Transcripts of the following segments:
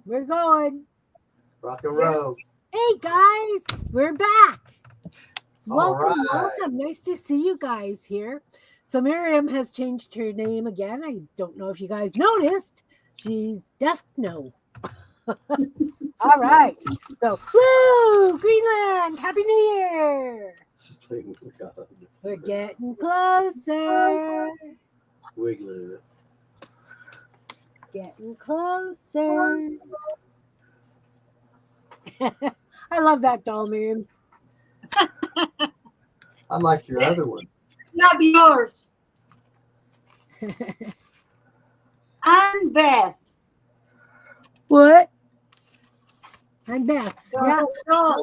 We're going. Rock and roll. Hey guys, we're back. All Welcome, right. welcome. Nice to see you guys here. So Miriam has changed her name again. I don't know if you guys noticed. She's Desk No. All right. So, woo! Greenland! Happy New Year! Just playing with God. We're getting closer. Wiggling it. Getting closer. I love that doll, Miriam. I like your other one. Not yours. I'm Beth. What? I'm Beth. Your Yeah. doll.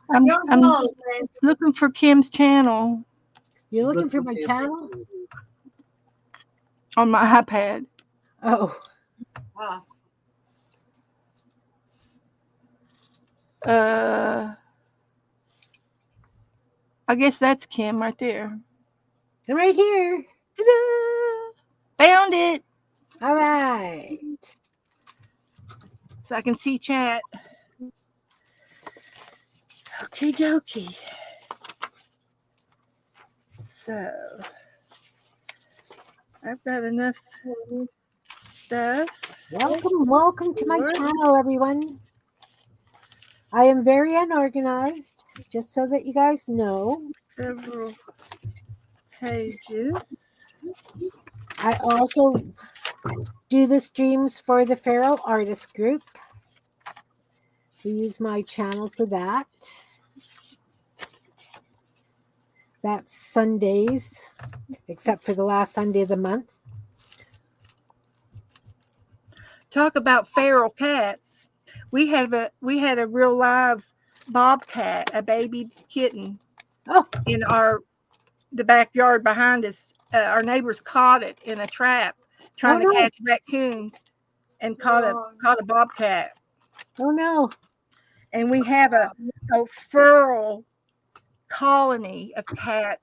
I'm Your doll, Beth. looking for Kim's channel You're She's looking for my him. channel? on my iPad. Oh, Ah, I guess that's Kim right there. I'm right here. Ta-da! Found it. All right. So I can see chat. Okie dokie. So I've got enough stuff. Welcome to my channel, everyone. I am very unorganized, just so that you guys know. Several pages. I also do the streams for the Feral Artist Group. We use my channel for that. That's Sundays, except for the last Sunday of the month. Talk about feral cats. We had a real live bobcat, a baby kitten, in the backyard behind us. Our neighbors caught it in a trap trying to catch raccoons, and caught a bobcat. Oh no! And we have a feral colony of cats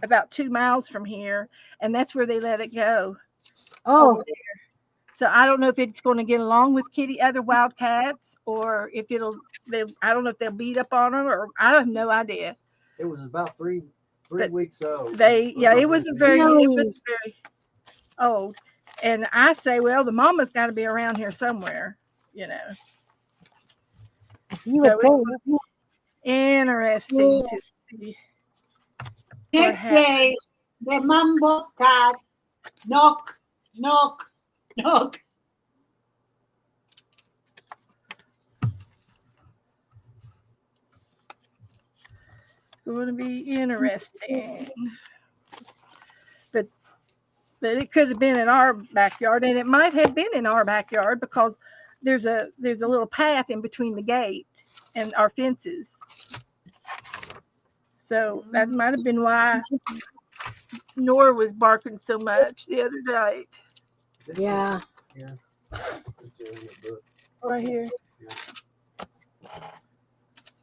about 2 miles from here, and that's where they let it go. Oh, there. So I don't know if it's going to get along with other wild cats, or if I don't know if they'll beat up on them, or I have no idea. It was about three weeks old. It was very old. And I say, well, the mama's got to be around here somewhere, you know. you So would think. Interesting to see. next day, the mambo cat knock, knock, knock. It's going to be interesting. But it could have been in our backyard, and it might have been in our backyard because there's a little path in between the gate and our fences. So that might have been why Nora was barking so much the other night. Yeah. Right here.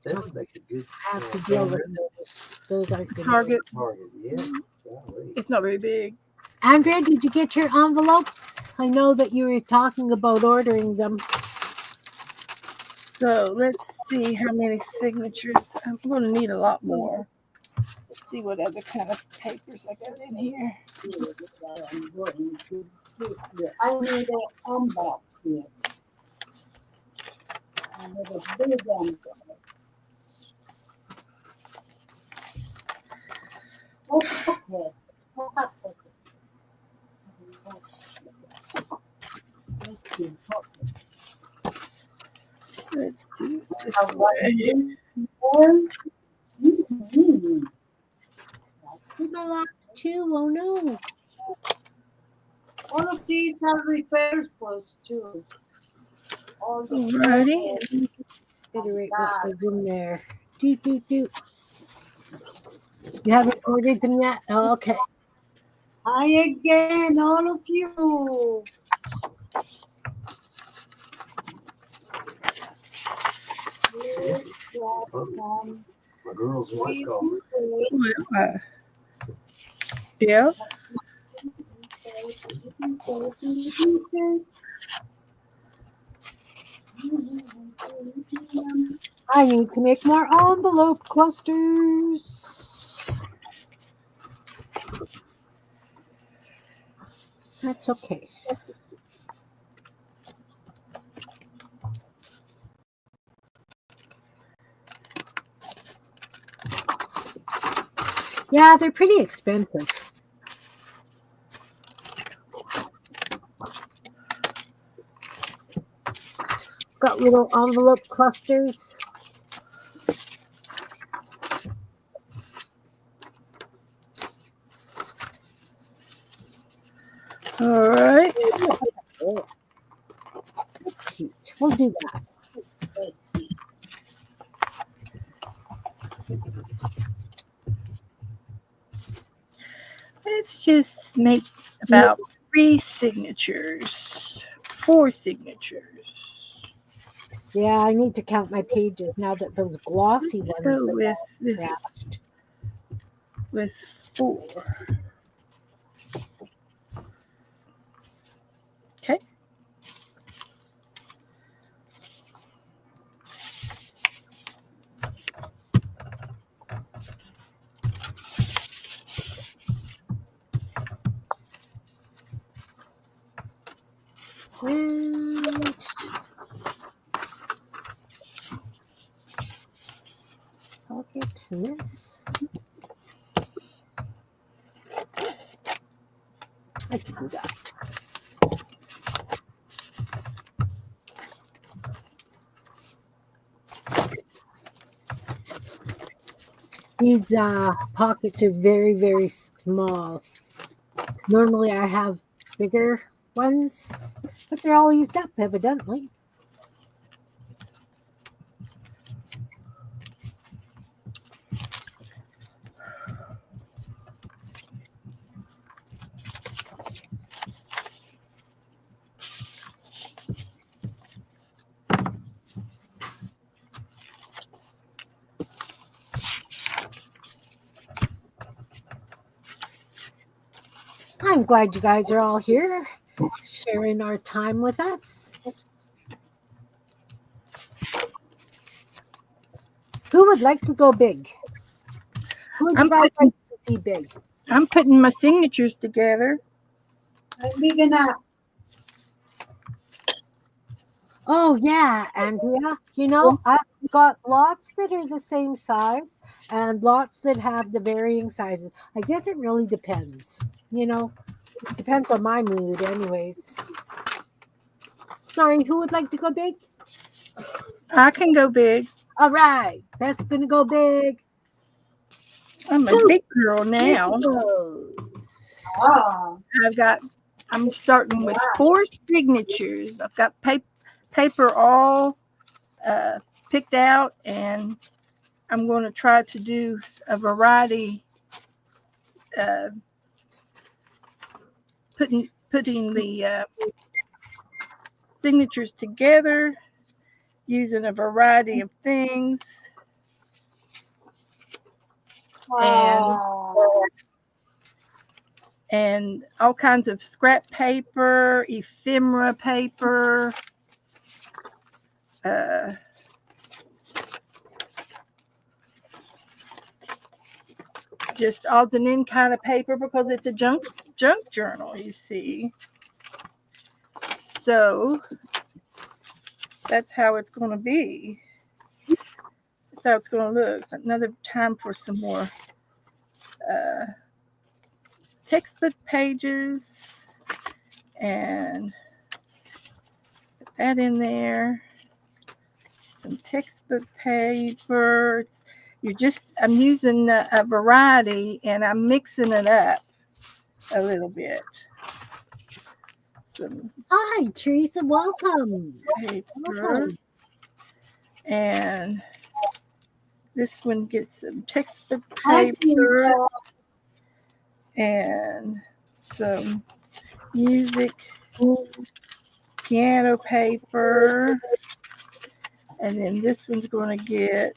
That would make a good Have to deal with those. Those are good. Target. Yeah. Golly. It's not very big. Andrea, did you get your envelopes? I know that you were talking about ordering them. So let's see how many signatures. I'm going to need a lot more. Let's see what other kind of papers I got in here. I need an envelope here. I need a big envelope. Okay. Let's do it this way. My last two. Oh no. All of these are repair posts too. All the Alrighty. Better rate what was in there. Doot, doot, doot. You haven't ordered them yet? Oh, okay. Hi again, all of you. My girls want call. Yeah. I need to make more envelope clusters. That's okay. Yeah, they're pretty expensive. Got little envelope clusters. All right. Oh, that's cute. We'll do that. Let's see. Let's just make about 3 signatures, 4 signatures. Yeah, I need to count my pages now that those glossy ones Go are with all this scratched. with 4. Okay. And I'll get this. I can do that. These pockets are very, very small. Normally I have bigger ones, but they're all used up, evidently. I'm glad you guys are all here, sharing our time with us. Who would like to go big? Who would you guys like to see big? I'm putting my signatures together. I'm big enough. Oh, yeah, Andrea. You know, I've got lots that are the same size and lots that have the varying sizes. I guess it really depends. You know, it depends on my mood, anyways. Sorry, who would like to go big? I can go big. All right, Beth's going to go big. I'm a big girl now. Goes. Oh, I'm starting with 4 signatures. I've got paper all picked out, and I'm going to try to do a variety, putting the signatures together using a variety of things. And all kinds of scrap paper, ephemera paper, just all-in kind of paper because it's a junk journal, you see. So that's how it's going to be. That's how it's going to look. So another time for some more textbook pages, and put that in there. Some textbook paper. I'm using a variety, and I'm mixing it up a little bit. Some Hi, Teresa. Welcome. paper. Welcome. And this one gets some textbook paper and some music piano paper. And then this one's going to get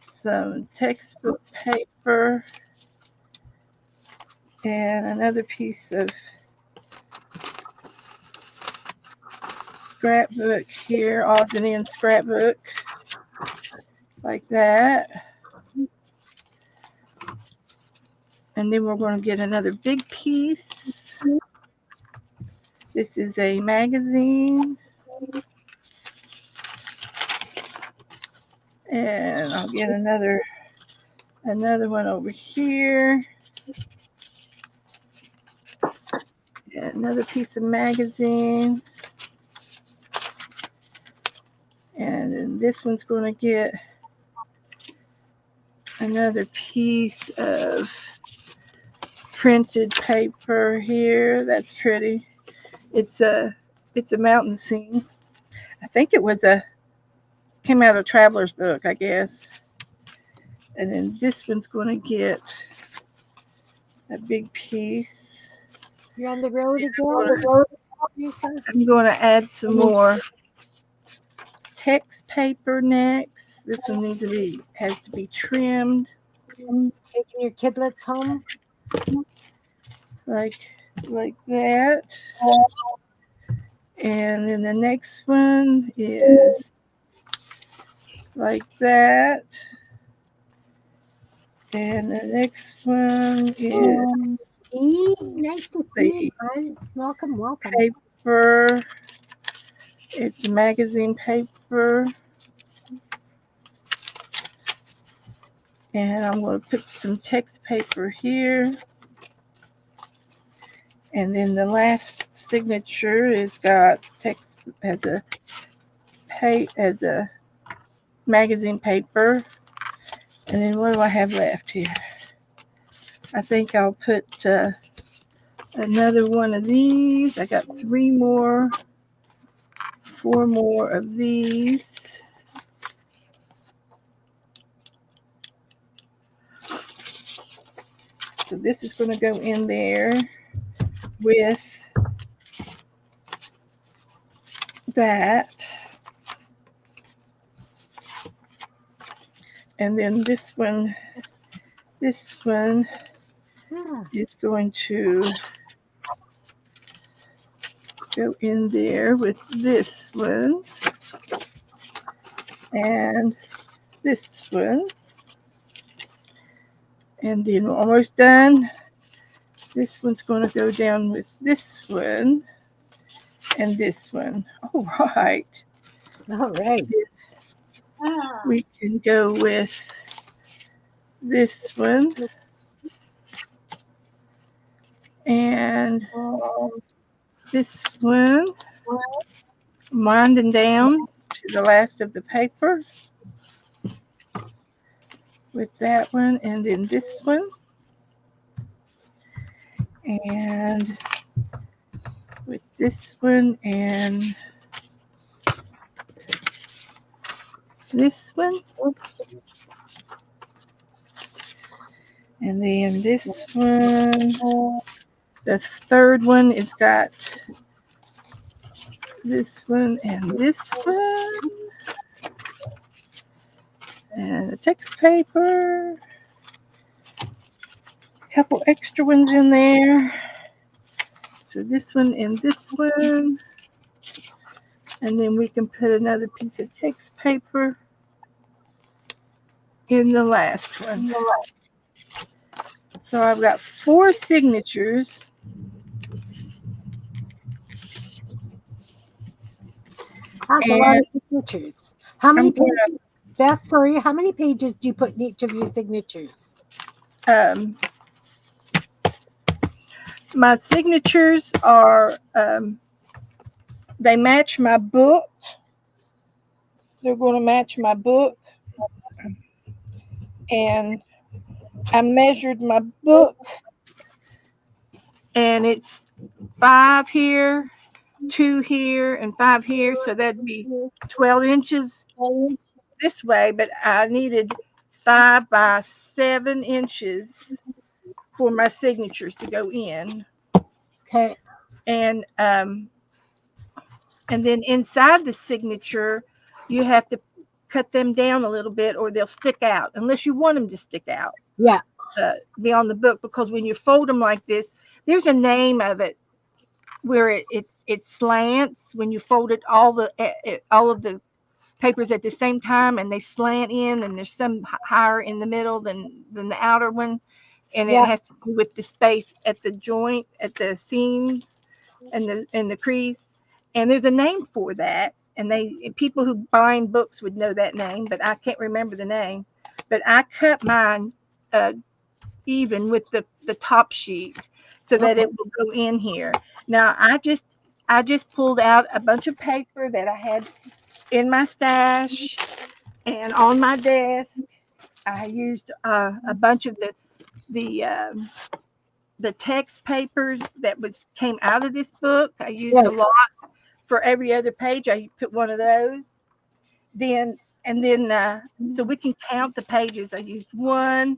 some textbook paper and another piece of scrapbook here, Austin scrapbook, like that. And then we're going to get another big piece. This is a magazine. And I'll get another one over here. And another piece of magazine. And then this one's going to get another piece of printed paper here. That's pretty. It's a mountain scene. I think it came out of Traveler's Book, I guess. And then this one's going to get a big piece. You're on the road again? I'm going to add some more text paper next. This one has to be trimmed. Taking your kidlets home? Like that. And then the next one is like that. And the next one is nice to see you. Welcome. Paper. It's magazine paper. And I'm going to put some text paper here. And then the last signature is got text as a magazine paper. And then what do I have left here? I think I'll put another one of these. I got 4 more of these. So this is going to go in there with that. And then this one is going to go in there with this one and this one. And then we're almost done. This one's going to go down with this one and this one. All right. We can go with this one and this one, winding down to the last of the paper with that one, and then this one, and with this one, and this one, and then this one. The third one is got this one and this one, and the text paper, a couple extra ones in there. So this one and this one, and then we can put another piece of text paper in the last one. So I've got 4 signatures. That's a lot of signatures. How many pages? Beth, sorry, how many pages do you put in each of your signatures? My signatures are, they match my book. They're going to match my book. And I measured my book, and it's 5 here, 2 here, and 5 here. So that'd be 12 inches this way, but I needed 5 by 7 inches for my signatures to go in. Okay. And then inside the signature, you have to cut them down a little bit, or they'll stick out, unless you want them to stick out. Yeah. Be on the book, because when you fold them like this, there's a name of it. where it slants when you fold it all of the papers at the same time, and they slant in, and there's some higher in the middle than the outer one, and it Yeah. has to do with the space at the joint, at the seams, and the crease. And there's a name for that, and people who bind books would know that name, but I can't remember the name. But I cut mine even with the top sheet so that Okay. it will go in here. Now I just pulled out a bunch of paper that I had in my stash and on my desk. I used a bunch of the um, the text papers that was came out of this book. I used a Right. lot for every other page. I put one of those. Then and then so we can count the pages. I used 1,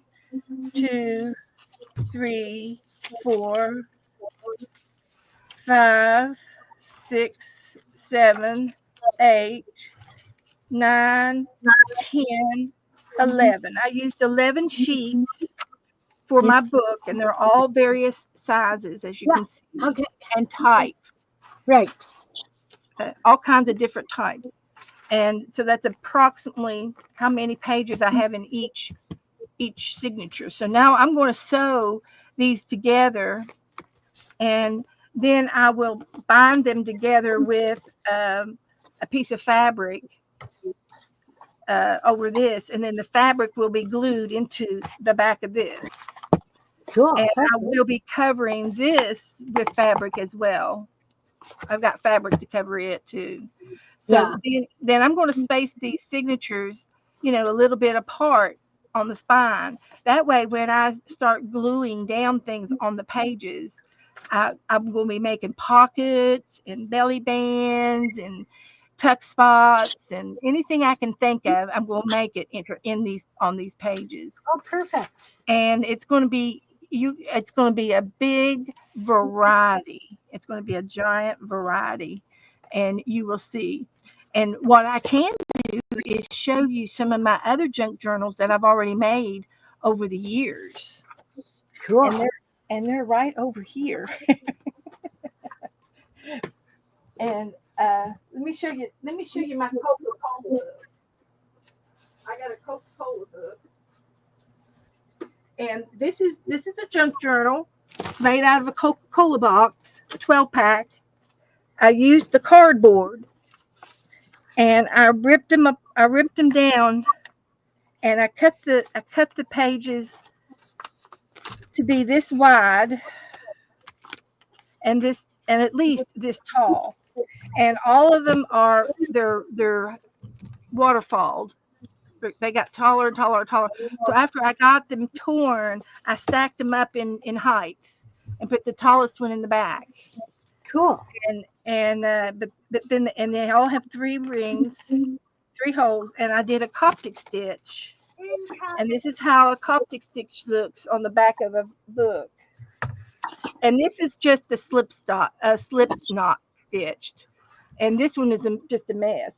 2, 3, 4, 5, 6, 7, 8, 9, 10, 11. I used 11 sheets for Yeah. my book, and they're all various sizes, as you Yeah. can see, Okay. and type, Right. all kinds of different types. And so that's approximately how many pages I have in each signature. So now I'm going to sew these together, and then I will bind them together with a piece of fabric over this, and then the fabric will be glued into the back of this. Cool. And I will be covering this with fabric as well. I've got fabric to cover it too. So then I'm going to space these signatures, a little bit apart on the spine. That way, when I start gluing down things on the pages, I'm going to be making pockets and belly bands and tuck spots and anything I can think of. I'm going to make it in these on these pages, Oh, perfect. and it's going to be It's going to be a big variety. It's going to be a giant variety, and you will see. And what I can do is show you some of my other junk journals that I've already made over the years. Cool. And they're right over here. And let me show you my Coca-Cola book. I got a Coca-Cola book. And this is a junk journal made out of a Coca-Cola box, a 12-pack. I used the cardboard, and I ripped them up. I ripped them down, and I cut the pages to be this wide and at least this tall. And all of them they're waterfalled. They got taller and taller and taller. So after I got them torn, I stacked them up in height and put the tallest one in the back. Cool. But then and they all have 3 rings, 3 holes, and I did a Coptic stitch. And this is how a Coptic stitch looks on the back of a book. And this is just a slip knot stitched. And this one is just a mess.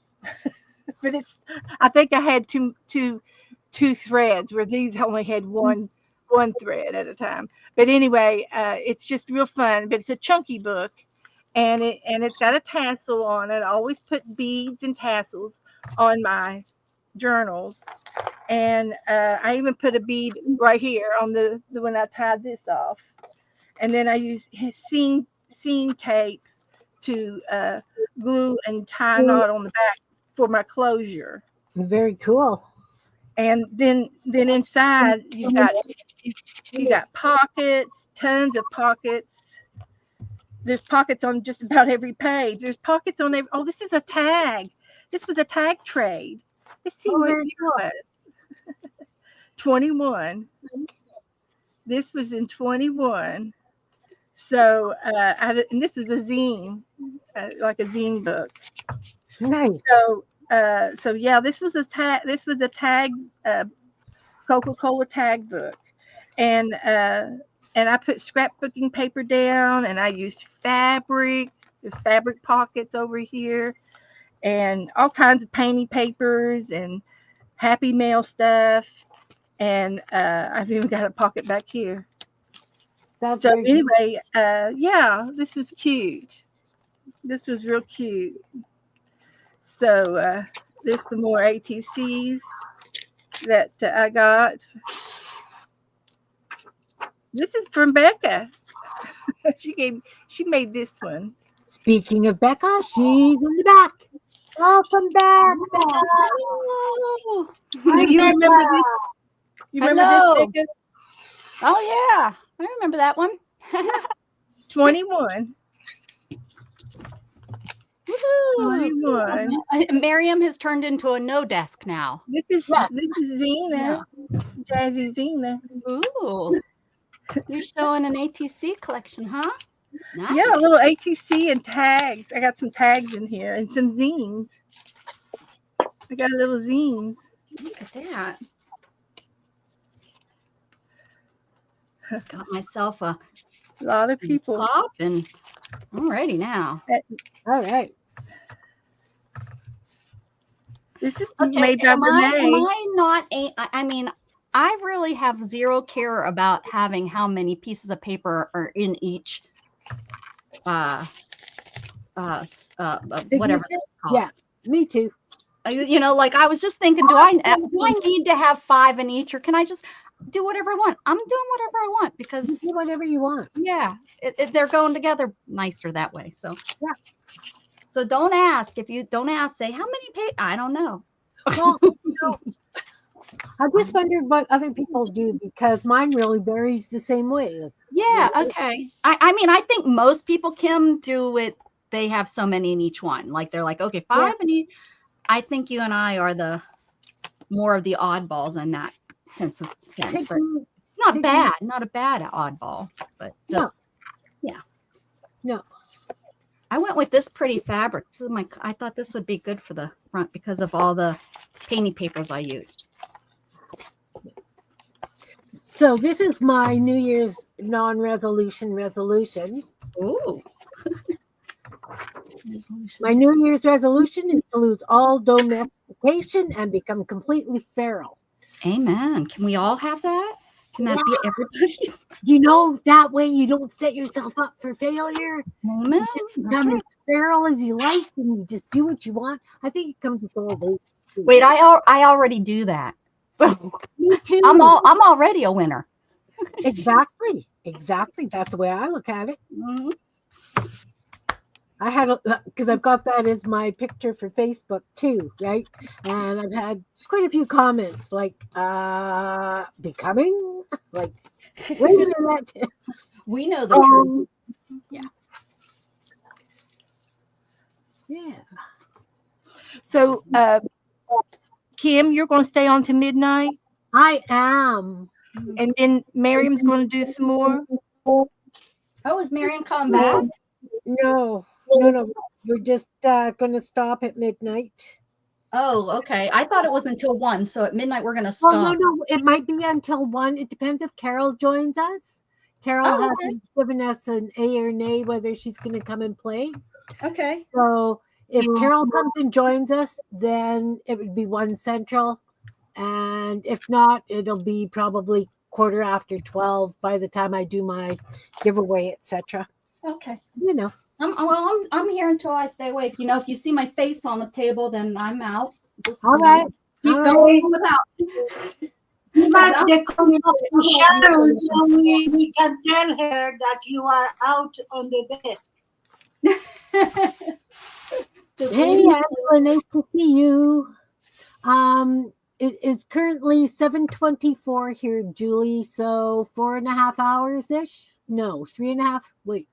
But I think I had two threads, where these only had one thread at a time. But anyway, it's just real fun. But it's a chunky book, and it's got a tassel on it. I always put beads and tassels on my journals, and I even put a bead right here on the when I tied this off, and then I use seam tape to glue and tie a knot on the back for my closure. Very cool. And then inside you got pockets, tons of pockets. There's pockets on just about every page. There's pockets on every. Oh, this is a tag. This was a tag trade. Let's see what year it was. 21. This was in 21. So, and this is a zine, like a zine book. Nice. So yeah, this was a tag. This was a tag, Coca-Cola tag book, and I put scrapbooking paper down, and I used fabric. There's fabric pockets over here, and all kinds of painty papers and Happy Mail stuff, and I've even got a pocket back here. That's So very cute. anyway, yeah, this was cute. This was real cute. So there's some more ATCs that I got. This is from Becca. She made this one. Speaking of Becca, she's in the back. Welcome back, Becca. Oh, Do you remember this? You remember Hello. this, Becca? oh yeah, I remember that one. 21. Woohoo. 21. Miriam has turned into a no desk now. This is Yes. Zena. Jazzy Zena. Ooh, you're showing an ATC collection, huh? Nice. Yeah, a little ATC and tags. I got some tags in here and some zines. I got little zines. Look at that. Got myself a lot of people. pop and alrighty now. All right. This is Okay, made by am Renee. I not I mean, I really have zero care about having how many pieces of paper are in each whatever this is called. Yeah, me too. You know, like I was just thinking, do I need to have 5 in each, or can I just do whatever I want? I'm doing whatever I want because Do whatever you want. yeah, they're going together nicer that way. So Yeah. So don't ask. If you don't ask, say how many I don't know. Well, I just wondered what other people do because mine really varies the same way. Yeah, okay. I mean, I think most people, Kim, do it. They have so many in each one. Like they're like, okay, 5 in each. I think you and I are the more of the oddballs in that sense, but not bad, not a bad oddball, but just No. I went with this pretty fabric. This is I thought this would be good for the front because of all the painting papers I used. So this is my New Year's non-resolution resolution. Ooh. My New Year's resolution is to lose all domestication and become completely feral. Amen. Can we all have that? Can that be everybody's? You know, that way you don't set yourself up for failure. Amen. You just become as feral as you like and you just do what you want. I think it comes with all age. Wait, I already do that. So Me too. I'm already a winner. Exactly. That's the way I look at it. Mm-hmm. I had because I've got that as my picture for Facebook too, right? And I've had quite a few comments like becoming like wait a minute. We know the truth. Yeah. So Kim, you're going to stay on to midnight, I am. and then Miriam's going to do some more. Oh, is Miriam coming back? No. We're just going to stop at midnight. Oh, okay. I thought it was until 1. So at midnight we're gonna stop. Oh, no. It might be until 1. It depends if Carol joins us. Carol hasn't given us an A or nay whether she's going to come and play. Okay. So if Carol comes and joins us, then it would be 1 Central. And if not, it'll be probably 12:15 by the time I do my giveaway, etc. Okay. You know. I'm here until I stay awake. You know, if you see my face on the table, then I'm out. Just All right. keep All going without. You must come up to Sharon so we can tell her that you are out on the desk. Just Hey, leave me- Angela, nice to see you. It is currently 7:24 here, Julie. So 4.5 hours ish. No, 3.5. Wait,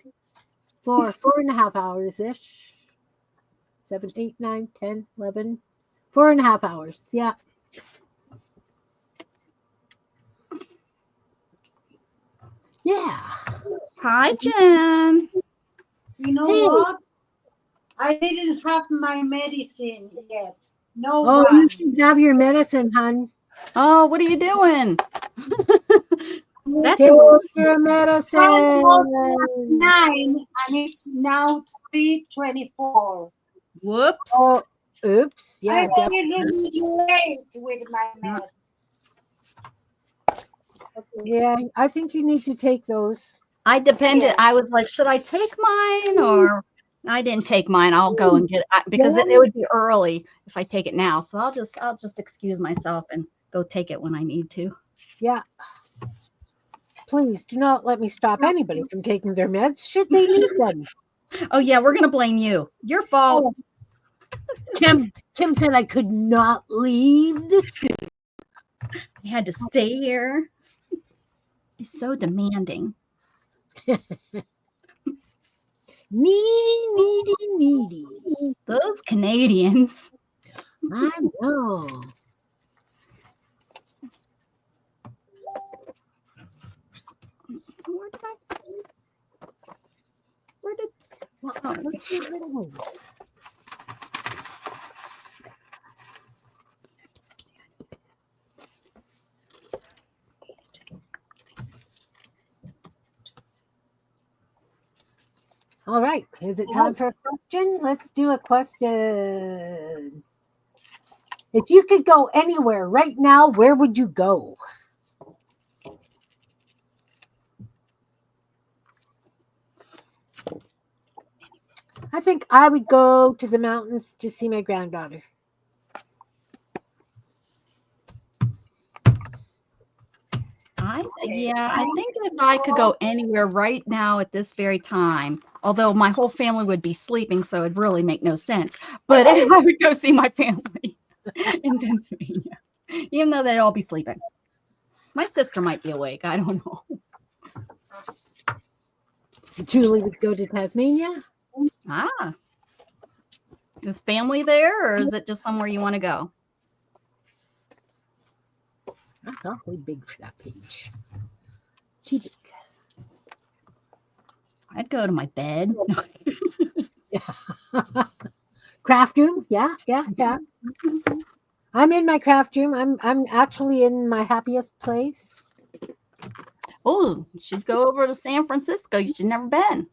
4.5 hours ish. 7, 8, 9, 10, 11. 4.5 hours. Yeah. Yeah. Hi, Jen. You know Hey. what? I didn't have my medicine yet. No Oh, one. you should have your medicine, hon. Oh, what are you doing? That's Take a your medicine. Time was 9 and it's now 3:24. whoops. Oh, oops. Yeah, I'm definitely. really late with my med. Yeah, I think you need to take those. I depended. I was like, should I take mine or I didn't take mine. I'll go and get it because it would be early if I take it now. So I'll just excuse myself and go take it when I need to. Yeah. Please do not let me stop anybody from taking their meds should they need them. Oh yeah, we're gonna blame you. Your fault. Kim said I could not leave the studio. I had to stay here. He's so demanding. Needy. Those Canadians. I know. Where did What's your little ones? All right. Is it time for a question? Let's do a question. If you could go anywhere right now, where would you go? I think I would go to the mountains to see my granddaughter. I think if I could go anywhere right now at this very time, although my whole family would be sleeping, so it'd really make no sense. But I would go see my family in Pennsylvania, even though they'd all be sleeping. My sister might be awake. I don't know. Julie would go to Tasmania. Ah. Is family there, or is it just somewhere you want to go? That's awfully big for that page. Too big. I'd go to my bed. Yeah. Craft room. Yeah. I'm in my craft room. I'm actually in my happiest place. Oh, you should go over to San Francisco. You should never been.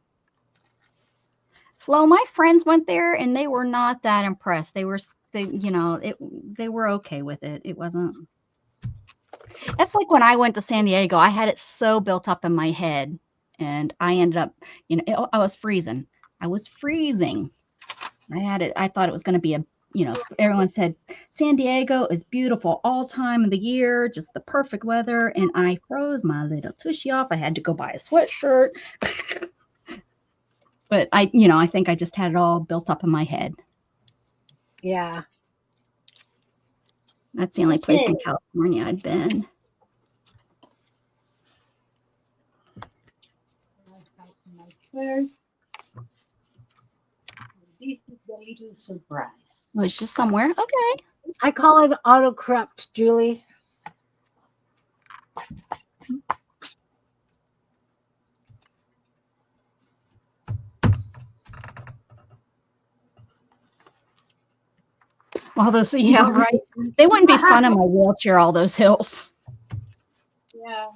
Flo, my friends went there and they were not that impressed. They were okay with it. It wasn't. That's like when I went to San Diego. I had it so built up in my head, and I ended up, I was freezing. I thought it was going to be everyone said San Diego is beautiful all time of the year, just the perfect weather, and I froze my little tushy off. I had to go buy a sweatshirt. But I think I just had it all built up in my head. Yeah. That's the only place in California I'd been. This is the little surprise. Oh, it's just somewhere. Okay. I call it autocorrect, Julie. All those, yeah, right. They wouldn't be fun in my wheelchair, all those hills. Yeah.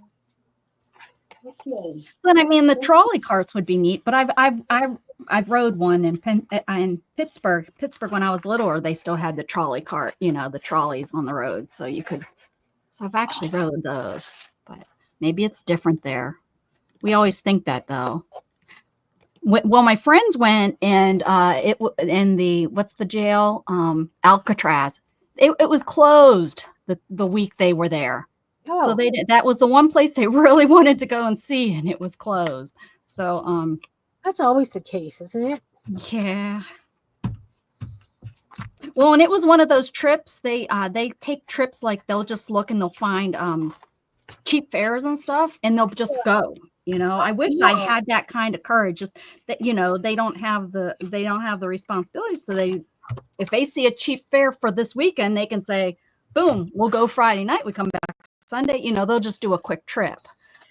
Okay. But I mean, the trolley carts would be neat. But I've rode one in Pittsburgh. Pittsburgh, when I was littler, they still had the trolley cart. The trolleys on the road, so you could. So I've actually rode those, but maybe it's different there. We always think that though. Well, my friends went, and what's the jail? Alcatraz. It was closed the week they were there. Oh. So that was the one place they really wanted to go and see, and it was closed. So that's always the case, isn't it? Yeah. Well, and it was one of those trips. They take trips, like they'll just look and they'll find cheap fares and stuff, and they'll just go. I wish I had that kind of courage. Just that they don't have the responsibility. So if they see a cheap fare for this weekend, they can say, "Boom, we'll go Friday night. We come back Sunday." They'll just do a quick trip.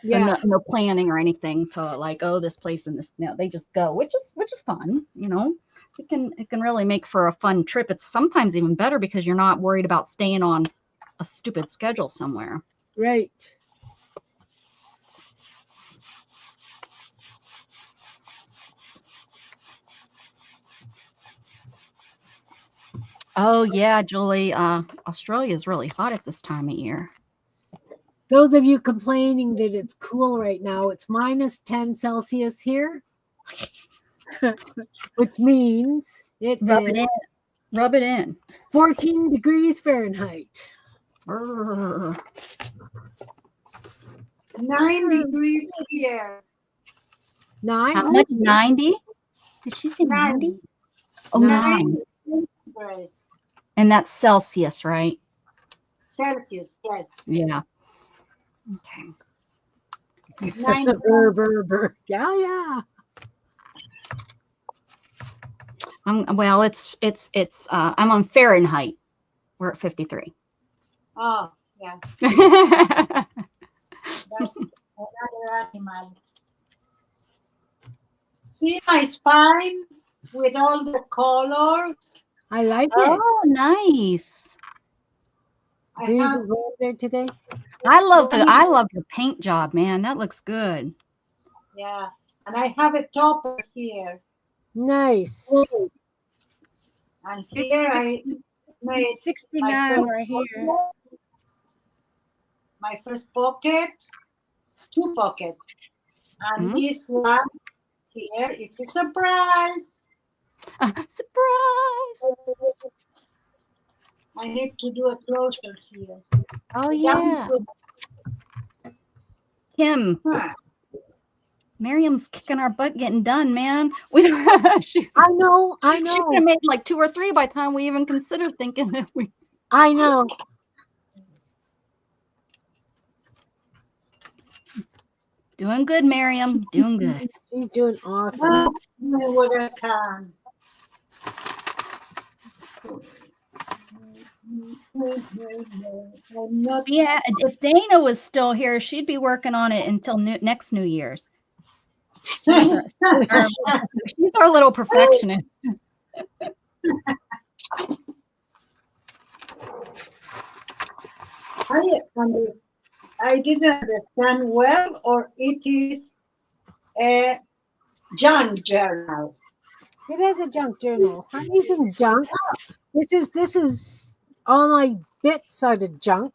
So no planning or anything to like, oh, this place and this. No, they just go, which is fun. It can really make for a fun trip. It's sometimes even better because you're not worried about staying on a stupid schedule somewhere. Right. Oh yeah, Julie. Australia is really hot at this time of year. Those of you complaining that it's cool right now, it's minus 10 Celsius here, which means it Rub is it in. Rub it in. 14 degrees Fahrenheit. Brr. 9 degrees here. 9? How much? 90? Did she say 90? Oh, 9. 9 degrees And that's Celsius, right? Celsius, yes. Yeah. Okay. 9 Brr, brr, brr. Yeah. Well, it's I'm on Fahrenheit. We're at 53. Oh, yeah. That's another animal. See my spine with all the colors? I like it. Oh, nice. I Breeze have, is over there today. I love your paint job, man. That looks good. yeah. And I have a topper here. Nice. And here I made 69 right here. my first pocket, 2 pockets. And this one here, it's a surprise. Surprise! I need to do a closure here. Oh yeah, Kim. Huh. Miriam's kicking our butt getting done, man. We she I know. could have made like 2 or 3 by the time we even considered thinking that we. I know. Doing good, Miriam. Doing good. She's doing awesome. Oh, what I can. I'm not Yeah, if Dana was still here, she'd be working on it until next New Year's. She's our little perfectionist. I didn't understand well, or it is a junk journal. It is a junk journal. I'm using junk. This is all my bits are the junk.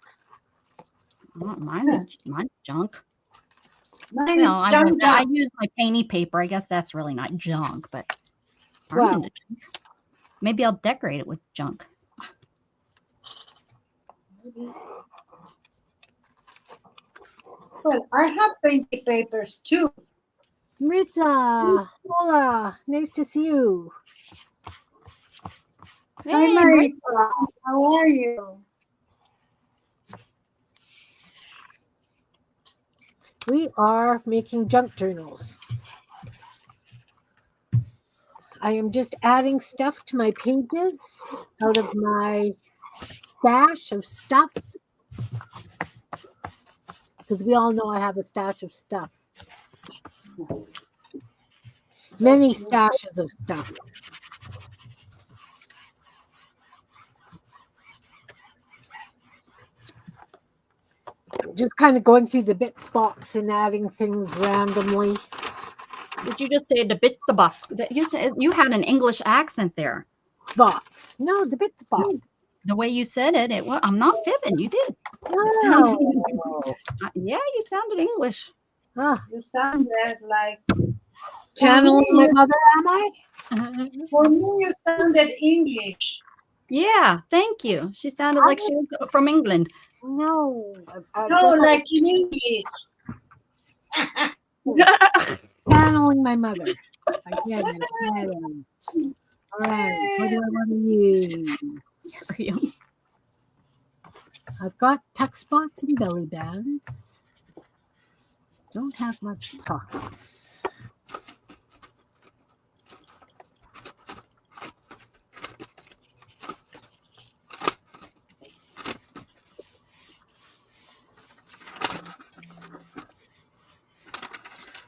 Mine's junk. Mine Well, is junk. I use my painty paper. I guess that's really not junk, but Wow. maybe I'll decorate it with junk. Well, I have painted papers too. Maritza, hola, nice to see you. Hi, Maritza. How are you? We are making junk journals. I am just adding stuff to my pages out of my stash of stuff. Because we all know I have a stash of stuff. Many stashes of stuff. Just kind of going through the bits box and adding things randomly. Did you just say the bits of box? You said you had an English accent there. Box. No, the bits box. The way you said it, well, I'm not fibbing. You did. Oh. Yeah, you sounded English. Ah, You sounded like, channeling my mother, am I? for me, you sounded English. Yeah, thank you. She sounded like she was from England. No. No, like in English. Channeling my mother. I get it. All right. What do I want to use? I've got tuck spots and belly bands. Don't have much pockets.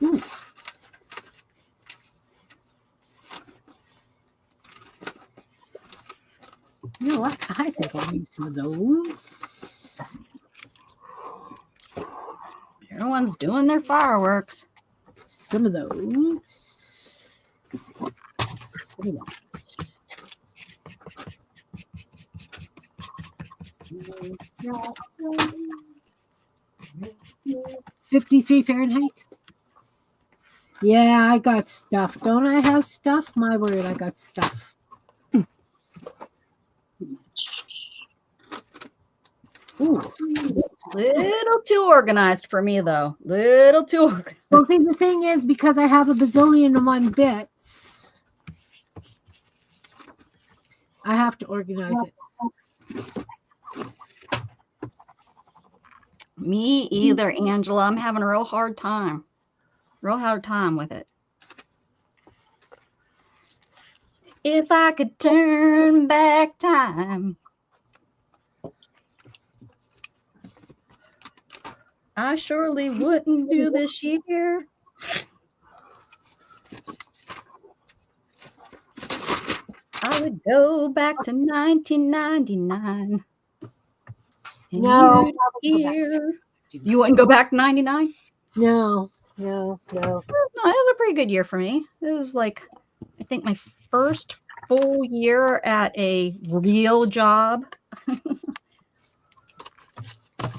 Ooh. You know what? I think I'll need some of those. Everyone's doing their fireworks. Some of those. Some of that. 53 Fahrenheit. Yeah, I got stuff. Don't I have stuff? My word, I got stuff. Ooh. Little too organized for me, though. Little too organized. Well, see, the thing is, because I have a bazillion and one bits, I have to organize it. Me either, Angela. I'm having a real hard time. Real hard time with it. If I could turn back time, I surely wouldn't do this year. I would go back to 1999. And No, you wouldn't go back to 99? No. No, it was a pretty good year for me. It was like, I think my first full year at a real job.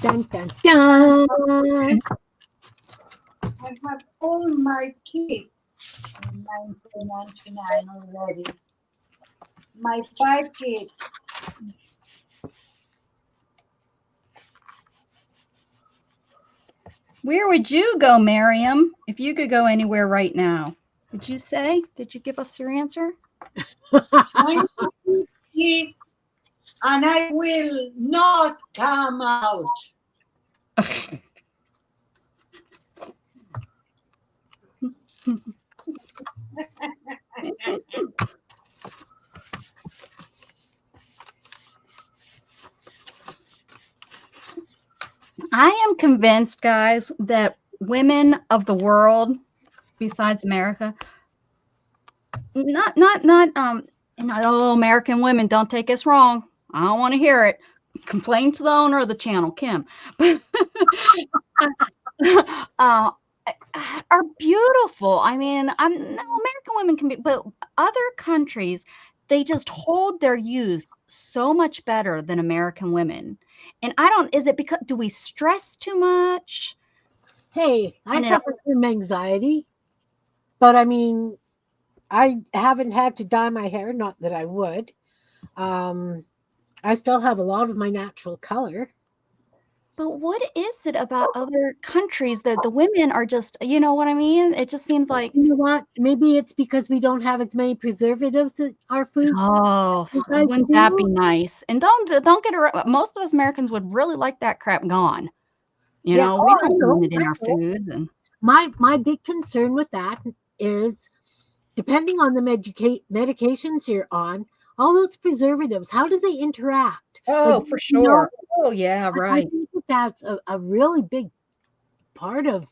Dun, dun, dun. I have all my kids in 1999 already. My 5 kids. Where would you go, Miriam, if you could go anywhere right now? Did you say? Did you give us your answer? I'm sick, and I will not come out. I am convinced, guys, that women of the world, besides America, oh, American women, don't take us wrong. I don't want to hear it. Complain to the owner of the channel, Kim. Are beautiful. I mean, American women can be, but other countries, they just hold their youth so much better than American women. And is it because, do we stress too much? Hey, I suffer from anxiety, but I mean, I haven't had to dye my hair, not that I would. I still have a lot of my natural color. But what is it about other countries that the women are just, you know what I mean? It just seems like, you know what? Maybe it's because we don't have as many preservatives in our foods. Oh, wouldn't that be nice? And don't get it. Most of us Americans would really like that crap gone. You know, we don't want it in our foods. And my big concern with that is, depending on the medications you're on, all those preservatives, how do they interact? Oh, for sure. Oh, yeah, right. I think that's a really big part of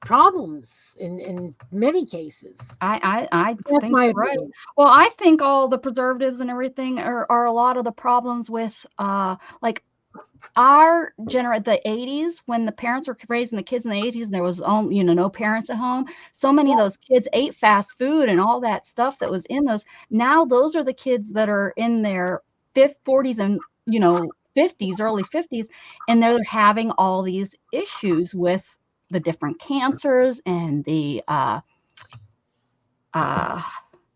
problems in many cases. I think right. Well, I think all the preservatives and everything are a lot of the problems with like our the 80s, when the parents were raising the kids in the 80s and there was no parents at home. So many of those kids ate fast food and all that stuff that was in those. Now those are the kids that are in their 40s and 50s, early 50s, and they're having all these issues with the different cancers and the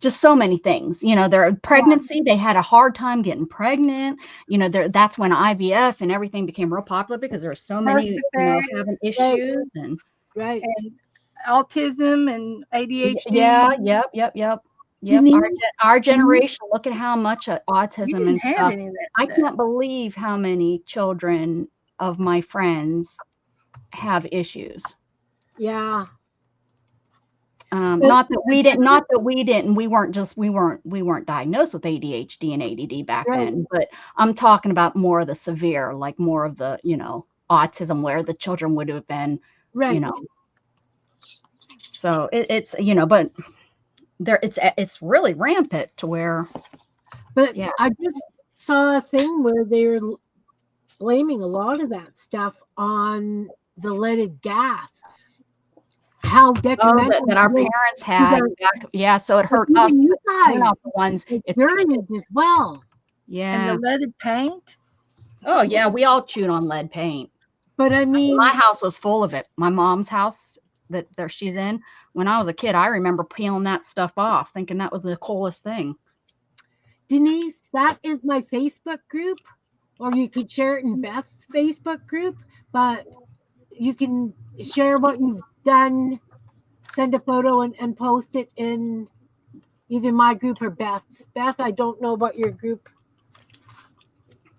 just so many things. Their pregnancy, they had a hard time getting pregnant. That's when IVF and everything became real popular, because there are so many having issues and autism and ADHD. Yeah, yep. Our generation, look at how much autism and stuff. I can't believe how many children of my friends have issues. Yeah. Not that we didn't. We weren't diagnosed with ADHD and ADD back then. But I'm talking about more of the severe, like more of the autism, where the children would have been, So it's but there it's really rampant to where. But yeah. I just saw a thing where they were blaming a lot of that stuff on the leaded gas. How detrimental that our parents had. So it hurt us. You guys, not the ones experienced as well. Yeah. And the leaded paint. Oh yeah, we all chewed on lead paint. But I mean, my house was full of it. My mom's house that there she's in. When I was a kid, I remember peeling that stuff off, thinking that was the coolest thing. Denise, that is my Facebook group, or you could share it in Beth's Facebook group, but you can share what you've done, send a photo and post it in either my group or Beth's. Beth, I don't know what your group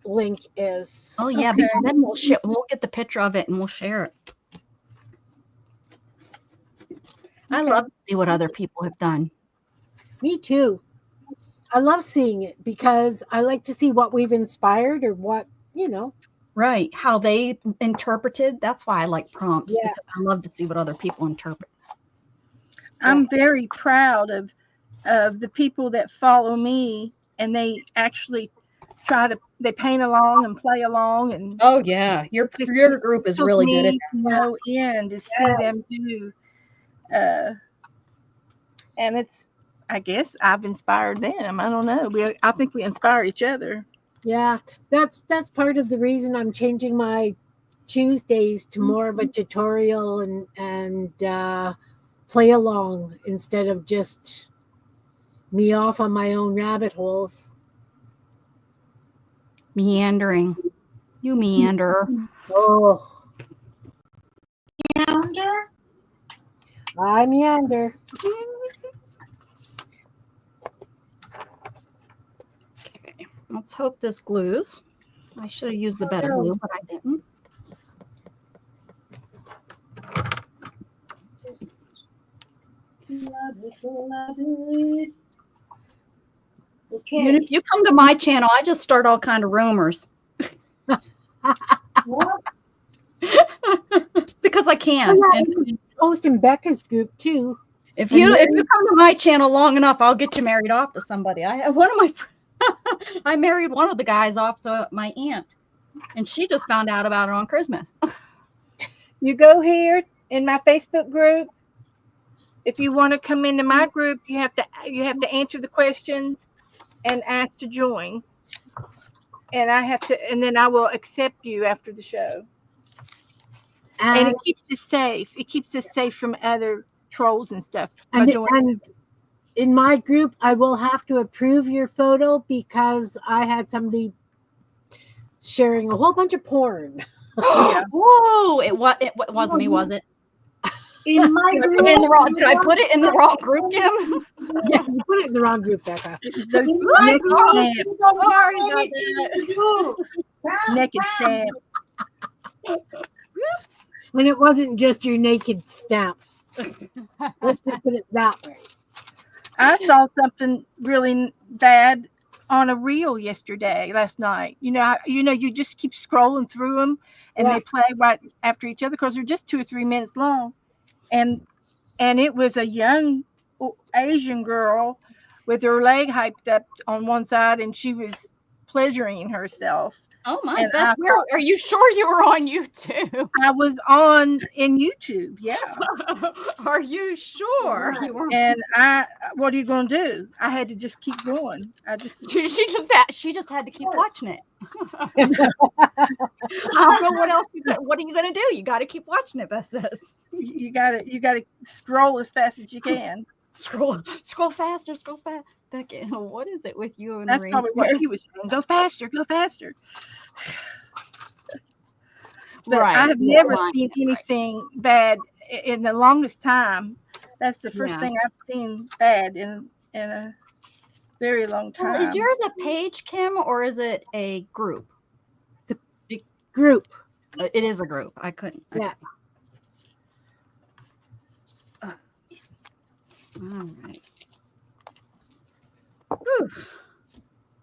link is. Oh yeah, Okay. because then we'll get the picture of it and we'll share it. I love to see what other people have done. Me too. I love seeing it because I like to see what we've inspired or what, Right. How they interpreted. That's why I like prompts. Yeah. Because I love to see what other people interpret. I'm very proud of the people that follow me, and they actually they paint along and play along, and Oh yeah. Your group is really good at that. no end to see them do. And I guess I've inspired them. I don't know. I think we inspire each other. Yeah, that's part of the reason I'm changing my Tuesdays to more of a tutorial and play along instead of just me off on my own rabbit holes. Meandering. You meander. Oh, Meander? I meander. Okay. Let's hope this glues. I should have used the better glue, but I didn't. Okay. If you come to my channel, I just start all kind of rumors. What? Because I can. And Post in Becca's group too. if you come to my channel long enough, I'll get you married off to somebody. I married one of the guys off to my aunt, and she just found out about it on Christmas. You go here in my Facebook group. If you want to come into my group, you have to answer the questions and ask to join. And then I will accept you after the show. And it keeps us safe. It keeps us safe from other trolls and stuff. And in my group, I will have to approve your photo because I had somebody sharing a whole bunch of porn. Yeah. Whoa! It wasn't me, was it? In my group, Did I put it in the wrong group, Kim? Yeah, you put it in the wrong group, Becca. Those in my naked group, stamps. you don't Sorry have about anything to do. Naked stamps. And it wasn't just your naked stamps. Let's just put it that way. I saw something really bad on a reel last night. You just keep scrolling through them, and they play right after each other because they're just 2 or 3 minutes long. And it was a young Asian girl with her leg hyped up on one side, and she was pleasuring herself. Oh my God! Are you sure you were on YouTube? I was in YouTube. Yeah. Are you sure you were? And what are you going to do? I had to just keep going. She just had to keep watching it. I don't know what else. What are you going to do? You got to keep watching it, Beth says. You got to scroll as fast as you can. Scroll faster. Scroll fast. Becky, what is it with you and That's probably what she was saying. Go faster. Go faster. But right. I have never seen anything bad in the longest time. That's the first thing I've seen bad in a very long time. Well, is yours a page, Kim, or is it a group? It's a group. It is a group. I couldn't. Yeah. All right. Whew.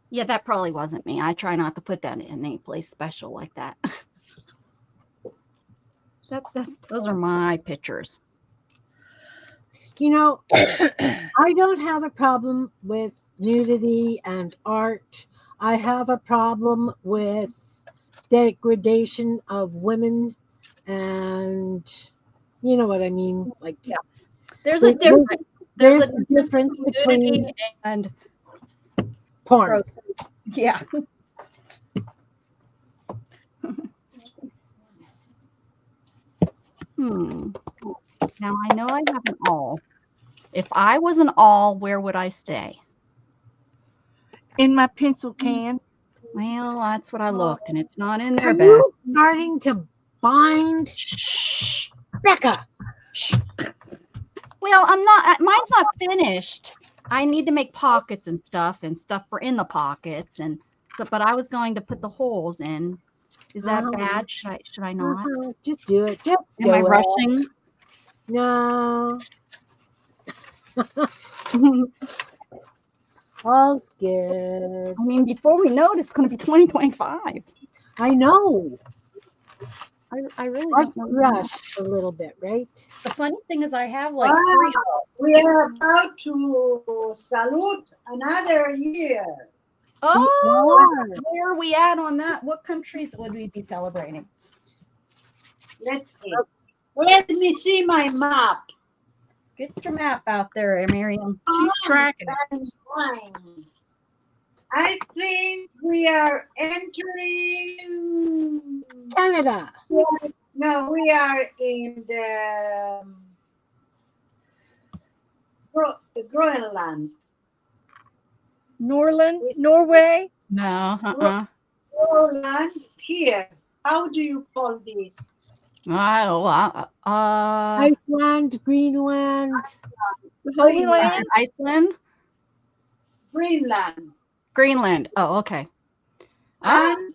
Yeah, that probably wasn't me. I try not to put that in any place special like that. Those are my pictures. I don't have a problem with nudity and art. I have a problem with degradation of women, and you know what I mean. Like, yeah, there's a difference. There's a difference between and porn. Yeah. Now I know I have an all. If I was an all, where would I stay? In my pencil can. Well, that's what I looked, and it's not in there, Are Beth. you starting to bind? Shh. Becca. Well, I'm not. Mine's not finished. I need to make pockets and stuff for in the pockets, and so. But I was going to put the holes in. Is that bad? Should I not? Just do it. Just Am I do it. rushing? No. All's good. I mean, before we know it, it's going to be 2025. I know. I really Let's don't know. rush a little bit, right? The funny thing is, I have like We are about to salute another year. Oh, where are we at on that? What countries would we be celebrating? Let's see. Let me see my map. Get your map out there, Miriam. She's tracking. I think we are entering Canada. No, we are in the Groenland. Norway. No, Groenland here. How do you call this? Iceland, Greenland. Holy Land. Iceland. Greenland. Oh, okay. And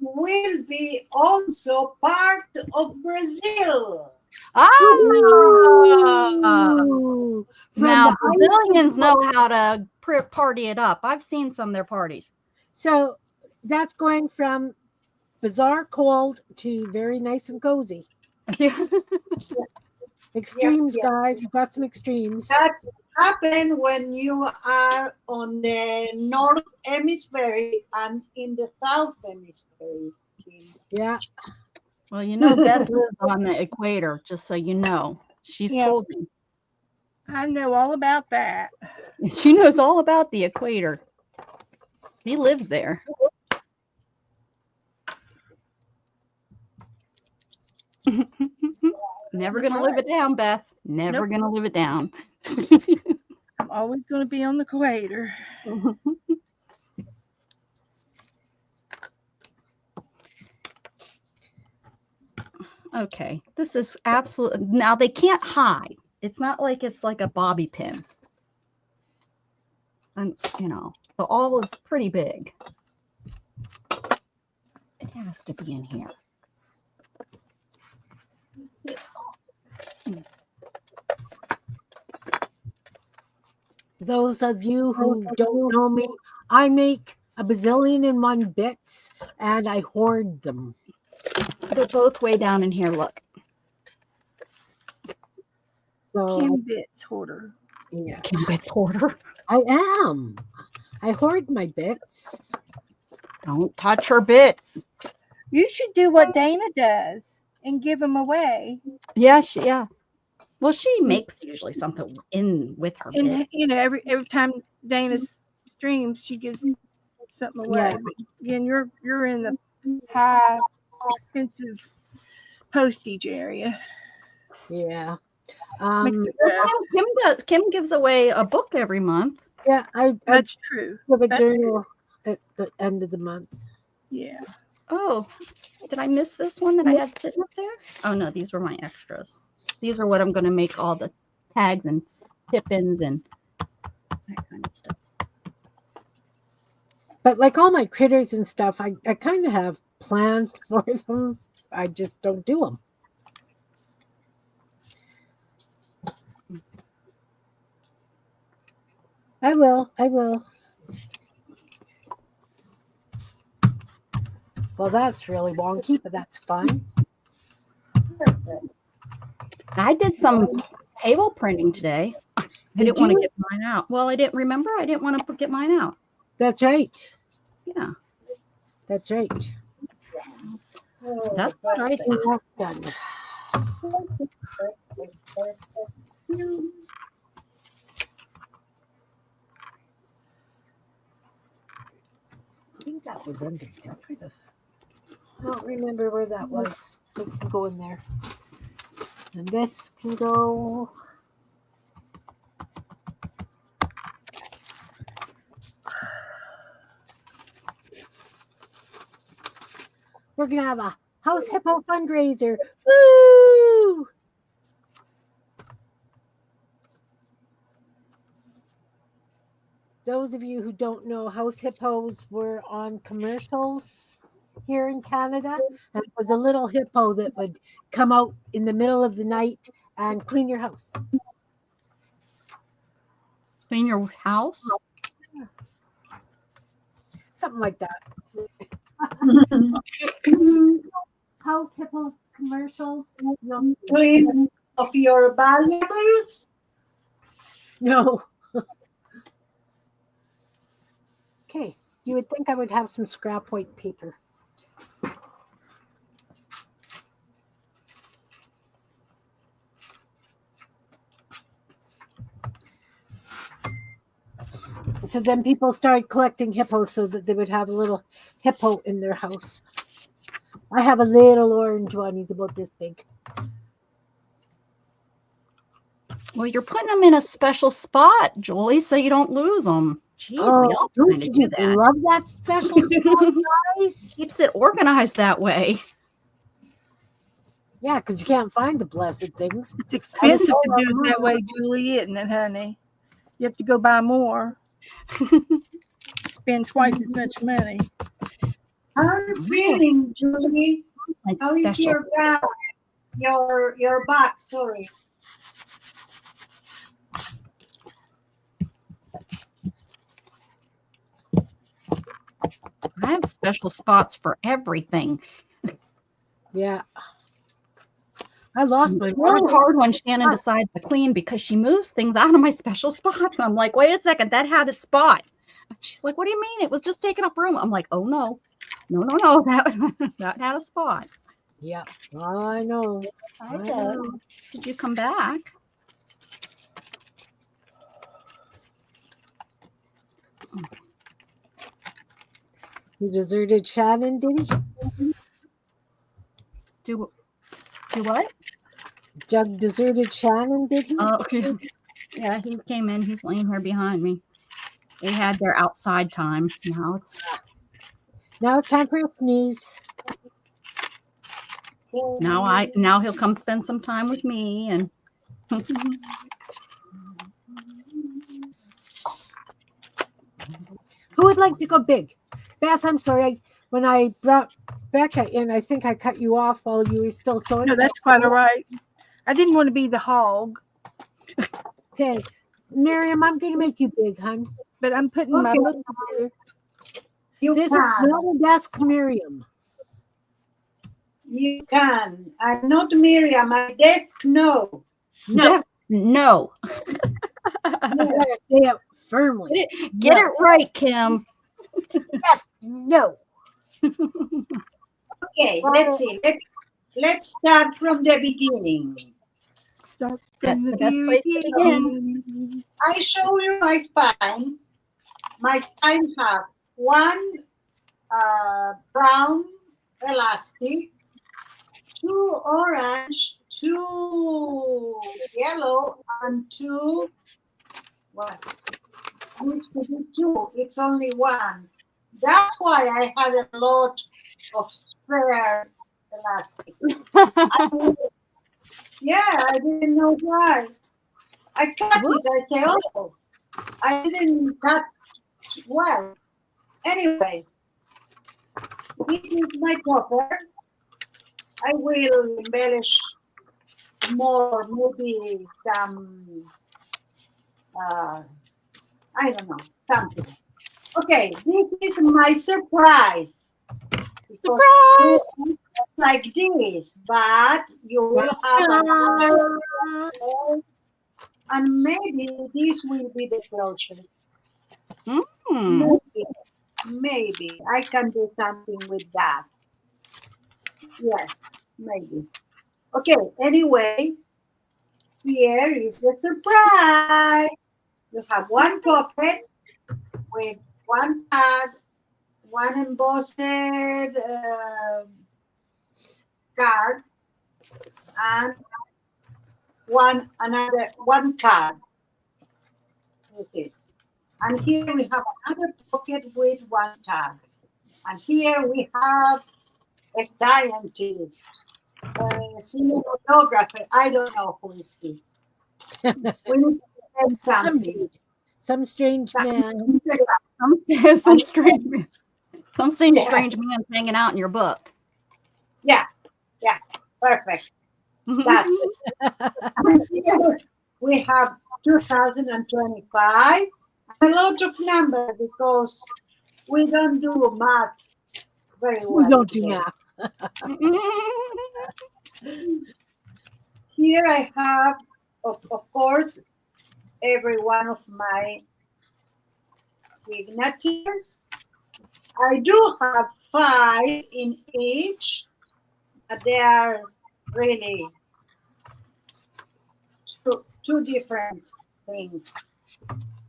will be also part of Brazil. Ooh. Now the Brazilians know how to party it up. I've seen some of their parties. So that's going from bizarre cold to very nice and cozy. Extremes, guys. We've got some extremes. That's happen when you are on the North Hemisphere and in the South Hemisphere. Yeah. Well, you know, Beth lives on the equator, just so you know. She's told me. I know all about that. She knows all about the equator. He lives there. Never gonna live it down, Beth. Never gonna live it down. I'm always going to be on the equator. Okay, this is absolutely, now they can't hide. It's not like it's like a bobby pin. And, you know, the awl is pretty big. It has to be in here. Those of you who don't know me, I make a bazillion and one bits and I hoard them. They're both way down in here, look. So Kim Bits hoarder. Yeah. Kim Bits hoarder. I am. I hoard my bits. Don't touch her bits. You should do what Dana does and give them away. Yeah, yeah. Well, she makes usually something in with her bit. And you know, every time Dana streams, she gives something away. Yeah. But again, you're in the high expensive postage area. Yeah. Kim gives away a book every month. Yeah, That's true. Give a That's journal at the end of the month. Yeah. Oh, did I miss this one that I had sitting up there? Oh no, these were my extras. These are what I'm going to make all the tags and tip-ins and that kind of stuff. But like all my critters and stuff, I kind of have plans for them. I just don't do them. I will. Well, that's really wonky, but that's fun. I did some table printing today. I didn't want to get mine out. Well, I didn't remember. I didn't want to get mine out. That's right. Yeah. That's right. That's what I did. Done. I think that was under decorative. I don't remember where that was. We can go in there. And this can go. We're going to have a House Hippo fundraiser. Woo! Those of you who don't know, House Hippos were on commercials here in Canada. And it was a little hippo that would come out in the middle of the night and clean your house. Clean your house? Something like that. House Hippo commercials. Clean of your valuables? No. Okay, you would think I would have some scrap white paper. So then people started collecting hippos so that they would have a little hippo in their house. I have a little orange one. He's about this big. Well, you're putting them in a special spot, Julie, so you don't lose them. Jeez, we all kind of do that. Love that special spot, guys. Keeps it organized that way. Yeah, because you can't find the blessed things. It's expensive to do it that way, Julie, isn't it, honey? You have to go buy more. Spend twice as much money. How are you feeling, Julie? It's How is special. your back? Your back, sorry. I have special spots for everything. Yeah. I lost my It's really marker. hard when Shannon decides to clean because she moves things out of my special spots. I'm like, wait a second, that had its spot. She's like, what do you mean? It was just taking up room. I'm like, oh no, that had a spot. Yeah, I know. I know. Did you come back? You deserted Shannon, did he? Do what? Jug deserted Shannon, did he? Oh, yeah, he came in. He's laying here behind me. They had their outside time. Now it's time for a sneeze. Now he'll come spend some time with me and Who would like to go big? Beth, I'm sorry. When I brought Becca in, I think I cut you off while you were still showing. No, that's quite all right. I didn't want to be the hog, Okay. Miriam, I'm going to make you big, hon. but I'm putting my book together. This is not a desk, Miriam. You can. I'm not Miriam. My desk, no. No. No. You gotta say it firmly. Get it right, Kim. Yes, no. Okay, let's see. Let's start from the beginning. That's the best place to begin. I show you my spine. My spine has one brown elastic, 2 orange, 2 yellow, and 2 what? Needs to be 2. It's only 1. That's why I had a lot of spare elastic. I didn't know why. I cut it. I say, oh, I didn't cut well. Anyway, this is my topper. I will embellish more, maybe some, I don't know, something. Okay, this is my surprise. Surprise! Like this, but you will have a and maybe this will be the closure. Maybe I can do something with that. Yes, maybe. Okay, anyway, here is the surprise. You have one pocket with one pad, one embossed card, and one card. You see. And here we have another pocket with one tag. And here we have a scientist, a cinematographer. I don't know who is he. We need to send something. Some strange man. Some strange man. Some strange Yes. man hanging out in your book. Yeah, perfect. That's it. And here we have 2025. A lot of numbers because we don't do math very well. We don't do today. math. Here I have, of course, every one of my signatures. I do have 5 in each, but they are really two different things.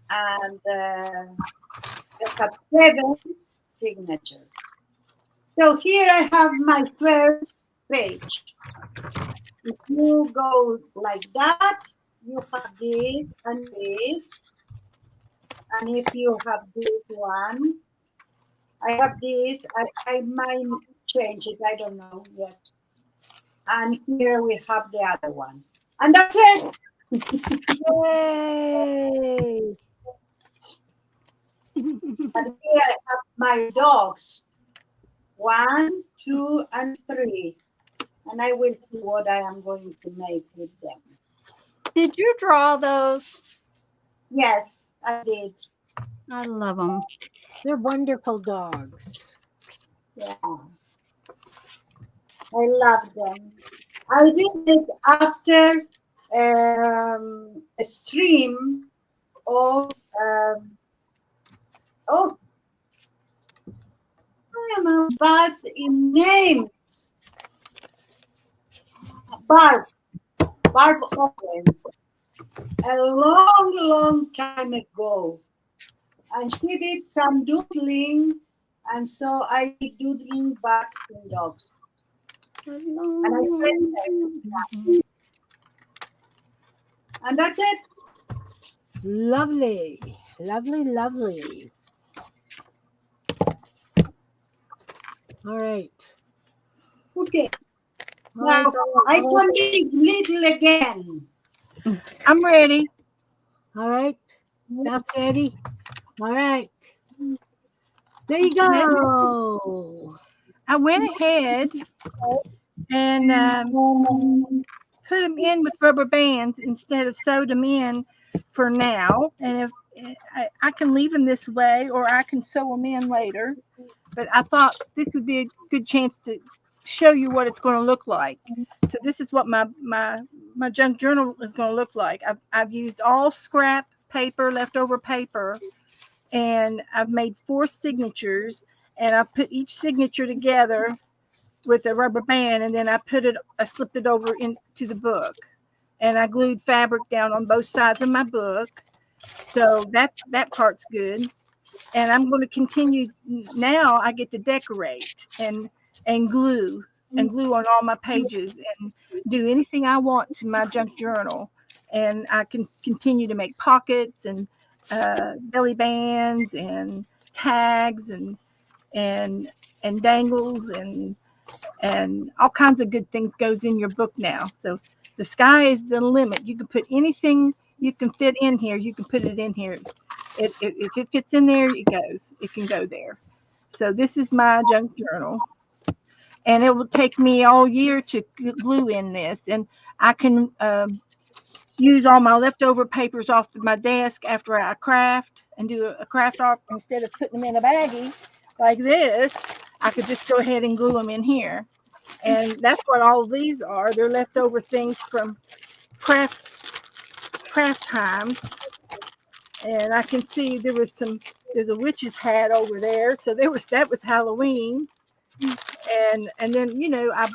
And I have 7 signatures. So here I have my first page. If you go like that, you have this and this. And if you have this one, I have this. I might change it. I don't know yet. And here we have the other one. And that's it. Yay! And here I have my dogs. 1, 2, and 3. And I will see what I am going to make with them. Did you draw those? Yes, I did. I love them. They're wonderful dogs. Yeah. I love them. I did it after a stream of I am bad in names. Barb Owens, a long time ago. And she did some doodling, and so I did doodling back in dogs. And I sent them. And that's it. Lovely. Lovely. All right. Okay. All Now, right. I can be little again. I'm ready. All right. That's ready. All right. There you go. I went ahead and put them in with rubber bands instead of sewed them in for now. And if I can leave them this way, or I can sew them in later. But I thought this would be a good chance to show you what it's going to look like. So this is what my junk journal is going to look like. I've used all scrap paper, leftover paper, and I've made 4 signatures, and I put each signature together with a rubber band, and then I slipped it over into the book, and I glued fabric down on both sides of my book. So that part's good. And I'm going to continue now. I get to decorate and glue on all my pages and do anything I want to my junk journal. And I can continue to make pockets and belly bands and tags and dangles and all kinds of good things goes in your book now. So the sky is the limit. You can put anything you can fit in here. You can put it in here. If it fits in there, it goes. It can go there. So this is my junk journal. And it will take me all year to glue in this. And I can use all my leftover papers off of my desk after I craft and do a craft off. Instead of putting them in a baggie like this, I could just go ahead and glue them in here. And that's what all of these are. They're leftover things from craft times. And I can see there's a witch's hat over there. So that was Halloween. And then, you know, I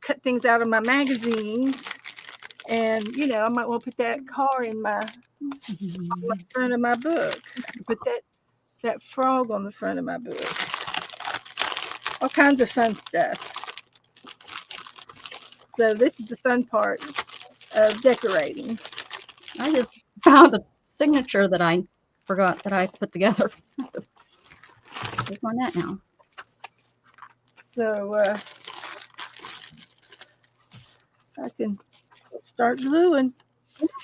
cut things out of my magazines. And, you know, I might want to put that car in on the front of my book. I can put that frog on the front of my book. All kinds of fun stuff. So this is the fun part of decorating. I just found a signature that I forgot that I put together. Work on that now. So I can start gluing,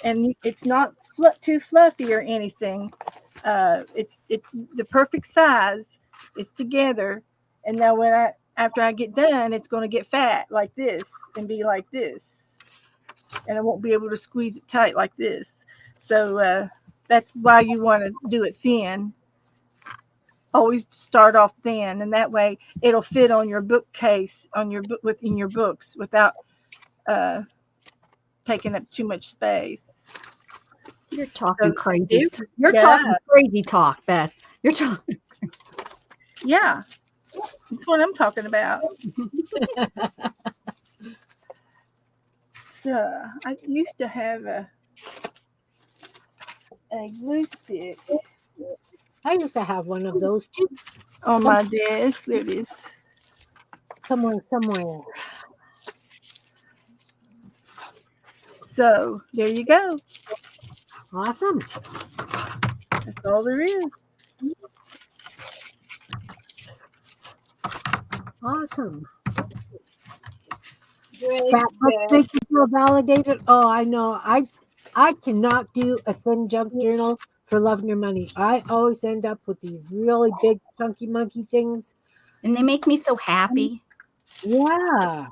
and it's not too fluffy or anything. It's the perfect size. It's together, and now after I get done, it's going to get fat like this and be like this, and I won't be able to squeeze it tight like this. So that's why you want to do it thin. Always start off thin, and that way it'll fit on your bookcase, on your book, within your books, without taking up too much space. You're talking So crazy. You're talking crazy talk, Beth. You're talking. Yeah, that's what I'm talking about. So I used to have a glue stick. I used to have one of those too. On my desk. There it is. Somewhere. So there you go. Awesome. That's all there is. Awesome. Great. That must make you feel validated. Oh, I know. I cannot do a thin junk journal for Love Your Money. I always end up with these really big chunky monkey things. And they make me so happy. Yeah.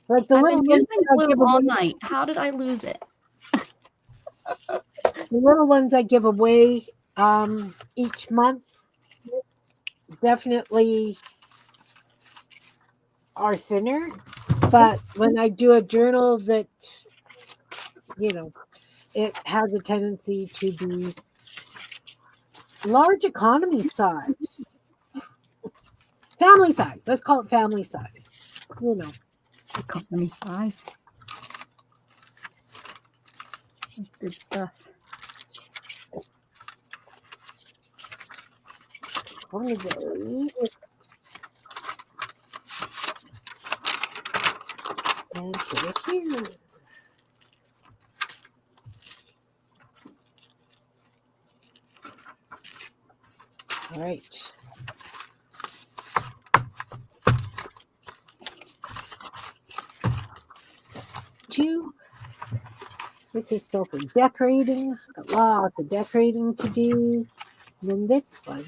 Like the I've little been ones using I glue give all away, night. How did I lose it? the little ones I give away each month definitely are thinner. But when I do a journal that, it has a tendency to be large economy size. Family size. Let's call it family size. Economy size. That's good stuff. One of those. And put it here. All right. Two. This is still for decorating. Got lots of decorating to do. And then this one.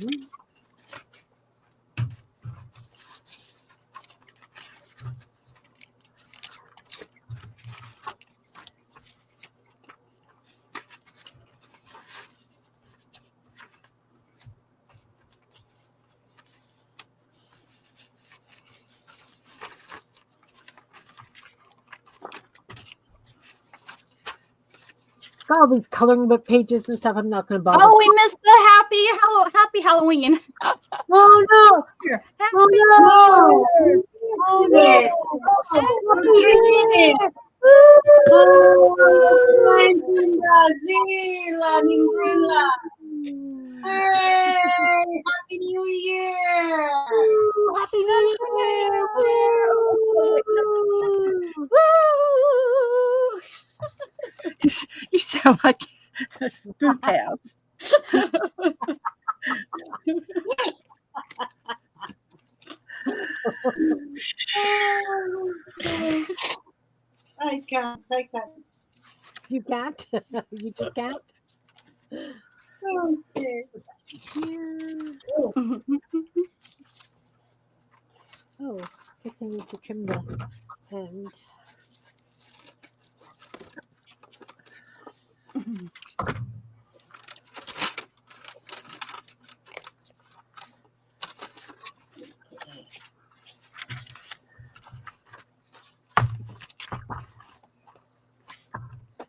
All these coloring book pages and stuff. I'm not going to bother. Oh, we missed the happy Halloween. Oh no! Here. Oh no! Oh no! Friends in Brazil and in Greenland. Hey, Happy New Year! Happy New Year! Woo! You sound like a spook house. I can't. You can't? You just can't? Okay. Here. Oh, guess I need to trim the end.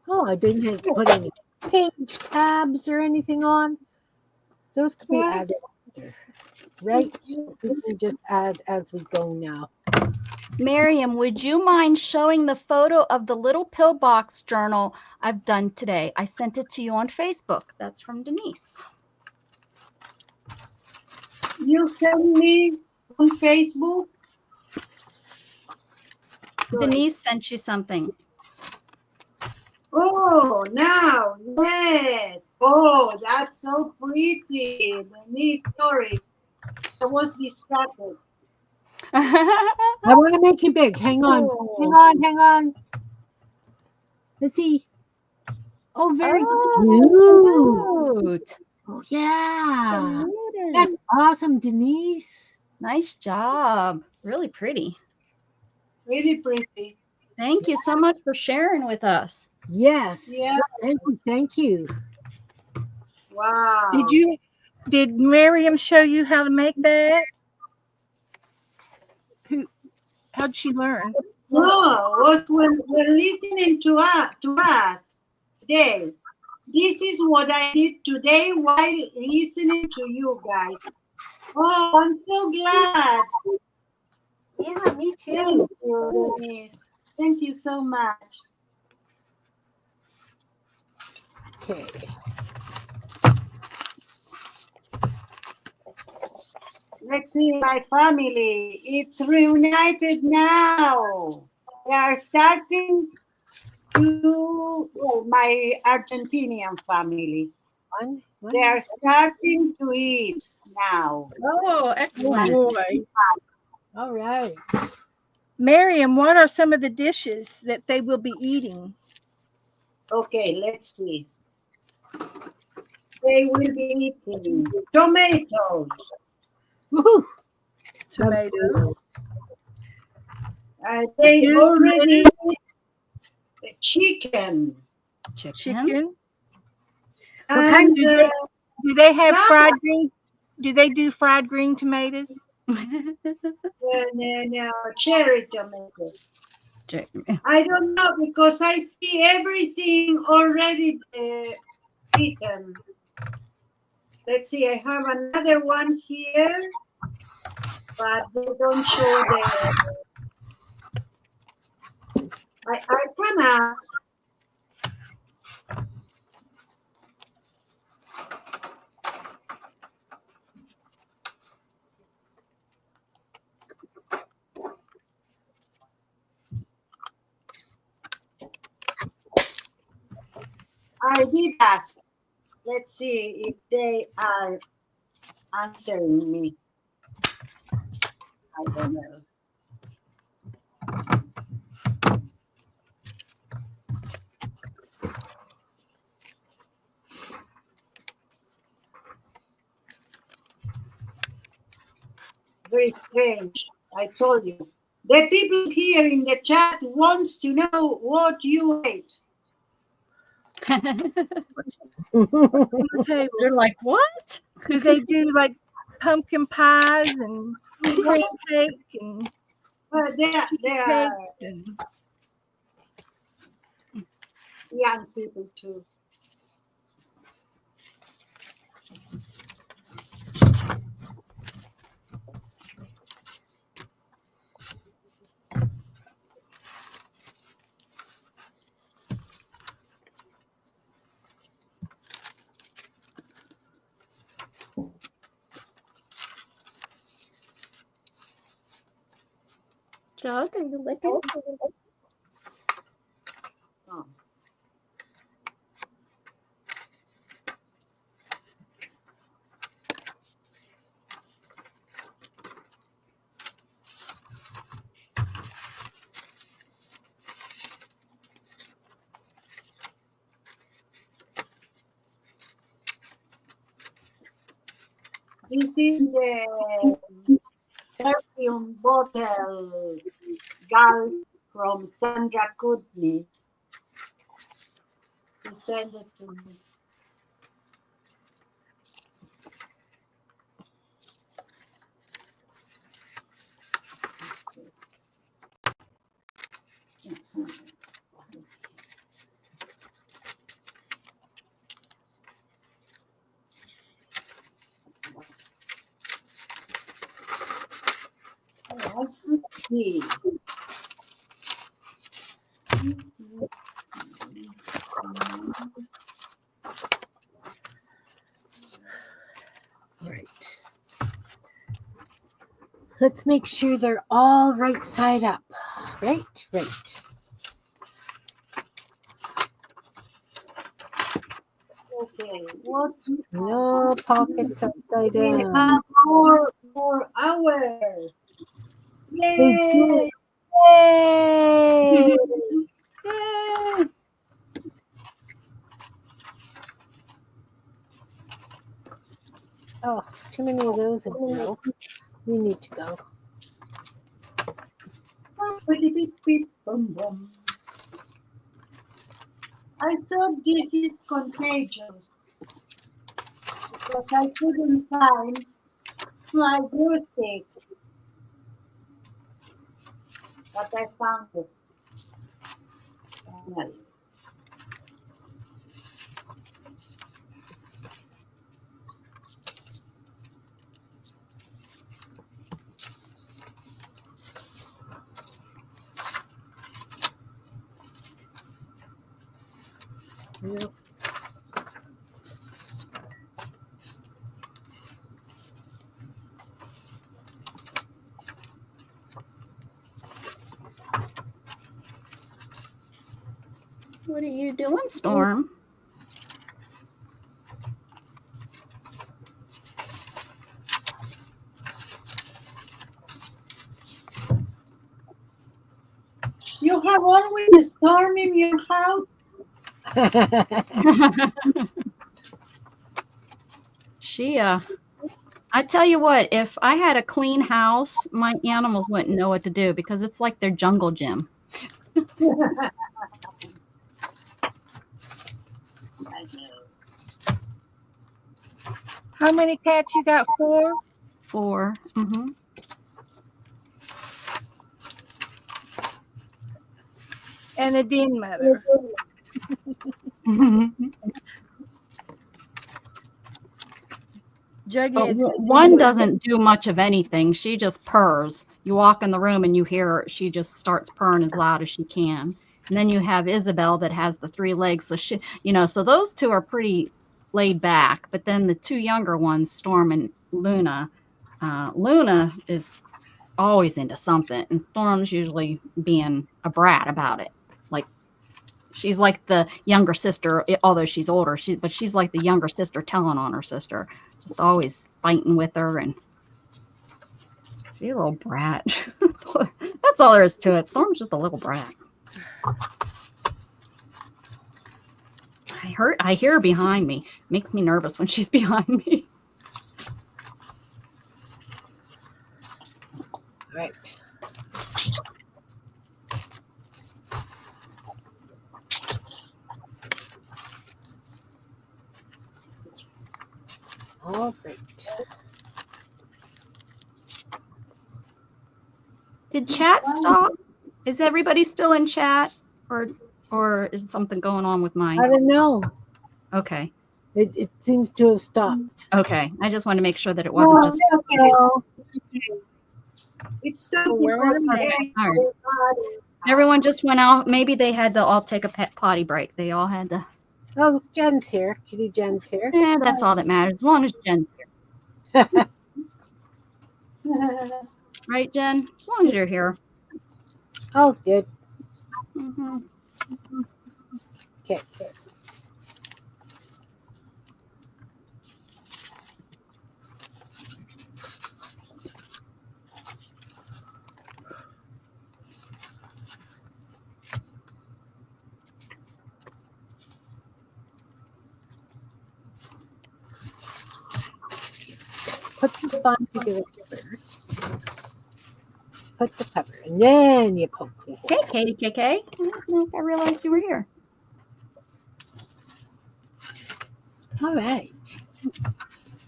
Oh, I didn't have to put any page tabs or anything on. Those can be added later, right? We can just add as we go now. Miriam, would you mind showing the photo of the little pillbox journal I've done today? I sent it to you on Facebook. That's from Denise. You send me on Facebook? Denise sent you something. Oh, now, yes. Oh, that's so pretty. Denise, sorry. I was distracted. I want to make you big. Hang on. Hang on. Hang on. Let's see. Oh, very cute. Cute. Oh, yeah. Bermuda. That's awesome, Denise. Nice job. Really pretty. Really pretty. Thank you so much for sharing with us. Yes. Yeah. Thank you. Thank you. Wow. Did Miriam show you how to make that? How'd she learn? No, was when we're listening to us today. This is what I did today while listening to you guys. Oh, I'm so glad. Yeah, me Thank you, Denise. Thank you so much. Okay. Let's see, my family. It's reunited now. They are starting to, well, my Argentinian family. They are starting to eat now. Oh, excellent. Boy. All right. Miriam, what are some of the dishes that they will be eating? Okay, let's see. They will be eating tomatoes. Woohoo. Tomatoes. They already eat chicken. Chicken. What kind And, Do they have Yeah. fried green? Do they do fried green tomatoes? no, cherry tomatoes. Chicken. I don't know because I see everything already eaten. Let's see, I have another one here, but they don't show the. I can ask. I did ask. Let's see if they are answering me. I don't know. Very strange. I told you. The people here in the chat wants to know what you ate. They're like, what? Do they do like pumpkin pies and spring cake and There are cake and young people too. Jug, are you licking? Oh. This is the perfume bottle gal from Sandra Kutney. He sent it to me. Let's see. Right. Let's make sure they're all right side up. Right. Okay, what? No pockets upside We down. have more hours. Yay! Yay! Yay! Oh, too many of those in a row. We need to go. I thought this is contagious because I couldn't find my glue stick, but I found it. Finally. Yep. What are you doing, Storm? You have always a storm in your house? I tell you what, if I had a clean house, my animals wouldn't know what to do because it's like their jungle gym. I know. How many cats you got? 4? 4. Mm-hmm. And a den mother. Juggy But had one doesn't do much of anything. She just purrs. You walk in the room and you hear her. She just starts purring as loud as she can. And then you have Isabel that has the 3 legs. So she, so those 2 are pretty laid back. But then the 2 younger ones, Storm and Luna, Luna is always into something, and Storm's usually being a brat about it. Like she's like the younger sister, although she's older. But she's like the younger sister telling on her sister. Just always fighting with her, and she's a little brat. That's all there is to it. Storm's just a little brat. I hear her behind me. Makes me nervous when she's behind me. Right. All right. Did chat stop? Is everybody still in chat, or is something going on with mine? I don't know. Okay. It seems to have stopped. Okay. I just want to make sure that it wasn't just. It's still Where am I? All right. Everyone just went out. Maybe they had to all take a potty break. They all had to. Oh, Jen's here. Kitty Jen's here. Yeah, that's all that matters. As long as Jen's here. Right, Jen? As long as you're here. All's good. Mm-hmm. Okay. Put the spine together first. Put the pepper, and then you poke the hole. Hey, Katie KK. I don't know if I realized you were here. All right.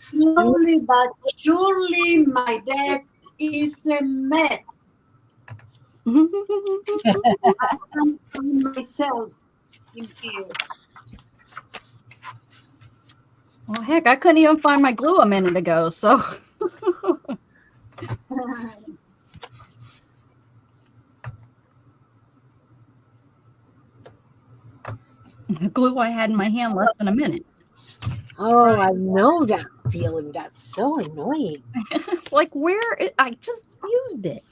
Slowly but surely my death is a mess. I can't find myself in here. Well, heck, I couldn't even find my glue a minute ago, so. The glue I had in my hand less than a minute. Oh, I know that feeling. That's so annoying. It's like, I just used it.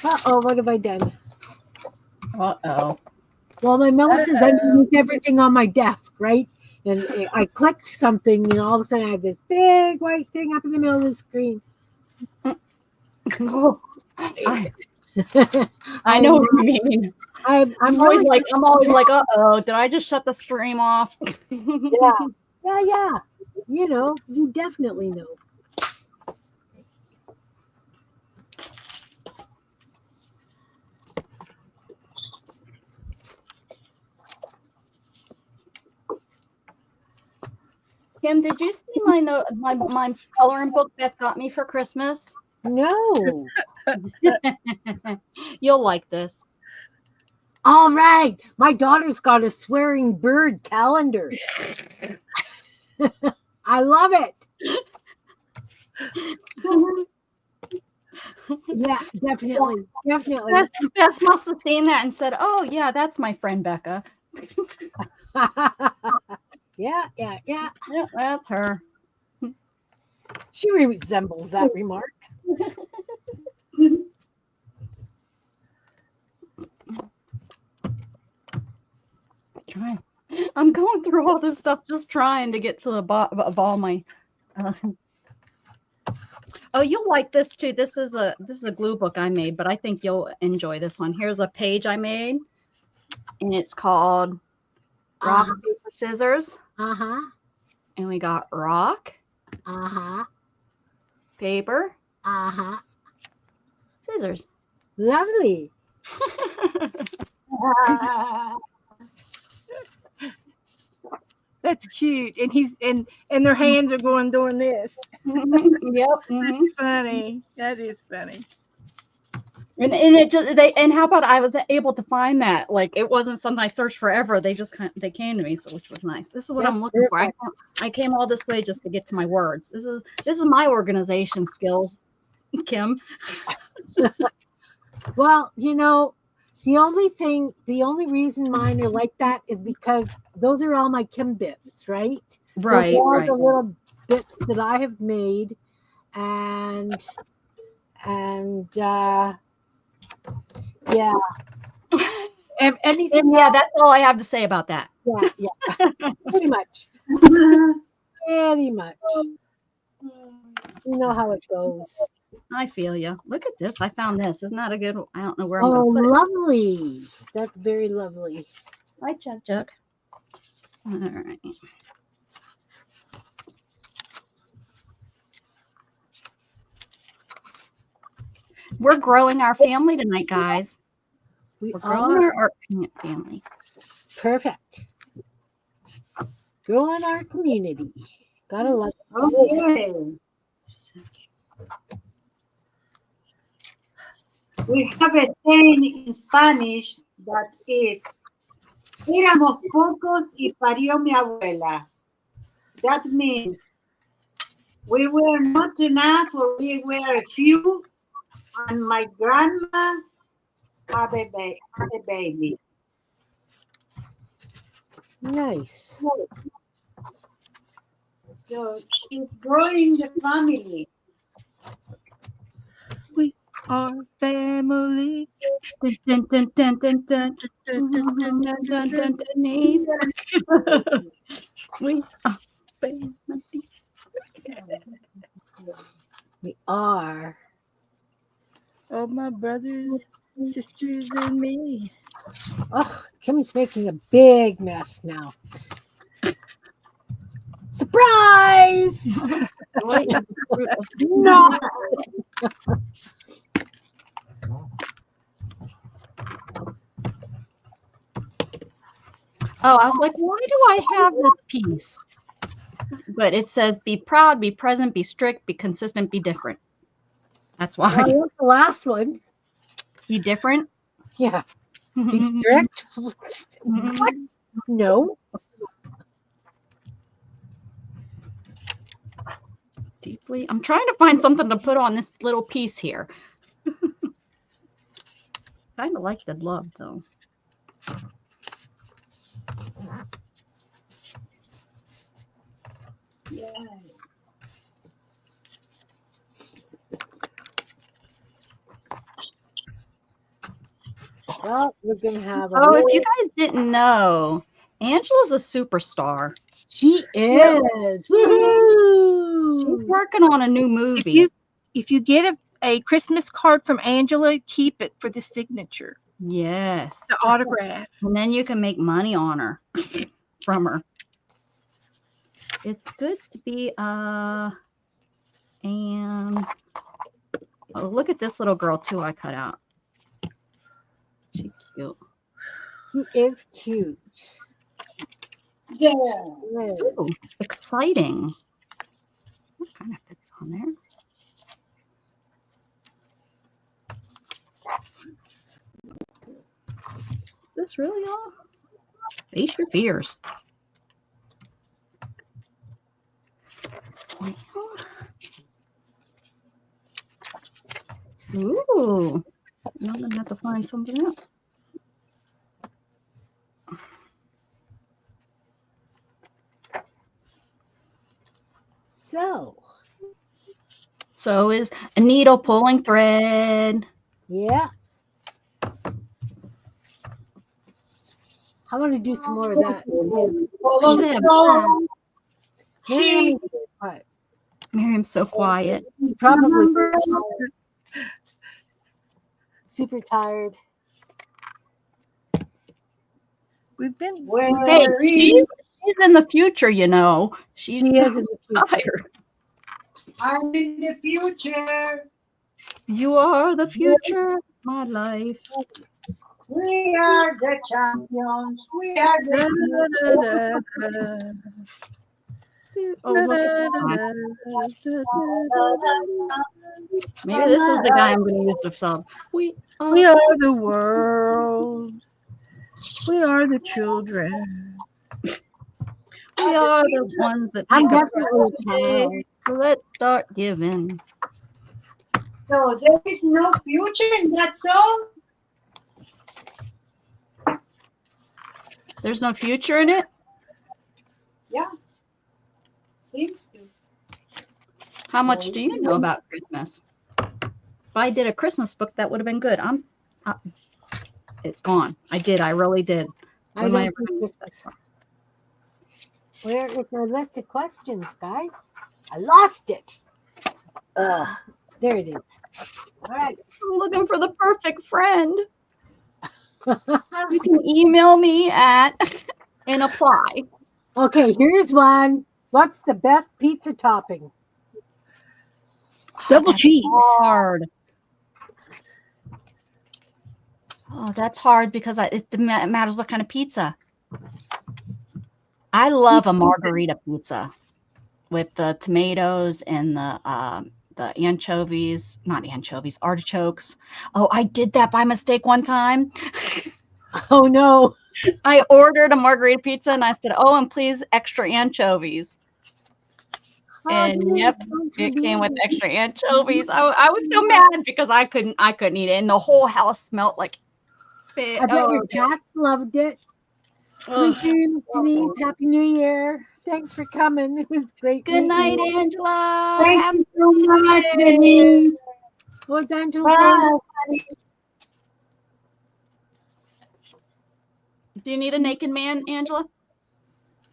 Uh-oh, what have I done? Uh-oh. Well, my mouse is underneath everything on my desk, right? And I clicked something, all of a sudden I have this big white thing up in the middle of the screen. I know what you mean. I'm always really, uh-oh, did I just shut the stream off? yeah. You definitely know. Kim, did you see my my coloring book Beth got me for Christmas? No. You'll like this. All right. My daughter's got a swearing bird calendar. I love it. Yeah, definitely. Beth must have seen that and said, "Oh, yeah, that's my friend Becca." Yeah. Yeah, that's her. She resembles that remark. I'm going through all this stuff just trying to get to the bottom of all my. Oh, you'll like this too. This is a glue book I made, but I think you'll enjoy this one. Here's a page I made, and it's called Rock, Paper, Scissors. And we got rock, paper, scissors. Lovely. That's cute. And he's and their hands are doing this. Yep. That's funny. That is funny. And it just and how about I was able to find that, like it wasn't something I searched forever. They just they came to me, so which was nice. This is what I'm looking for. I came all this way just to get to my words. This is my organization skills, Kim. Well, the only reason mine are like that is because those are all my Kim bits, right? Right. Those are right. the little bits that I have made, and yeah. If anything, yeah, that's all I have to say about that. Yeah. Pretty much. Pretty much. You know how it goes. I feel you. Look at this. I found this. Isn't that a good one? I don't know where I'm going to put lovely. That's very lovely. Hi, Chuck. All right. We're growing our family tonight, guys. We're growing our art family. Perfect. Growing our community. Gotta love it. Okay. We have a saying in Spanish that is, éramos pocos y parió mi abuela. That means we were not enough, or we were a few, and my grandma had a baby. Nice. So she's growing the family. We are family. Dun, dun, dun, dun, dun, dun, dun, dun, dun, we are family. We are. Oh, my brothers, sisters, and me. Oh, Kim's making a big mess now. Surprise! No. Oh, I was like, why do I have this piece? But it says, be proud, be present, be strict, be consistent, be different. That's why. Well, the last one. Be different? Yeah. Be strict? What? No. Deeply. I'm trying to find something to put on this little piece here. Kind of like the glove though. Yeah. Well, we're gonna have a Oh, if you really- guys didn't know, Angela's a superstar. She is. Woo! She's working on a new movie. If you get a Christmas card from Angela, keep it for the signature, Yes. the autograph. And then you can make money on her from her. It's good to be and oh, look at this little girl too I cut out. She's cute. She is cute. Yeah. Yes. Ooh, exciting. What kind of fits on there? Is this really all? Face your fears. Ooh. Now I'm gonna have to find something else. So is a needle pulling thread. Yeah. I want to do some more of that. I should have Miriam, what? Miriam's so quiet. Probably super tired. We've been Hey, Where she's in the future, you know. She's She is in the future. tired. I'm in the future. You are the future of my life. We are the champions. We are the Oh, look at that. Maybe this is the guy I'm going to use to sub. we are the world. We are the children. We are the ones that I'm make a definitely present. So let's start giving. So there is no future in that song? There's no future in it? Yeah. Seems to. How much do you know about Christmas? If I did a Christmas book, that would have been good. It's gone. I really did. I What am I don't ever think gonna use this- that for? Where is my list of questions, guys? I lost it. There it is. All right. I'm looking for the perfect friend. You can email me at and apply. Okay, here's one. What's the best pizza topping? Double That's cheese. hard. Oh, that's hard because it matters what kind of pizza. I love a margarita pizza with the tomatoes and the anchovies, not anchovies, artichokes. Oh, I did that by mistake one time. Oh no. I ordered a margarita pizza and I said, "Oh, and please extra anchovies." And yep, it came with extra anchovies. I was so mad because I couldn't eat it, and the whole house smelled like spit. I bet your cats loved it. Sweet dreams, Denise. Happy New Year. Thanks for coming. It was great. Good meeting night, you. Angela. Thank you so much, Denise. What's Angela? Bye. Do you need a naked man, Angela?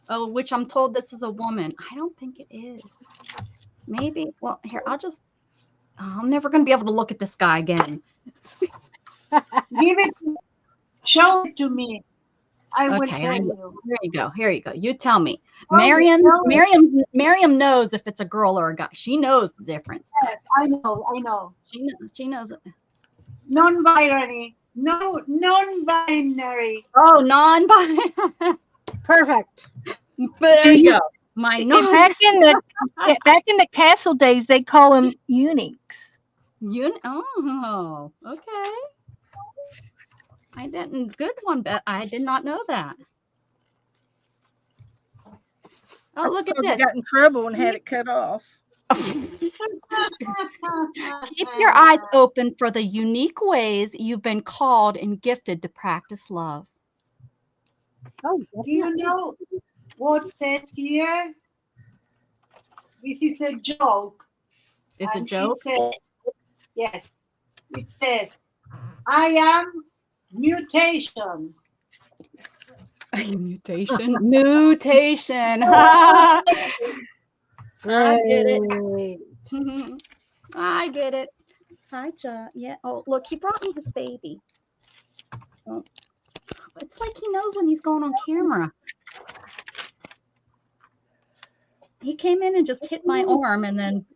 Oh, which I'm told this is a woman. I don't think it is. Maybe. Well, here, I'm never going to be able to look at this guy again. Give it. Show it to me. I will Okay, tell you. Here you go. Here you go. You tell me. Oh, Miriam no. knows if it's a girl or a guy. She knows the difference. Yes, I know. She knows it. Non-binary. No, non-binary. Oh, non-binary. Perfect. There you go. My And non. back in the castle days, they call them eunuchs. Oh, okay. I didn't. Good one, Bet. I did not know that. Oh, look at You this. got in trouble and had it cut off. Keep your eyes open for the unique ways you've been called and gifted to practice love. Oh, Do you know what says here? This is a joke. It's a And joke. It says, yes, it says, I am mutation. Mutation. Mutation. I get it. Great. I get it. Hi, Ja. Yeah. Oh, look, he brought me his baby. Oh. It's like he knows when he's going on camera. He came in and just hit my arm and then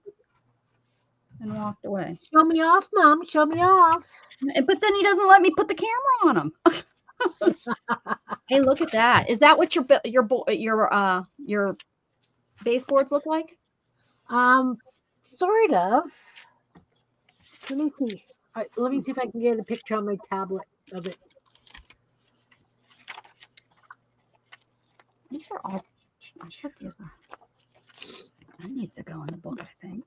walked away. Show me off, Mom. Show me off. But then he doesn't let me put the camera on him. Hey, look at that. Is that what your baseboards look like? Sort of. Let me see. Let me see if I can get a picture on my tablet of it. These are all. I think these are. That needs to go in the book, I think.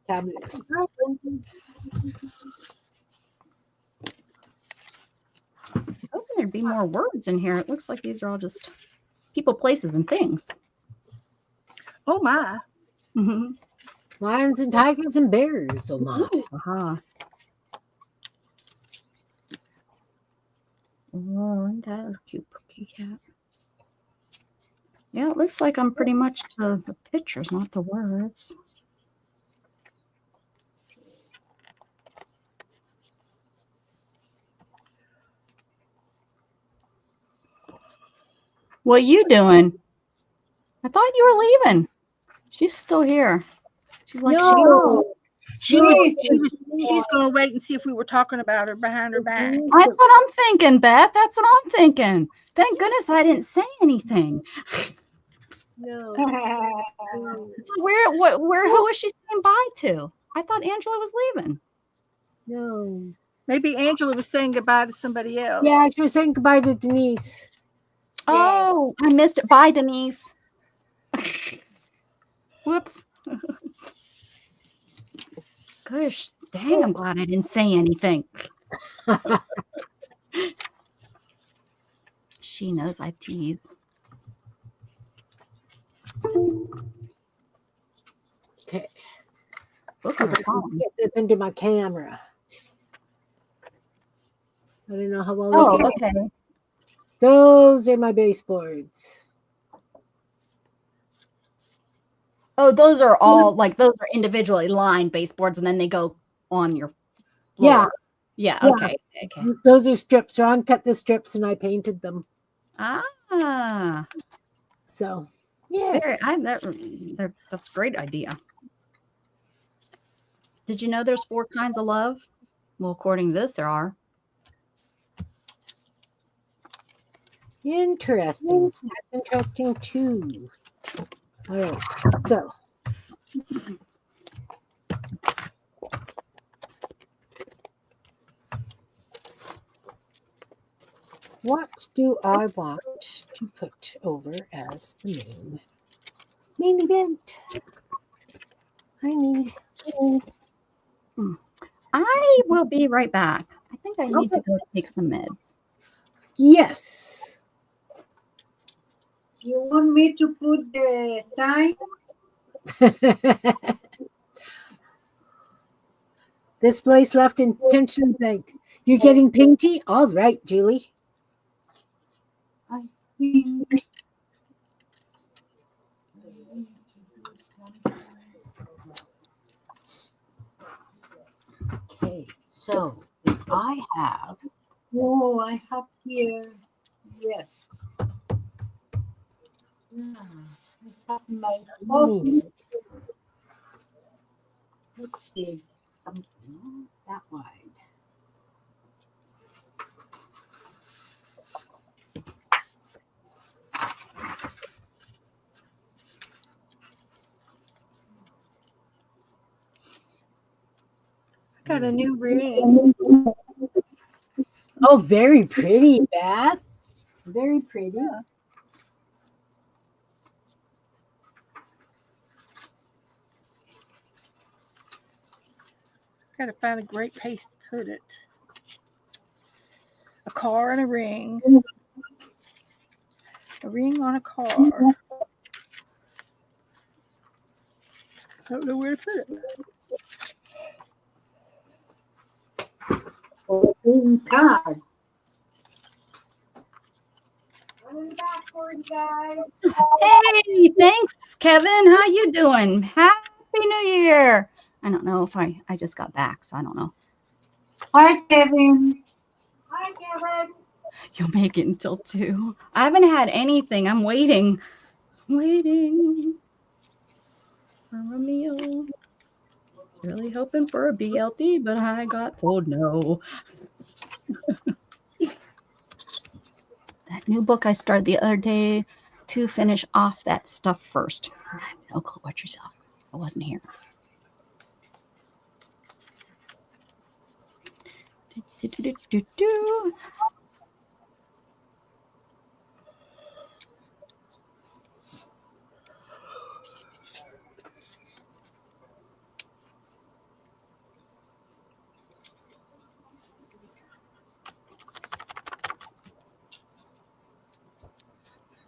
Tablet. Supposed there'd be more words in here. It looks like these are all just people, places, and things. Oh my. Mm-hmm. Lions and tigers and bears. Oh my. Uh-huh. Oh, and that cute cat. Yeah, it looks like I'm pretty much to the pictures, not the words. What you doing? I thought you were leaving. She's still here. She's like, No. She's going to wait and see if we were talking about her behind her back. That's what I'm thinking, Beth. That's what I'm thinking. Thank goodness I didn't say anything. No. So who was she saying bye to? I thought Angela was leaving. No. Maybe Angela was saying goodbye to somebody else. Yeah, she was saying goodbye to Denise. Oh, I missed it. Bye, Denise. Whoops. Gosh, dang, I'm glad I didn't say anything. She knows I tease. Okay. Book See on if her I can phone. get this into my camera. I don't know how well. Oh, okay. Those are my baseboards. Oh, those are all those are individually lined baseboards, and then they go on your floor. Yeah. Okay. Those are strips. Ron cut the strips and I painted them. Ah. So, yeah. That's a great idea. Did you know there's 4 kinds of love? Well, according to this, there are. Interesting. That's interesting too. All right. So, what do I want to put over as the main event? I will be right back. I think I need to go take some meds. Yes. You want me to put the time? This place left in pension bank. You're getting painty? All right, Julie. I think. Okay, so if I have. Oh, I have here. Yes. I have my coffee. Let's see. Something that wide. Got a new ring. Oh, very pretty, Beth. Very pretty. Gotta find a great place to put it. A car and a ring. A ring on a car. Don't know where to put it. Green card. Coming back for you guys. Hey, thanks, Kevin. How you doing? Happy New Year. I don't know if I just got back, so I don't know. Hi, Kevin. Hi, Kevin. You'll make it until 2. I haven't had anything. I'm waiting for a meal. Really hoping for a BLT, but I got told no. That new book I started the other day to finish off that stuff first. I have no clue what you're selling. I wasn't here.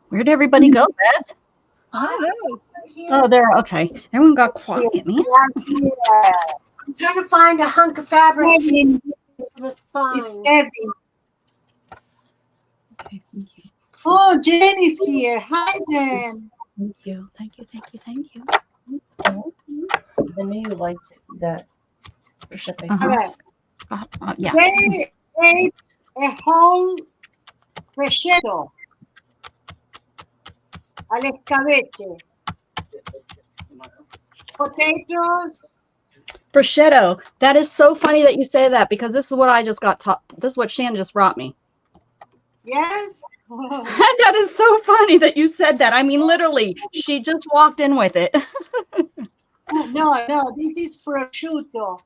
Where'd everybody go, Beth? I don't know. Oh, there. Okay. Everyone got quiet, man. I'm trying to find a hunk of fabric Kevin, for the it's spine. Kevin. Okay, thank you. Oh, Jen is here. Hi, Jen. Thank you. Thank you. Thank you. Thank you. I knew you liked that shipping. Uh-huh. Alright. Scott, yeah. They ate a whole prosciutto al escabeche. Potatoes. Prosciutto. That is so funny that you say that because this is what I just got taught. This is what Shannon just brought me. Yes. That is so funny that you said that. I mean, literally, she just walked in with it. No, this is prosciutto.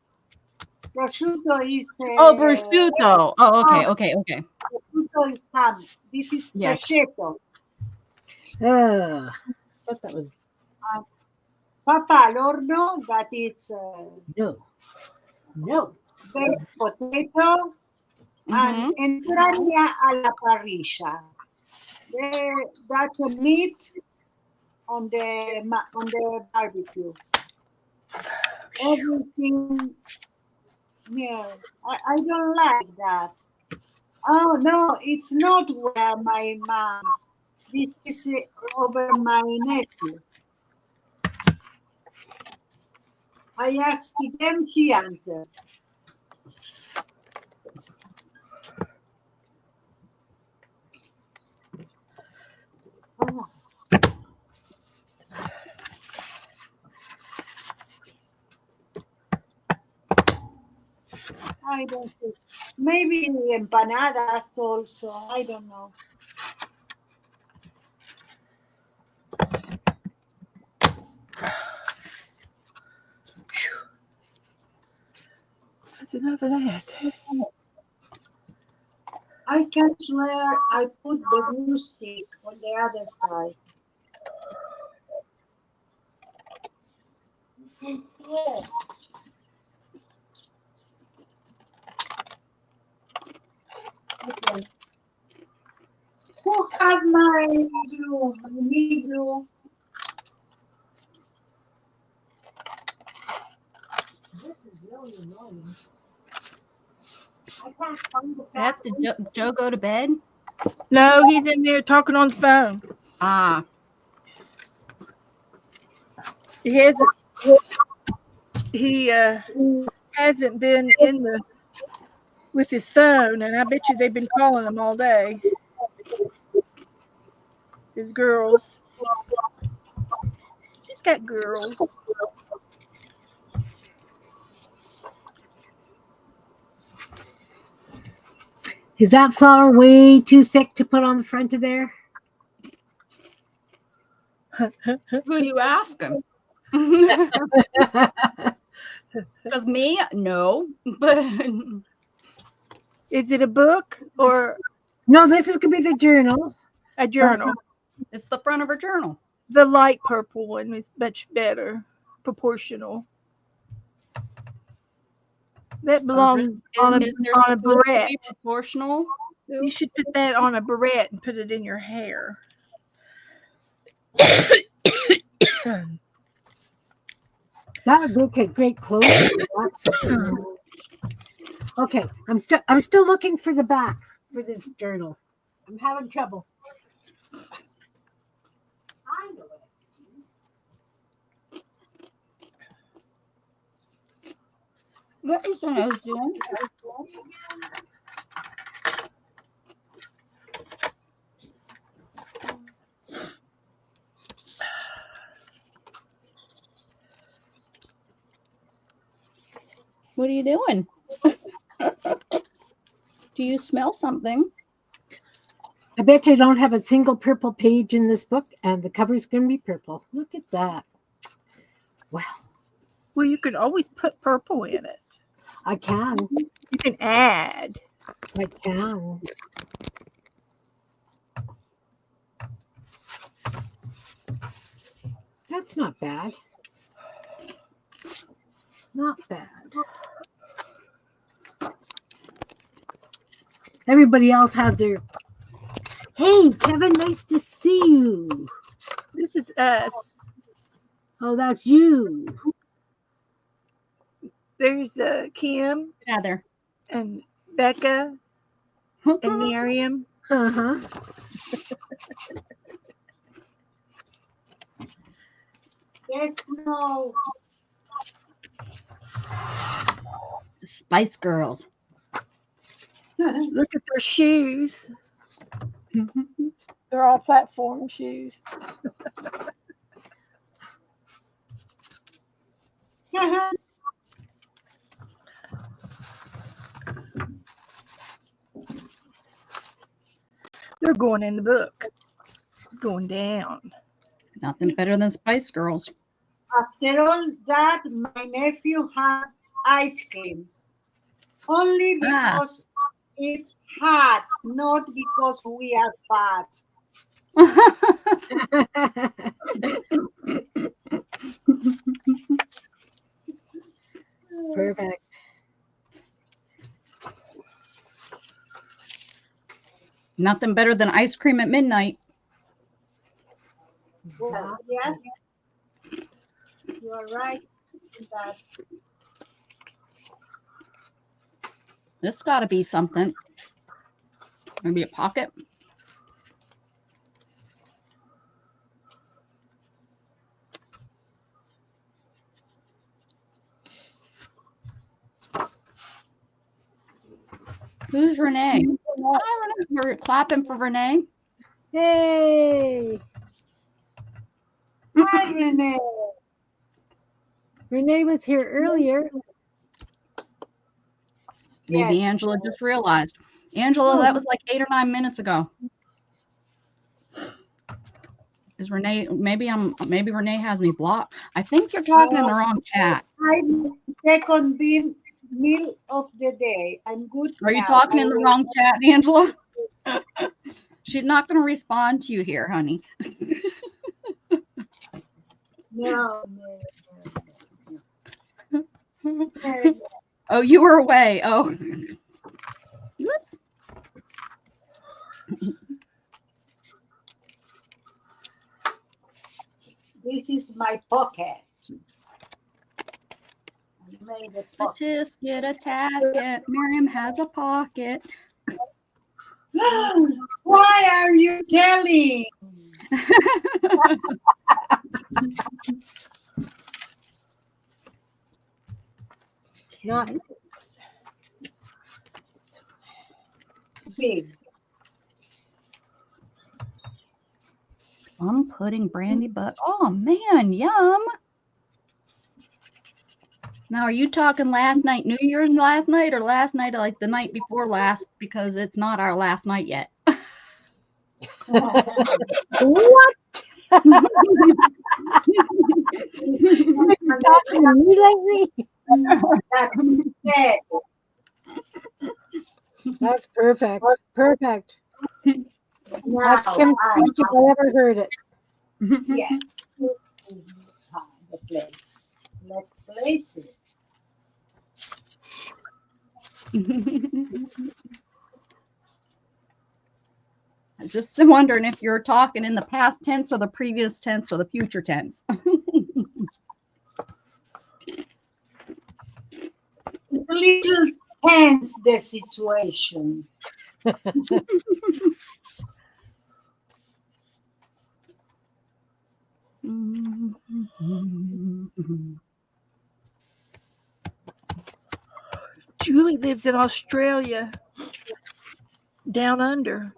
Prosciutto is. Oh, prosciutto. Oh, okay. Prosciutto is ham. This is Yes. prosciutto. I thought that was Papa al horno, that is no. baked potato and entraña a la parrilla. That's a meat on the barbecue. Everything. Yeah, I don't like that. Oh no, it's not where my mom. This is over my nephew. I asked to them, he answered. Oh. I don't think. Maybe empanadas also. I don't know. That's enough of that. I can swear I put the glue stick on the other side. Okay. Who have my glue? My knee glue? This is really annoying. I can't find the Beth, fabric. did Joe go to bed? No, he's in there talking on the phone. Ah, He hasn't. He hasn't been with his phone, and I bet you they've been calling him all day. His girls. She's got girls. Is that flour way too thick to put on the front of there? who you asking? Because me, no. But Is it a book or No, this is gonna be the journal. a journal? It's the front of her journal. The light purple one is much better, proportional. That belongs on Is there a supposed to barrette. be proportional? You should put that on a barrette and put it in your hair. That would make a great clothes. Okay, I'm still looking for the back for this journal. I'm having trouble. I know it. What is I was doing? What are you doing? Do you smell something? I bet you don't have a single purple page in this book, and the cover's going to be purple. Look at that. Wow. Well, you could always put purple in it. I can. You can add. I can. That's not bad. Not bad. Everybody else has their. Hey, Kevin, nice to see you. This is us. Oh, that's you. There's Kim Yeah, there. and Becca and Miriam. Uh-huh. There's no. The Spice Girls. Look at their shoes. They're all platform shoes. They're going in the book. Going down. Nothing better than Spice Girls. After all that, my nephew had ice cream. Only because it's hot, not because we are fat. Perfect. Nothing better than ice cream at midnight. Well, yes, you are right in that. This got to be something. Maybe a pocket. Who's Renee? Hi, Renee. We're clapping for Renee. Hey, Hi, Renee. Renee was here earlier. Maybe Yes. Angela just realized. Angela, that was like 8 or 9 minutes ago. Is Renee? Maybe Renee has me blocked. I think you're talking in the wrong chat. I'm second meal of the day. I'm good. Are you now. talking I in the will- wrong chat, Angela? She's not going to respond to you here, honey. No. Oh, you were away. Oh. Whoops. This is my pocket. I made a A pocket. tisket, a tasket. Miriam has a pocket. Why are you telling? Not Big. Plum pudding, brandy butt. Oh man, yum. Now, are you talking last night, New Year's last night, or last night, like the night before last? Because it's not our last night yet. what? You're talking to me lately? That's dead. That's perfect. Perfect. Now, That's Kim Peach if I ever heard it. yes, this is the place. Let's place it. I was just wondering if you're talking in the past tense or the previous tense or the future tense. It's a little tense, the situation. Julie lives in Australia, down under.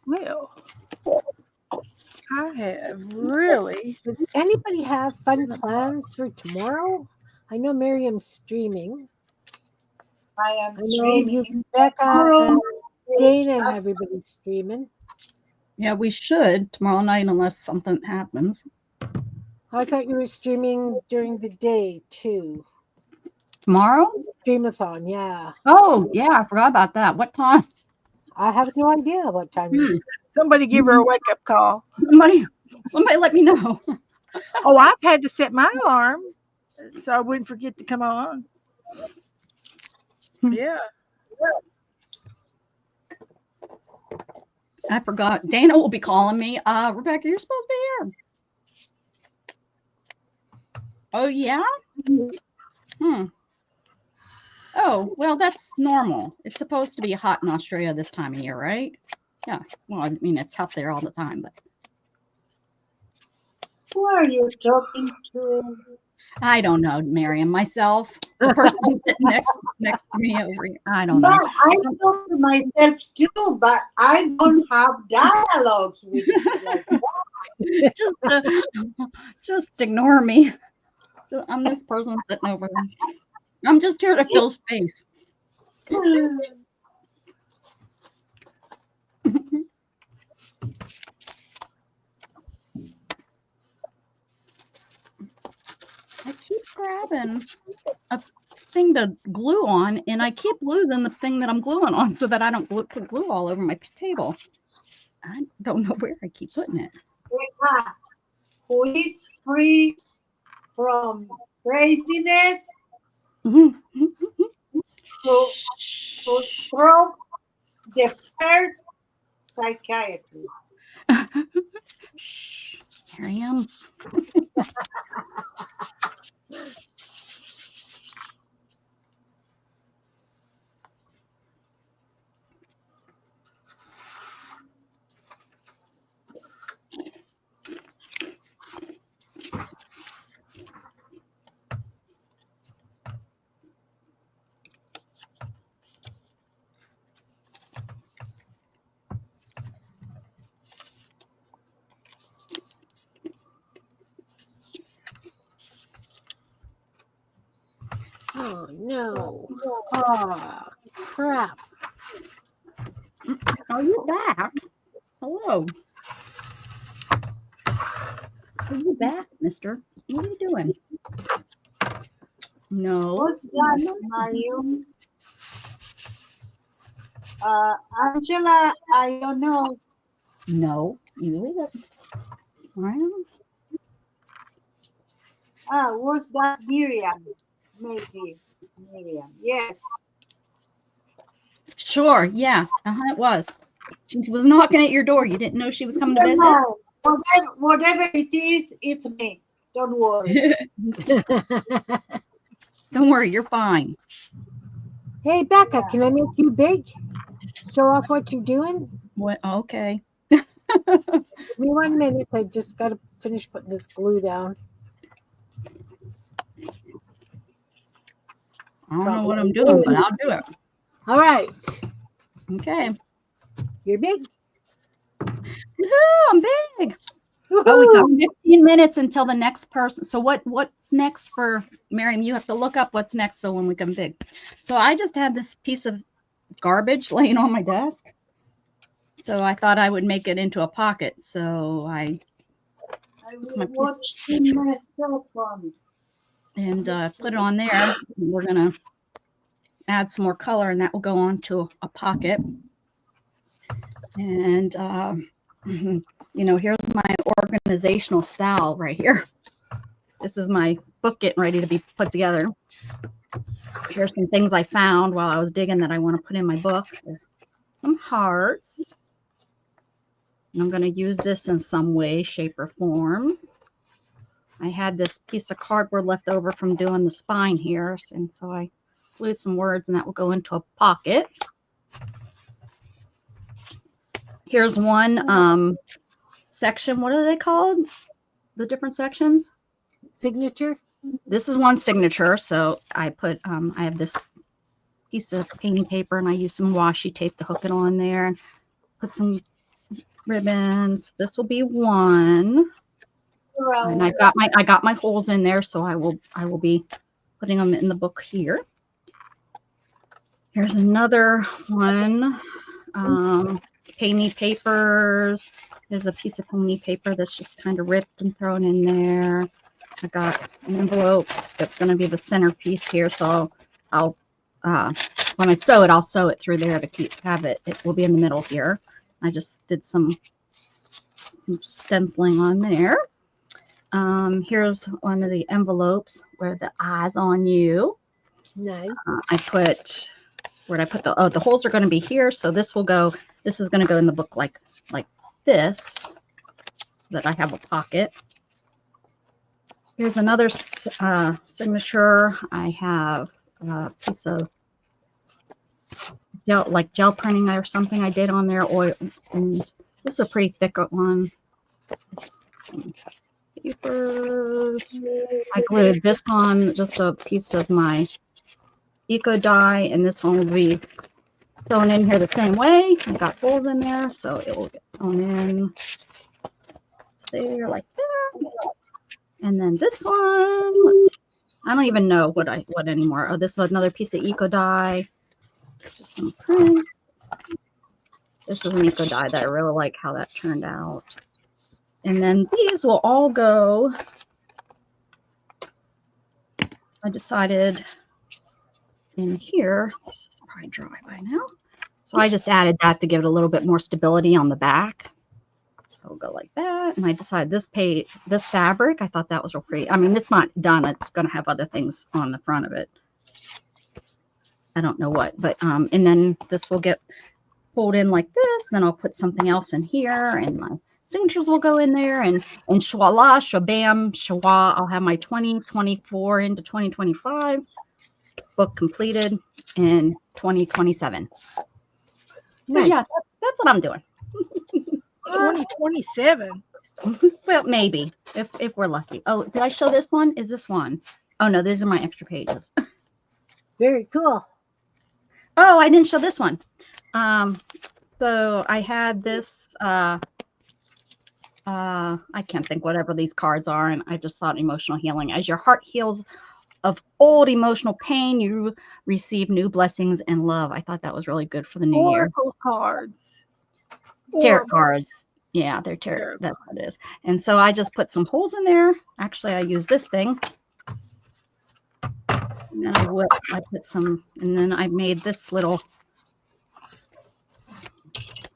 Well, I have really. Does anybody have fun plans for tomorrow? I know Miriam's streaming. I am I know streaming. you, Becca, and Dana, and everybody's streaming. Yeah, we should tomorrow night unless something happens. I thought you were streaming during the day too. Tomorrow? Streamathon, yeah. Oh, yeah, I forgot about that. What time? I have no idea what time it is. Somebody give her a wake up call. Somebody let me know. Oh, I've had to set my alarm so I wouldn't forget to come on. Yeah. I forgot. Dana will be calling me. Rebecca, you're supposed to be here. Oh, yeah? Oh, well, that's normal. It's supposed to be hot in Australia this time of year, right? Yeah. Well, I mean, it's hot there all the time, but. Who are you talking to? I don't know, Miriam. Myself, the person sitting next to me over here. I don't know. Yeah, I talk to myself too, but I don't have dialogues with you like that. Just ignore me. I'm this person sitting over there. I'm just here to fill space. I keep grabbing a thing to glue on, and I keep losing the thing that I'm gluing on so that I don't put glue all over my table. I don't know where I keep putting it. Who is free from craziness to throw the first psychiatry. Miriam. Oh no. Oh crap. Are you back? Hello. Are you back, mister? What are you doing? No. Who's that, Mario? Angela, I don't know. No. You leave it. Well, Who's that? Miriam. Maybe. Miriam. Yes. sure. Yeah. It was. She was knocking at your door. You didn't know she was coming to visit? No, whatever it is, it's me. Don't worry. Don't worry. You're fine. Hey Becca, can I make you big? Show off what you're doing? What? Okay. Give me 1 minute. I just gotta finish putting this glue down. I don't know what I'm doing, but I'll do it. All right. Okay. You're big. Woohoo, I'm big. Woo-hoo. Oh, we got 15 minutes until the next person. So what's next for Miriam? You have to look up what's next so when we come big. So I just had this piece of garbage laying on my desk. So I thought I would make it into a pocket. So I will watch in my cell phone. and put it on there. We're gonna add some more color, and that will go onto a pocket. And you know, here's my organizational style right here. This is my book getting ready to be put together. Here's some things I found while I was digging that I want to put in my book. Some hearts. And I'm going to use this in some way, shape, or form. I had this piece of cardboard left over from doing the spine here, and so I glued some words, and that will go into a pocket. Here's one section. What are they called? The different sections? Signature. This is one signature. So I put, I have this piece of painting paper, and I use some washi tape to hook it on there. Put some ribbons. This will be one. And I got my holes in there, so I will be putting them in the book here. Here's another one. Painty papers. There's a piece of painty paper that's just kind of ripped and thrown in there. I got an envelope that's going to be the centerpiece here, so I'll when I sew it, I'll sew it through there to have it. It will be in the middle here. I just did some stenciling on there. Here's one of the envelopes where the eyes on you. Nice. I put where I put the holes are going to be here, so this will go. This is going to go in the book like this, so that I have a pocket. Here's another signature. I have a piece of gel printing or something I did on there, and this is a pretty thick one. Some papers. I glued this on just a piece of my eco dye, and this one will be thrown in here the same way. I got holes in there, so it will get thrown in. It's there like that. And then this one, let's see. I don't even know what anymore. Oh, this is another piece of eco dye. This is some prints. This is an eco dye that I really like how that turned out. And then these will all go. I decided in here, this is probably dry by now. So I just added that to give it a little bit more stability on the back. So it'll go like that. And I decided this fabric, I thought that was real pretty. I mean, it's not done. It's going to have other things on the front of it. I don't know what, but, and then this will get pulled in like this. Then I'll put something else in here, and my signatures will go in there, and voila, shabam, shawa, I'll have my 2024 into 2025 book completed in 2027. So Nice. yeah, that's what I'm doing. 2027. Well, maybe if we're lucky. Oh, did I show this one? Is this one? Oh no, these are my extra pages. Very cool. Oh, I didn't show this one. So I had this. I can't think whatever these cards are, and I just thought emotional healing. As your heart heals of old emotional pain, you receive new blessings and love. I thought that was really good for the new year. Oracle cards. Tarot cards. Yeah, they're tarot. That's what it is. And so I just put some holes in there. Actually, I use this thing. And then I put some, and then I made this little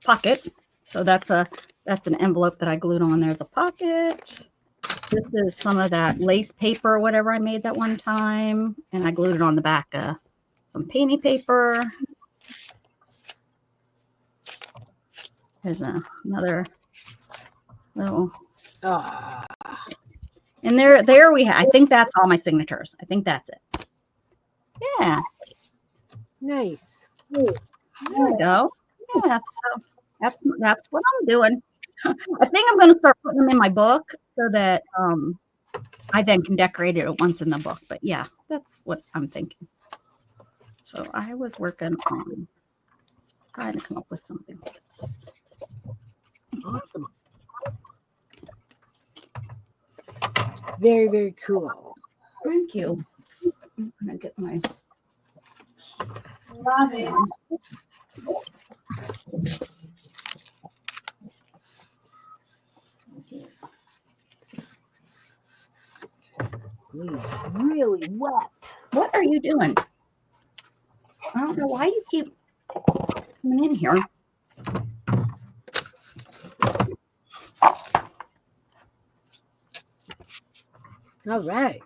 pocket. So that's an envelope that I glued on there as a pocket. This is some of that lace paper or whatever I made that one time. And I glued it on the back of some painting paper. There's another little. And there we have. I think that's all my signatures. I think that's it. Yeah. Nice. There we go. Yeah. So that's what I'm doing. I think I'm going to start putting them in my book so that I then can decorate it once in the book. But yeah, that's what I'm thinking. So I was working on trying to come up with something like this. Awesome. Very, very cool. Thank you. I'm going to get my. Love it. He's really wet. What are you doing? I don't know why you keep coming in here. All right.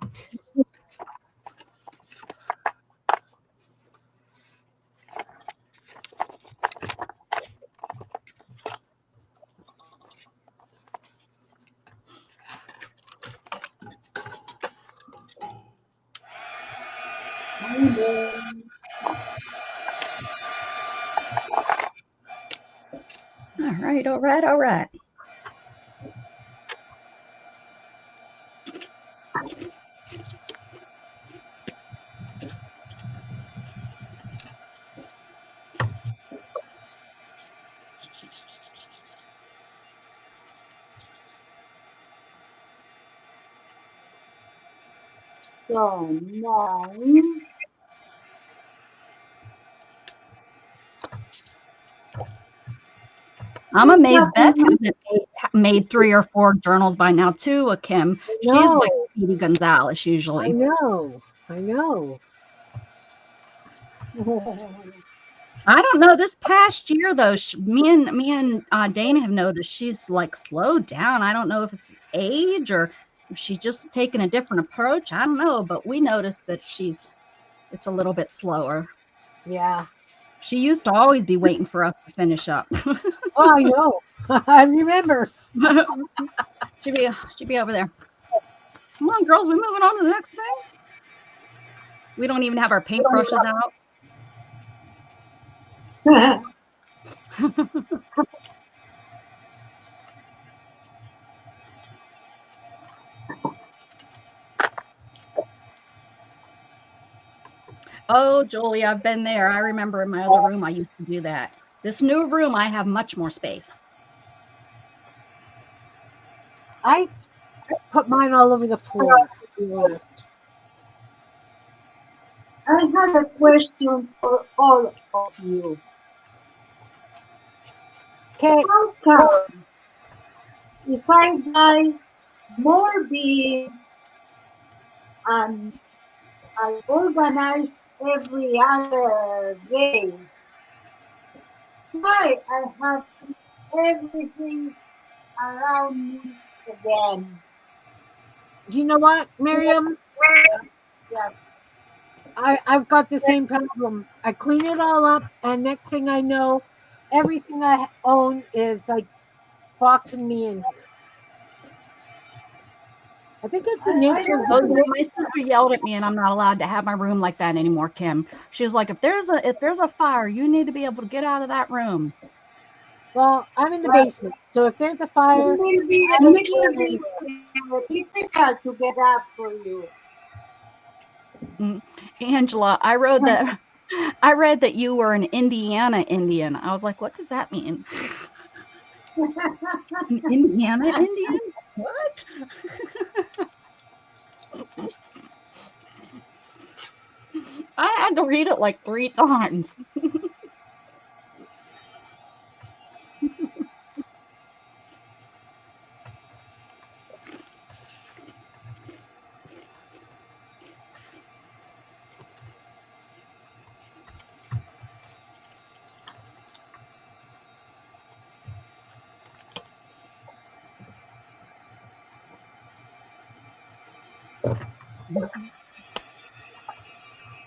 All right. So 9. I'm amazed Beth hasn't made 3 or 4 journals by now too, Kim. She's like Speedy Gonzalez usually. I know. I don't know. This past year, though, me and Dana have noticed she's like slowed down. I don't know if it's age or if she's just taking a different approach. I don't know, but we noticed that it's a little bit slower. Yeah. She used to always be waiting for us to finish up. Oh, I know. I remember. She'd be over there. Come on, girls, we're moving on to the next thing. We don't even have our paintbrushes out. Oh, Julie, I've been there. I remember in my other room, I used to do that. This new room, I have much more space. I put mine all over the floor, to be honest. I have a question for all of you. Okay. How come if I buy more beads and I organize every other day, why I have everything around me again? You know what, Miriam? Yeah. I've got the same problem. I clean it all up, and next thing I know, everything I own is like boxing me in here. I think it's the nature of the My sister yelled at me, and I'm not allowed to have my room like that anymore, Kim. She was like, if there's a fire, you need to be able to get out of that room. Well, I'm in the basement, so if there's a fire, it will be a little bit difficult to get up for you. Angela, I read that you were an Indiana Indian. I was like, what does that mean? An Indiana Indian? What? I had to read it like 3 times.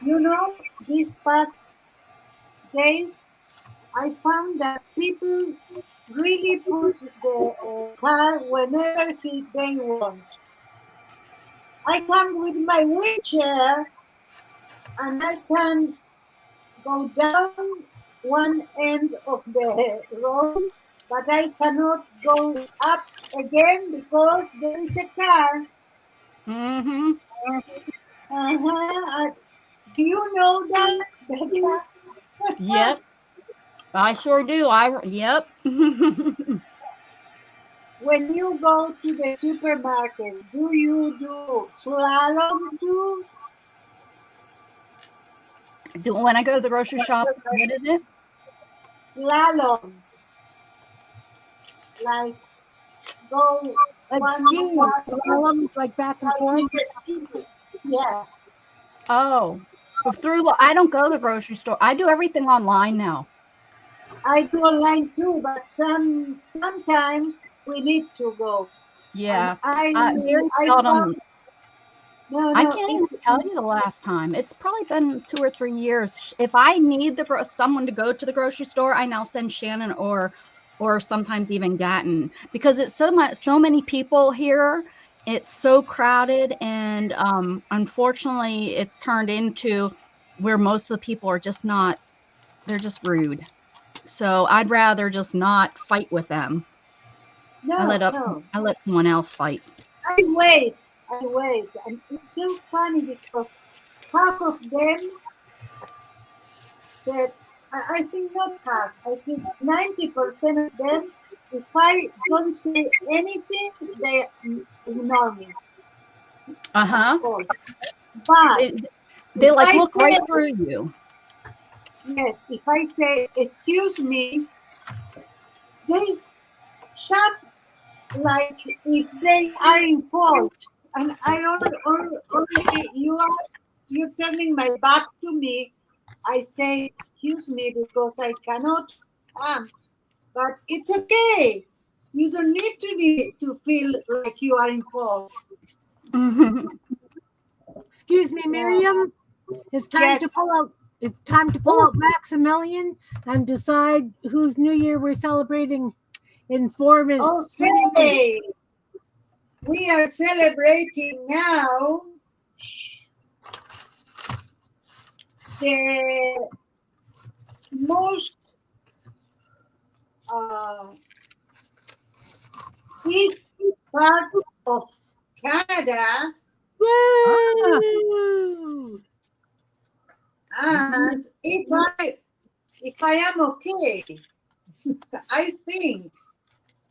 You know, these past days, I found that people really put the car whenever they want. I come with my wheelchair and I can go down one end of the road, but I cannot go up again because there is a car. Mm-hmm. Do you know that, Becca? Yep. I sure do. Yep. When you go to the supermarket, do you do slalom too? When I go to the grocery shop, what is it? Slalom. Like go Like one skiing, class slalom, like back and forth. Yeah. Oh, I don't go to the grocery store. I do everything online now. I do online too, but sometimes we need to go. Yeah. And Very I seldom. found, no, I no, can't even it's tell you the last time. It's probably been 2 or 3 years. If I need someone to go to the grocery store, I now send Shannon or sometimes even Gatton, because it's so many people here. It's so crowded, and unfortunately, it's turned into where most of the people are just not. They're just rude. So I'd rather just not fight with them. I no. let someone else fight. I wait, and it's so funny because half of them that I think not half, I think 90% of them, if I don't say anything, they ignore me, of course. But They if like I look say, right through you. yes, if I say, excuse me, they shut like if they are in fault. And I only, you're turning my back to me. I say, excuse me, because I cannot come. But it's okay. You don't need to feel like you are in fault. Excuse me, Miriam. It's time to pull out. It's time to pull out Maximilian and decide whose New Year we're celebrating in 4 minutes. Okay. We are celebrating now the most east part of Canada. Woo! And if I am okay, I think,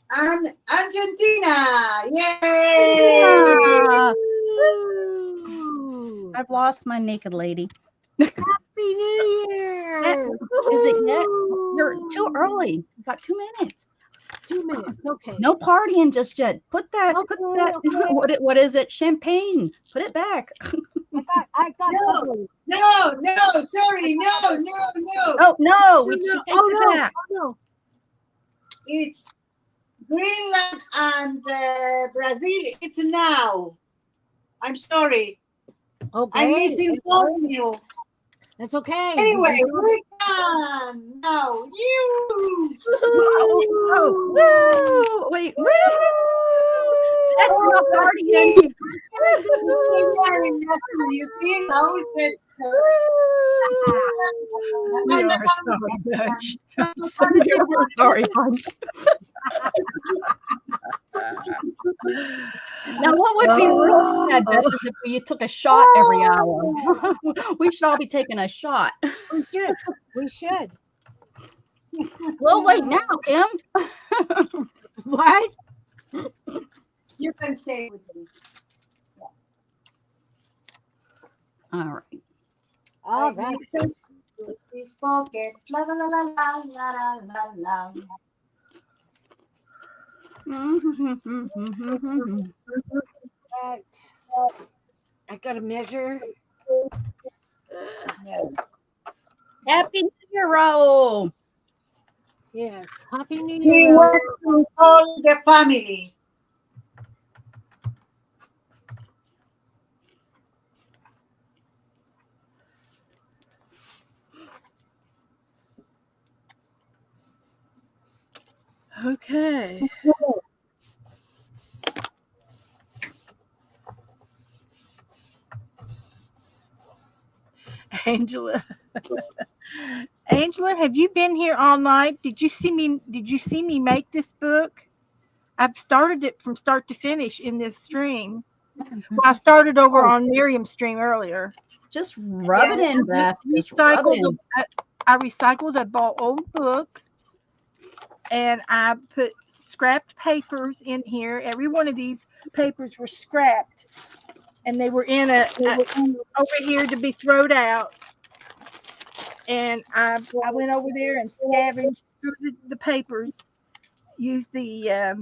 and Argentina, yay! Woo! I've lost my naked lady. Happy New Year! Is it yet? You're too early. You got 2 minutes. 2 minutes. Okay. No partying just yet. Put that. Okay. What is it? Champagne. Put it back. I got No, sorry, no. Oh no, we should take it back. Oh, no. It's Greenland and Brazil. It's now. I'm sorry. Okay. I'm misinforming you. That's okay. Anyway, we can now. You. Woo! Wait, woo! That's not partying. You see how it's We're sorry, bunch. Now, what would be real sad, Beth, is if we took a shot every hour. We should all be taking a shot. We should. Well, wait now, Kim. What? You can stay with me. All right. All right. This pocket. La la la la la la la la. Right. I got a measure. Happy New Year, Raul. Yes. Happy New We Year. want to call the family. Okay. Angela. Angela, have you been here all night? Did you see me make this book? I've started it from start to finish in this stream. Well, I started over on Miriam's stream earlier. Just rub it in, Beth. I recycled an old book, and I put scrapped papers in here. Every one of these papers were scrapped, and they were over here to be thrown out. And I went over there and scavenged through the papers, used the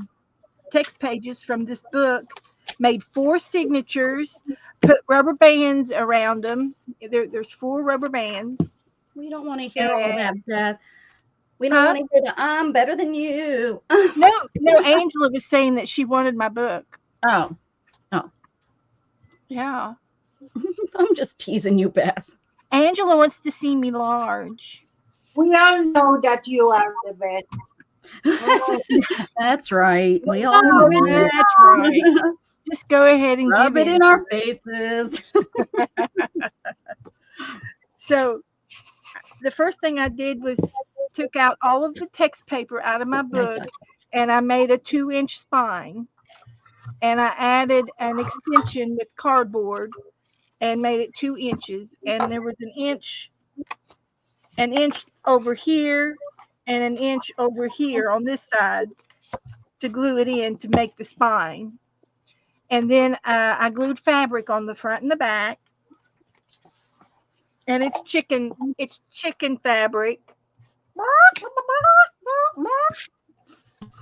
text pages from this book, made 4 signatures, put rubber bands around them. There's 4 rubber bands. We don't want to hear all that, Beth. We don't Huh? want to hear the I'm better than you. No, Angela was saying that she wanted my book. Oh. Yeah. I'm just teasing you, Beth. Angela wants to see me large. We all know that you are the best. That's right. We all know it. That's right. Just go ahead and Rub give it in our faces. So the first thing I did was took out all of the text paper out of my book, and I made a 2-inch spine, and I added an extension with cardboard and made it 2 inches, and there was an inch over here and an inch over here on this side to glue it in to make the spine. And then I glued fabric on the front and the back, and it's chicken fabric.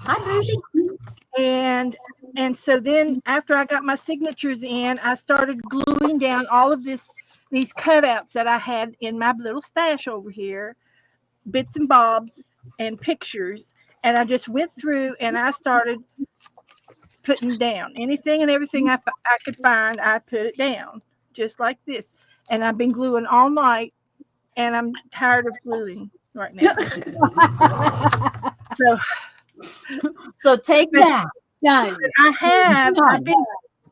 Hi, Bougie. And so then after I got my signatures in, I started gluing down all of these cutouts that I had in my little stash over here, bits and bobs and pictures, and I just went through and I started putting down anything and everything I could find. I put it down just like this, and I've been gluing all night, and I'm tired of gluing right now. So take that. Done.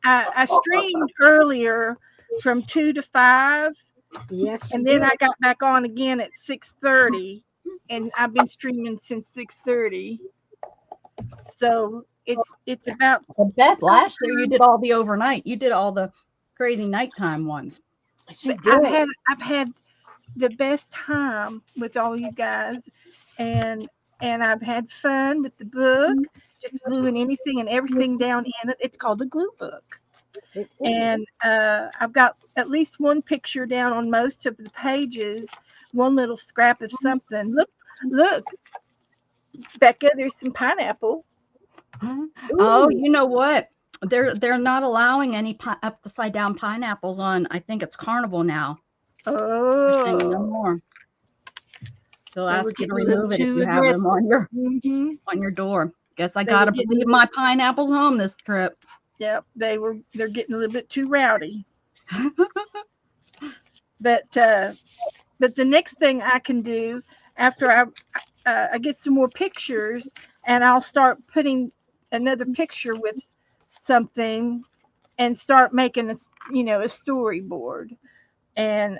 I streamed earlier from 2 to 5. Yes. And then I got back on again at 6:30, and I've been streaming since 6:30. So it's about. Well, Beth, last year you did all the overnight. You did all the crazy nighttime ones. I've had the best time with all you guys, and I've had fun with the book, just gluing anything and everything down in it. It's called a glue book. And I've got at least one picture down on most of the pages, one little scrap of something. Look, Becca, there's some pineapple. Oh, you know what? They're not allowing any upside down pineapples on. I think it's Carnival now. They're saying no more. They'll ask you to remove it if you have them on your door. Guess I gotta leave my pineapples home this trip. Yep, they're getting a little bit too rowdy. But the next thing I can do after I get some more pictures, and I'll start putting another picture with something and start making a storyboard, and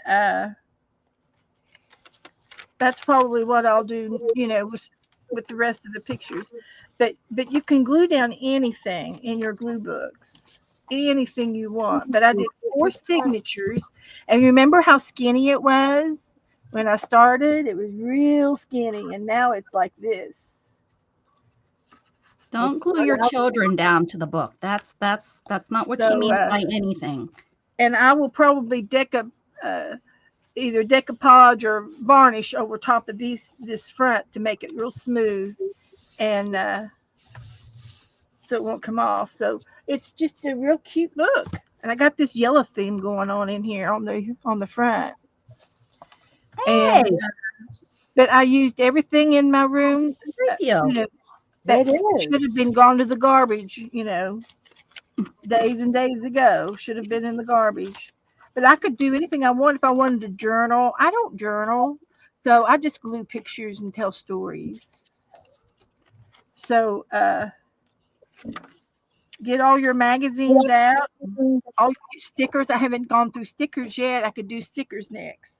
that's probably what I'll do, with the rest of the pictures. But you can glue down anything in your glue books, anything you want. But I did 4 signatures, and remember how skinny it was when I started? It was real skinny, and now it's like this. Don't glue your children down to the book. That's not what you mean by anything. And I will probably either decoupage or varnish over top of this front to make it real smooth, and so it won't come off. So it's just a real cute book, and I got this yellow theme going on in here on the front. Hey. And but I used everything in my room that should have been gone to the garbage, days and days ago. Should have been in the garbage. But I could do anything I want. If I wanted to journal, I don't journal, so I just glue pictures and tell stories. So get all your magazines out, all your stickers. I haven't gone through stickers yet. I could do stickers next.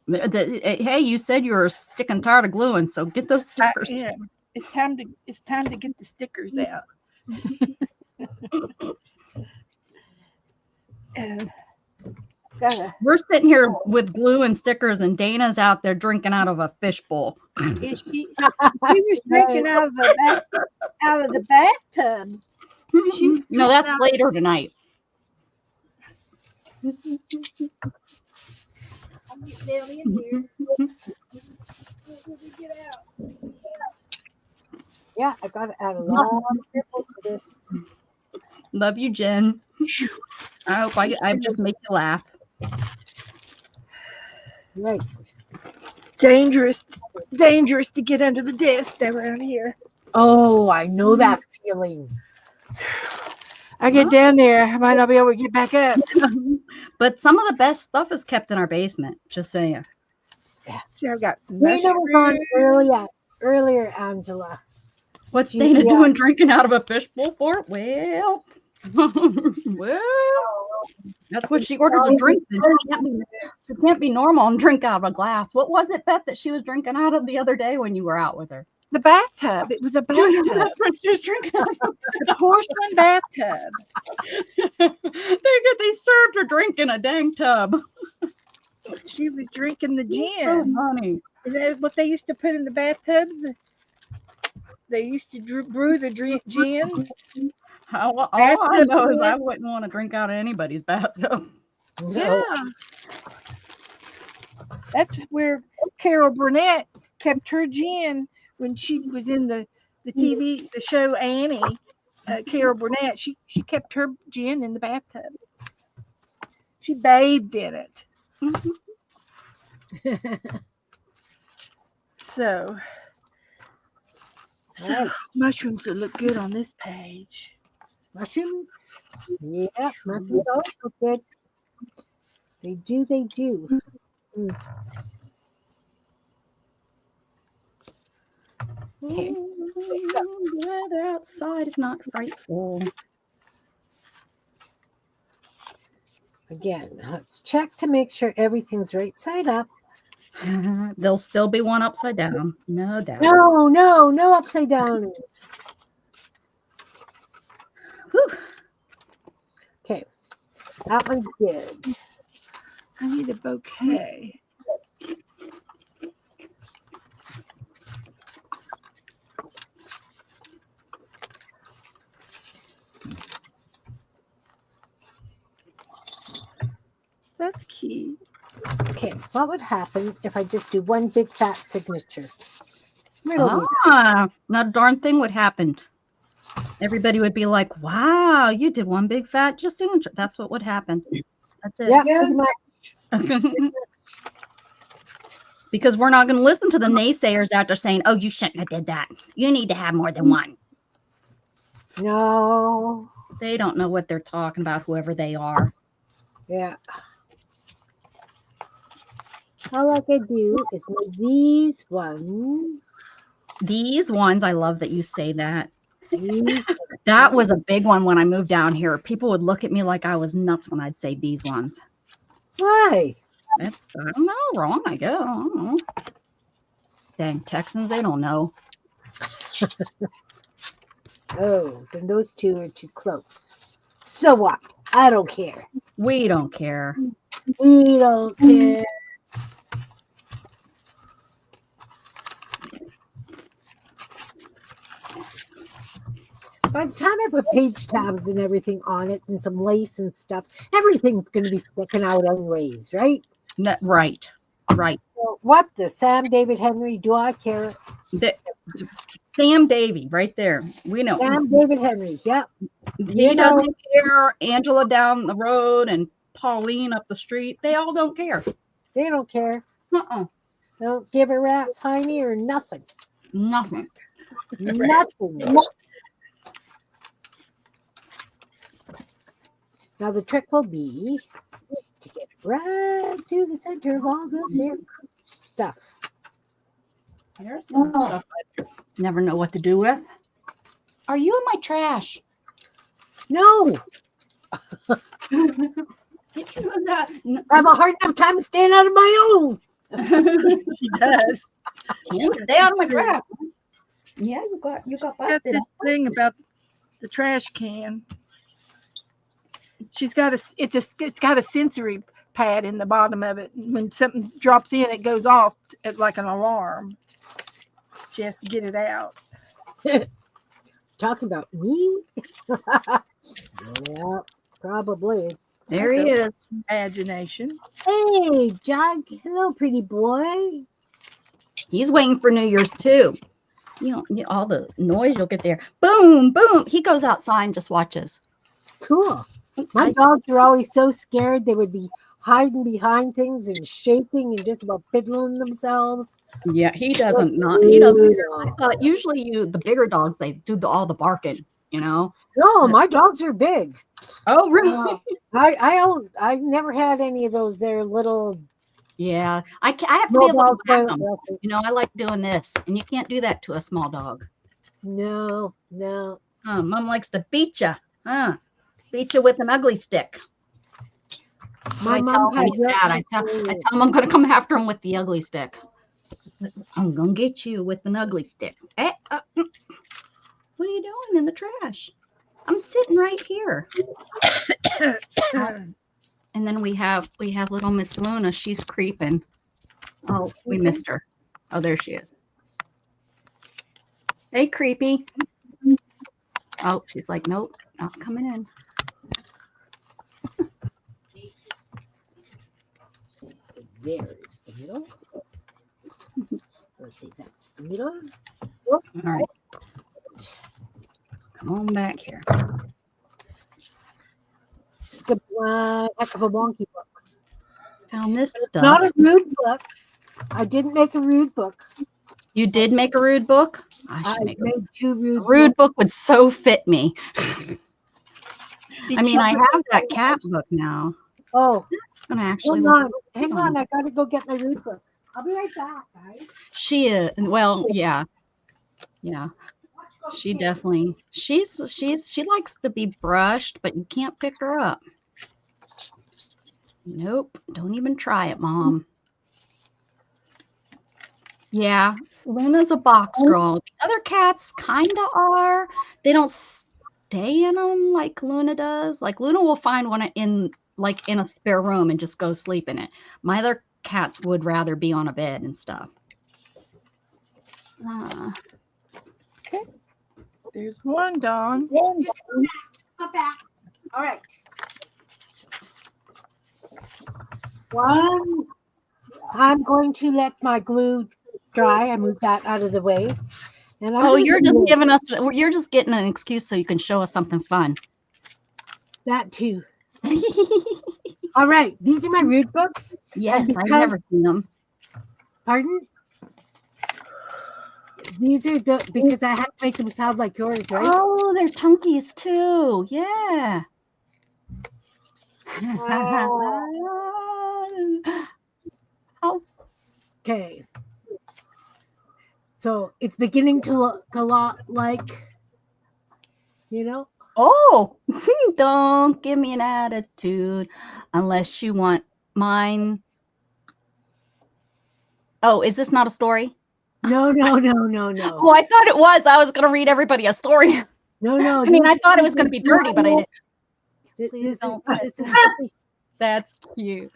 Hey, you said you were sick and tired of gluing, so get those stickers. Yeah, it's time to get the stickers out. And we're sitting here with glue and stickers, and Dana's out there drinking out of a fishbowl. She was drinking out of the bathtub. No, that's later tonight. I'll get down in here. Get out. Yeah, I got to add a lot of people to this. Love you, Jen. I hope I just make you laugh. Right. Dangerous to get under the desk around here. Oh, I know that feeling. I get down there, I might not be able to get back up. But some of the best stuff is kept in our basement. Just saying. See, I've got some Dana was on mushrooms. earlier, Angela. What's Dana doing drinking out of a fishbowl for? Well, well, that's what she orders a drink. She can't be normal and drink out of a glass. What was it, Beth, that she was drinking out of the other day when you were out with her? The bathtub. It was a bathtub. That's what she was drinking out of. The porcelain bathtub. They served her drink in a dang tub. She was drinking the Oh, gin. honey. Is that what they used to put in the bathtubs? They used to brew the gin. All I know is I wouldn't want to drink out of anybody's bathtub. No. Yeah. That's where Carol Burnett kept her gin when she was in the TV, the show Annie. Carol Burnett, she kept her gin in the bathtub. She bathed in it. So mushrooms will look good on this page. Mushrooms? Yeah, mushrooms always look good. They do. Mm. Okay. The weather outside is not frightful. Again, let's check to make sure everything's right side up. There'll still be one upside down, no doubt. No upside down. Whew. Okay, that one's good. I need a bouquet. That's cute. Okay, what would happen if I just do one big fat signature? Not a darn thing would happen. Everybody would be like, wow, you did one big fat just signature. That's what would happen. That's it. Yeah, pretty much. Because we're not going to listen to the naysayers out there saying, oh, you shouldn't have did that. You need to have more than one. No. They don't know what they're talking about, whoever they are. Yeah. All I can do is make these ones. These ones, I love that you say that. That was a big one when I moved down here. People would look at me like I was nuts when I'd say these ones. Why? That's, I don't know, wrong, I guess. I don't know. Dang, Texans, they don't know. Oh, then those two are too close. So what? I don't care. We don't care. We don't care. By the time I put page tabs and everything on it and some lace and stuff, everything's going to be sticking out anyways, right? No, right. So what the Sam David Henry? Do I care? Sam Davy, right there. We know. Sam David Henry. Yep. He doesn't care. Angela down the road and Pauline up the street. They all don't care. They don't care. Don't give a rat's hiney or nothing. Nothing. Nothing. Now the trick will be to get right to the center of all this here stuff. There's some stuff I never know what to do with. Are you in my trash? No, Did you know that? I have a hard enough time staying out of my own. She does. Stay out of my trash. Yeah, you got That's busted. this thing about the trash can. She's got it's got a sensory pad in the bottom of it. When something drops in, it goes off like an alarm. She has to get it out. Talking about me? Yeah, probably. There he is. Imagination. Hey, Jug. Hello, pretty boy. He's waiting for New Year's too. all the noise you'll get there. Boom, boom. He goes outside and just watches. Cool. My dogs were always so scared they would be hiding behind things and shaking and just about fiddling themselves. Yeah, he doesn't. I thought usually the bigger dogs, they do all the barking, No, my dogs are big. Oh, really? I never had any of those. They're little. Yeah, I have to be able to whack them. I like doing this, and you can't do that to a small dog. No. Mom likes to beat you. Beat you with an ugly stick. My mom had I tell him I'm going to come after him with the ugly stick. I'm going to get you with an ugly stick. What are you doing in the trash? I'm sitting right here. And then we have little Miss Luna. She's creeping. Oh, we missed her. Oh, there she is. Hey, creepy. Oh, she's like, nope, not coming in. There's the middle. Let's see, that's the middle. All right. Come on back here. It's the heck of a wonky book. Found this stuff. Not a rude book. I didn't make a rude book. You did make a rude book? I should make made two rude. A rude book would so fit me. I mean, I have that cat book now. Oh, it's gonna actually. Hang on, I gotta go get my rude book. I'll be right back, guys. She is yeah. She definitely. She likes to be brushed, but you can't pick her up. Nope, don't even try it, Mom. Yeah, Luna's a box girl. The other cats kind of are. They don't stay in them like Luna does. Like Luna will find one in a spare room and just go sleep in it. My other cats would rather be on a bed and stuff. Okay. There's one, Dawn. I'm back. All right. One. I'm going to let my glue dry. I moved that out of the way. And you're just getting an excuse so you can show us something fun. That too. All right. These are my rude books. Yes, I've never seen them. Pardon? These are because I had to make them sound like yours, right? Oh, they're chunkies too. Yeah. Oh. Okay. So it's beginning to look a lot like, Oh, don't give me an attitude unless you want mine. Oh, is this not a story? No. Oh, I thought it was. I was going to read everybody a story. No. I mean, I thought it was going to be dirty, but I didn't. Please don't. That's cute.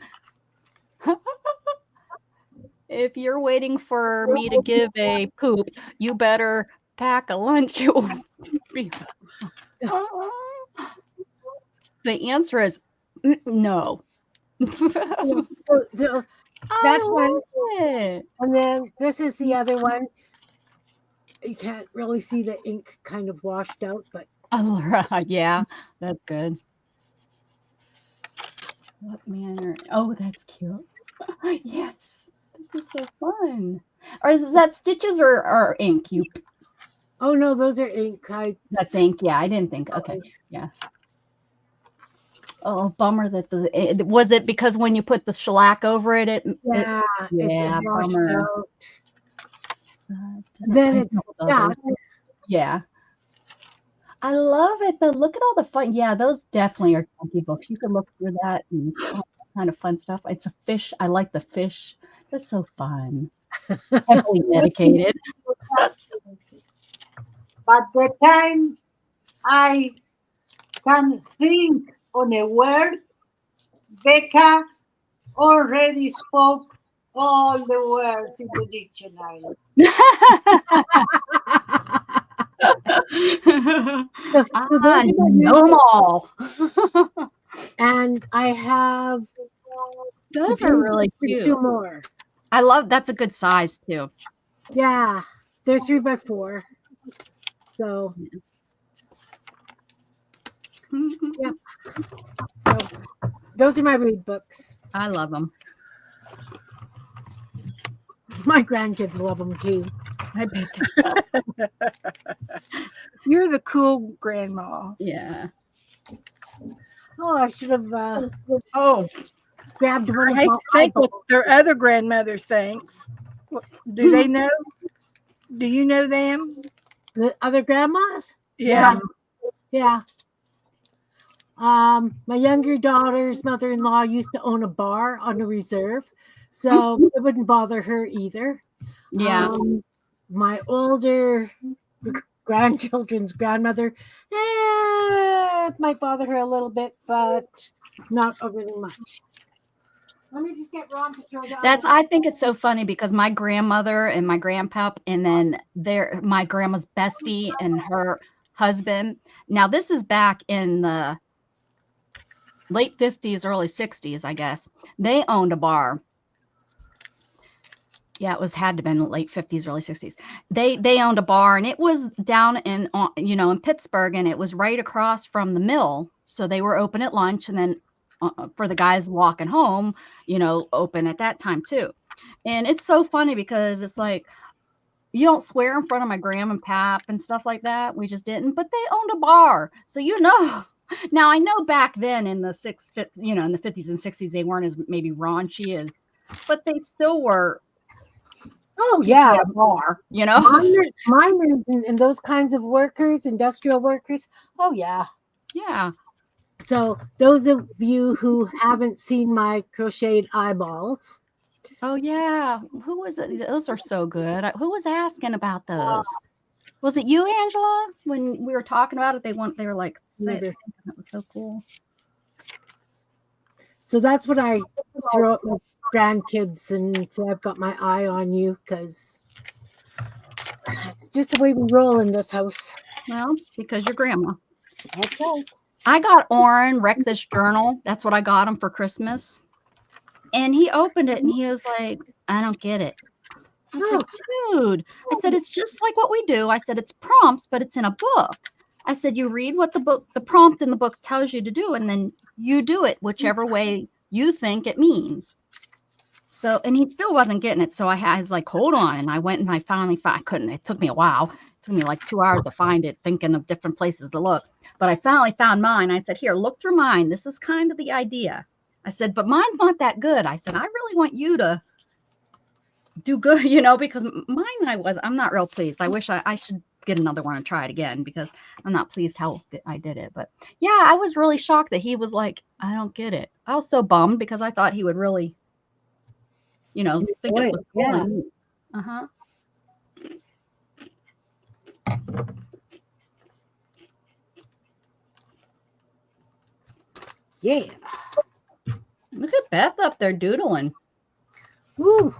If you're waiting for me to give a poop, you better pack a lunch. The answer is no. So that's one. It. And then this is the other one. You can't really see the ink kind of washed out, but yeah, that's good. What manner? Oh, that's cute. Yes, this is so fun. Is that stitches or ink? Oh no, those are ink. That's ink. Yeah, I didn't think. Okay, yeah. Oh, bummer that was it because when you put the shellac over it, bummer. Then it's stuck. Yeah. I love it though. Look at all the fun. Yeah, those definitely are chunky books. You can look through that and all that kind of fun stuff. It's a fish. I like the fish. That's so fun. Heavily dedicated. But the time I can think on a word, Becca already spoke all the words in the dictionary. I know them all. And I have those are really cute. 2 more. I love that's a good size too. Yeah. They're 3x4. So yeah. So those are my read books. I love them. My grandkids love them too. I bet. You're the cool grandma. Yeah. Oh, I should have Oh, grabbed one I of hate my to think what eyeballs. their other grandmothers thinks. Do they know? Do you know them? The other grandmas? Yeah. Yeah. My younger daughter's mother-in-law used to own a bar on the reserve, so it wouldn't bother her either. yeah. My older grandchildren's grandmother, might bother her a little bit, but not overly much. Let me just get Ron to throw down. I think it's so funny because my grandmother and my grandpap, and then my grandma's bestie and her husband. Now, this is back in the late 50s, early 60s, I guess. They owned a bar. Yeah, had to have been the late 50s, early 60s. They owned a bar, and it was down in Pittsburgh, and it was right across from the mill. So they were open at lunch, and then for the guys walking home, open at that time too. And it's so funny because it's like, you don't swear in front of my grandma and pap and stuff like that. We just didn't, but they owned a bar. So, now I know back then in the in the 50s and 60s, they weren't as maybe raunchy but they still were. Oh yeah, a bar, miners and those kinds of workers, industrial workers. Oh yeah. Yeah. So those of you who haven't seen my crocheted eyeballs. Oh yeah. Who was it? Those are so good. Who was asking about those? Was it you, Angela? When we were talking about it, they were like, that was so cool. So that's what I throw at my grandkids and say, I've got my eye on you, because it's just the way we roll in this house. Well, because your grandma. Okay. I got Orrin wreck this journal. That's what I got him for Christmas. And he opened it and he was like, I don't get it. I said, dude, I said, it's just like what we do. I said, it's prompts, but it's in a book. I said, you read what the prompt in the book tells you to do, and then you do it whichever way you think it means. So, and he still wasn't getting it. So I was like, hold on. And I went and I finally found, I couldn't, it took me a while. It took me like 2 hours to find it, thinking of different places to look. But I finally found mine. I said, here, look through mine. This is kind of the idea. I said, but mine's not that good. I said, I really want you to do good, because mine, I'm not real pleased. I wish I should get another one and try it again, because I'm not pleased how I did it. But yeah, I was really shocked that he was like, I don't get it. I was so bummed because I thought he would really, think it was cool. Yeah. Uh-huh. Yeah. Look at Beth up there doodling. Woo.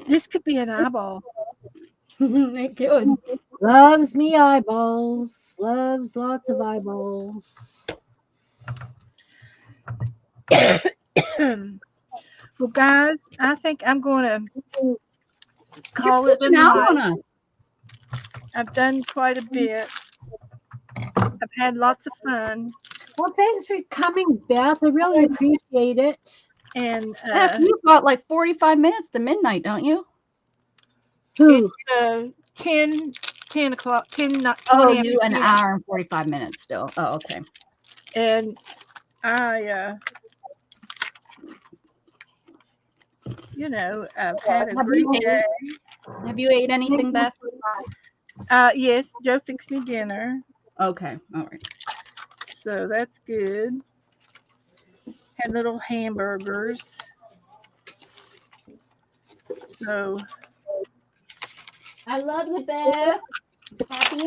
This could be an eyeball. It could. Loves me eyeballs. Loves lots of eyeballs. Well, guys, I think I'm going to call it a night. I've done quite a bit. I've had lots of fun. Well, thanks for coming, Beth. I really appreciate it. And Beth, you've got like 45 minutes to midnight, don't you? Who? It's 10 o'clock, 10, not 20. Oh, you an hour and 45 minutes still. Oh, okay. And I've had a great day. Have you ate anything, Beth? Yes, Joe fixed me dinner. Okay, all right. So that's good. Had little hamburgers. So I love you, Beth. Happy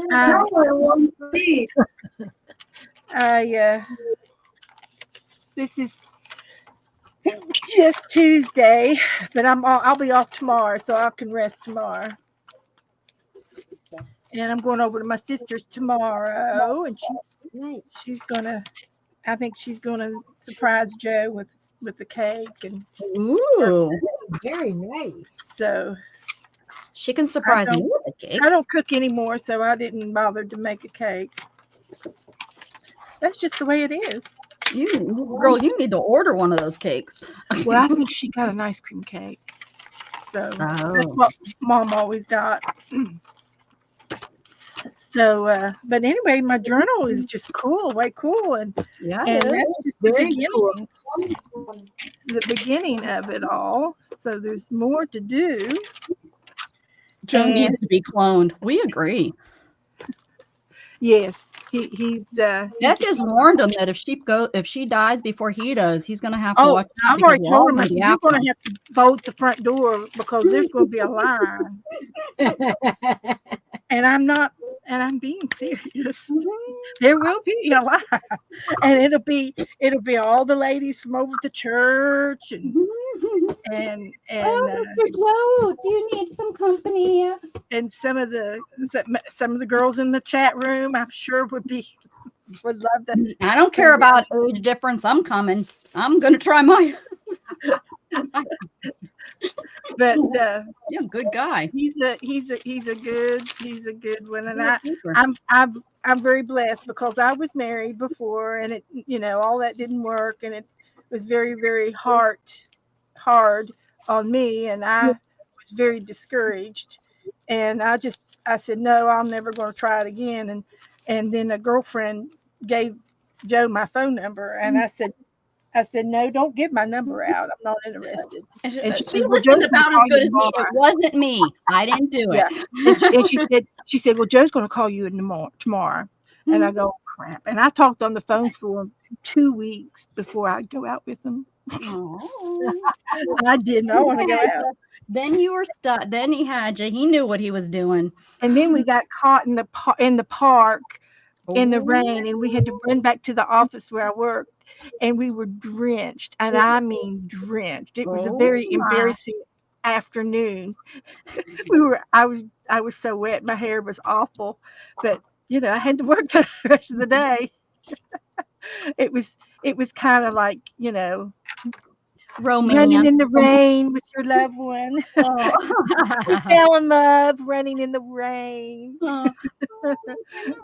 this is just Tuesday, but I'll be off tomorrow, so I can rest tomorrow. And I'm going over to my sister's tomorrow, and I think she's gonna surprise Joe with the cake, and ooh, very nice. So She can surprise me with a cake. I don't cook anymore, so I didn't bother to make a cake. That's just the way it is. Girl, you need to order one of those cakes. Well, I think she got an ice cream cake. So that's what Mom always got. So, but anyway, my journal is just cool, way cool, and that's just the beginning, the beginning of it all. So there's more to do. Joe needs to be cloned. We agree. Yes, he's. Beth has warned him that if she dies before he does, he's gonna have to watch. I've already told him you're gonna have to bolt the front door because there's gonna be a line. And I'm not, and I'm being serious. There will be a line, and it'll be all the ladies from over to church and Joe, do you need some company? And some of the girls in the chat room, I'm sure would love that. I don't care about age difference. I'm coming. I'm gonna try my. But good guy. He's a good one, and I'm very blessed because I was married before, and it all that didn't work, and it was very, very hard on me, and I was very discouraged, and I said no, I'm never going to try it again, and then a girlfriend gave Joe my phone number, and I said, no, don't give my number out. I'm not interested. And she said, listened about as good as me. It wasn't me. I didn't do it. Yeah. And she said, well, Joe's going to call you tomorrow. And I go, crap. And I talked on the phone for 2 weeks before I'd go out with him. I didn't. I want to go out. Then you were stuck. Then he had you. He knew what he was doing. And then we got caught in the park in the rain, and we had to run back to the office where I worked. And we were drenched, and I mean drenched. It was a very embarrassing afternoon. I was so wet. My hair was awful, but I had to work the rest of the day. It was kind of like Romance. Running in the rain with your loved one. We fell in love running in the rain. It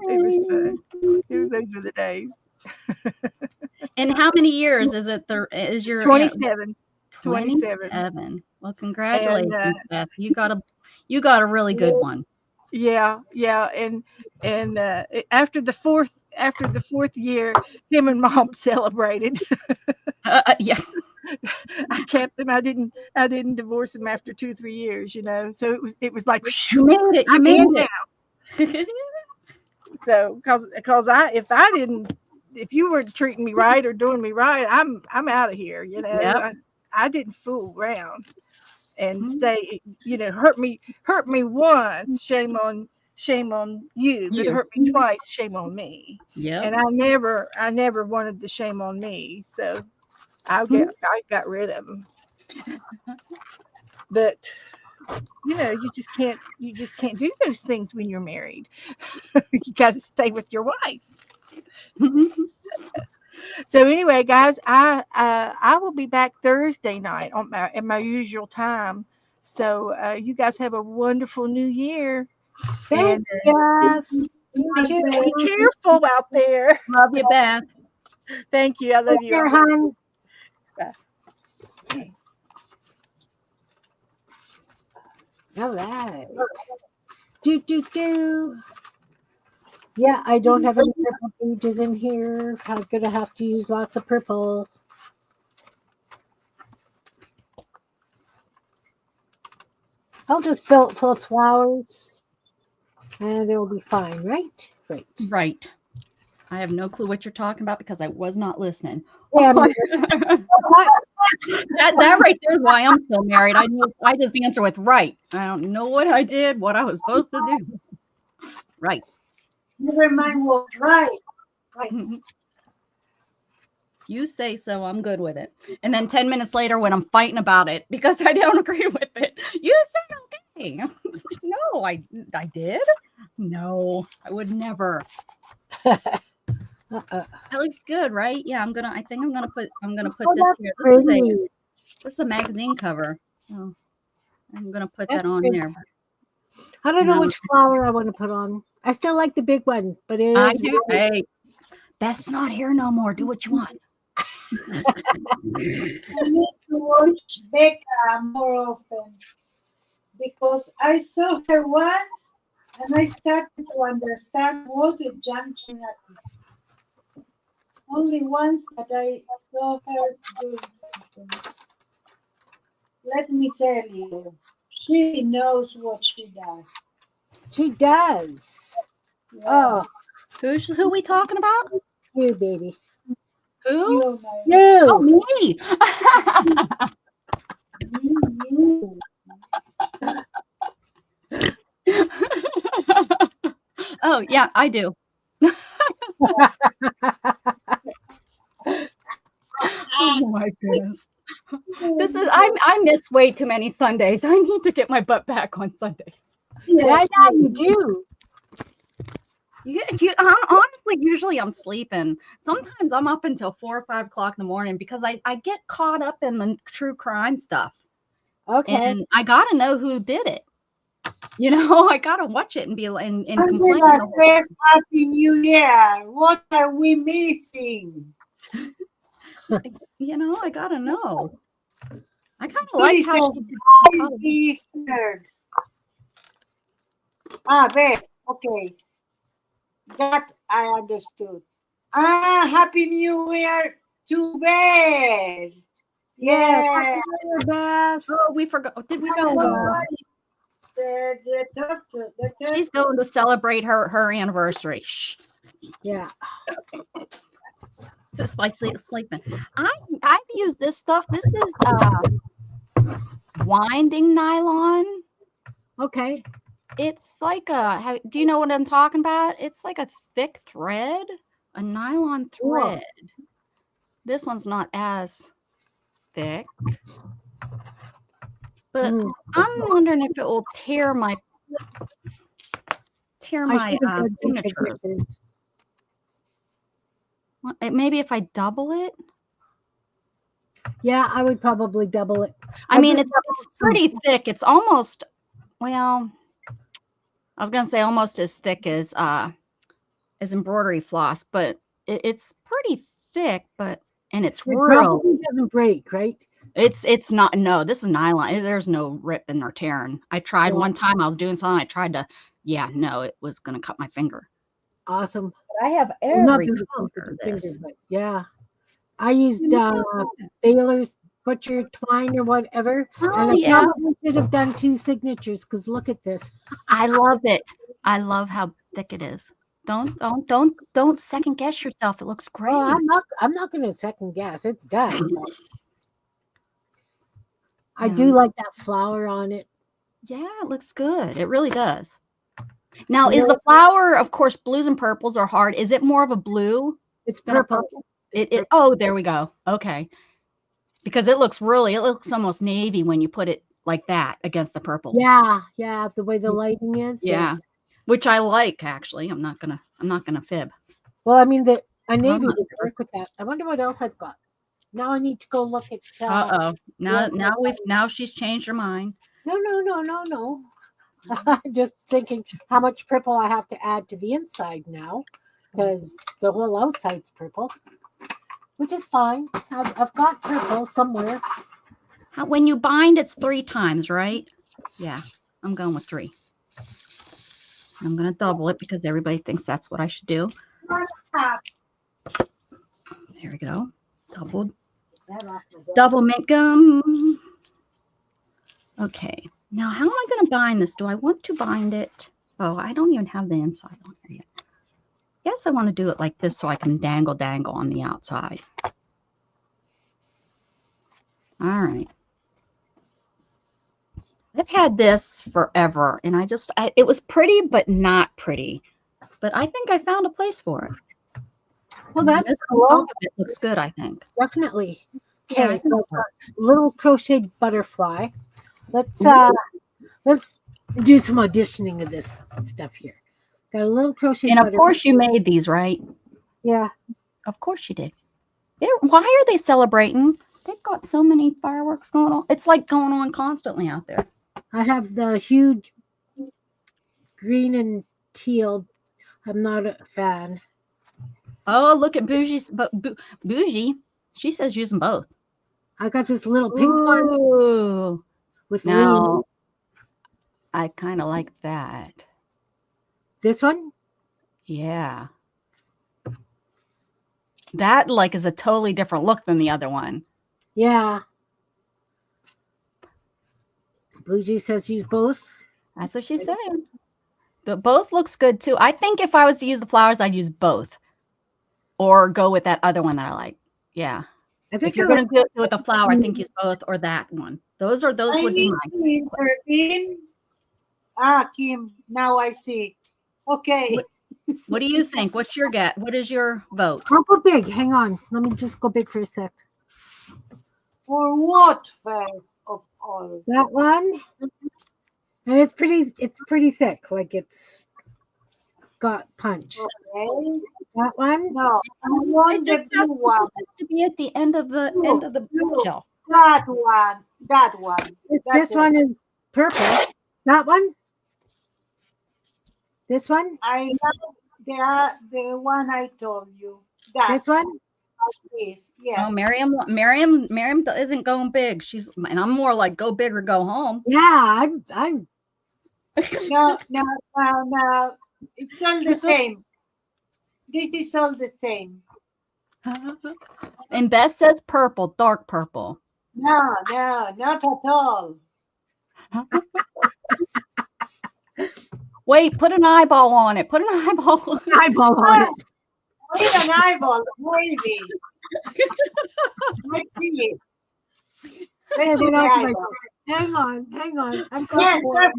was fun. Those were the days. And how many years is it? Is your 27? 27. Well, congratulations, Beth. You got a really good one. Yeah, and after the fourth year, him and Mom celebrated. Yeah. I kept him. I didn't divorce him after 2-3 years. So it was like you made it. You made it. So because if you weren't treating me right or doing me right, I'm out of here. Yep. I didn't fool around and stay. Hurt me once, shame on you, but hurt me twice, shame on me. Yeah. And I never wanted the shame on me, so I got rid of him. But you just can't do those things when you're married. You got to stay with your wife. So anyway, guys, I will be back Thursday night at my usual time. So you guys have a wonderful New Year. Thank you. Be careful out there. Love you, Beth. Thank you. I love you. Here, hon. All right. Do. Yeah, I don't have any purple pages in here. I'm going to have to use lots of purple. I'll just fill it full of flowers and it will be fine, right? Great. Right. I have no clue what you're talking about because I was not listening. Yeah, that right there is why I'm still married. I just answer with right. I don't know what I did, what I was supposed to do. Right. Never mind what's right. You say so, I'm good with it. And then 10 minutes later when I'm fighting about it because I don't agree with it, you said okay. No, I did. No, I would never. That looks good, right? Yeah, I think I'm gonna put this here. This is a magazine cover. So I'm gonna put that on there. I don't know No. which flower I want to put on. I still like the big one, but it I is. do. Hey, Beth's not here no more. Do what you want. I need to watch Becca more often because I saw her once and I started to understand what a junk peanut is. Only once that I saw her doing something. Let me tell you, she knows what she does. She does. Yeah. Oh, Who we talking about? you baby. Who? You, Mary. Oh, You. me. You. Oh, yeah, I do. Oh my goodness. This is I miss way too many Sundays. I need to get my butt back on Sundays. Yeah, Yes, yeah, you yes. do. Honestly, usually I'm sleeping. Sometimes I'm up until 4 or 5 o'clock in the morning because I get caught up in the true crime stuff. Okay. And I gotta know who did it. You know, I gotta watch it and be and complain. Angela says, Happy New Year. What are we missing? You know, I gotta know. I kind of Judy like how says, she "Why the third?" Ah, Beth, okay. That I understood. Ah, Happy New Year to Beth. Yeah. Yeah. Happy New Year, Beth. Oh, we forgot. Did we I say don't know Oh. what is the turtle. The turtle. she's going to celebrate her anniversary? Shh. Yeah. Just by sleeping. I've used this stuff. This is winding nylon. Okay. It's like do you know what I'm talking about? It's like a thick thread, a nylon thread. This one's not as thick, but I'm wondering if it will tear my I should have done two signatures. signatures. Maybe if I double it. Yeah, I would probably double it. I mean, it's pretty thick. It's almost, well, I was gonna say almost as thick as embroidery floss, but it's pretty thick. And it's It real. probably doesn't break, right? It's not. No, this is nylon. There's no ripping or tearing. I tried one time. I was doing something. I tried to. Yeah, no, it was gonna cut my finger. Awesome. But I have Well, not every the color finger, of finger, this. but yeah. I used Baylor's butcher twine or whatever, and I yeah. probably should have done two signatures because look at this. I love it. I love how thick it is. Don't second guess yourself. It looks great. Oh, I'm not going to second guess. It's done. I do like that flower on it. Yeah, it looks good. It really does. Now, is the flower, of course, blues and purples are hard. Is it more of a blue? It's purple. Oh, there we go. Okay. Because it looks almost navy when you put it like that against the purple. Yeah, the way the lighting is. Yeah. Which I like, actually. I'm not gonna fib. Well, I mean a navy would work with that. I wonder what else I've got. Now I need to go look at Now she's changed her mind. No. Just thinking how much purple I have to add to the inside now, because the whole outside's purple, which is fine. I've got purple somewhere. When you bind, it's 3 times, right? Yeah, I'm going with 3. I'm going to double it because everybody thinks that's what I should do. There we go. Double mint gum. Okay. Now, how am I going to bind this? Do I want to bind it? Oh, I don't even have the inside on here yet. Yes, I want to do it like this so I can dangle on the outside. All right. I've had this forever, and it was pretty, but not pretty. But I think I found a place for it. Well, that's cool. It looks good, I think. Definitely. Yeah, Okay, so little crocheted butterfly. Let's do some auditioning of this stuff here. Got a little crochet. And of course you made these, right? Yeah. Of course you did. Why are they celebrating? They've got so many fireworks going on. It's like going on constantly out there. I have the huge green and teal. I'm not a fan. Oh, look at Bougie's, but Bougie, she says use them both. I got this little pink one Ooh. with Now, leaves. I kind of like that. This one? Yeah. That like is a totally different look than the other one. Yeah. Bougie says use both. That's what she's saying. Both looks good too. I think if I was to use the flowers, I'd use both. Or go with that other one that I like. Yeah. I think If you're going to do it with a flower, I think use both or that one. Those would be mine. Kim. Kim. Now I see. Okay. What do you think? What's your get? What is your vote? I'll go big. Hang on. Let me just go big for a sec. For what first of all? That one. And it's pretty thick. Like it's got punch. Okay. That one? No, I want the blue one. To be at the end of the shell. That one. That one. This one is purple. That one? This one? I love the one I told you. That This one? Yes. Oh, Miriam isn't going big. And I'm more like go big or go home. Yeah, I'm No. It's all the same. This is all the same. And Beth says purple, dark purple. No, not at all. Wait, put an eyeball on it. Put an eyeball. eyeball on it. Wait an eyeball, maybe. Let's see it. Let's see the eyeball. Hang on. I've got Yes, more.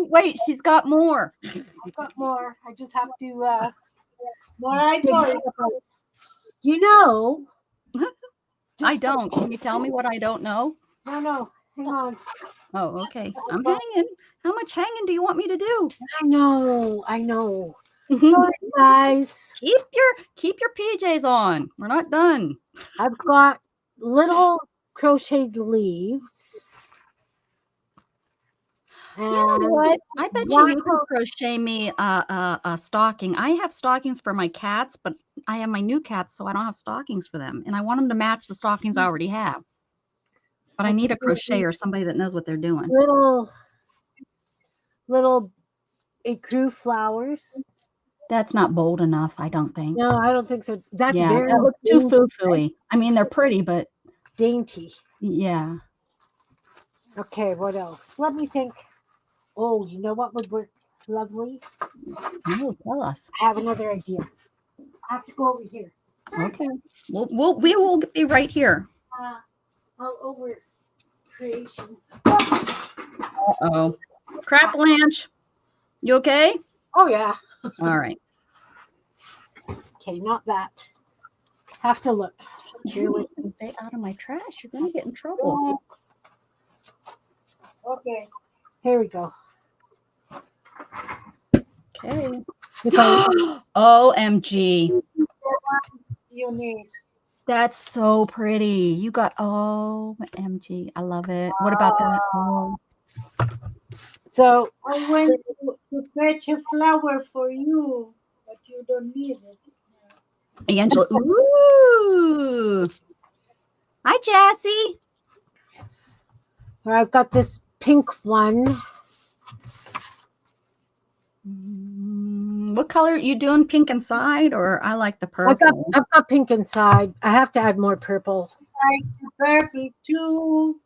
Wait. She's got more. I've got more. I just have to more eyeballs. You know. I don't. Can you tell me what I don't know? No. Hang on. Oh, okay. I'm hanging. How much hanging do you want me to do? I know. Sorry, guys. Keep your PJs on. We're not done. I've got little crocheted leaves. You know what? I bet you can crochet me a stocking. I have stockings for my cats, but I have my new cats, so I don't have stockings for them. And I want them to match the stockings I already have. But I need a crocheter, somebody that knows what they're doing. Little ecru flowers. That's not bold enough, I don't think. No, I don't think so. That looks too foo-fooey. I mean, they're pretty, but dainty. Yeah. Okay, what else? Let me think. Oh, you know what would work lovely? Oh, tell us. I have another idea. I have to go over here. Okay. We will be right here. All over creation. Uh-oh. Crap, Blanche. You okay? Oh, yeah. All right. Okay, not that. Have to look. Stay out of my trash. You're going to get in trouble. Okay. Here we go. Okay. OMG. You need. That's so pretty. You got OMG. I love it. What about that? Oh. So I went to fetch a flower for you, but you don't need it. Angela. Ooh. Hi, Jassy. I've got this pink one. What color are you doing? Pink inside, or I like the purple? I've got pink inside. I have to add more purple. I like the purple too.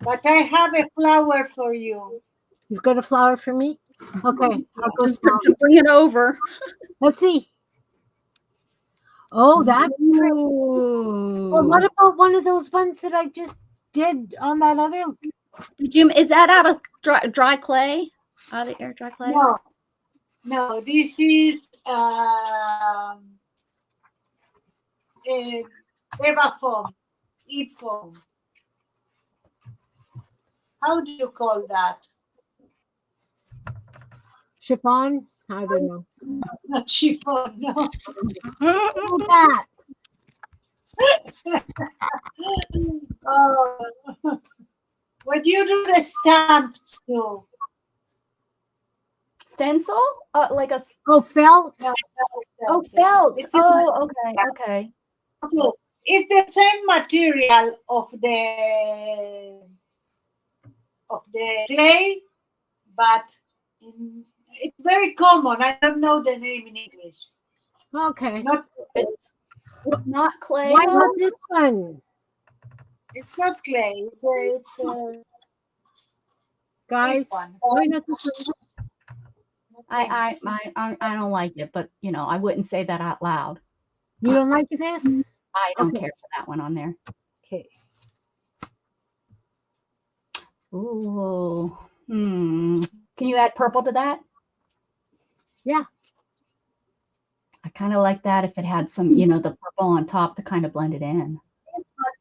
But I have a flower for you. You've got a flower for me? Okay. I'll go Just bring it over. Let's see. Oh, that's pretty. Well, what about one of those ones that I just did on that other? Is that out of dry clay? Out of air dry clay? No. This is Eva foam, foam. How do you call that? Chiffon? I don't know. Not chiffon, no. That. What do you do the stamps to? Stencil? Like a Oh, felt. No, oh felt. It's in Oh, okay, okay. okay. It's the same material of the clay, but it's very common. I don't know the name in English. Okay. Not It's not clay. Why though? not this one, it's not clay. It's a guys? one. Why not this one? I don't like it, but you know, I wouldn't say that out loud. You don't like this? I don't Okay. care for that one on there. Okay. Ooh. Can you add purple to that? Yeah. I kind of like that if it had some, you know, the purple on top to kind of blend it in.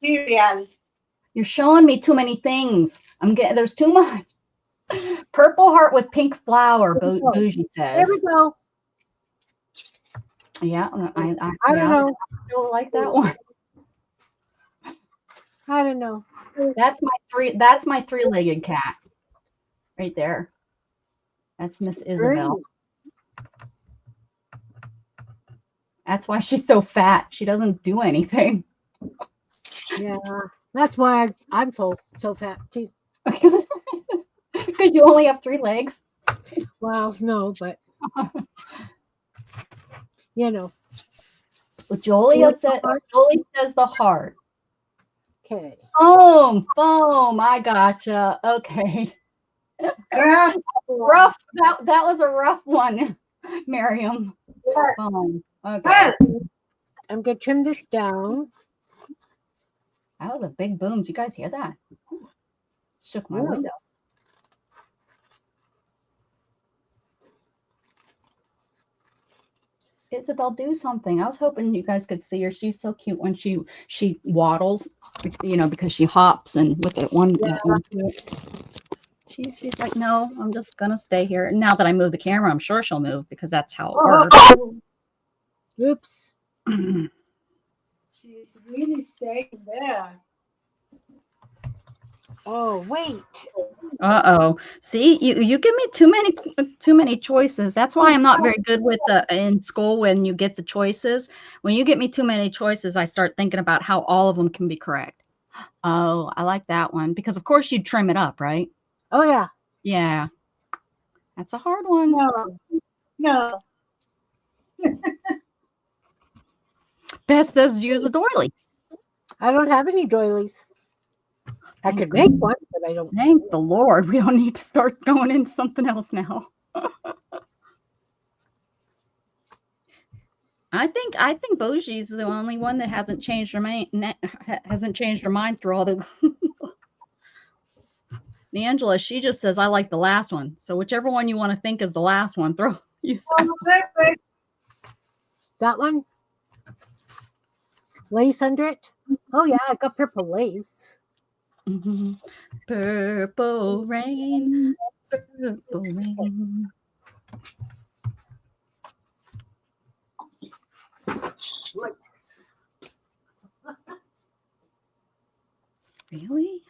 Material. You're showing me too many things. There's too much. Purple heart with pink flower, Bougie There says. we go. Yeah, I don't yeah, know. I still like that one. I don't know. That's my three-legged cat. Right there. That's Miss Isabel. That's why she's so fat. She doesn't do anything. Yeah. That's why I'm so fat too. Because you only have 3 legs. Well, no, but you know. Well, Jolie says the heart. Okay. Boom, boom. I gotcha. Okay. Rough. That was a rough one, Miriam. Boom. Okay. I'm gonna trim this down. That was a big boom. Did you guys hear that? Shook my Yeah. window. Isabel, do something. I was hoping you guys could see her. She's so cute when she waddles, you know, because she hops and with it one. Yeah. She's like, no, I'm just gonna stay here. And now that I move the camera, I'm sure she'll move because that's how it works. Oops. She's really staying there. Oh, wait. Uh-oh. See, you give me too many choices. That's why I'm not very good with in school when you get the choices. When you get me too many choices, I start thinking about how all of them can be correct. Oh, I like that one because of course you'd trim it up, right? Oh, yeah. Yeah. That's a hard one. No. Beth says use a doily. I don't have any doilies. I could make one, but I don't. Thank the Lord. We don't need to start going into something else now. I think Bougie's the only one that hasn't changed her mind through all the Angela, she just says I like the last one. So whichever one you want to think is the last one, use that. That one? Lace under it? Oh yeah, I got purple lace. Mm-hmm. Purple rain, purple rain. Lace. Really?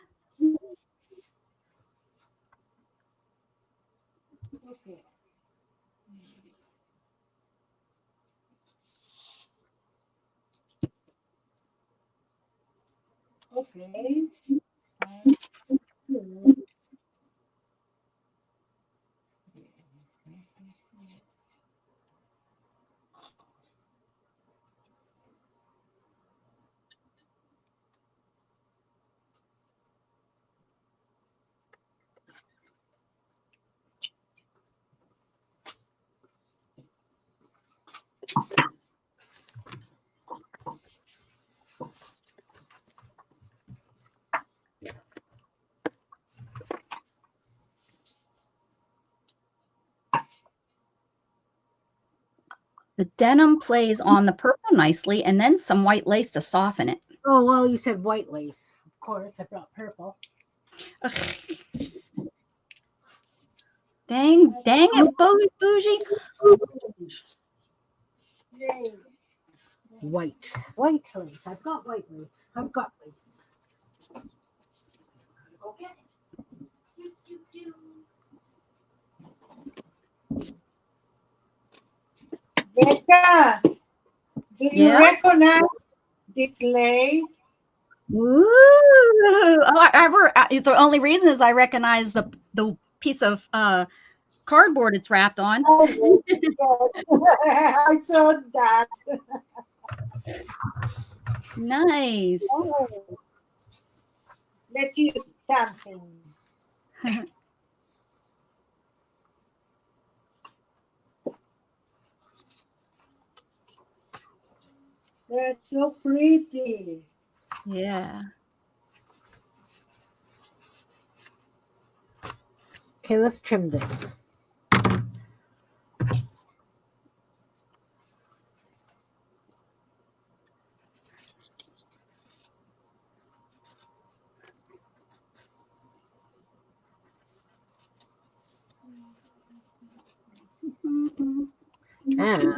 Okay. Okay. The denim plays on the purple nicely, and then some white lace to soften it. Oh, well, you said white lace. Of course, I brought purple. Dang it, Bougie. White lace. I've got white lace. I've got lace. Just gotta go get it. Becca, do you Yeah. recognize this lake? Ooh. The only reason is I recognize the piece of cardboard it's wrapped on. Oh, yes. I saw that. Nice. Oh. Let's use something. They're so pretty. Yeah. Okay, let's trim this. And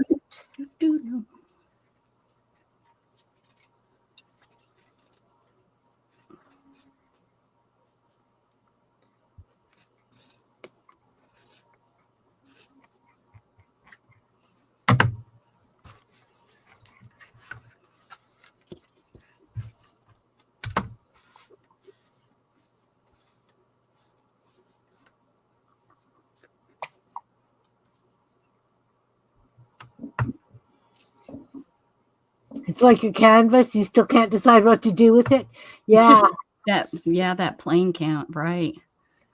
it's like your canvas. You still can't decide what to do with it. Yeah. that plain count, right?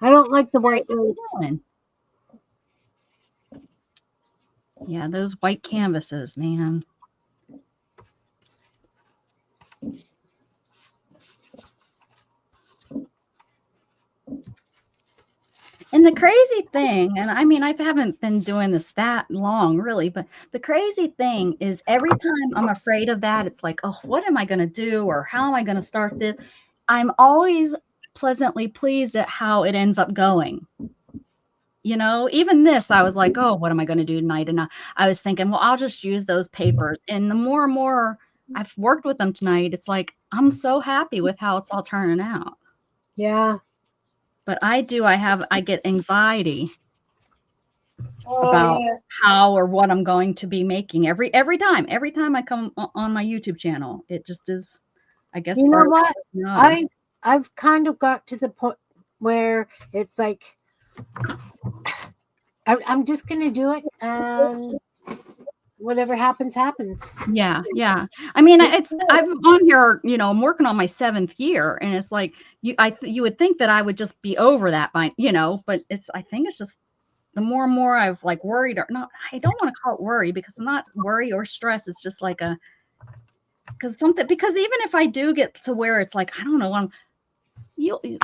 I don't like the white lace. Yeah, those white canvases, man. And the crazy thing, and I mean, I haven't been doing this that long, really, but the crazy thing is every time I'm afraid of that, it's like, oh, what am I going to do? Or how am I going to start this? I'm always pleasantly pleased at how it ends up going. You know, even this, I was like, oh, what am I going to do tonight? And I was thinking, well, I'll just use those papers. And the more and more I've worked with them tonight, it's like, I'm so happy with how it's all turning out. Yeah. But I get anxiety Oh, about yes. how or what I'm going to be making every time I come on my YouTube channel. It just is, I guess. You know part of what? my personality. I've kind of got to the point where it's like I'm just gonna do it, and whatever happens, happens. Yeah. I mean, I'm on here, you know, I'm working on my 7th year, and it's like you would think that I would just be over that by, you know, but I think it's just the more and more I've like worried, or not, I don't want to call it worry, because it's not worry or stress. It's just like because even if I do get to where it's like, I don't know, the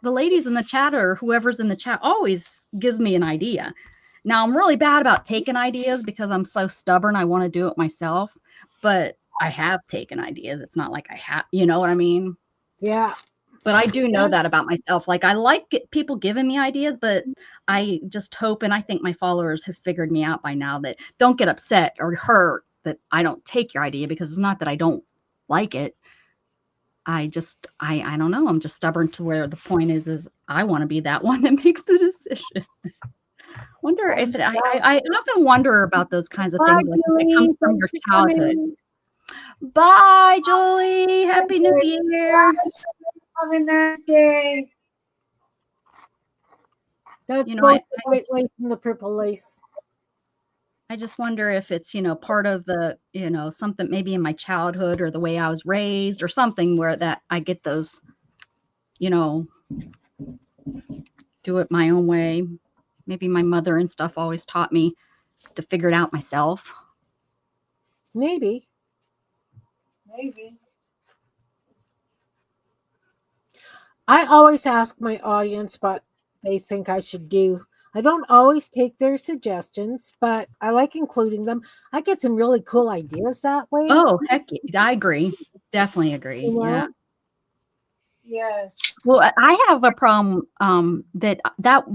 ladies in the chat or whoever's in the chat always gives me an idea. Now, I'm really bad about taking ideas because I'm so stubborn. I want to do it myself, but I have taken ideas. It's not like I have, you know what I mean? Yeah. But I do know that about myself. Like, I like people giving me ideas, but I just hope, and I think my followers have figured me out by now, that don't get upset or hurt that I don't take your idea, because it's not that I don't like it. I don't know. I'm just stubborn to where the point is I want to be that one that makes the decision. Wonder if I often wonder about those kinds of things, like if it comes from your childhood. Bye, Julie. Happy New Year. Have a nice day. That's both the white lace and the purple lace. I just wonder if it's, you know, part of the, you know, something maybe in my childhood or the way I was raised or something, where that I get those, you know, do it my own way. Maybe my mother and stuff always taught me to figure it out myself. Maybe. I always ask my audience what they think I should do. I don't always take their suggestions, but I like including them. I get some really cool ideas that way. Oh, heck, I agree. Definitely agree. You know? Yeah. Yes. Well, I have a problem that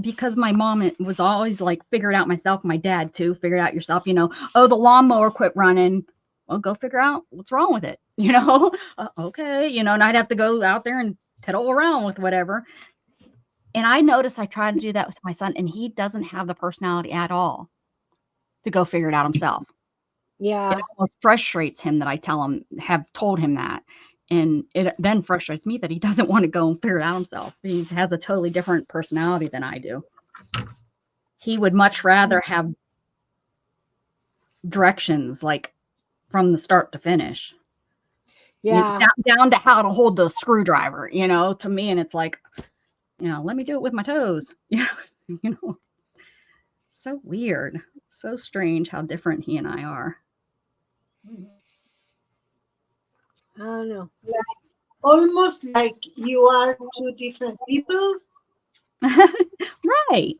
because my mom was always like, figure it out myself. My dad too, figure it out yourself. You know, oh, the lawnmower quit running. Well, go figure out what's wrong with it. You know, okay. You know, and I'd have to go out there and piddle around with whatever. And I noticed I tried to do that with my son, and he doesn't have the personality at all to go figure it out himself. Yeah. It almost frustrates him that I have told him that. And it then frustrates me that he doesn't want to go and figure it out himself. He has a totally different personality than I do. He would much rather have directions, like from the start to finish. Yeah. Down to how to hold the screwdriver, to me. And it's like, let me do it with my toes. So weird. So strange how different he and I are. I don't know. Almost like you are two different people. Right.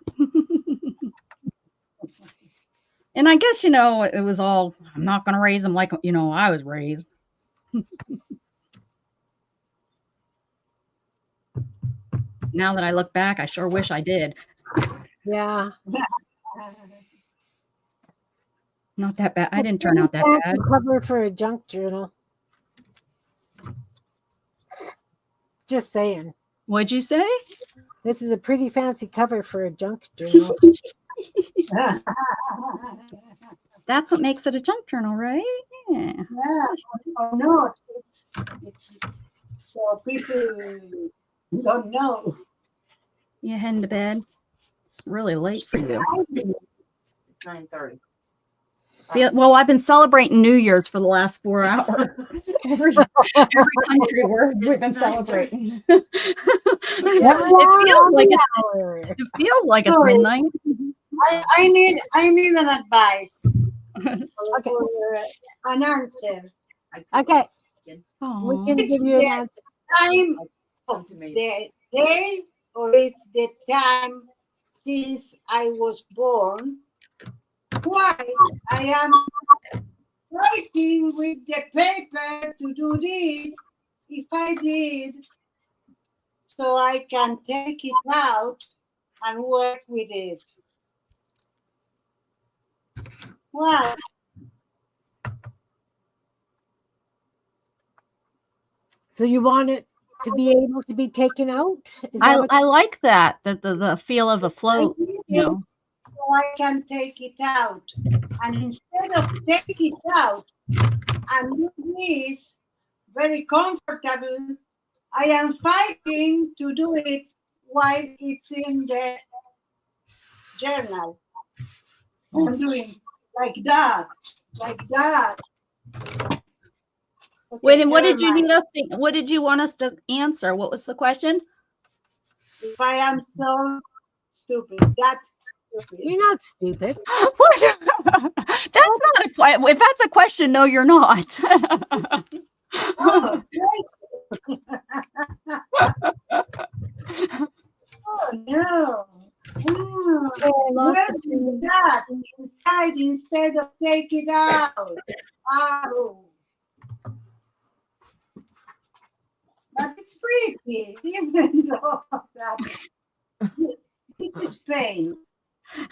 And I guess, it was all, I'm not going to raise him like, I was raised. Now that I look back, I sure wish I did. Yeah. Not that bad. I didn't turn out that bad. Cover for a junk journal. Just saying. What'd you say? This is a pretty fancy cover for a junk journal. That's what makes it a junk journal, right? Yeah. Or not. It's so people don't know. You heading to bed? It's really late for you. It's 9:30. Well, I've been celebrating New Year's for the last 4 hours. every country we've been celebrating. It feels like it's midnight. I need an advice. Okay. An answer. Okay. Aww. We can give you an answer. Time of the day, or it's the time since I was born. Why I am writing with the paper to do this, if I did, so I can take it out and work with it. Why? So you want it to be able to be taken out? I like that the feel of a float, So I can take it out. And instead of taking it out and do this very comfortable, I am fighting to do it while it's in the journal. I'm doing like that. Okay, wait, and what never did you mind. need us to? What did you want us to answer? What was the question? If I am so stupid, that's stupid. You're not stupid. That's not a question. If that's a question, no, you're not. Oh, oh no. Where is that inside instead of take it out? Oh. But it's pretty, even though that it is paint.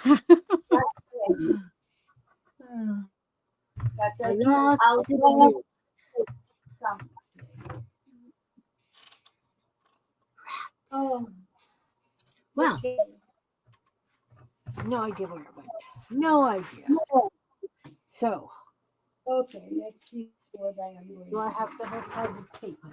But I know how to do something. Oh. Well, Okay. no idea where it went. No idea. So, Okay, let's see what I am doing. do I have the whole side to tape?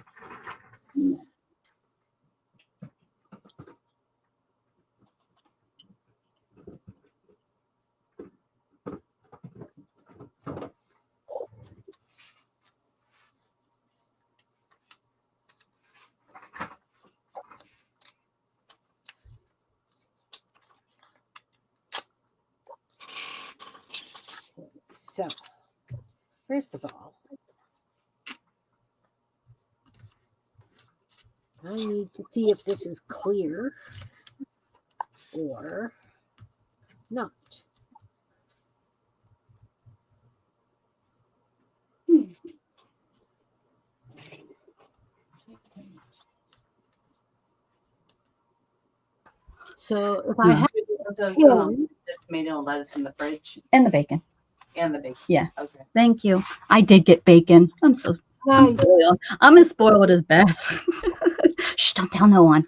So, first of all, I need to see if this is clear or not. So if I have Tomato and lettuce in the fridge And the bacon. and the bacon. Yeah. Okay. Thank you. I did get bacon. I'm nice. spoiled. I'm as spoiled as Beth. Shh, don't tell no one.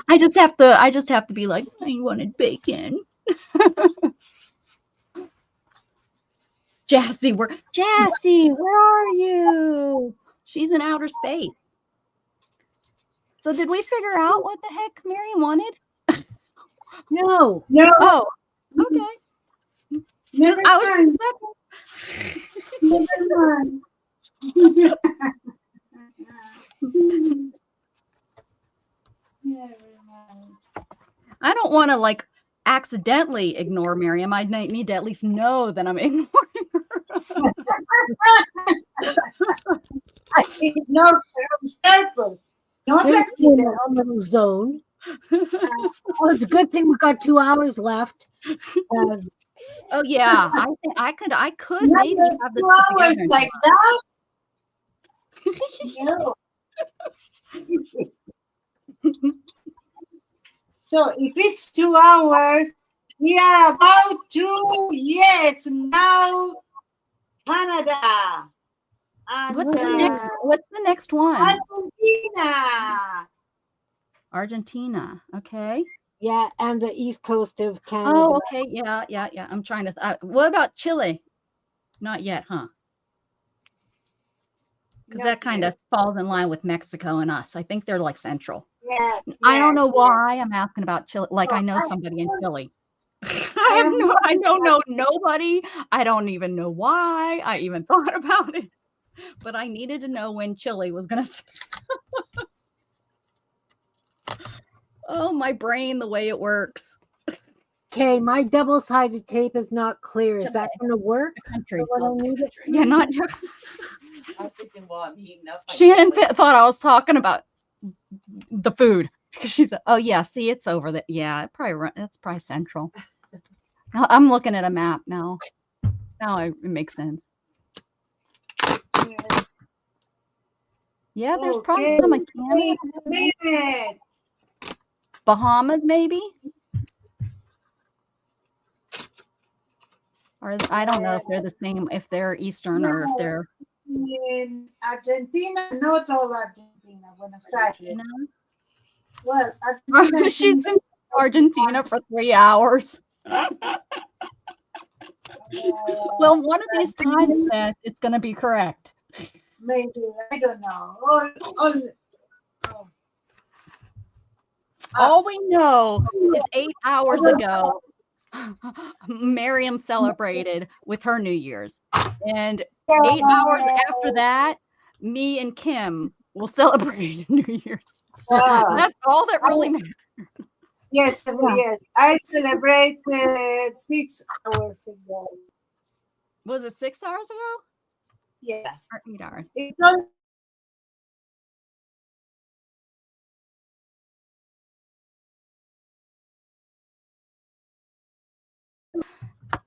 I just have to be like, I wanted bacon. Jassy, where are you? She's in outer space. So did we figure out what the heck Miriam wanted? No. No, Oh, okay. never I was mind. Never mind. Never mind. I don't want to like accidentally ignore Miriam. I need to at least know that I'm ignoring her. I ignore her on purpose. Not There's accident. a little zone. Oh, it's a good thing we got 2 hours left. Oh yeah, I think I could maybe Another have this 2 put hours together. like that? No. So if it's 2 hours, we are about to, yes, now Canada. And What's the next one? Argentina. Argentina. Okay. Yeah, and the east coast of Canada. Oh, okay. Yeah. I'm trying to. What about Chile? Not yet, huh? Because that kind of falls in line with Mexico and us. I think they're like central. Yes. I don't know yes. why I'm asking about Chile. Like I know somebody in Chile. I don't know nobody. I don't even know why I even thought about it. But I needed to know when Chile was gonna. Oh, my brain, the way it works. Okay, my double-sided tape is not clear. Is that going to work? Country. Yeah, not. I'm thinking, well, I'm heating up. Shannon thought I was talking about the food because she said, "Oh yeah, see, it's over there. Yeah, that's probably central." I'm looking at a map now. Now it makes sense. Yeah, there's probably some in Canada. Bahamas, maybe. Or I don't know if they're the same, if they're Eastern or if they're in Argentina, not all Argentina, Buenos Aires. Well, Argentina she's been in Argentina for 3 hours. Well, one of these times, Beth, it's going to be correct. Maybe, I don't know. All we know is 8 hours ago, Miriam celebrated with her New Year's. And 8 hours after that, me and Kim will celebrate New Year's. That's all that really matters. Yes, yes. I celebrated 6 hours ago. Was it 6 hours ago? Yeah. Or 8 hours? It's not.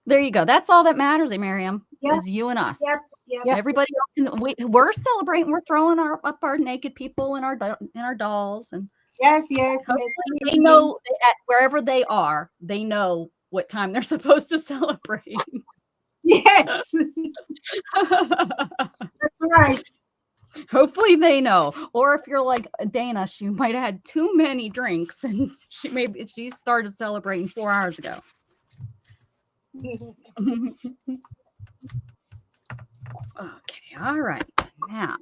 There you go. That's all that matters, Miriam, is you and us. Yep. Everybody else, we're celebrating. We're throwing up our naked people and our dolls, and yes. They know wherever they are. They know what time they're supposed to celebrate. Yes, that's right. Hopefully they know. Or if you're like Dana, she might have had too many drinks and she started celebrating 4 hours ago. Okay, all right. Now,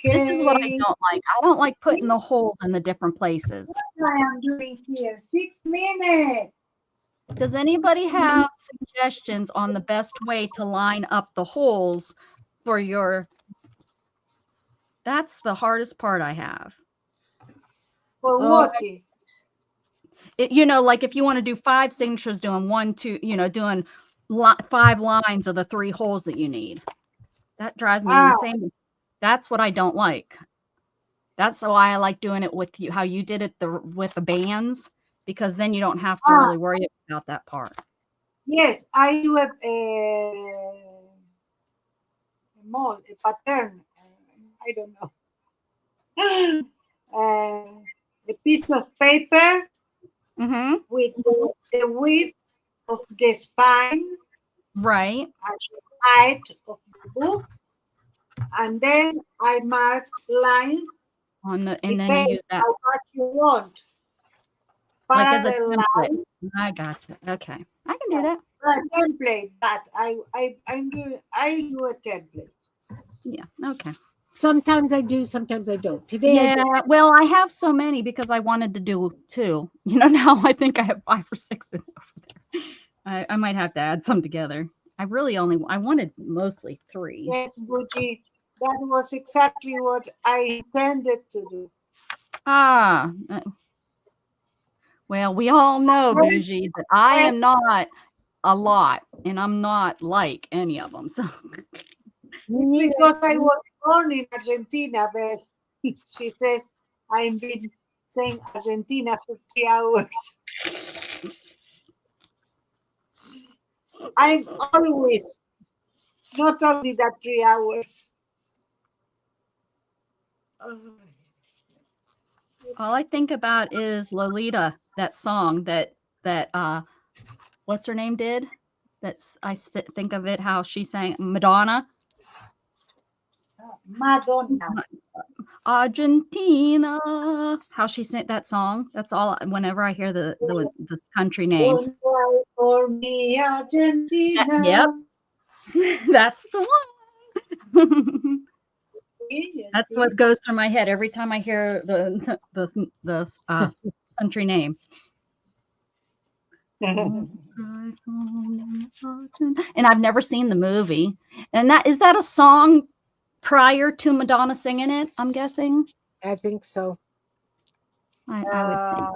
this is what I don't like. I don't like putting the holes in the different places. What I am doing here, 6 minutes. Does anybody have suggestions on the best way to line up the holes for your... That's the hardest part I have. For what? Like if you want to do 5 signatures, doing 1, 2, doing 5 lines of the 3 holes that you need. That drives me insane. That's what I don't like. That's why I like doing it with you, how you did it with the bands, because then you don't have to really worry about that part. Yes, I do a mold, a pattern. I don't know. A piece of paper with the width of the spine, right, and the height of the book, and then I mark lines on the, and then Depends you use that how much you want. like as a Parallel template. line, I gotcha. Okay, I can do that. a template, but I do a template. Yeah. Okay. Sometimes I do, sometimes I don't. Today I did. Yeah. Well, I have so many because I wanted to do 2. You know, now I think I have 5 or 6 in over there. I might have to add some together. I wanted mostly 3. Yes, Bougie, that was exactly what I intended to do. Ah. Well, we all know, Bougie, that I am not a lot, and I'm not like any of them. So It's because I was born in Argentina, Beth. She says I've been saying Argentina for 3 hours. I'm always, not only that 3 hours. all I think about is Lolita, that song that what's her name did. Think of it how she sang Madonna. Madonna. Argentina. How she sang that song. That's all. Whenever I hear this country name. Don't cry for me, Argentina. Yep. That's the one. Yes, That's what goes through my head every time I hear the country name. And I've never seen the movie. And is that a song prior to Madonna singing it? I'm guessing. I think so. I would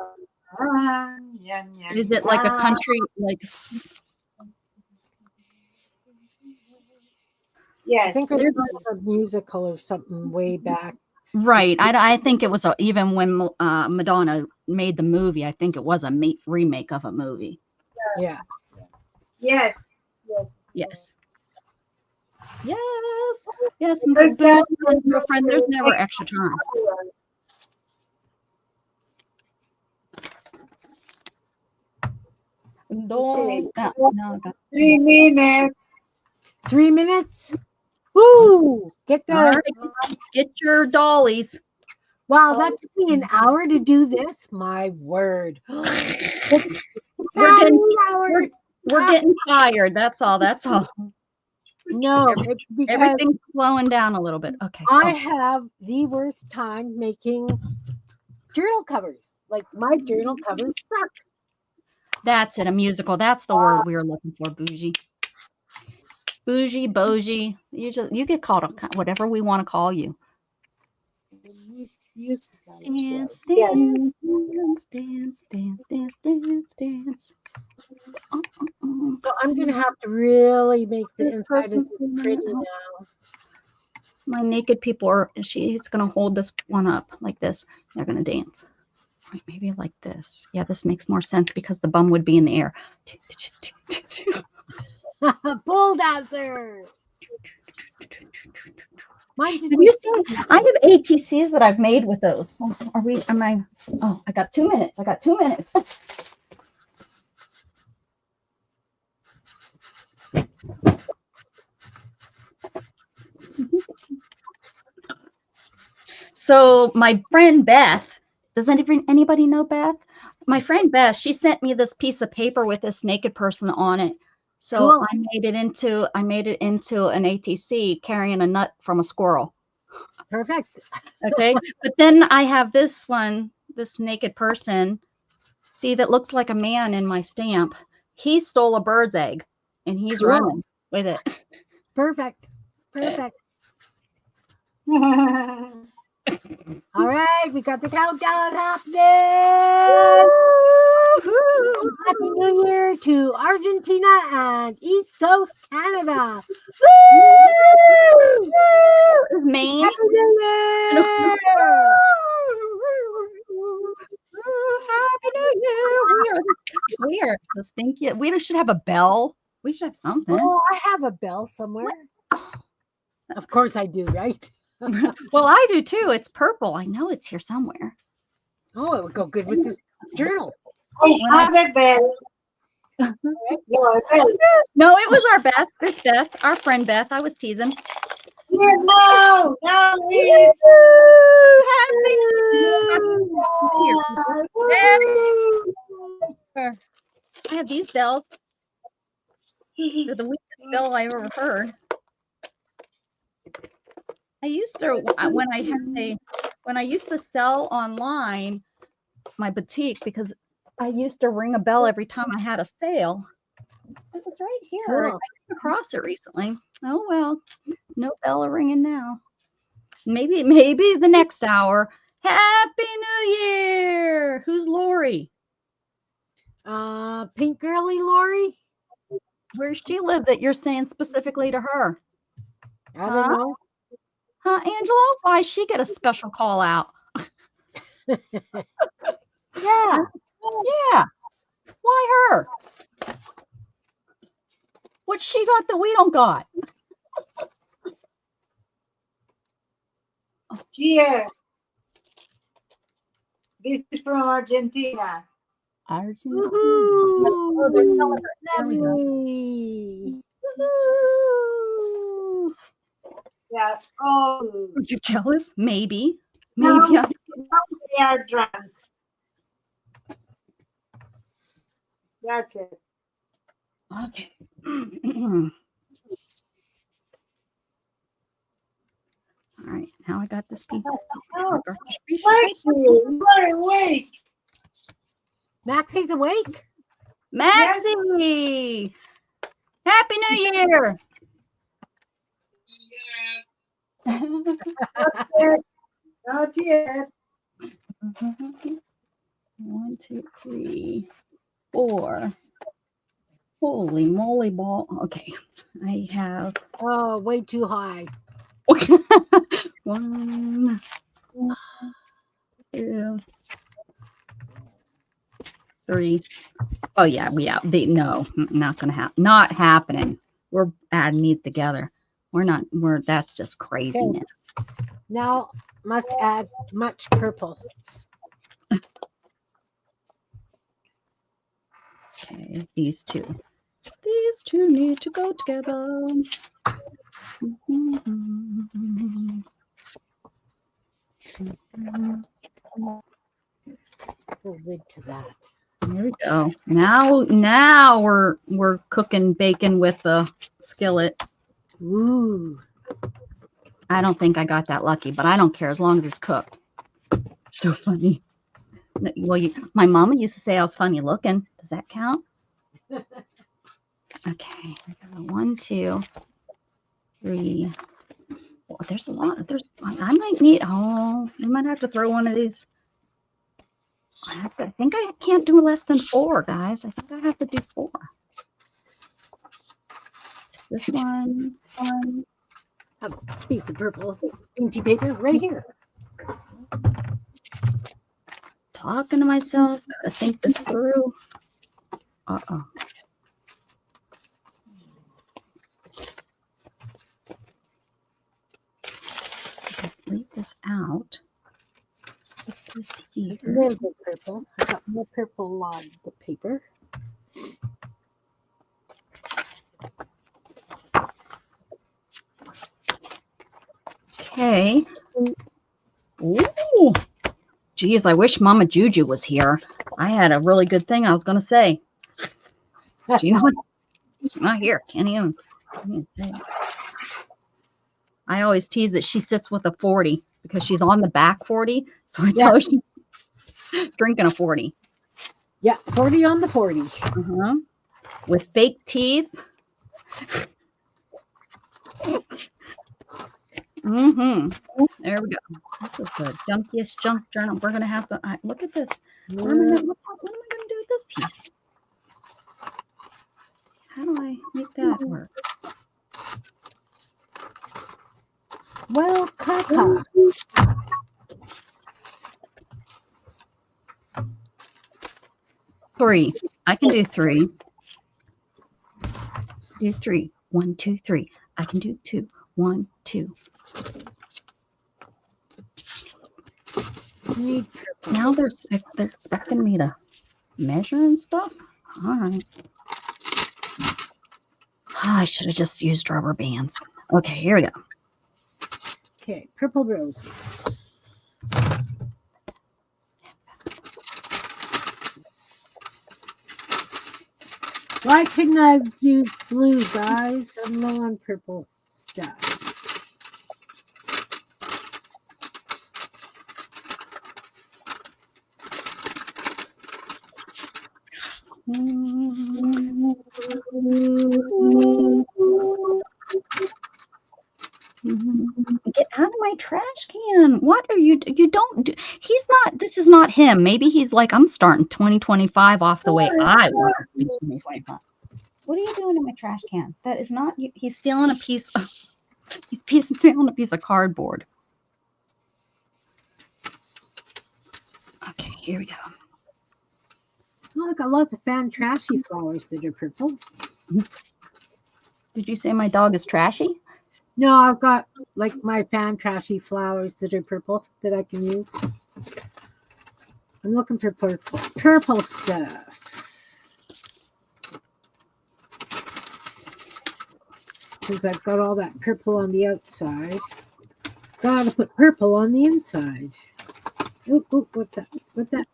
think. Is it like a country like? Yes, I think it was a musical or something way back. Right. I think it was even when Madonna made the movie. I think it was a remake of a movie. Yeah. Yes. Yes. Yes. Yes. Girlfriend, there's never extra time. Okay. No, 3 minutes. 3 minutes. Woo! Get your dollies. Wow, that took me an hour to do this. My word. We're getting tired. That's all. No, everything's slowing down a little bit. Okay. I have the worst time making journal covers. Like my journal covers suck. That's it. A musical. That's the word we were looking for. Bougie. Bougie, bougie. You get called whatever we want to call you. Dance, dance, dance, dance. So I'm gonna have to really make the inside of this pretty now. My naked people she's gonna hold this one up like this. They're gonna dance. Right, maybe like this. Yeah, this makes more sense because the bum would be in the air. Pole dancer. Have you seen? I have ATCs that I've made with those. I got 2 minutes. So my friend Beth, does anybody know Beth? My friend Beth, she sent me this piece of paper with this naked person on it. So cool. I made it into an ATC carrying a nut from a squirrel. Perfect. Okay. But then I have this naked person, see, that looks like a man in my stamp. He stole a bird's egg and he's running with it. Perfect. All right, we got the countdown happening. Happy New Year to Argentina and East Coast Canada. Woo! Man. Happy New Year! Happy New Year! We are the stinky. We should have a bell. We should have something. Oh, I have a bell somewhere. Of course I do, right? Well, I do too. It's purple. I know it's here somewhere. Oh, it would go good with this journal. I have a bell. No, it was our Beth. This Beth, our friend Beth. I was teasing. Yeah, no, it's Happy I have these bells. They're the weakest bell I ever heard. I used to when I used to sell online my boutique because I used to ring a bell every time I had a sale. It was right here. Cool. I came across it recently. Oh well, no bell ringing now. Maybe the next hour. Happy New Year! Who's Lori? Pink girly Lori? Where's she live that you're saying specifically to her? I don't know. Huh, Angela? Why she get a special call out? Yeah. Yeah. Why her? What she got that we don't got? here. This is from Argentina. Argentina. Woohoo! There we go. Lovely. Woohoo! Yeah. Oh, Are you jealous? Maybe. No. Maybe. they are drunk. That's it. Okay. All right. Now I got this piece. Oh, Maxie, you are awake. Maxie's awake? Maxie! Happy New Year! Not yet. 1, 2, 3, 4. Holy moly ball. Okay. I have Oh, way too high. 1, 2, 3. Oh yeah, we out. No, not gonna happen. Not happening. We're adding these together. That's just craziness. Now must add much purple. Okay, these two. These two need to go together. Put a lid to that. There we go. Now we're cooking bacon with the skillet. Ooh. I don't think I got that lucky, but I don't care as long as it's cooked. So funny. Well, my mama used to say I was funny looking. Does that count? Okay. 1, 2, 3. Well, there's a lot. I might need. Oh, you might have to throw one of these. I think I can't do less than 4, guys. I think I have to do 4. This one. A piece of purple painty paper right here. Talking to myself. Gotta think this through. Uh-oh. Leave this out. Put this A here. little bit purple. I got more purple on the paper. Okay. Ooh. Geez, I wish Mama Juju was here. I had a really good thing I was going to say. She's not here. Can't even say it. I always tease that she sits with a 40 because she's on the back 40. So I tell her she's drinking a 40. Yeah, 40 on the 40. Uh-huh. With fake teeth. Mm-hmm. There we go. This is the junkiest junk journal. We're gonna have to look at this. What am I gonna do with this piece? How do I make that work? Well, Kaka. 3. I can do 3. Do 3. 1, 2, 3. I can do 2. 1, 2. Now they're expecting me to measure and stuff. All right. I should have just used rubber bands. Okay, here we go. Okay, purple roses. Why couldn't I have used blue, guys? I'm low on purple stuff. Get out of my trash can. What are you don't do? He's not, this is not him. Maybe he's like, I'm starting 2025 off the way I want 2025. What are you doing in my trash can? That is not you. He's stealing a piece of stealing a piece of cardboard. Okay, here we go. Look, I love the fan trashy flowers that are purple. Did you say my dog is trashy? No, I've got like my fan trashy flowers that are purple that I can use. I'm looking for purple stuff. Since I've got all that purple on the outside, gotta put purple on the inside. Ooh, ooh, what's that? What's that?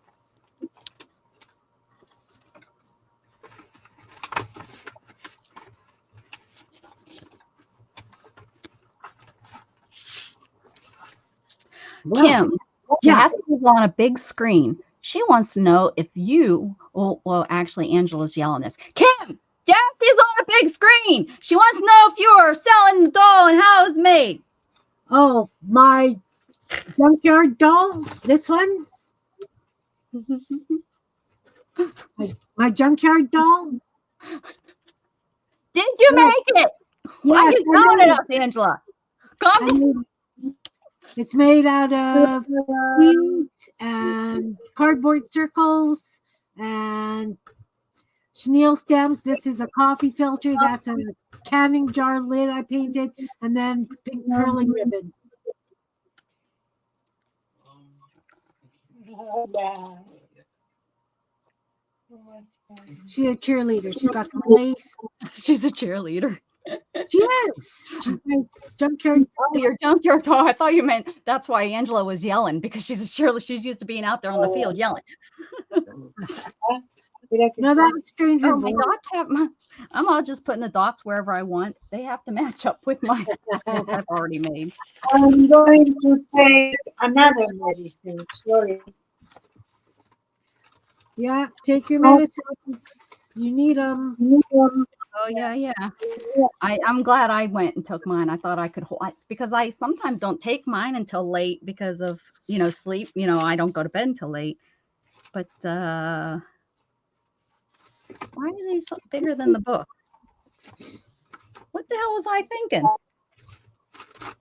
Wow. Kim, Jassie's on a big screen. She wants to know if you, well, actually, Angela's yelling this. Kim, Jassie's on a big screen. She wants to know if you're selling the doll and how it's made. Oh, my junkyard doll? This one? my junkyard doll? Did you make it? Why are you yelling at us, Angela? Come. It's made out of beads and cardboard circles and chenille stems. This is a coffee filter. That's a canning jar lid I painted, and then pink curling ribbon. She's a cheerleader. She's got some lace. She's a cheerleader. She is. She's my junkyard. Oh, your junkyard doll. I thought you meant that's why Angela was yelling, because she's a cheerleader. She's used to being out there on the field yelling. No, that would strange. Oh, my dots have I'm all just putting the dots wherever I want. They have to match up with my I've already made. I'm going to take another medicine. Sorry. Yeah, take your medicines. You need them. Oh yeah. I'm glad I went and took mine. I thought I could hold. It's because I sometimes don't take mine until late because of sleep. I don't go to bed until late. But why are they so bigger than the book? What the hell was I thinking?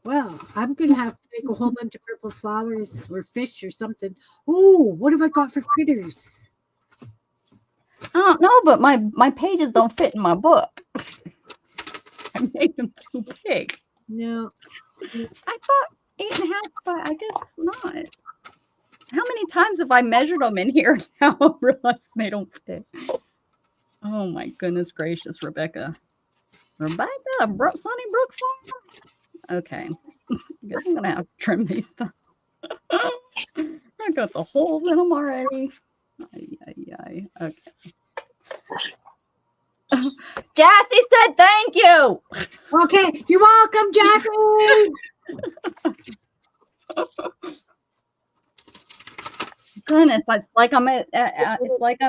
Well, I'm gonna have to make a whole bunch of purple flowers or fish or something. Oh, what have I got for critters? I don't know, but my pages don't fit in my book. I made them too big. No. I thought 8.5, but I guess not. How many times have I measured them in here now? I realized they don't fit. Oh my goodness gracious, Rebecca. Sunnybrook Farm? Okay. I guess I'm gonna have to trim these stuff. I got the holes in them already. Okay. Jassy said thank you. Okay, you're welcome, Jassy. Goodness, it's like I'm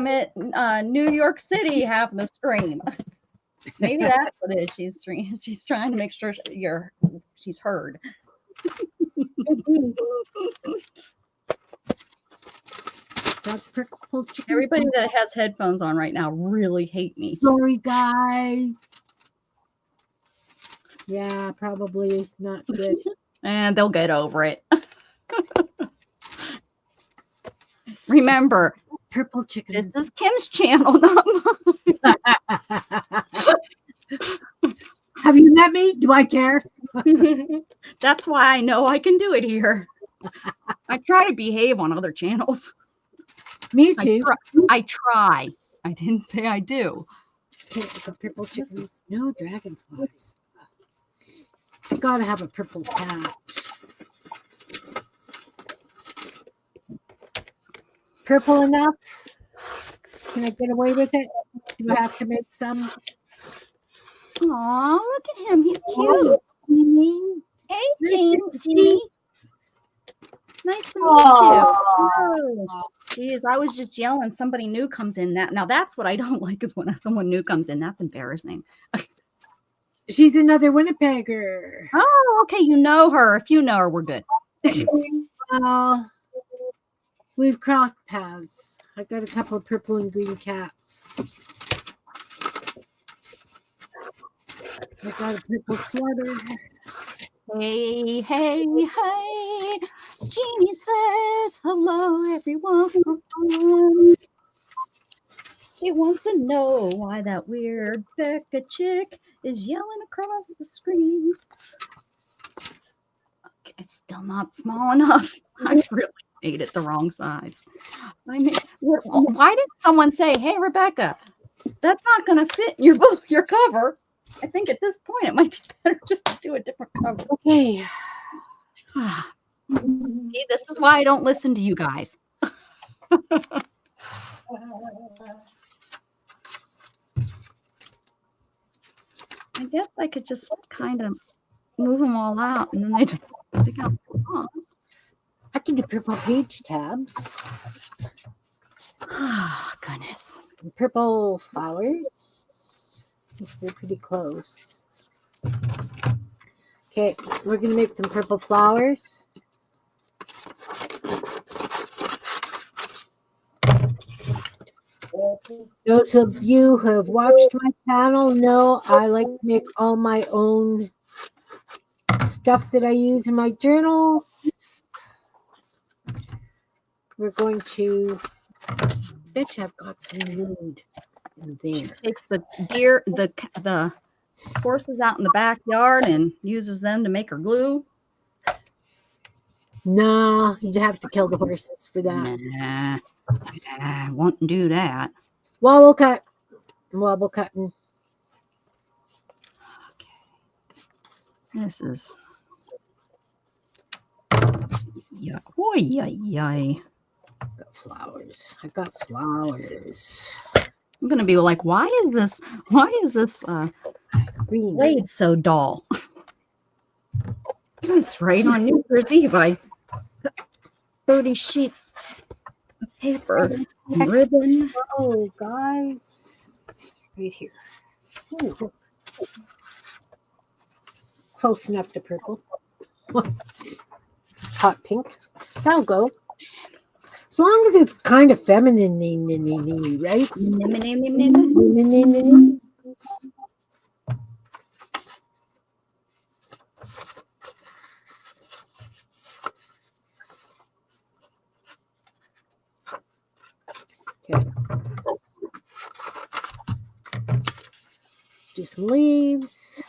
at New York City having a scream. Maybe that's what it is. She's trying to make sure she's heard. Everybody that has headphones on right now really hate me. Sorry, guys. Yeah, probably not good. And they'll get over it. Remember, purple chickens. This is Kim's channel, not mine. Have you met me? Do I care? That's why I know I can do it here. I try to behave on other channels. Me too. I try. I didn't say I do. Okay, the purple chickens. No dragonflies. I gotta have a purple cat. purple enough? Can I get away with it? Do I have to make some? Aw, look at him. He's cute. Jeannie. Hey, Nice Jeannie. to see Nice to meet you. Jeez, I was just yelling. Somebody new comes in. Now that's what I don't like is when someone new comes in. That's embarrassing. She's another Winnipegger. Oh, okay. You know her. If you know her, we're good. We've crossed paths. I got a couple of purple and green cats. I got a purple sweater. Hey, hey, hey. Jeannie says hello, everyone. She wants to know why that weird Becca chick is yelling across the screen. Okay, it's still not small enough. I really made it the wrong size. Why did someone say, "Hey, Rebecca, that's not going to fit in your cover"? I think at this point it might be better just to do a different cover. Okay. See, this is why I don't listen to you guys. I guess I could just kind of move them all out and then they don't stick out. I can do purple page tabs. Oh, goodness. And purple flowers. They're pretty close. Okay, we're going to make some purple flowers. Those of you who have watched my channel know I like to make all my own stuff that I use in my journals. We're going to, bet you I've got some wood in there. She takes the horses out in the backyard and uses them to make her glue. Nah, you'd have to kill the horses for that. Nah, I won't do that. Wobble cut. Wobble cutting. Okay. This is. Yeah. Oh, yay. Got flowers. I got flowers. I'm gonna be like, why is this Green. blade so dull? It's right on New Year's Eve. I got 30 sheets of paper and ribbon. Oh, guys. Right here. Ooh. Close enough to purple. Hot pink. That'll go. As long as it's kind of feminine, right? Okay. Do some leaves.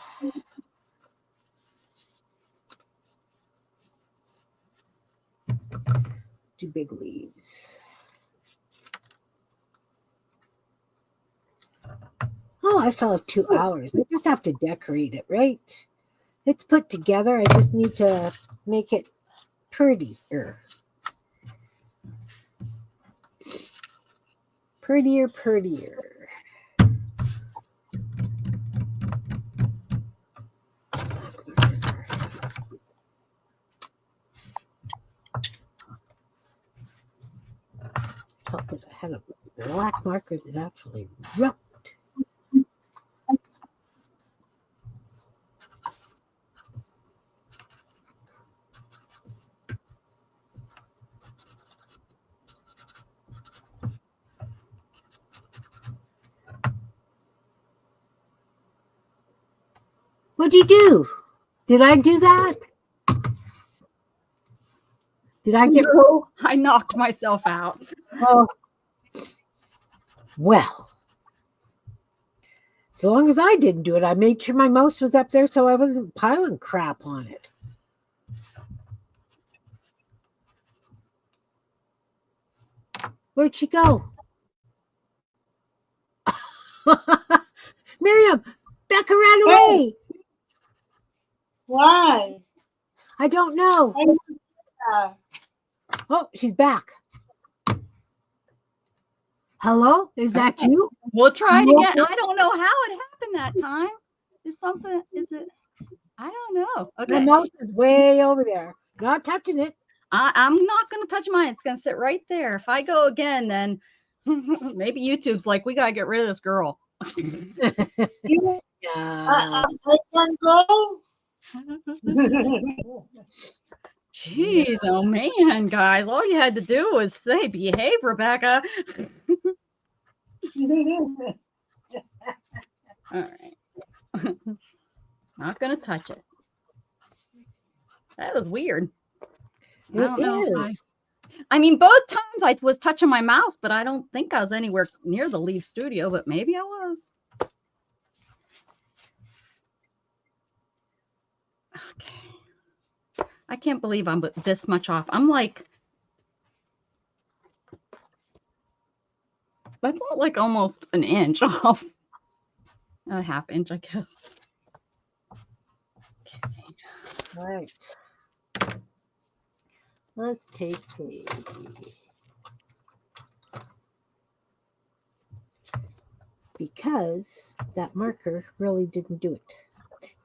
Do big leaves. Oh, I still have 2 hours. I just have to decorate it, right? It's put together. I just need to make it prettier. Prettier. Because I had a black marker that actually wrote. What'd you do? Did I do that? Did I get? No, I knocked myself out. Oh, well. As long as I didn't do it, I made sure my mouse was up there so I wasn't piling crap on it. Where'd she go? Miriam, Becca ran away. Why? I don't know. Oh, she's back. Hello? Is that you? We'll try it No. again. I don't know how it happened that time. Is it? I don't know. My Okay. mouse is way over there. Not touching it. I'm not going to touch mine. It's going to sit right there. If I go again, then maybe YouTube's like, we got to get rid of this girl. You, Yeah. I can go. Jeez, oh man, guys. All you had to do was say, behave, Rebecca. All right. Not going to touch it. That was weird. I don't know if I mean, both times I was touching my mouse, but I don't think I was anywhere near the Leaf Studio, but maybe I was. Okay. I can't believe I'm this much off. I'm like, that's not like almost an inch off. A half inch, I guess. Okay. Right. Let's take a because that marker really didn't do it.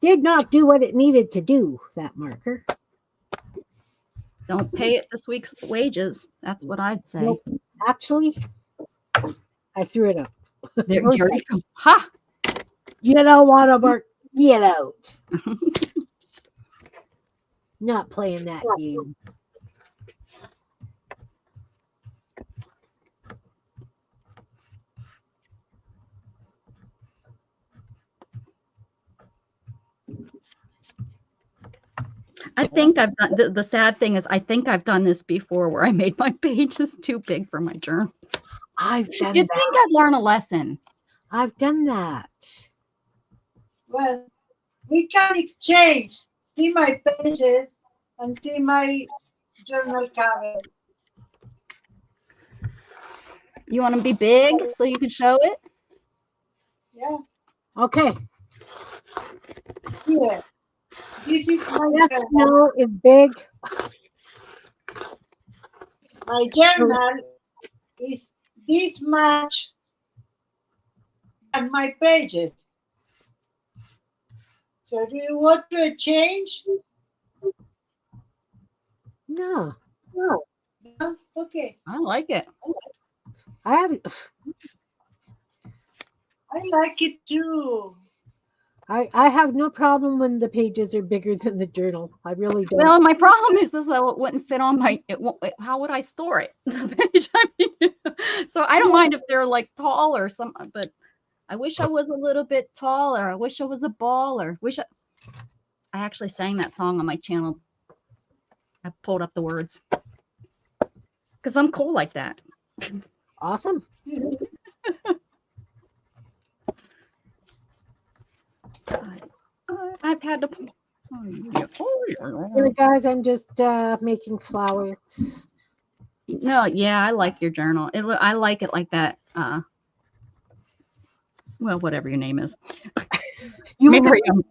Did not do what it needed to do, that marker. Don't pay it this week's wages. That's what I'd say. Nope. Actually, I threw it up. There you go. Ha! You don't want to mark. Get out. Not playing that game. I think I've done the sad thing is I think I've done this before where I made my pages too big for my journal. I've done You'd that. think I'd learn a lesson. I've done that. Well, we can exchange. See my pages and see my journal cover. You want to be big so you can show it? Yeah, Okay. here. This is my Yes, journal. no is big. My journal is this much and my pages. So do you want to change? No. No. Okay. I like it. I haven't. I like it too. I have no problem when the pages are bigger than the journal. I really don't. Well, my problem is this: it wouldn't fit on my. How would I store it? The page. I mean, so I don't mind if they're like tall or something, but I wish I was a little bit taller. I wish I was a baller. I actually sang that song on my channel. I pulled up the words because I'm cool like that. Awesome. I've had to. Here, guys, I'm just making flowers. No, yeah, I like your journal. I like it like that. Well, whatever your name is. Miriam.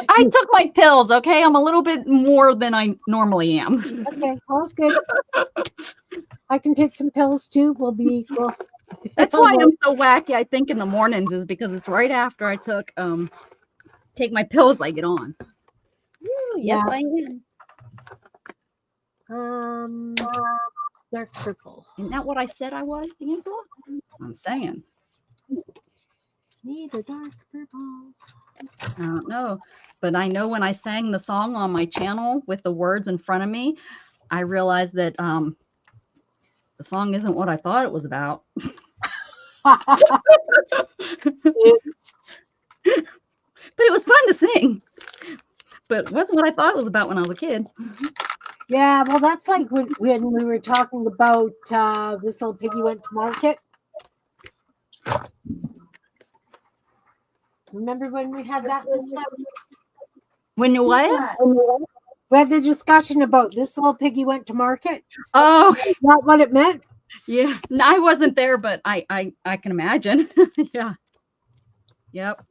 I took my pills, okay? I'm a little bit more than I normally am. Okay, well, that's good. I can take some pills too. We'll be equal. That's why I'm so wacky, I think, in the mornings is because it's right after I take my pills I get on. Ooh, yes, Yeah. I am. Dark purple. Isn't that what I said I was, Angela? I'm saying. Need a dark purple. I don't know, but I know when I sang the song on my channel with the words in front of me, I realized that the song isn't what I thought it was about. But it was fun to sing. But it wasn't what I thought it was about when I was a kid. Yeah, well, that's like when we were talking about this little piggy went to market. Remember when we had that? When you what? We had the discussion about this little piggy went to market. Oh, Not what it meant. yeah. No, I wasn't there, but I can imagine. Yeah. Yep.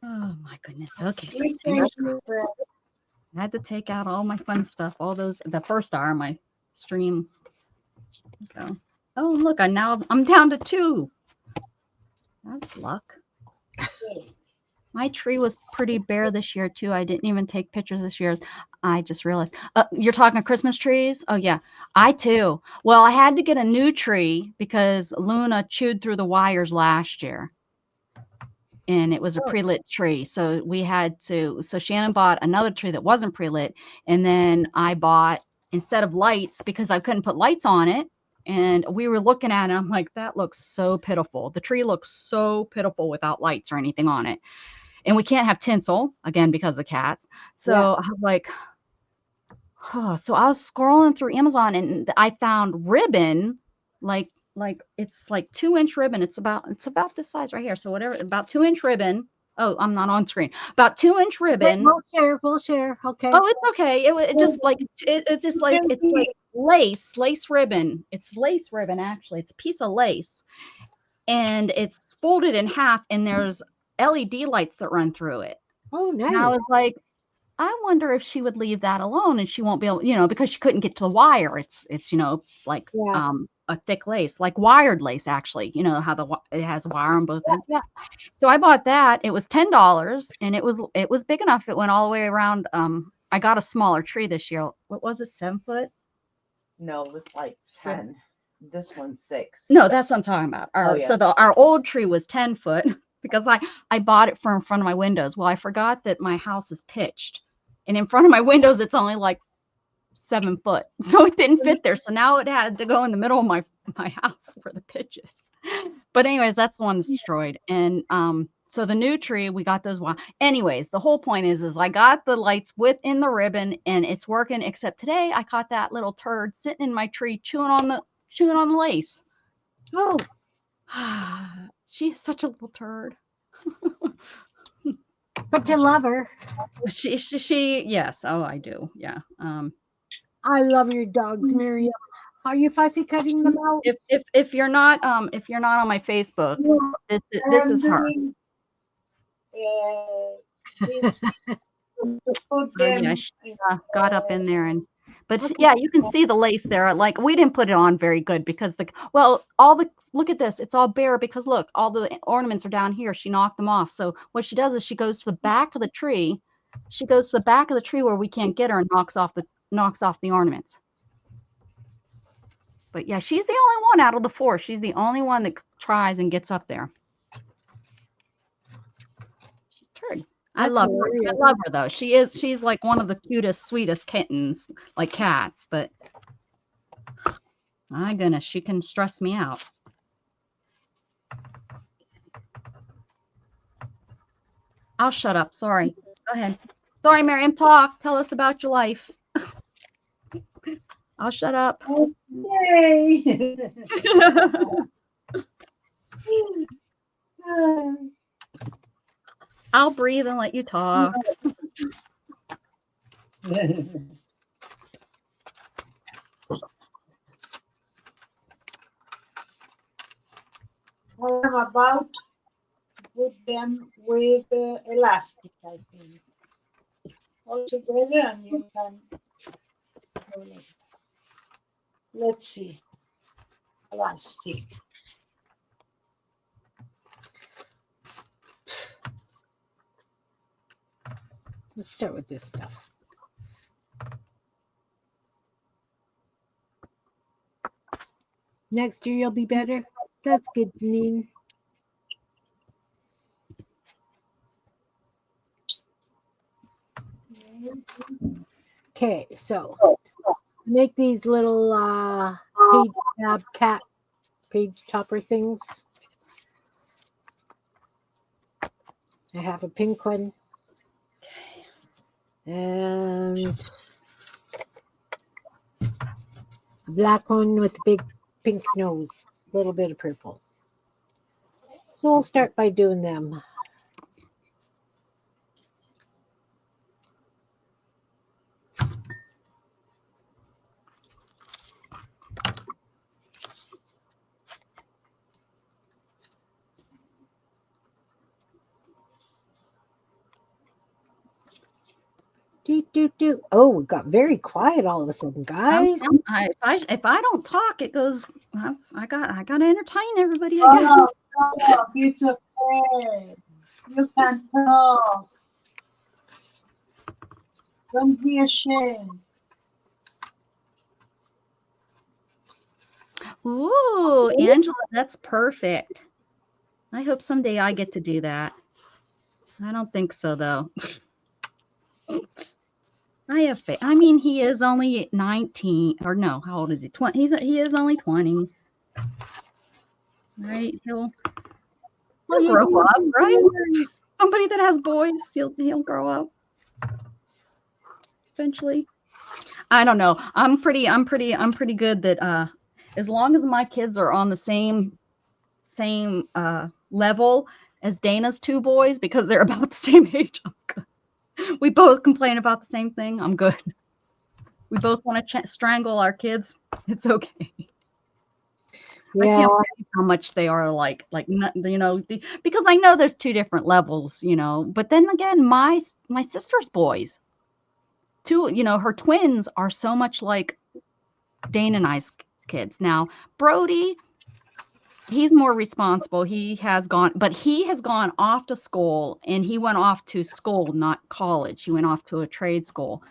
Oh my goodness. Okay. We thank you, Fred. I had to take out all my fun stuff, all those, the first hour of my stream. So, oh, look, I'm down to 2. That's luck. My tree was pretty bare this year too. I didn't even take pictures this year. I just realized. You're talking Christmas trees? Oh yeah, I too. Well, I had to get a new tree because Luna chewed through the wires last year, and it was a pre-lit tree. So we had to. So Shannon bought another tree that wasn't pre-lit, and then I bought, instead of lights, because I couldn't put lights on it. And we were looking at it. I'm like, that looks so pitiful. The tree looks so pitiful without lights or anything on it. And we can't have tinsel again because of cats. So Yeah. I was like, oh. So I was scrolling through Amazon and I found ribbon, like it's like 2-inch ribbon. It's about this size right here. So whatever, about 2-inch ribbon. Oh, I'm not on screen. About 2-inch ribbon. We'll share. Okay. Oh, it's okay. It just like it's just like it's like lace ribbon. It's lace ribbon actually. It's a piece of lace, and it's folded in half, and there's LED lights that run through it. Oh, nice. And I was like, I wonder if she would leave that alone and she won't be able, because she couldn't get to the wire. It's like a thick lace, like wired lace actually. You know how it has wire on both ends. Yeah. So I bought that. It was $10 and it was big enough. It went all the way around. I got a smaller tree this year. What was it? 7 foot? No, it was like 10. This one's 6. No, that's what I'm talking about. So our old tree was 10 foot because I bought it for in front of my windows. Well, I forgot that my house is pitched, and in front of my windows it's only like 7 foot, so it didn't fit there. So now it had to go in the middle of my house for the pitches. But anyways, that's the one that's destroyed. And so the new tree, we got those. Anyways, the whole point is I got the lights within the ribbon and it's working. Except today I caught that little turd sitting in my tree chewing on the lace. Oh, she's such a little turd. but you love her. She yes. Oh, I do. Yeah. I love your dogs, Miriam. Are you fussy cutting them out? If you're not on my Facebook, this is her. Yeah, she got up in there but okay. Yeah, you can see the lace there. Like we didn't put it on very good because look at this. It's all bare because look, all the ornaments are down here. She knocked them off. So what she does is she goes to the back of the tree. She goes to the back of the tree where we can't get her and knocks off the ornaments. But yeah, she's the only one out of the 4. She's the only one that tries and gets up there. She's turd. I love her. I love her though. She's like one of the cutest, sweetest kittens, like cats, but my goodness, she can stress me out. I'll shut up. Sorry. Go ahead. Sorry, Miriam, talk. Tell us about your life. I'll shut up. Okay. I'll breathe and let you talk. I'm about to put them with elastic, I think. All together, and you can. Let's see. Elastic. Let's start with this stuff. Next year you'll be better. That's good, Janine. Okay, so make these little page topper things. I have a pink one. And a black one with a big pink nose, a little bit of purple. So we'll start by doing them. Do. Oh, we got very quiet all of a sudden, guys. If I don't talk, it goes. I got to entertain everybody. I Oh, guess. no, it's okay. You can talk. Don't be ashamed. Ooh, Angela, that's perfect. I hope someday I get to do that. I don't think so, though. I have faith. I mean, he is only 19, or no, how old is he? 20. He is only 20. Right? He'll grow up, right? Somebody that has boys, he'll grow up eventually. I don't know. I'm pretty good that as long as my kids are on the same level as Dana's two boys, because they're about the same age, I'm good. We both complain about the same thing. I'm good. We both want to strangle our kids. It's okay. Yeah. I can't believe how much they are like, because I know there's two different levels, but then again, my sister's boys, her twins are so much like Dana and I's kids. Now, Brody, he's more responsible. He has gone off to school, and he went off to school, not college. He went off to a trade school.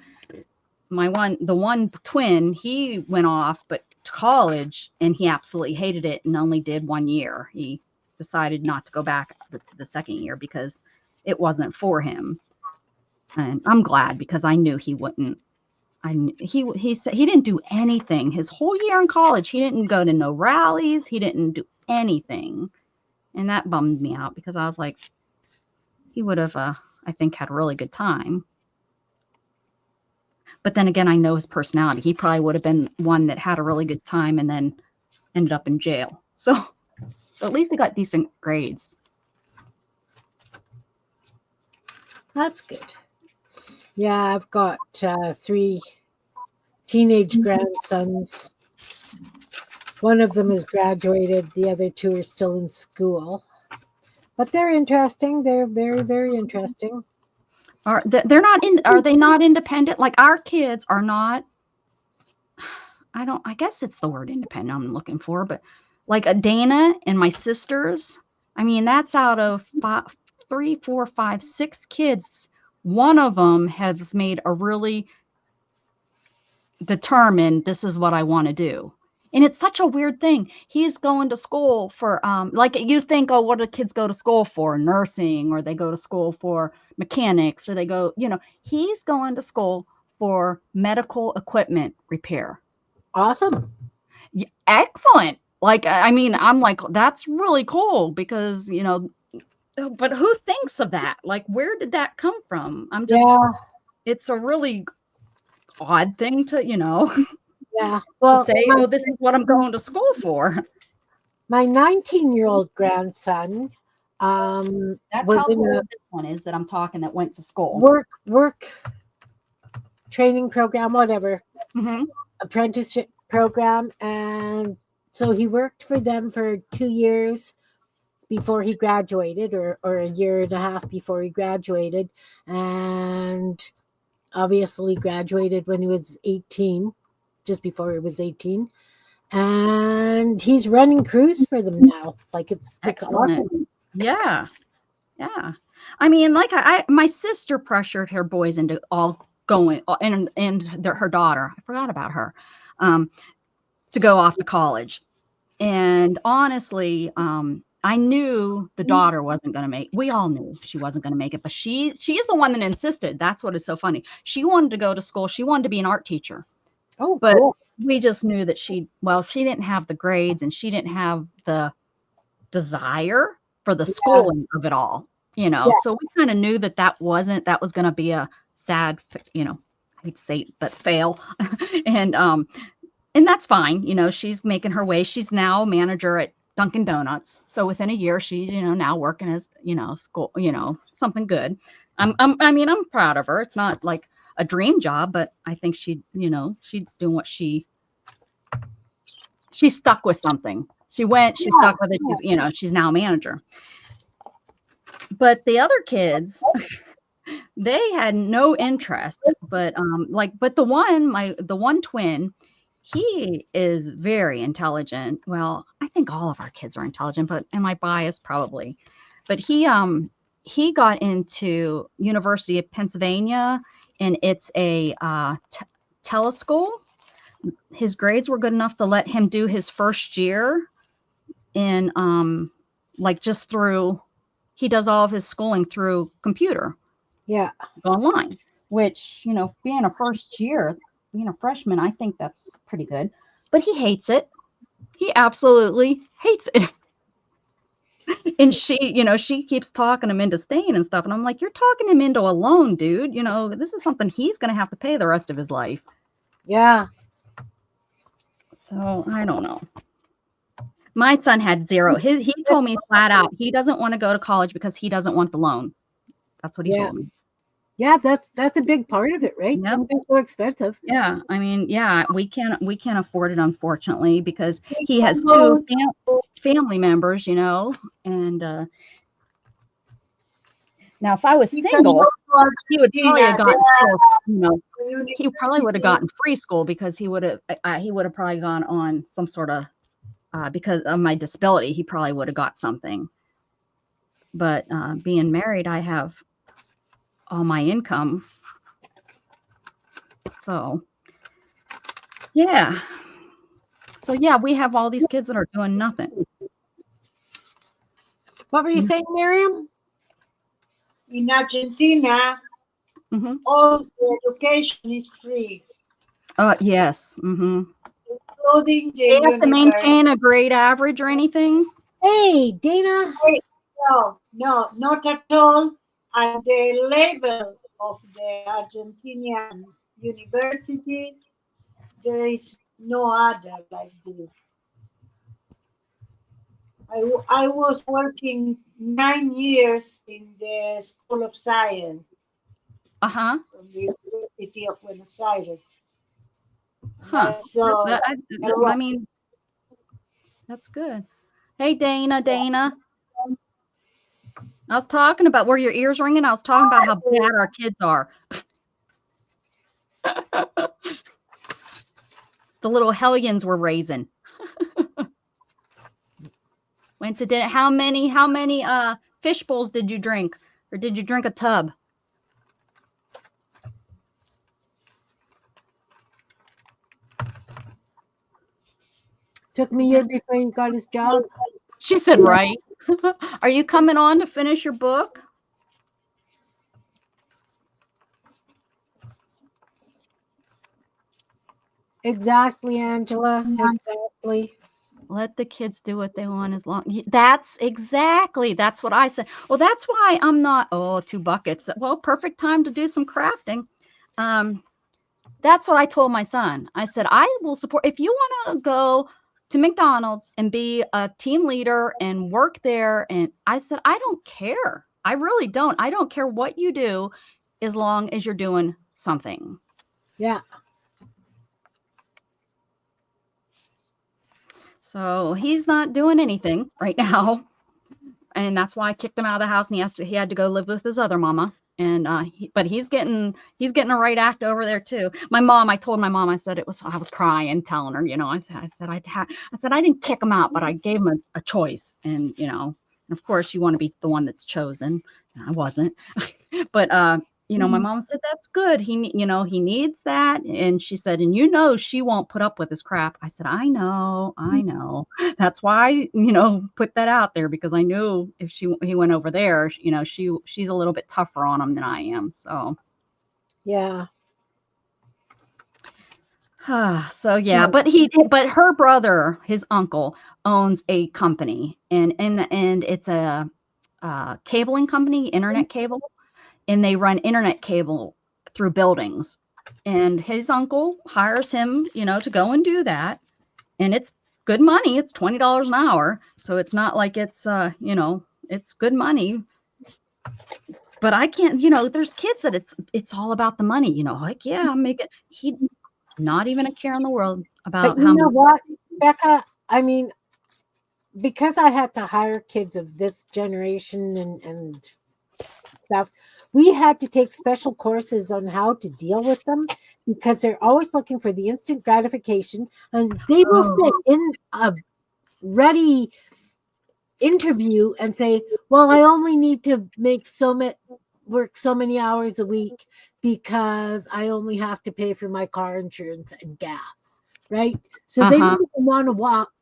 The one twin, he went off, but to college, and he absolutely hated it and only did 1 year. He decided not to go back to the second year because it wasn't for him. And I'm glad, because I knew he wouldn't. He said he didn't do anything his whole year in college. He didn't go to no rallies. He didn't do anything. And that bummed me out, because I was like, he would have, I think, had a really good time. But then again, I know his personality. He probably would have been one that had a really good time and then ended up in jail. So at least he got decent grades. That's good. Yeah, I've got 3 teenage grandsons. One of them is graduated. The other 2 are still in school. But they're interesting. They're very, very interesting. Are they not independent? Like, our kids are not. I guess it's the word independent I'm looking for, but like Dana and my sisters, I mean, that's out of 3, 4, 5, 6 kids. One of them has made a really determined, this is what I want to do. And it's such a weird thing. He's going to school for, like, you think, oh, what do kids go to school for? Nursing, or they go to school for mechanics, or they go, he's going to school for medical equipment repair. Awesome. Yeah, excellent. Like, I mean, I'm like, that's really cool, because, but who thinks of that? Like, where did that come from? It's a really odd thing to, Yeah. Well, to say, oh, this is what I'm going to school for. My 19-year-old grandson, that's how old this one is that I'm talking, that went to school. Work training program, whatever, apprenticeship program, and so he worked for them for 2 years before he graduated, or a year and a half before he graduated, and obviously graduated when he was 18, just before he was 18. And he's running crews for them now. Like, it's excellent. Awesome. Yeah. I mean, like, my sister pressured her boys into all going, and her daughter, I forgot about her, to go off to college. And honestly, I knew the daughter wasn't going to make. We all knew she wasn't going to make it, but she's the one that insisted. That's what is so funny. She wanted to go to school. She wanted to be an art teacher. Oh, but cool. We just knew that she didn't have the grades, and she didn't have the desire for the schooling of it all, So we kind of knew that was going to be a sad, I hate to say it, but fail. And that's fine. She's making her way. She's now a manager at Dunkin' Donuts. So within a year, she's, now working as, school, something good. I'm proud of her. It's not like a dream job, but I think she's doing what she's stuck with something. She's stuck with it. She's now a manager. But the other kids, they had no interest, but the one twin, he is very intelligent. Well, I think all of our kids are intelligent, but am I biased? Probably. But he got into University of Pennsylvania, and it's a teleschool. His grades were good enough to let him do his first year in just through, he does all of his schooling through computer. Yeah. Online, which, being a first year, being a freshman, I think that's pretty good. But he hates it. He absolutely hates it. And she keeps talking him into staying and stuff. And I'm like, you're talking him into a loan, dude. This is something he's going to have to pay the rest of his life. Yeah. So I don't know. My son had zero. He told me flat out, he doesn't want to go to college because he doesn't want the loan. That's what he told me. Yeah, that's a big part of it, right? Yep. Something so expensive. Yeah, I mean, we can't afford it, unfortunately, because he has two family members, and now if I was single, he would probably have gotten he probably would have gotten free school because he would have probably gone on some sort of because of my disability, he probably would have got something. But being married, I have all my income. So, yeah. So, yeah, we have all these kids that are doing nothing. What were you saying, Miriam? In Argentina, all the education is free. Yes. Mm-hmm. Including they have to maintain a grade average or anything? Hey, Dana. No, not at all. At the level of the Argentinian university, there is no other like this. I was working 9 years in the School of Science from the University of Buenos Aires. So I mean, that's good. Hey, Dana. I was talking about, were your ears ringing? I was talking about how bad our kids are. The little hellions were raising. Went to dinner. How many fish bowls did you drink? Or did you drink a tub? Took me a year before he got his job. She said, right. Are you coming on to finish your book? Exactly, Angela. Exactly. Let the kids do what they want as long. That's what I said. Well, that's why I'm not, 2 buckets. Well, perfect time to do some crafting. That's what I told my son. I said, I will support, if you want to go to McDonald's and be a team leader and work there. And I said, I don't care. I really don't. I don't care what you do as long as you're doing something. Yeah. So he's not doing anything right now. And that's why I kicked him out of the house, and he had to go live with his other mama. And but he's getting a right act over there too. I told my mom, I said I was crying, telling her, I said I didn't kick him out, but I gave him a choice. And and of course you want to be the one that's chosen. And I wasn't. But my mom said, that's good. He needs that. And she said, and she won't put up with his crap. I said, I know. That's why, put that out there, because I knew if he went over there, she's a little bit tougher on him than I am. So. Yeah. So yeah, but her brother, his uncle, owns a company, and it's a cabling company, internet cable. And they run internet cable through buildings. And his uncle hires him, to go and do that. And it's good money. It's $20 an hour. So it's not like it's, it's good money. But I can't, there's kids that it's all about the money, like, yeah, I'm making, he not even a care in the world about but how know what, Becca? I mean, because I had to hire kids of this generation and stuff, we had to take special courses on how to deal with them because they're always looking for the instant gratification, and they will sit in a ready interview and say, well, I only need to make work so many hours a week because I only have to pay for my car insurance and gas, right? So they don't even want to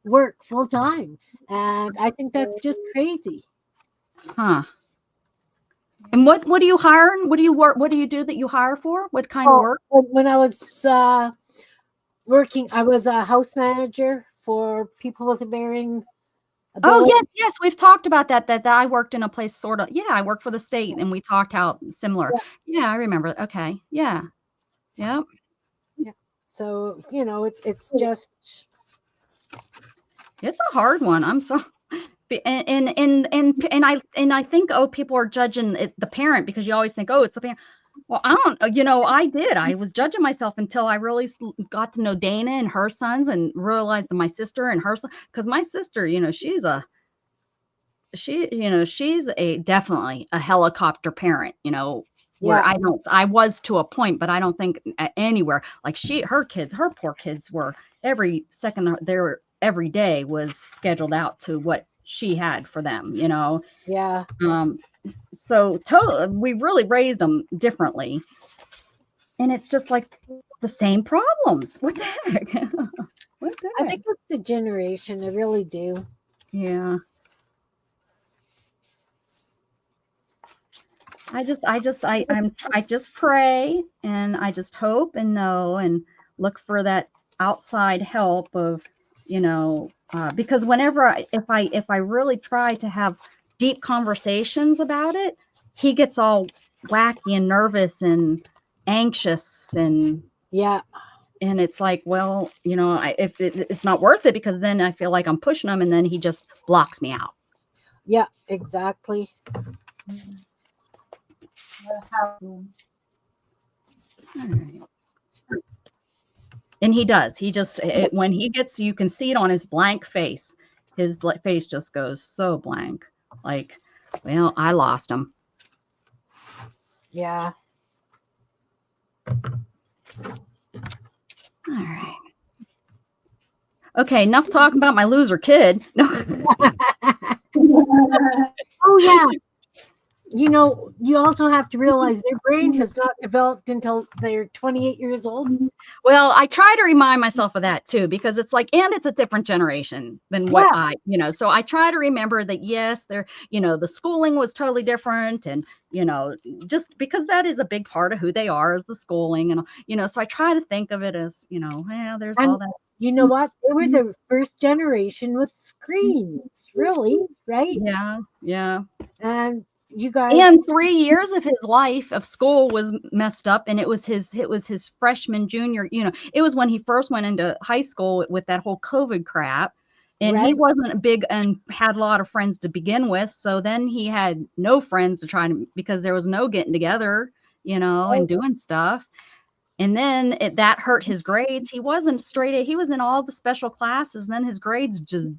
work full time, and I think that's just crazy. Huh. And what do you hire? What do you work? What do you do that you hire for? What kind of work? When I was working, I was a house manager for people with varying ability. Oh, yes, we've talked about that I worked in a place sort of. Yeah, I worked for the state, and we talked how similar. Yeah, I remember. Okay, yeah, yeah. So it's just It's a hard one. I'm so. And I think people are judging the parent because you always think it's the parent. Well, I don't, I was judging myself until I really got to know Dana and her sons and realized that my sister and her son, because my sister, she's definitely a helicopter parent, where I was to a point, but I don't think anywhere like her poor kids were every day was scheduled out to what she had for them, Yeah. So we really raised them differently. And it's just like the same problems. What the heck? What the heck? I think it's the generation. I really do. Yeah. I just pray and I just hope and know and look for that outside help of, because whenever if I really try to have deep conversations about it, he gets all wacky and nervous and anxious and and it's like, well, if it's not worth it because then I feel like I'm pushing him and then he just blocks me out. Yeah, exactly. All right. And he does. He just when he gets, you can see it on his blank face. His face just goes so blank. Like, well, I lost him. Yeah. All right. Okay, enough talking about my loser kid. No. Oh yeah. You also have to realize their brain has not developed until they're 28 years old. Well, I try to remind myself of that too, because it's like, and it's a different generation than what so I try to remember that, yes, the schooling was totally different. And, just because that is a big part of who they are is the schooling. And, so I try to think of it as, there's all that. You know what? They were the first generation with screens, really, right? Yeah. Yeah. And you guys, and 3 years of his life of school was messed up, and it was his freshman, junior, it was when he first went into high school with that whole COVID crap, and he wasn't big and had a lot of friends to begin with, so then he had no friends to try to, because there was no getting together, and doing stuff. And then that hurt his grades. He wasn't straight A. He was in all the special classes, and then his grades just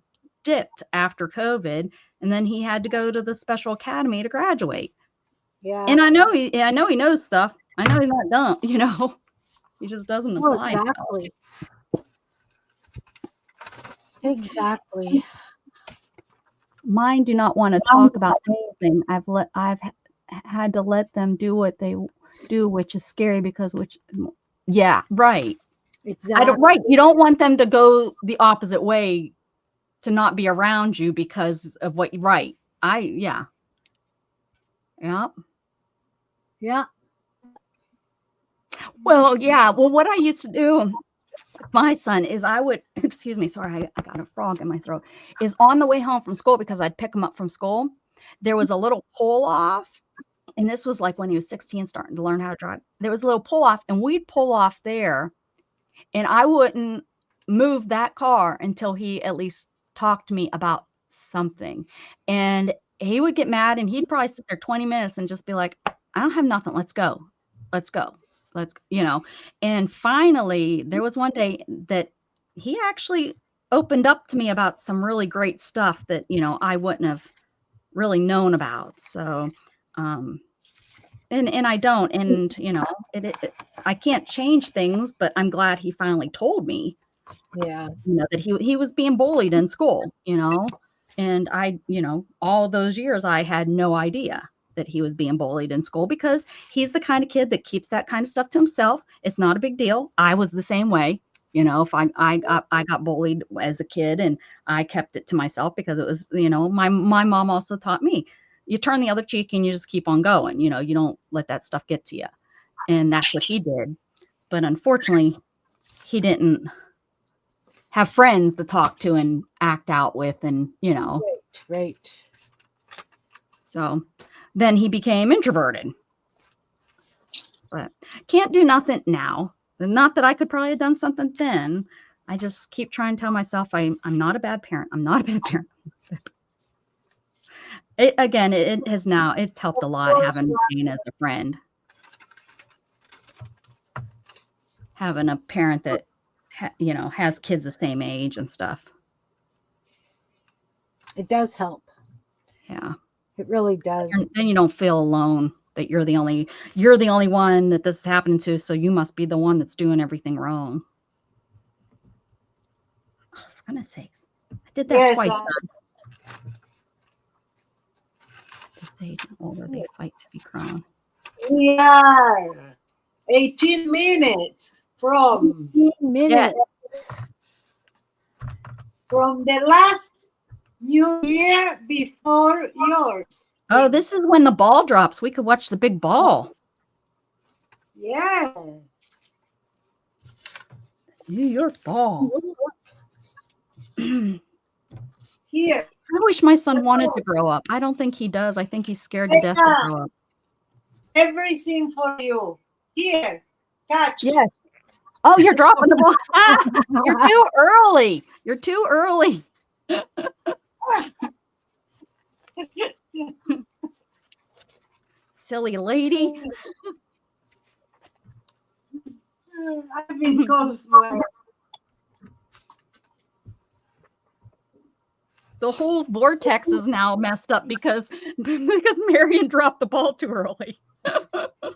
dipped after COVID, and then he had to go to the special academy to graduate. Yeah. And I know he knows stuff. I know he's not dumb, he just doesn't apply. Exactly. Exactly. Mine do not want to talk about anything. I've had to let them do what they do, which is scary because yeah, right. Exactly. You don't want them to go the opposite way, to not be around you because of what you write. Yeah. Well, yeah. Well, what I used to do with my son is I would, excuse me, sorry, I got a frog in my throat, is on the way home from school, because I'd pick him up from school. There was a little pull off, and this was like when he was 16, starting to learn how to drive. There was a little pull off, and we'd pull off there, and I wouldn't move that car until he at least talked to me about something. And he would get mad, and he'd probably sit there 20 minutes and just be like, I don't have nothing. Let's go. And finally there was one day that he actually opened up to me about some really great stuff that, I wouldn't have really known about. So, And I don't, and you know, I can't change things, but I'm glad he finally told me, Yeah. you know, that he was being bullied in school, you know, and I, you know, all those years I had no idea that he was being bullied in school because he's the kind of kid that keeps that kind of stuff to himself. It's not a big deal. I was the same way. You know, if I got bullied as a kid and I kept it to myself because it was, you know, my mom also taught me, you turn the other cheek and you just keep on going. You know, you don't let that stuff get to you. And that's what he did. But unfortunately, he didn't have friends to talk to and act out with, and, you know. Right. So then he became introverted. But can't do nothing now. Not that I could probably have done something then. I just keep trying to tell myself I'm not a bad parent. I'm not a bad parent. It has now, it's helped a lot having Jane as a friend. Having a parent that, you know, has kids the same age and stuff. It does help. Yeah. It really does. Then you don't feel alone, that you're the only one that this is happening to, so you must be the one that's doing everything wrong. Oh, for goodness sakes. I did that twice. This age and older, they fight to be crowned. We are 18 minutes from 18 minutes. Yes. From the last New Year before yours. Oh, this is when the ball drops. We could watch the big ball. Yeah. New York ball. Here. I wish my son wanted to grow up. I don't think he does. I think he's scared to death to grow up. Everything for you. Here. Catch. Yes. Oh, you're dropping the ball. Ah, you're too early. You're too early. Silly lady. I've been called for. The whole vortex is now messed up because Marion dropped the ball too early. The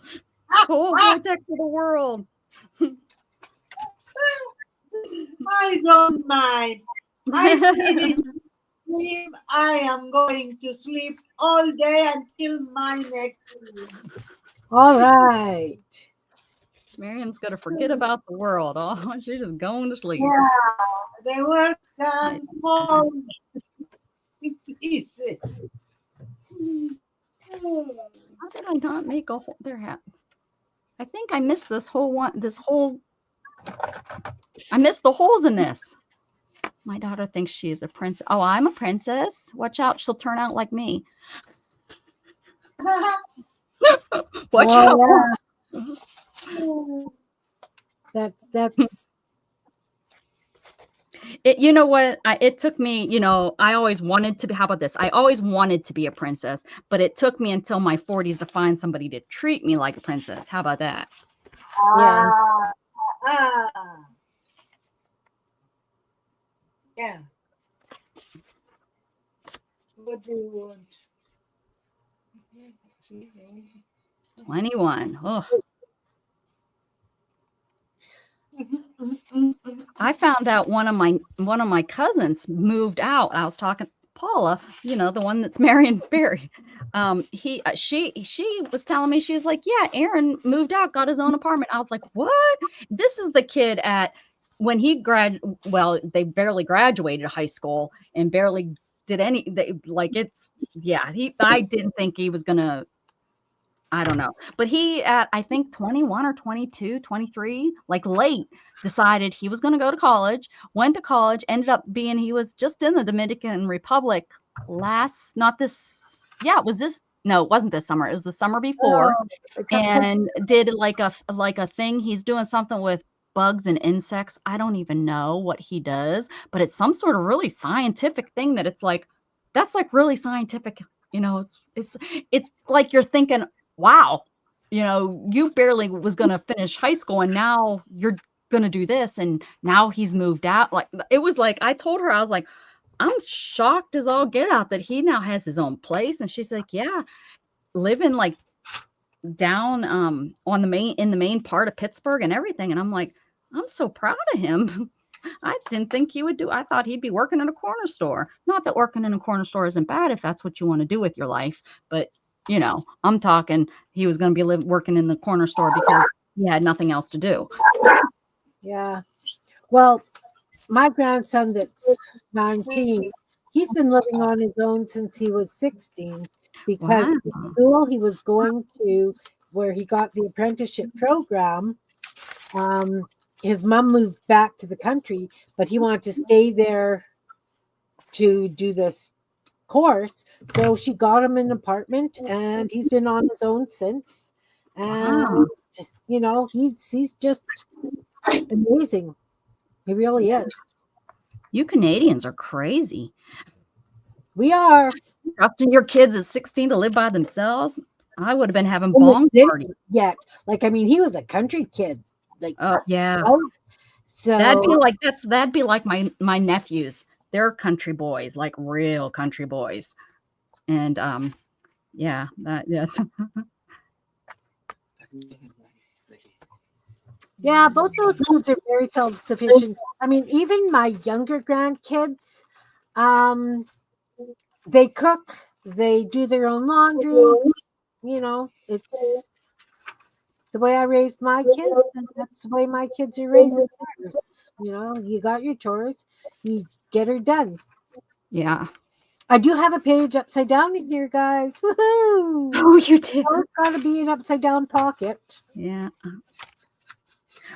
whole vortex of the world. I don't mind. I finished sleep. I am going to sleep all day until my next sleep. All right. Marion's gonna forget about the world. Oh, she's just going to sleep. Yeah, the work can fall easy. How did I not make a hole? There, I think I missed this whole one. I missed the holes in this. My daughter thinks she is a princess. Oh, I'm a princess. Watch out, she'll turn out like me. Watch out. Yeah. That's it. You know what? It took me, you know, I always wanted to be, how about this? I always wanted to be a princess, but it took me until my 40s to find somebody to treat me like a princess. How about that? Yeah. Yeah. What do you want? 21. Oh. I found out one of my cousins moved out. I was talking Paula, you know, the one that's Marion Barry. She was telling me, she was like, yeah, Aaron moved out, got his own apartment. I was like, what? This is the kid when he they barely graduated high school and barely did I didn't think he was gonna, I don't know. But he, at I think 21 or 22, 23, like late, decided he was going to go to college, went to college, ended up being, he was just in the Dominican Republic it wasn't this summer. It was the summer before. And did like a thing. He's doing something with bugs and insects. I don't even know what he does, but it's some sort of really scientific thing that it's like, that's like really scientific. You know, it's like you're thinking, wow, you know, you barely was going to finish high school and now you're going to do this. And now he's moved out. Like, it was like, I told her, I was like, I'm shocked as all get out that he now has his own place. And she's like, yeah, living like down on the main part of Pittsburgh and everything. And I'm like, I'm so proud of him. I didn't think he would do. I thought he'd be working in a corner store. Not that working in a corner store isn't bad if that's what you want to do with your life, but you know, I'm talking he was going to be working in the corner store because he had nothing else to do. Yeah. Well, my grandson that's 19, he's been living on his own since he was 16 because Wow. the school he was going to, where he got the apprenticeship program, his mom moved back to the country, but he wanted to stay there to do this course. So she got him an apartment and he's been on his own since. And Wow. you know, he's just amazing. He really is. You Canadians are crazy. We are. Trusting your kids at 16 to live by themselves. I would have been having In the bong city parties. yet. Like, I mean, he was a country kid. Like, Oh yeah. so That'd be like my nephews. They're country boys, like real country boys. And yeah, that's yeah, both those kids are very self-sufficient. I mean, even my younger grandkids, they cook, they do their own laundry. You know, it's the way I raised my kids, and that's the way my kids are raising theirs. You know, you got your chores, you get her done. yeah. I do have a page upside down in here, guys. Woohoo! Oh, you did. It's got to be an upside down pocket. Yeah.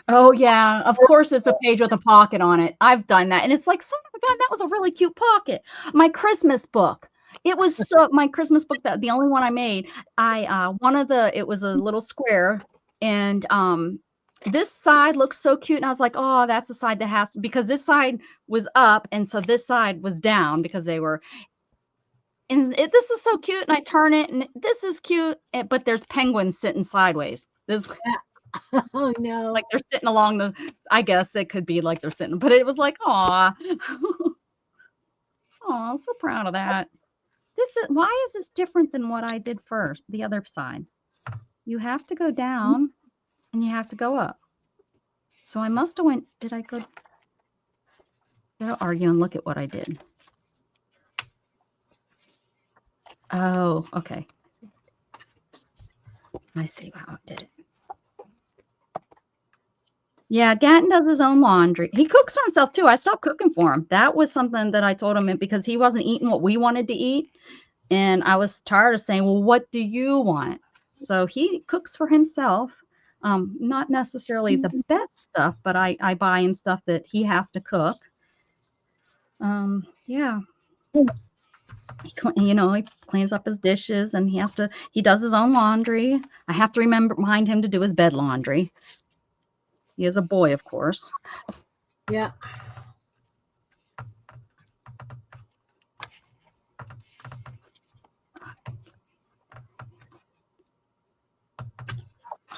Oh yeah. Of course, it's a page with a pocket on it. I've done that, and it's like, son of a gun, that was a really cute pocket. My Christmas book. It was so my Christmas book, that the only one I made. It was a little square, and this side looks so cute, and I was like, oh, that's the side that has to, because this side was up, and so this side was down because they were. And this is so cute, and I turn it, and this is cute, but there's penguins sitting sideways. This Oh no! like they're sitting along the. I guess it could be like they're sitting, but it was like, aw, aw, so proud of that. Why is this different than what I did first? The other side, you have to go down, and you have to go up. So I must have went. Did I go? Gotta argue and look at what I did. Oh, okay. I see how I did it. Yeah, Gatton does his own laundry. He cooks for himself too. I stopped cooking for him. That was something that I told him because he wasn't eating what we wanted to eat. And I was tired of saying, well, what do you want? So he cooks for himself. Not necessarily the best stuff, but I buy him stuff that he has to cook. Yeah. He cleans up his dishes, and he does his own laundry. I have to remind him to do his bed laundry. He is a boy, of course. Yeah.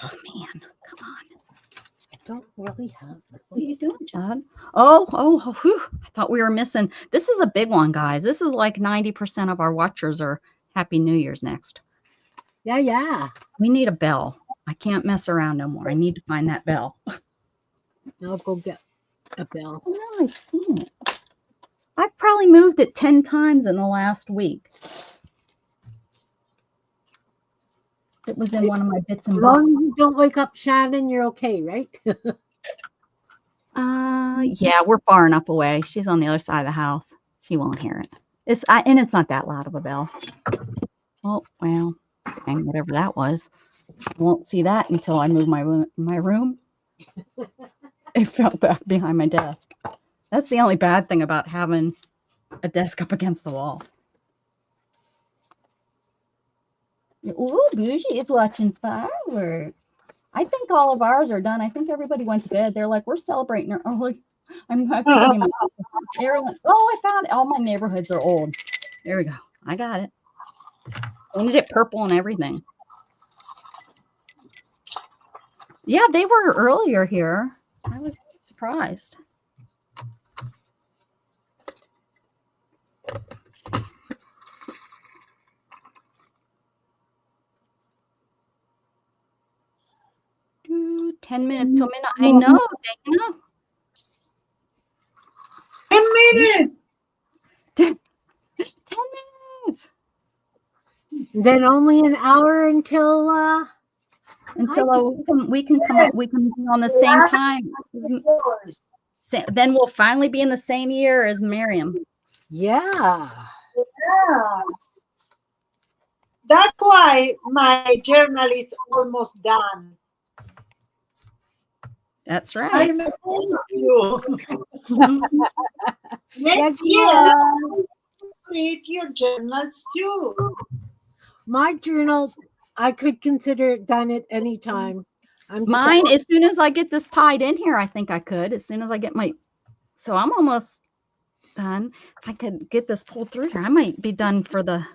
Oh man, come on. I don't really have. What are you doing, Judd? Oh, whew. I thought we were missing. This is a big one, guys. This is like 90% of our watchers are Happy New Year's next. Yeah. We need a bell. I can't mess around no more. I need to find that bell. I'll go get a bell. Oh, no, I've seen it. I've probably moved it 10 times in the last week. It was in one of my bits and As long bobs. as you don't wake up Shannon, you're okay, right? Yeah, we're far enough away. She's on the other side of the house. She won't hear it. And it's not that loud of a bell. Oh, well, and whatever that was. I won't see that until I move my room. It fell back behind my desk. That's the only bad thing about having a desk up against the wall. Ooh, Bougie is watching fireworks. I think all of ours are done. I think everybody went to bed. They're like, we're celebrating early. I'm putting my everyone. Oh, I found it. All my neighborhoods are old. There we go. I got it. Painted it purple and everything. Yeah, they were earlier here. I was surprised. 10 minutes till midnight. I know, Dana. 10 minutes. 10 minutes. Then only an hour until we can come up, we can be on the same time. Then we'll finally be in the same year as Miriam. yeah. Yeah. That's why my journal is almost done. That's right. I'm telling you. Next Yeah. year, read your journals too. My journal, I could consider it done at any time. I'm just Mine, as soon as I get this tied in here, I think I could. As soon as I get so I'm almost done. If I could get this pulled through here, I might be done for the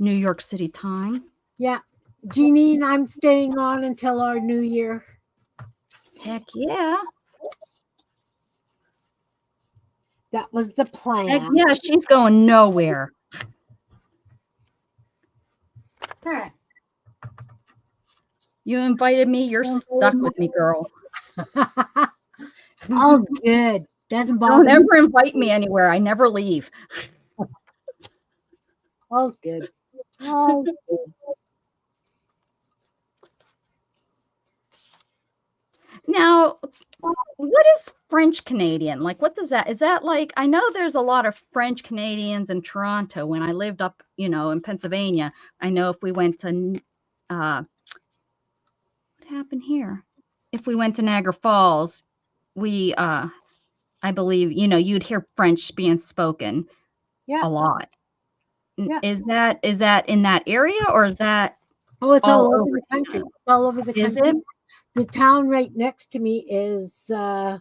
New York City time. yeah. Jeanine, I'm staying on until our new year. Heck yeah. That was the plan. Heck yeah, she's going nowhere. Huh. You invited me, you're stuck with me, girl. Oh, good. Doesn't bother Don't me. ever invite me anywhere. I never leave. All's good. All's good. Now, what is French Canadian? Like, what does that, is that like, I know there's a lot of French Canadians in Toronto. When I lived up, in Pennsylvania, I know if we went to, what happened here? If we went to Niagara Falls, we, I believe, you'd hear French being spoken Yeah. a lot. Yeah. Is that in that area, or is that? Oh, it's all over over the country. It's all over the Is country. it? The town right next to me is a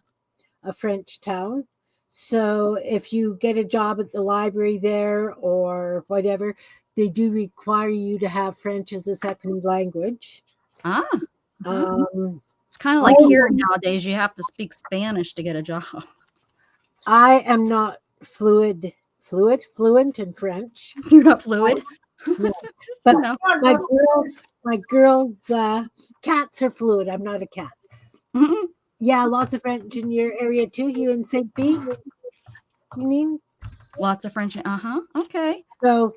French town. So if you get a job at the library there or whatever, they do require you to have French as a second language. Ah. It's kind of Oh. like here nowadays, you have to speak Spanish to get a job. I am not fluent in French. You're not fluid? No. But No. my girls' cats are fluid. I'm not a cat. Mhm. Yeah, lots of French in your area too. You in St. B? You mean? Lots of French. Okay. So,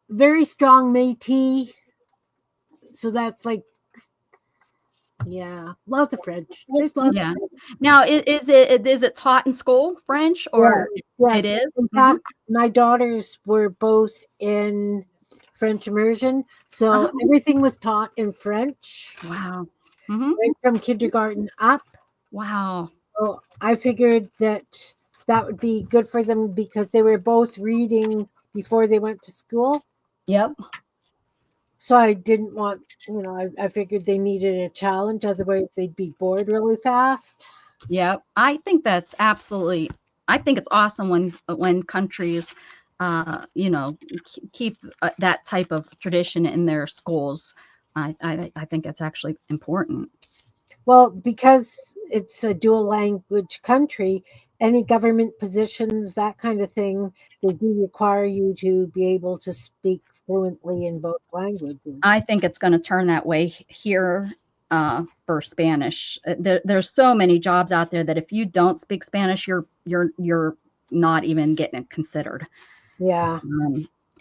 very strong Métis. So that's like, yeah, lots of French. There's lots. Yeah. Of French. Now, is it taught in school, French, or Yes. it is? In fact, my daughters were both in French immersion, so everything was taught in French. Wow. Right from kindergarten up. Wow. So I figured that would be good for them because they were both reading before they went to school. Yep. So I didn't want, I figured they needed a challenge. Otherwise, they'd be bored really fast. Yep. I think that's absolutely. I think it's awesome when countries, keep that type of tradition in their schools. I think it's actually important. Well, because it's a dual language country, any government positions, that kind of thing, they do require you to be able to speak fluently in both languages. I think it's going to turn that way here for Spanish. There's so many jobs out there that if you don't speak Spanish, you're not even getting it considered. Yeah.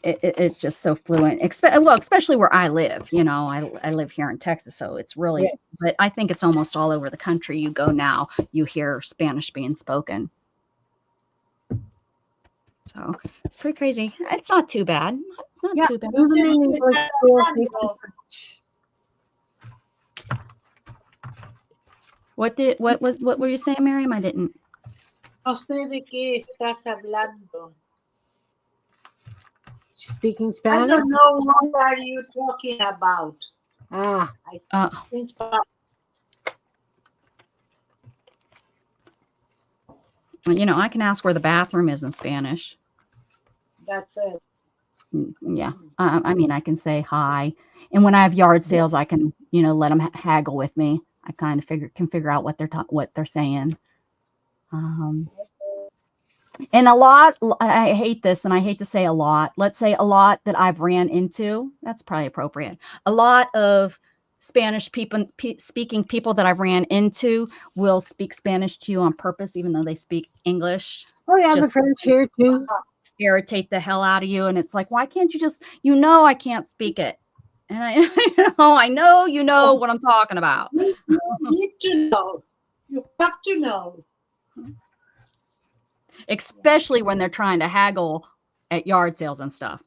It's just so fluent. Especially where I live. I live here in Texas, so it's really. Yeah. But I think it's almost all over the country. You go now, you hear Spanish being spoken. So it's pretty crazy. It's not too bad. Not too bad. What were you saying, Miriam? I didn't. No sé de qué estás hablando. Speaking Spanish? I don't know what are you talking about. I can ask where the bathroom is in Spanish. That's it. Yeah. I can say hi. And when I have yard sales, I can, let them haggle with me. I kind of can figure out what they're saying. And a lot, I hate this, and I hate to say a lot. Let's say a lot that I've ran into. That's probably appropriate. A lot of Spanish people, speaking people that I've ran into will speak Spanish to you on purpose, even though they speak English. Oh, yeah, I have a Just French here too. irritate the hell out of you. And it's like, why can't you just, I can't speak it. And I know you know what I'm talking about. You need to know. You have to know. Especially when they're trying to haggle at yard sales and stuff.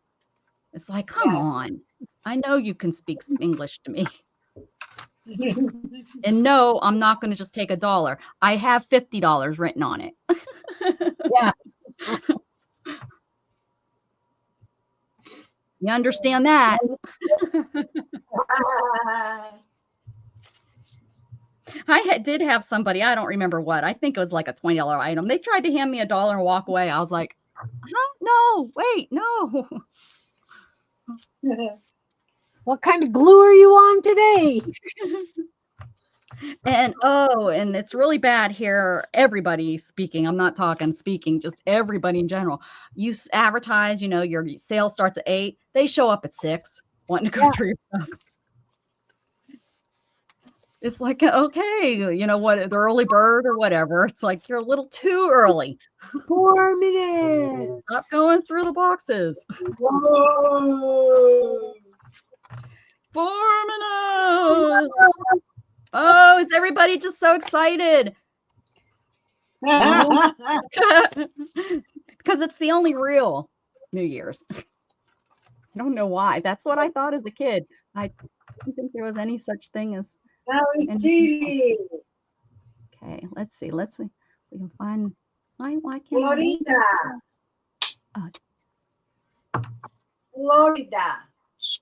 It's like, come on. I know you can speak English to me. And no, I'm not going to just take $1. I have $50 written on it. Yeah. You understand that? I did have somebody, I don't remember what. I think it was like a $20 item. They tried to hand me $1 and walk away. I was like, huh? No, wait, no. What kind of glue are you on today? And it's really bad here. Everybody speaking. I'm not talking speaking, just everybody in general. You advertise, your sale starts at 8. They show up at 6, wanting to go through your stuff. It's like, okay, what, the early bird or whatever. It's like you're a little too early. 4 minutes. Stop going through the boxes. Whoa. 4 minutes. Oh, is everybody just so excited? Because it's the only real New Year's. I don't know why. That's what I thought as a kid. I didn't think there was any such thing as. Now it's TV. Okay, let's see. We can find. Why can't Florida. Oh. Florida,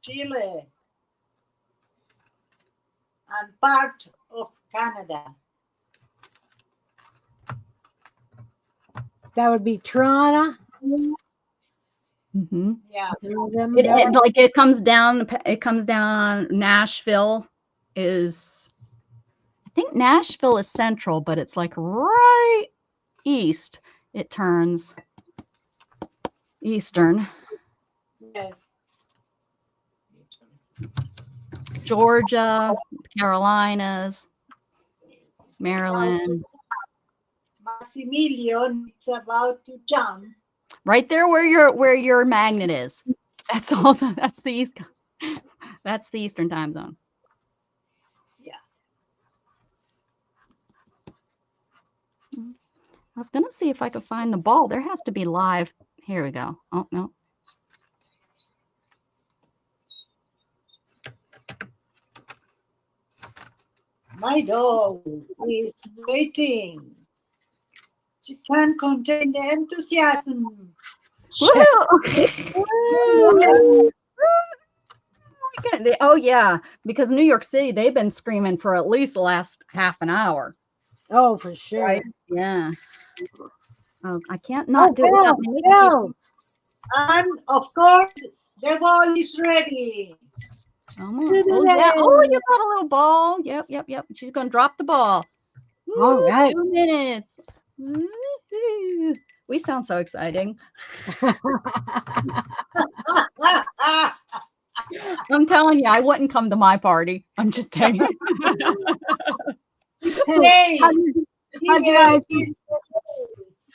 Chile, and part of Canada. That would be Toronto. Mm-hmm. Yeah. It comes down. Nashville is. I think Nashville is central, but it's like right east. It turns eastern. Yes. Georgia, Carolinas, Maryland. Maximilian is about to jump. Right there where your magnet is. That's all. That's the east. That's the Eastern time zone. Yeah. I was gonna see if I could find the ball. There has to be live. Here we go. Oh no. My dog is waiting. She can't contain the enthusiasm. Oh yeah, because New York City, they've been screaming for at least the last half an hour. Oh, for sure. Right? Yeah. Oh, I can't not do it without making And of course, the ball is ready. Oh, yeah. Oh, you got a little ball. Yep. She's gonna drop the ball. All right. 2 minutes. We sound so exciting. I'm telling you, I wouldn't come to my party. I'm just telling you. Hey,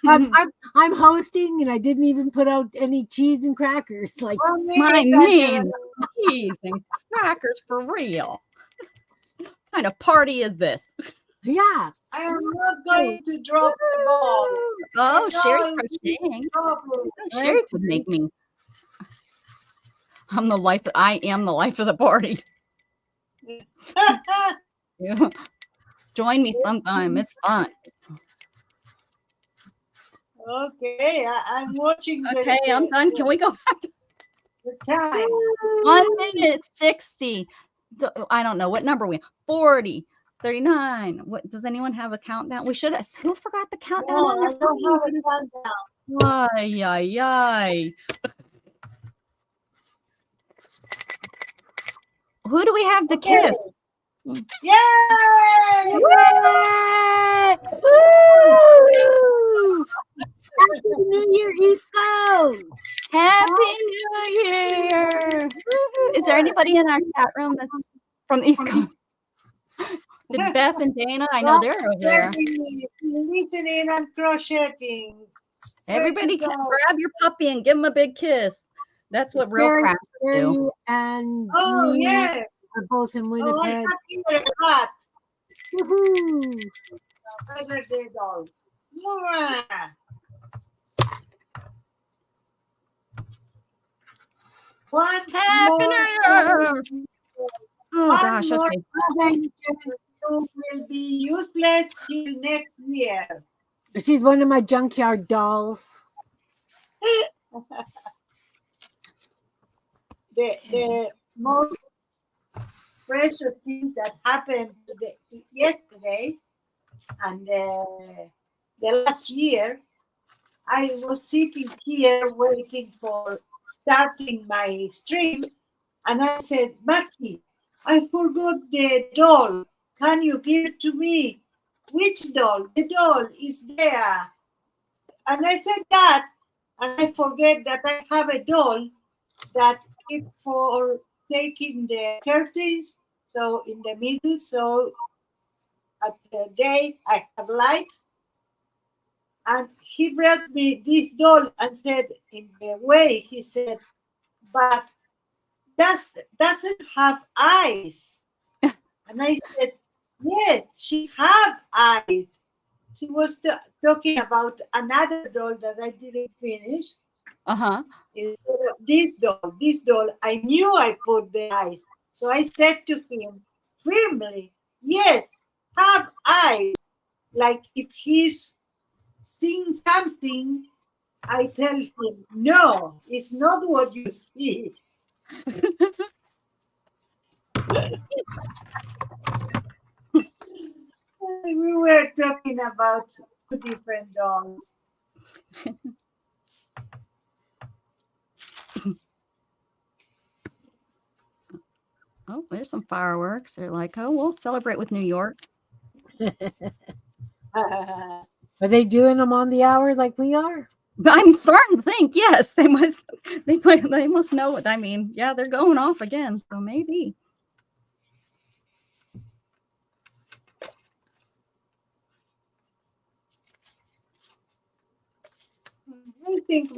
I'm hosting, and I didn't even put out any cheese and crackers. Like, my man, cheese and crackers for real. What kind of party is this? Yeah. I am not going to drop the ball. Oh, Sherry's crocheting. Sherry could make me. I am the life of the party. Yeah. Join me sometime. It's fun. Okay, I'm watching. Okay, I'm done. Can we go back to the time? 1 minute 60. I don't know what number we 40, 39. What does anyone have a countdown? We should have. Who forgot the countdown? No, I don't have a countdown. Ay. Who do we have the kiss? Yay! Happy New Year, East Coast! Happy New Year! Woo-hoo. Is there anybody in our chat room that's from the East Coast? Did Beth and Dana? I know they're over there. Listening and crocheting. Everybody can grab your puppy and give him a big kiss. That's what real crafters do. Mary and Oh, Jean yes. are both in Oh, I Winnipeg. have here a rat. Woohoo! Favorite doll. Mwah. One Happy more. New Year! Oh One gosh, more okay. time, you will be useless till next year. She's one of my junkyard dolls. The most precious things that happened yesterday and the last year, I was sitting here waiting for starting my stream, and I said, Maxi, I forgot the doll. Can you give it to me? Which doll? The doll is there. And I said that, and I forget that I have a doll that is for taking the curtains, so in the middle, so at the day I have light. And he brought me this doll and said, in the way, he said, but doesn't have eyes. And I said, yes, she have eyes. She was talking about another doll that I didn't finish. Uh-huh. Instead of this doll, I knew I put the eyes. So I said to him firmly, yes, have eyes. Like if he's seeing something, I tell him, no, it's not what you see. We were talking about two different dolls. Oh, there's some fireworks. They're like, oh, we'll celebrate with New York. Are they doing them on the hour like we are? I'm starting to think, yes, they must know it. I mean, yeah, they're going off again, so maybe. I think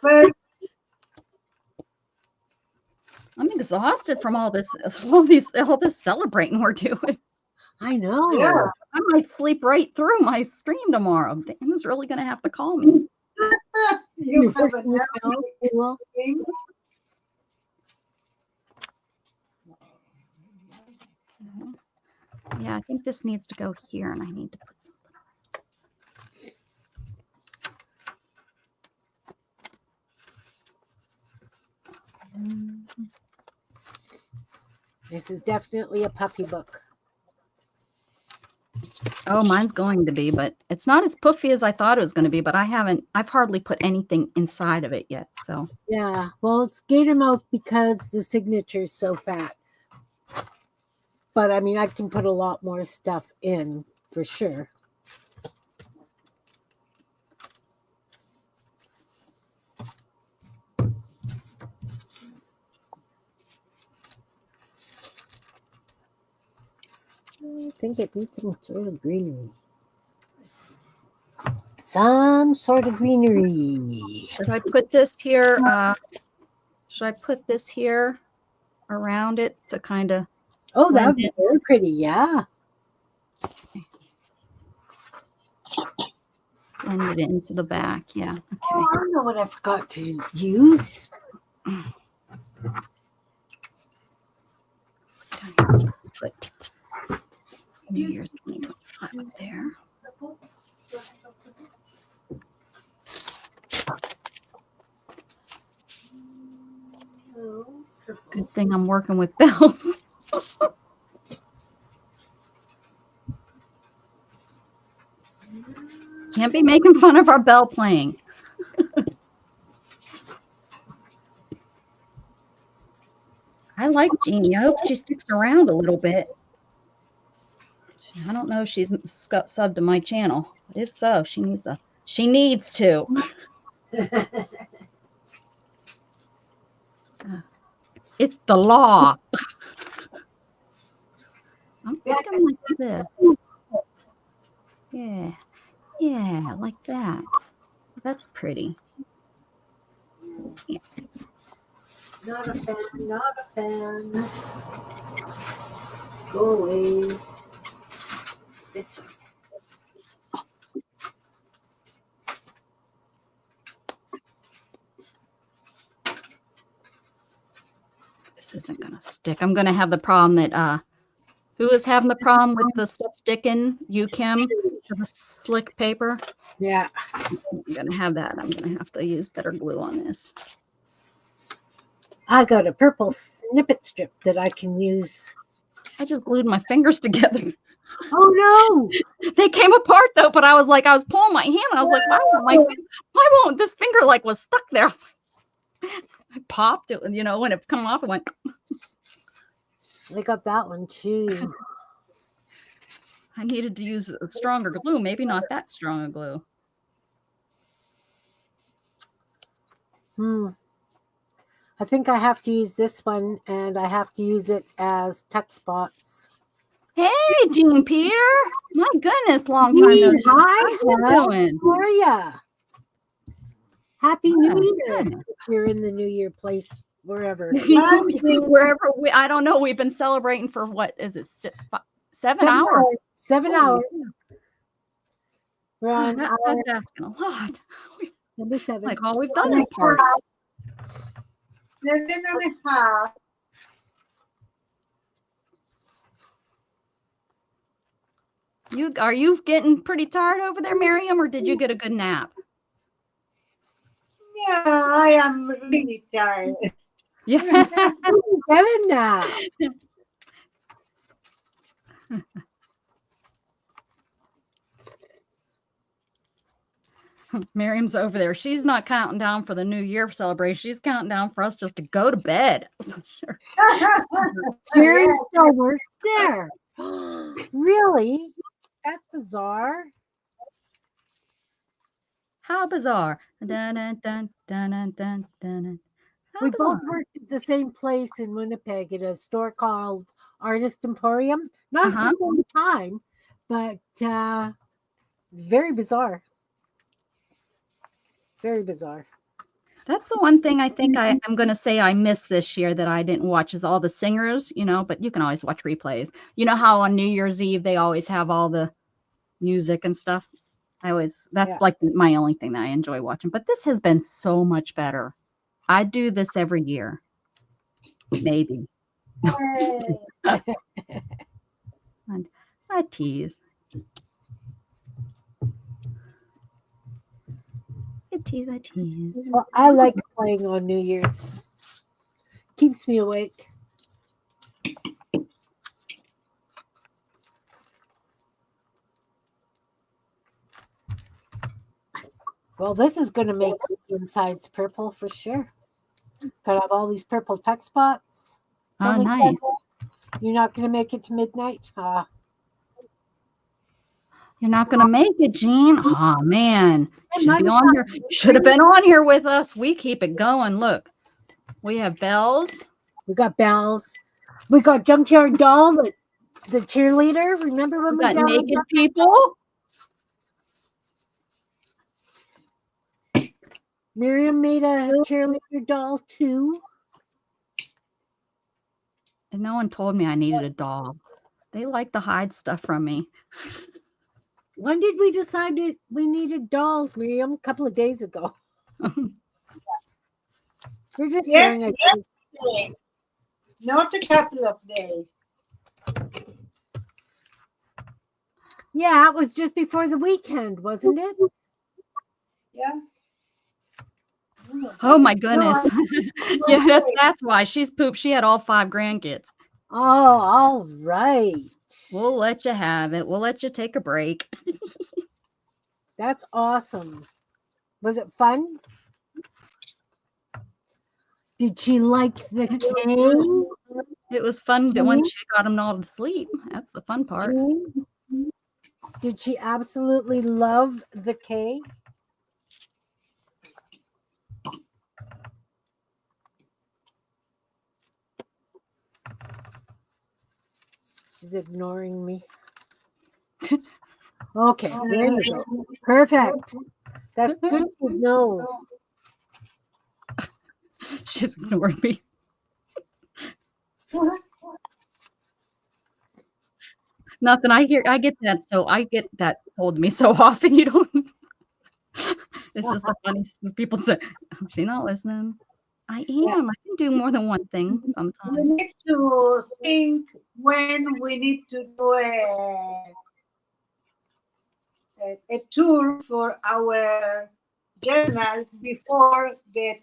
first. I'm exhausted from all this celebrating we're doing. I know. Yeah. I might sleep right through my stream tomorrow. Dana's really going to have to call me. You have working enough with Mel? thing. Yeah, I think this needs to go here, and I need to put something. This is definitely a puffy book. Oh, mine's going to be, but it's not as puffy as I thought it was going to be, but I've hardly put anything inside of it yet, so. Yeah, well, it's gator mouth because the signature is so fat. But, I mean, I can put a lot more stuff in, for sure. I think it needs some sort of greenery. Some sort of greenery. Should I put this here? Should I put this here around it to kind of? Oh, that would be very pretty. Yeah. Blend it into the back. Yeah. Okay. Oh, I know what I forgot to use. Put New Year's 2025 up there. Good thing I'm working with bells. Can't be making fun of our bell playing. I like Jeannie. I hope she sticks around a little bit. I don't know if she's subbed to my channel, but if so, she needs to She needs to. It's the law. I'm thinking like this. Yeah. Yeah, like that. That's pretty. Yeah. Not a fan, not a fan. Go away. This one. This isn't gonna stick. I'm gonna have the problem that who is having the problem with the stuff sticking? You, Kim, for the slick paper? Yeah. I'm gonna have that. I'm gonna have to use better glue on this. I got a purple snippet strip that I can use. I just glued my fingers together. Oh no! They came apart though, but I was pulling my hand and I was like, why won't this finger was stuck there? I popped it, when it come off, it went. I got that one too. I needed to use a stronger glue, maybe not that strong a glue. I think I have to use this one, and I have to use it as tuck spots. Hey, Jean Peter! My goodness, long time no see. Hi, how you doing? How are ya? Happy New Year! If you're in the New Year place, wherever. Wherever I don't know. We've been celebrating for what is it? 7 hours? 7 hours. We're on that's asking a lot. number 7. Like all we've done is part. 7.5. Are you getting pretty tired over there, Miriam, or did you get a good nap? Yeah, I am really tired. Yeah. Get a nap. Miriam's over there. She's not counting down for the New Year celebration. She's counting down for us just to go to bed. Sure. Miriam still works there. Really? That's bizarre. How bizarre. Dun, dun, dun, dun, dun, dun, dun. We both worked at the same place in Winnipeg at a store called Artist Emporium. Not at the same time, but very bizarre. Very bizarre. That's the one thing I think I'm going to say I missed this year that I didn't watch is all the singers, but you can always watch replays. You know how on New Year's Eve they always have all the music and stuff? That's like my only thing that I enjoy watching. But this has been so much better. I do this every year. Maybe. I tease. I tease. Well, I like playing on New Year's. Keeps me awake. Well, this is going to make the insides purple for sure. Gotta have all these purple tuck spots. Oh, nice. You're not going to make it to midnight? You're not going to make it, Jean? Oh, man. Should have been on here with us. We keep it going. Look, we have bells. We got bells. We got Junkyard Doll, the cheerleader. Remember when we got naked people? Miriam made a cheerleader doll too. And no one told me I needed a doll. They like to hide stuff from me. When did we decide that we needed dolls, Miriam? A couple of days ago. We're just not a couple of days. Yeah, it was just before the weekend, wasn't it? Yeah. Oh my goodness. Yeah, that's why she's pooped. She had all 5 grandkids. Oh, all right. We'll let you have it. We'll let you take a break. That's awesome. Was it fun? Did she like the cake? It was fun, but once she got them all to sleep, that's the fun part. Did she absolutely love the cake? She's ignoring me. Okay, there you go. Perfect. That's good to know. She's ignored me. Nothing. I get that. So I get that told to me so often. You don't. It's just a funny. People say, "Oh, she's not listening." I am. Yeah. I can do more than one thing We sometimes. need to think when we need to do a tour for our journal before the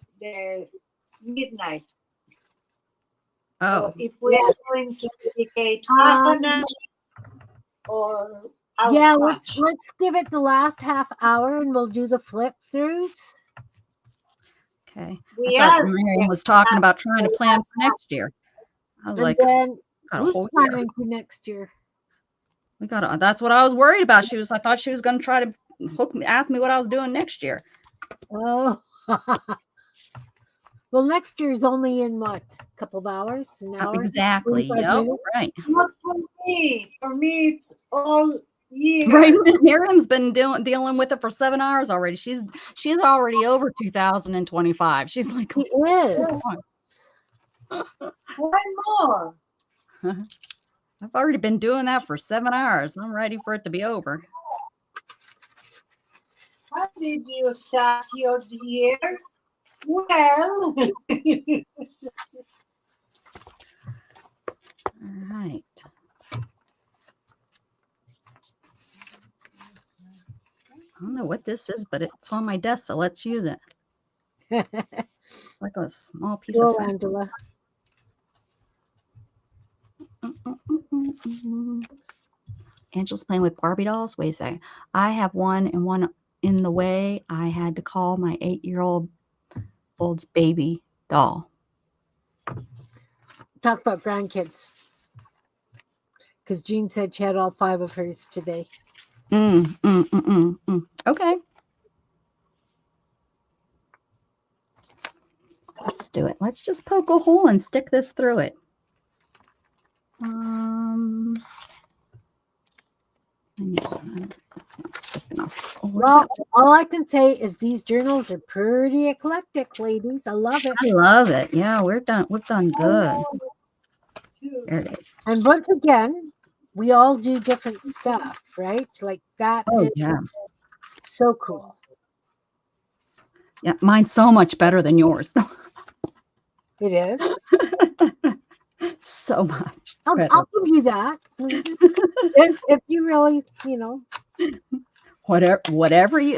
midnight. Oh, So if we are going to dedicate half an hour or hour Yeah, much. let's give it the last half hour and we'll do the flip throughs. okay. We I thought are Miriam was talking about trying to plan for next year. I was And like, then got a who's whole year. planning for next year? We got. That's what I was worried about. I thought she was going to try to ask me what I was doing next year. Oh. Well, next year is only in what? A couple of hours? An hour? Exactly. 45 Yep. minutes? Right. not for me. For me, it's all year. Right. Miriam's been dealing with it for 7 hours already. She's already over 2025. She's like, She is. Why more? I've already been doing that for 7 hours. I'm ready for it to be over. How did you start your year? Well, All right. I don't know what this is, but it's on my desk, so let's use it. It's like a small piece Go, of fabric. Angela. Angela's playing with Barbie dolls. Wait a second. I have one and one in the way. I had to call my 8-year-old's baby doll. Talk about grandkids. Because Jean said she had all 5 of hers today. Okay. Let's do it. Let's just poke a hole and stick this through it. That's not stiff enough. Oh, Well, all I can say is these journals are pretty eclectic, ladies. I love it. I love it. Yeah, we're done. We've done good. There it is. And once again, we all do different stuff, right? Like that Oh, is yeah. so cool. Yeah, mine's so much better than yours. It is. So much. I'll give you that. if you really, Whatever you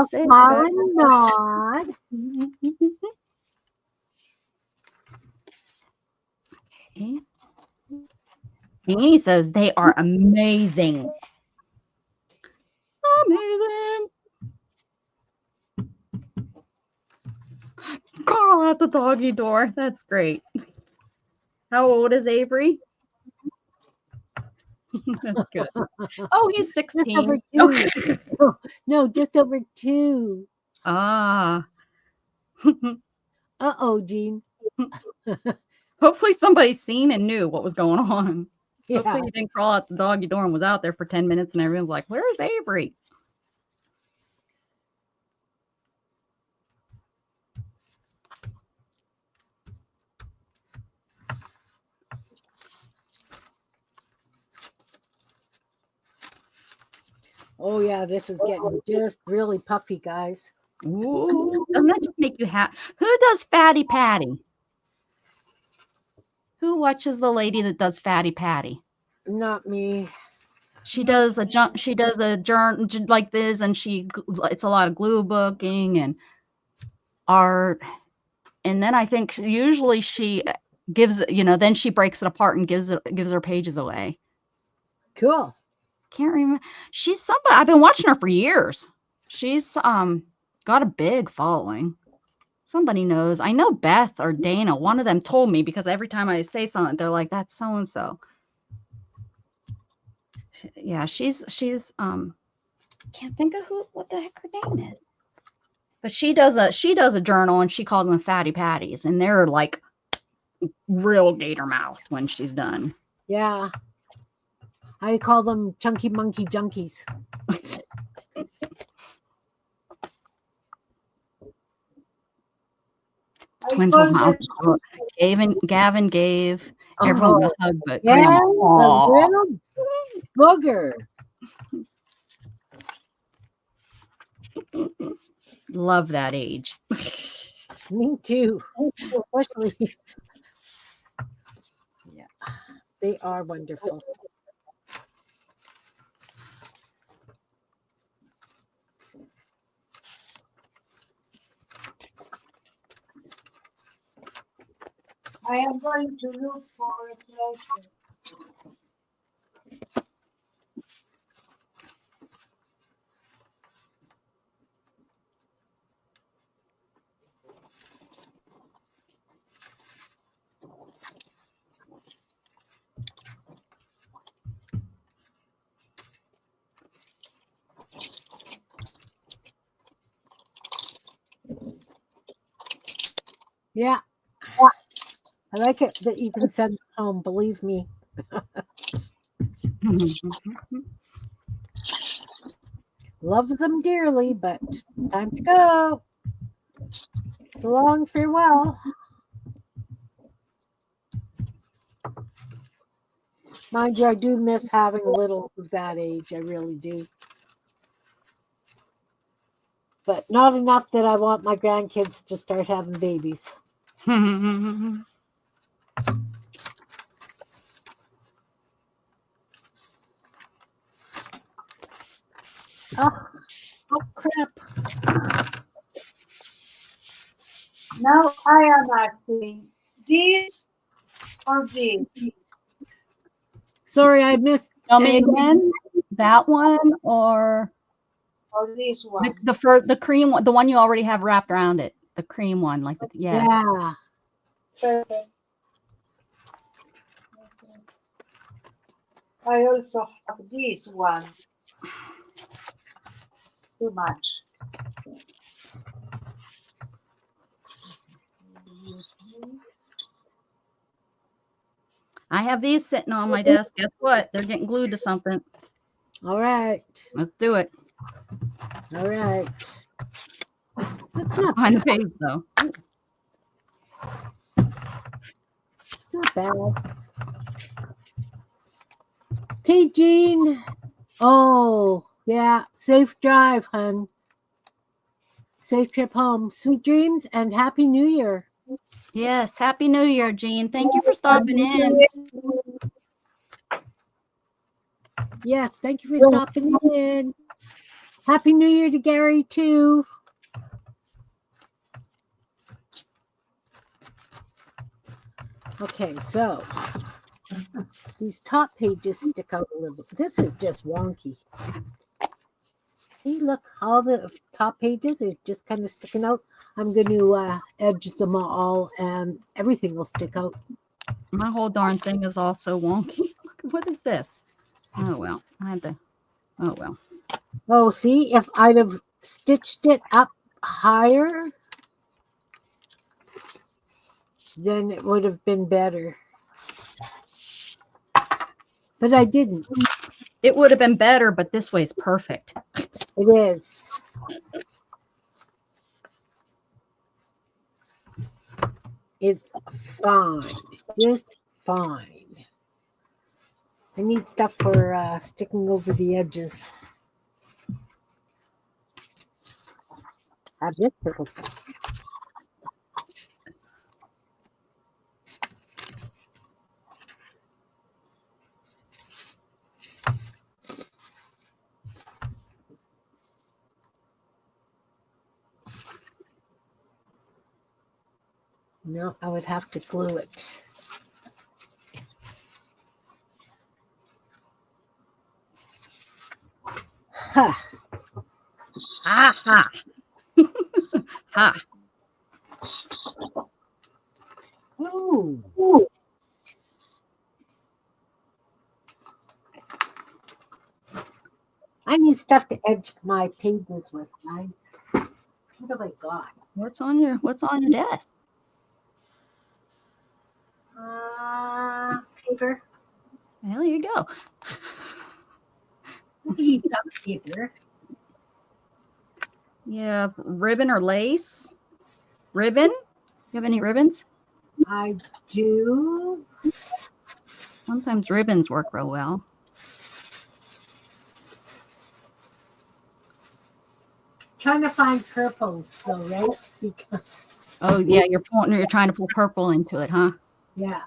say. smile and nod. Okay. He says they are amazing. Amazing. Carl at the doggy door. That's great. How old is Avery? That's good. Oh, he's 16. Just over 2. Okay. No, just over 2. Ah. Uh-oh, Jean. Hopefully somebody's seen and knew what was going on. Yeah. Hopefully you didn't crawl out the doggy door and was out there for 10 minutes and everyone's like, where's Avery? Oh, yeah, this is getting just really puffy, guys. Ooh, doesn't that just make you happy? Who does Fatty Patty? Who watches the lady that does Fatty Patty? Not me. She does a journal like this, and it's a lot of glue booking and art. And then I think usually she gives, then she breaks it apart and gives her pages away. Cool. Can't remember. She's somebody I've been watching her for years. She's got a big following. Somebody knows. I know Beth or Dana. One of them told me because every time I say something, they're like, "That's so and so." Yeah, she's can't think of what the heck her name is. But she does a journal and she calls them Fatty Patties, and they're like real gator mouth when she's done. Yeah. I call them chunky monkey junkies. Twins call will mouth. them Gavin gave everyone a hug, but yeah, Grandma. the Aw. little booger. Love that age. Me too. Especially, yeah, they are wonderful. I am going to look for a pleasure. Yeah, I like it that you can send them home. Believe me. Love them dearly, but time to go. So long, farewell. Mind you, I do miss having little of that age. I really do. But not enough that I want my grandkids to start having babies. Oh, crap. Now I am asking this or this. Sorry, I missed. Tell me again, that one or This one. the cream one, the one you already have wrapped around it, the cream one, like with Yeah. Perfect. I also have this one. Too much. I have these sitting on my desk. Guess what? They're getting glued to something. All right. Let's do it. All right. That's not Behind the page though. It's not bad. Okay, Jean. Oh, yeah. Safe drive, hun. Safe trip home. Sweet dreams and Happy New Year. Yes, Happy New Year, Jean. Thank you for stopping in. Yes, thank you for stopping in. Happy New Year to Gary, too. Okay, so these top pages stick out a little. This is just wonky. See, look, all the top pages are just kind of sticking out. I'm going to edge them all, and everything will stick out. My whole darn thing is also wonky. What is this? Oh well, I had to. Oh well. Oh, see, if I'd have stitched it up higher, then it would have been better. But I didn't. It would have been better, but this way is perfect. It is. It's fine. Just fine. I need stuff for sticking over the edges. I have this purple stuff. No, I would have to glue it. Ha! Ha ha. Ha. Ooh. I need stuff to edge my pages with, guys. What have I got? What's on your desk? Paper. Well, there you go. Maybe some paper. Yeah, ribbon or lace? Ribbon? You have any ribbons? I do. Sometimes ribbons work real well. Trying to find purples though, right? Because Oh yeah, you're trying to pull purple into it, huh? yeah.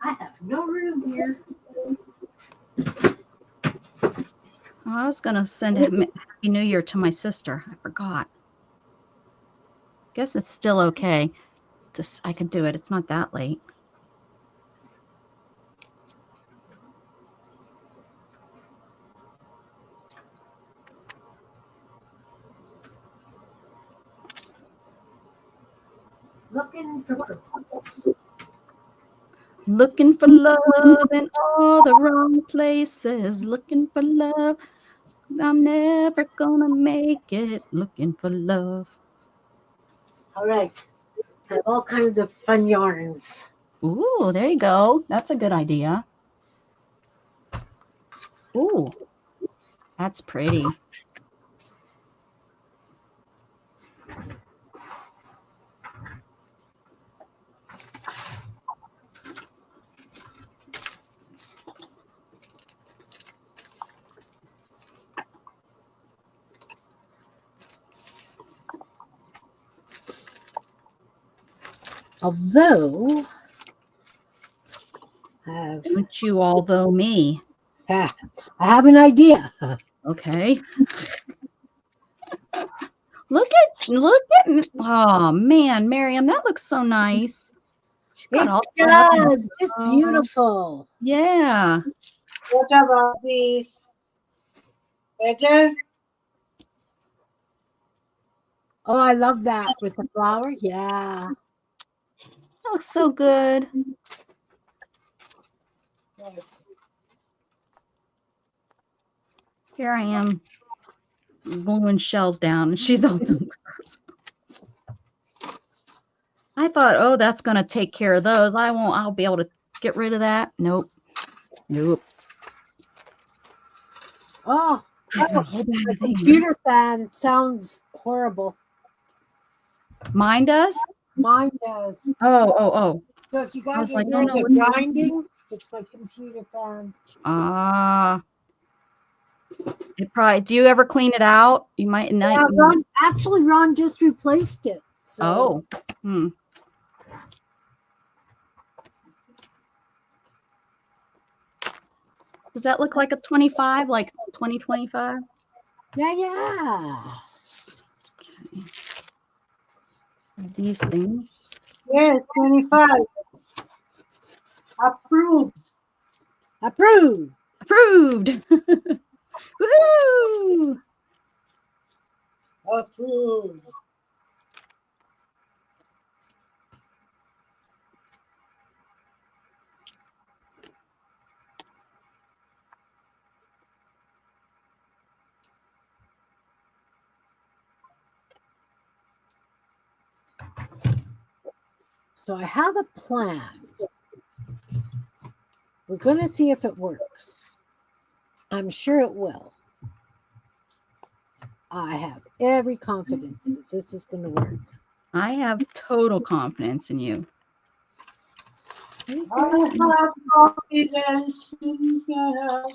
I have no room here. I was gonna send a Happy New Year to my sister. I forgot. Guess it's still okay. I could do it. It's not that late. Looking for purples. Looking for love in all the wrong places. Looking for love. I'm never gonna make it. Looking for love. All right. I have all kinds of fun yarns. Ooh, there you go. That's a good idea. Ooh, that's pretty. Although Don't you although me. I have an idea. Okay. Look at me. Oh man, Miriam, that looks so nice. She's got It all does. Just beautiful. Yeah. What about this? Better? Oh, I love that with the flower. Yeah. That looks so good. Here I am gluing shells down and she's all done. I thought, oh, that's gonna take care of those. I'll be able to get rid of that. Nope. Nope. Oh, The the computer fan sounds horrible. Mine does? Mine does. Oh. So if you I guys was are like, oh, hearing no, the what's wrong? grinding, it's my computer fan. It probably. Do you ever clean it out? You might not. Yeah, Ron just replaced it. So. Oh. Does that look like a 25? Like 2025? Yeah. Okay. These things. Yes, 25. Approved. Approved. Approved. Woohoo! Approved. So I have a plan. We're going to see if it works. I'm sure it will. I have every confidence that this is going to work. I have total confidence in you. I have confidence in God.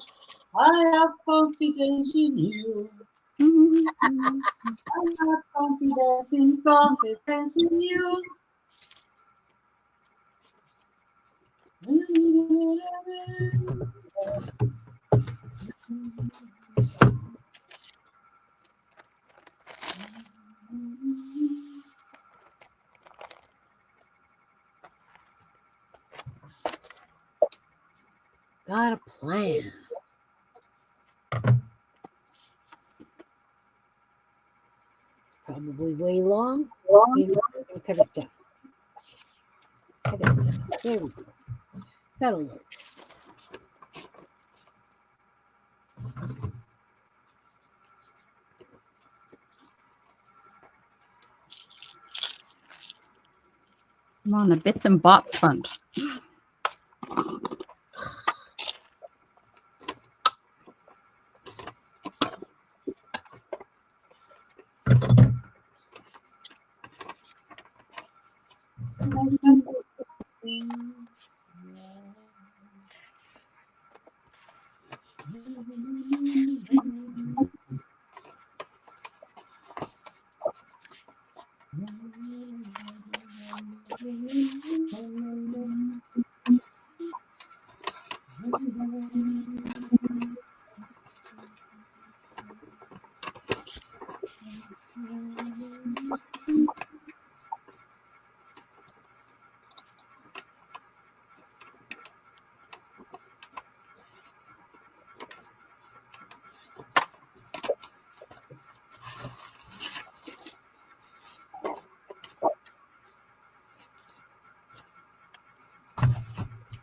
I have confidence in you. I have confidence in you. Got a plan. It's probably way long. Cut it down. Cut it down. There we go. That'll work. I'm on the Bits and Bops fund.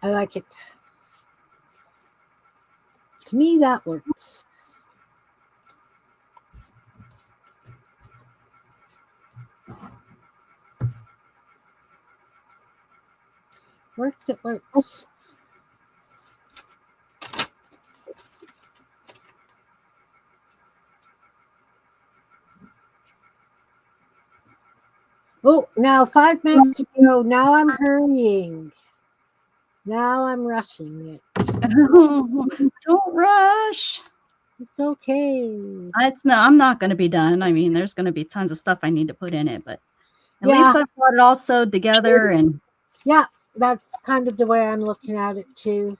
I like it. To me, that works. Works, it works. Oh, now 5 minutes to go. Now I'm hurrying. Now I'm rushing it. Don't rush. It's okay. I'm not going to be done. I mean, there's going to be tons of stuff I need to put in it, but at Yeah. least I've got it all sewed together. And Yeah, that's kind of the way I'm looking at it too.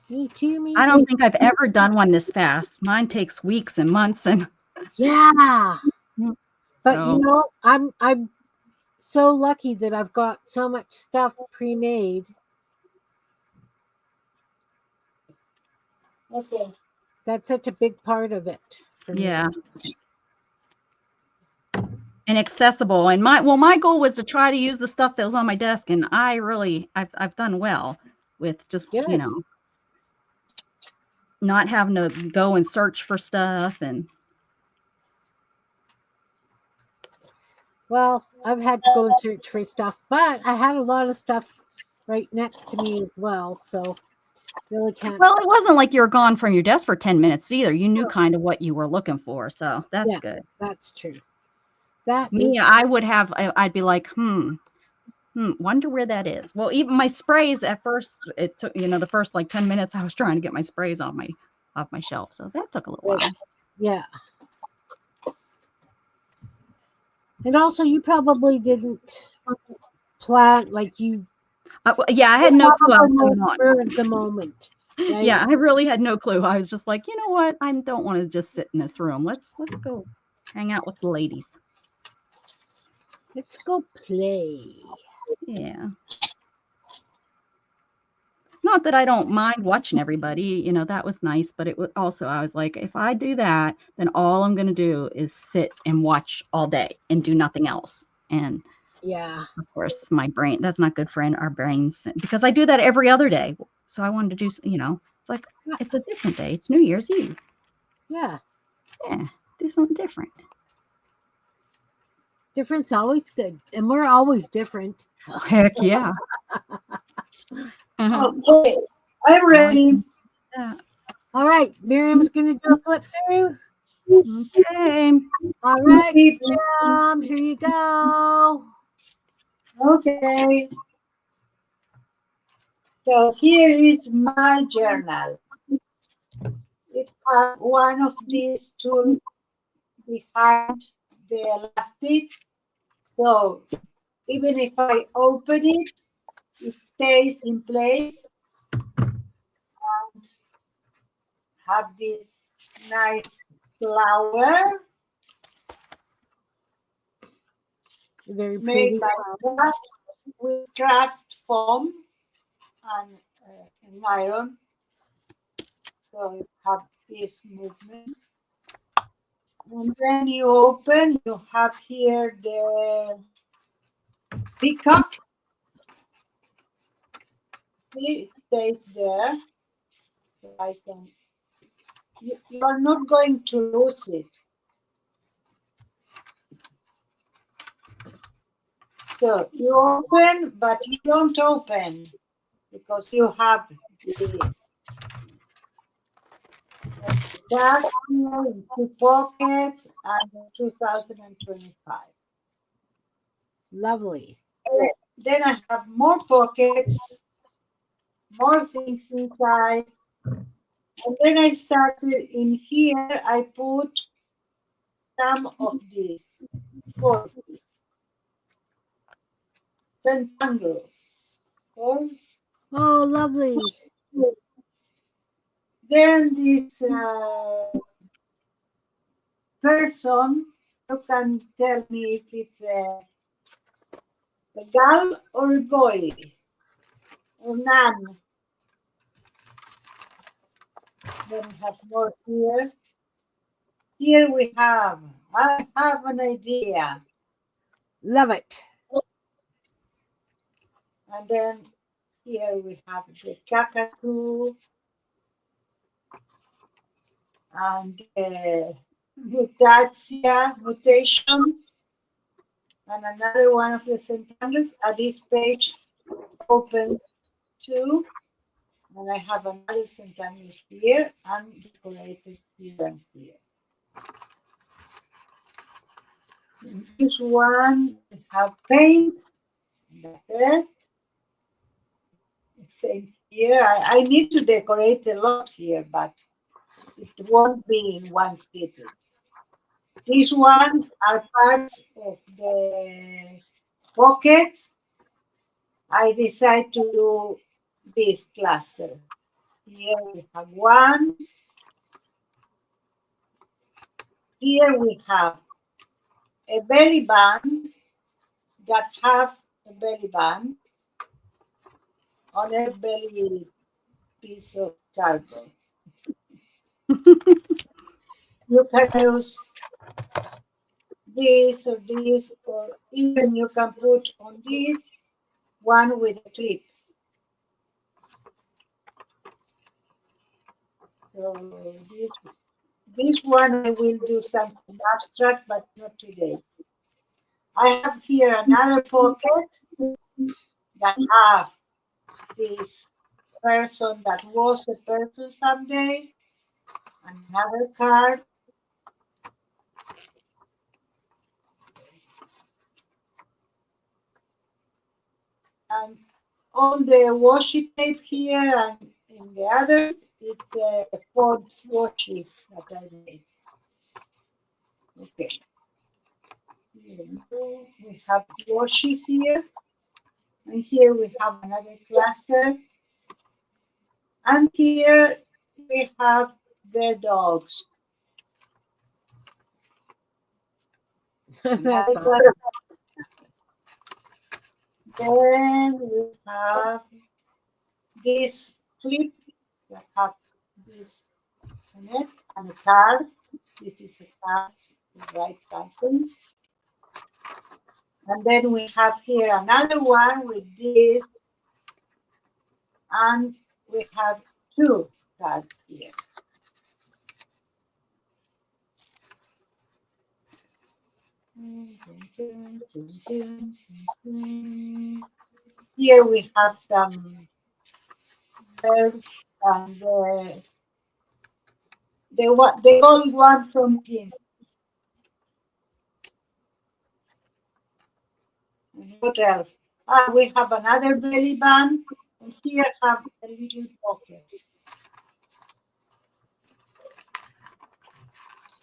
Me too. I don't think I've ever done one this fast. Mine takes weeks and months, and yeah. But so, you know, I'm so lucky that I've got so much stuff pre-made. Okay. That's such a big part of it for me. yeah, and accessible. And my goal was to try to use the stuff that was on my desk, and I've done well with just Good. not having to go and search for stuff. And Well, I've had to go and search for stuff, but I had a lot of stuff right next to me as well, so really can't. Well, it wasn't like you were gone from your desk for 10 minutes either. You knew kind of what you were looking for, so that's good. That's true. That Me, is I'd be like, wonder where that is. Well, even my sprays at first, it took, the first like 10 minutes I was trying to get my sprays off my shelf. So that took a little while. Yeah. And also you probably didn't plan like you. Yeah, I had no clue what was going on. At the moment. Right? Yeah, I really had no clue. I was just like, you know what? I don't want to just sit in this room. Let's go hang out with the ladies. Let's go play. Yeah. Not that I don't mind watching everybody, that was nice, but it was also, I was like, if I do that, then all I'm going to do is sit and watch all day and do nothing else. And yeah, of course, my brain, that's not good for our brains, because I do that every other day. So I wanted to do, it's like, it's a different day. It's New Year's Eve. Yeah. Yeah. Do something different. Different's always good. And we're always different. Heck yeah. Okay, I'm ready. Yeah. All right, Miriam's going to do a flip through. Okay. All right, Miriam, here you go. Okay. So here is my journal. It has one of these tools behind the elastic. So even if I open it, it stays in place. And have this nice flower. Very pretty. Made by craft, with craft foam and iron. So you have this movement. And then you open, you have here the pickup. It stays there. So I can, you are not going to lose it. So you open, but you don't open because you have this. That's here in 2 pockets and in 2025. Lovely. Then I have more pockets, more things inside. And then I started in here, I put some of these for centangles. Okay? Oh, lovely. Then this person, you can tell me if it's a girl or a boy or none. Then we have more here. Here we have, I have an idea. Love it. And then here we have the cockatoo and mutation, and another one of the centangles. This page opens too, and I have another centangle here and decorated here and here. In this one we have paint. That's it. Same here. I need to decorate a lot here, but it won't be in one sitting. These ones are parts of the pockets. I decide to do this cluster. Here we have one. Here we have a belly band that have a belly band on a belly piece of cardboard. You can use this, or even you can put on this one with a clip. So this one I will do something abstract, but not today. I have here another pocket that have this person that was a person someday, another card, and all the washi tape here and in the others, it's a fold washi that I made. Okay. We have washi here, and here we have another cluster, and here we have the dogs. That's Another awesome. cluster. Then we have this clip that have this on it and a card. This is a card to write something. And then we have here another one with this, and we have two cards here. Here we have some birds and the old one from Kim. And what else? We have another belly band, and here have a little pocket.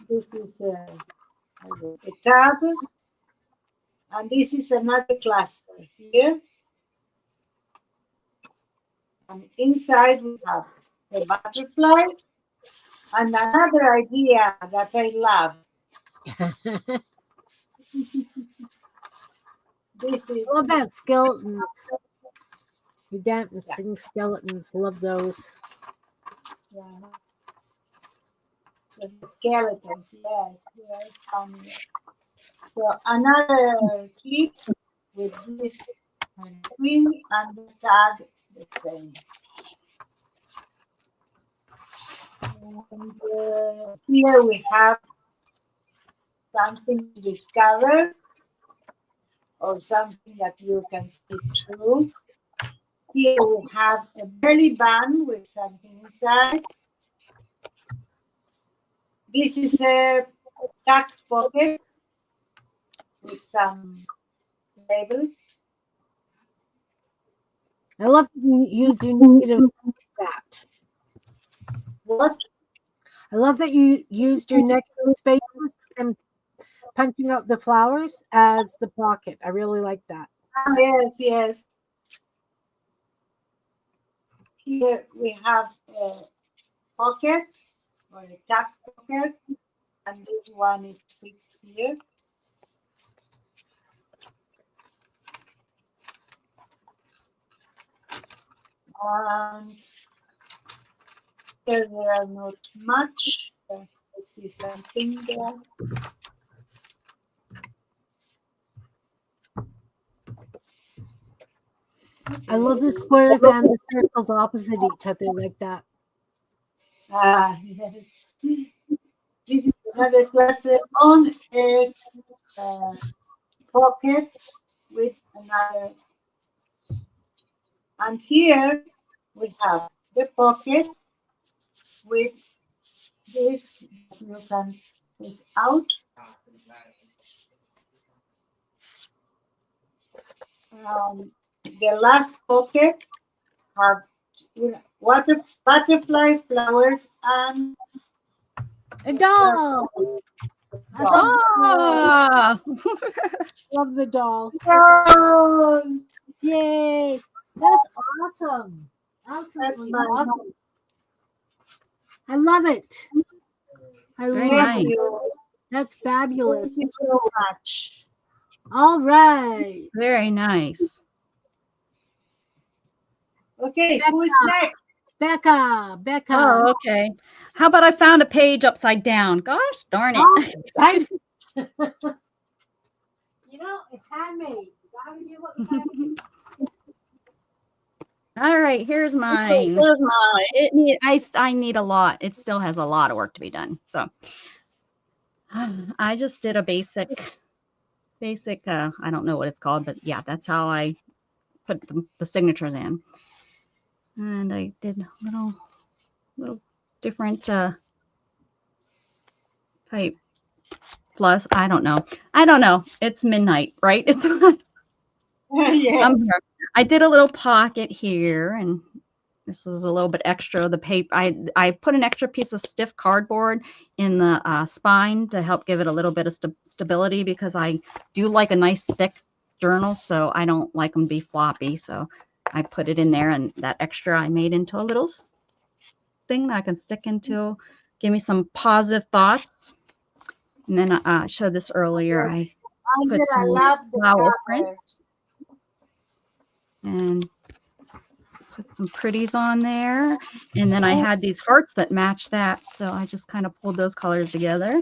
This is a tab, and this is another cluster here. And inside we have a butterfly and another idea that I love. This is Love that skeletons. You dancing skeletons. Love those. The skeletons, yes, very funny. So another clip with this wing and the tag the same. And here we have something to discover or something that you can see through. Here we have a belly band with something inside. This is a tucked pocket with some labels. I love that you used your negative that. What? I love that you used your negative spaces and punching up the flowers as the pocket. I really like that. Ah, yes, yes. Here we have a pocket or a tuck pocket, and this one is fixed here. And here there are not much. I see something there. I love the squares and the circles opposite each other like that. Ah, yes. This is another cluster on a pocket with another. And here we have the pocket with this you can take out. The last pocket have butterfly flowers and A doll. I Ah, love the doll. oh, Yay. That's awesome. that's Absolutely fun. awesome. I love it. I Very love nice. it. That's fabulous. Thank you so much. All right. very nice. Okay, who is next? Becca. Oh, okay. How about I found a page upside down? Gosh darn it. Oh, right. You know, it's handmade. You gotta do what you gotta do. All right, here's mine. I need a lot. It still has a lot of work to be done. So I just did a basic, I don't know what it's called, but yeah, that's how I put the signatures in. And I did little different type plus. I don't know. It's midnight, right? It's Yes. I did a little pocket here, and this is a little bit extra of the paper. I put an extra piece of stiff cardboard in the spine to help give it a little bit of stability, because I do like a nice thick journal, so I don't like them to be floppy. So I put it in there, and that extra I made into a little thing that I can stick into, give me some positive thoughts. And then I showed this earlier. I put Angela, some love the flower cover. print and put some pretties on there. And then I had these hearts that match that, so I just kind of pulled those colors together.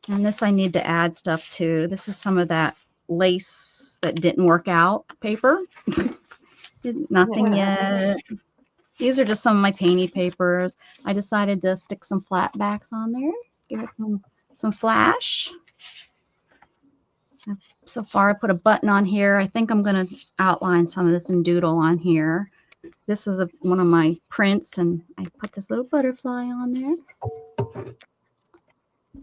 And this I need to add stuff to. This is some of that lace that didn't work out paper. Nothing yet. These are just some of my painty papers. I decided to stick some flat backs on there, give it some flash. So far, I put a button on here. I think I'm going to outline some of this and doodle on here. This is one of my prints, and I put this little butterfly on there.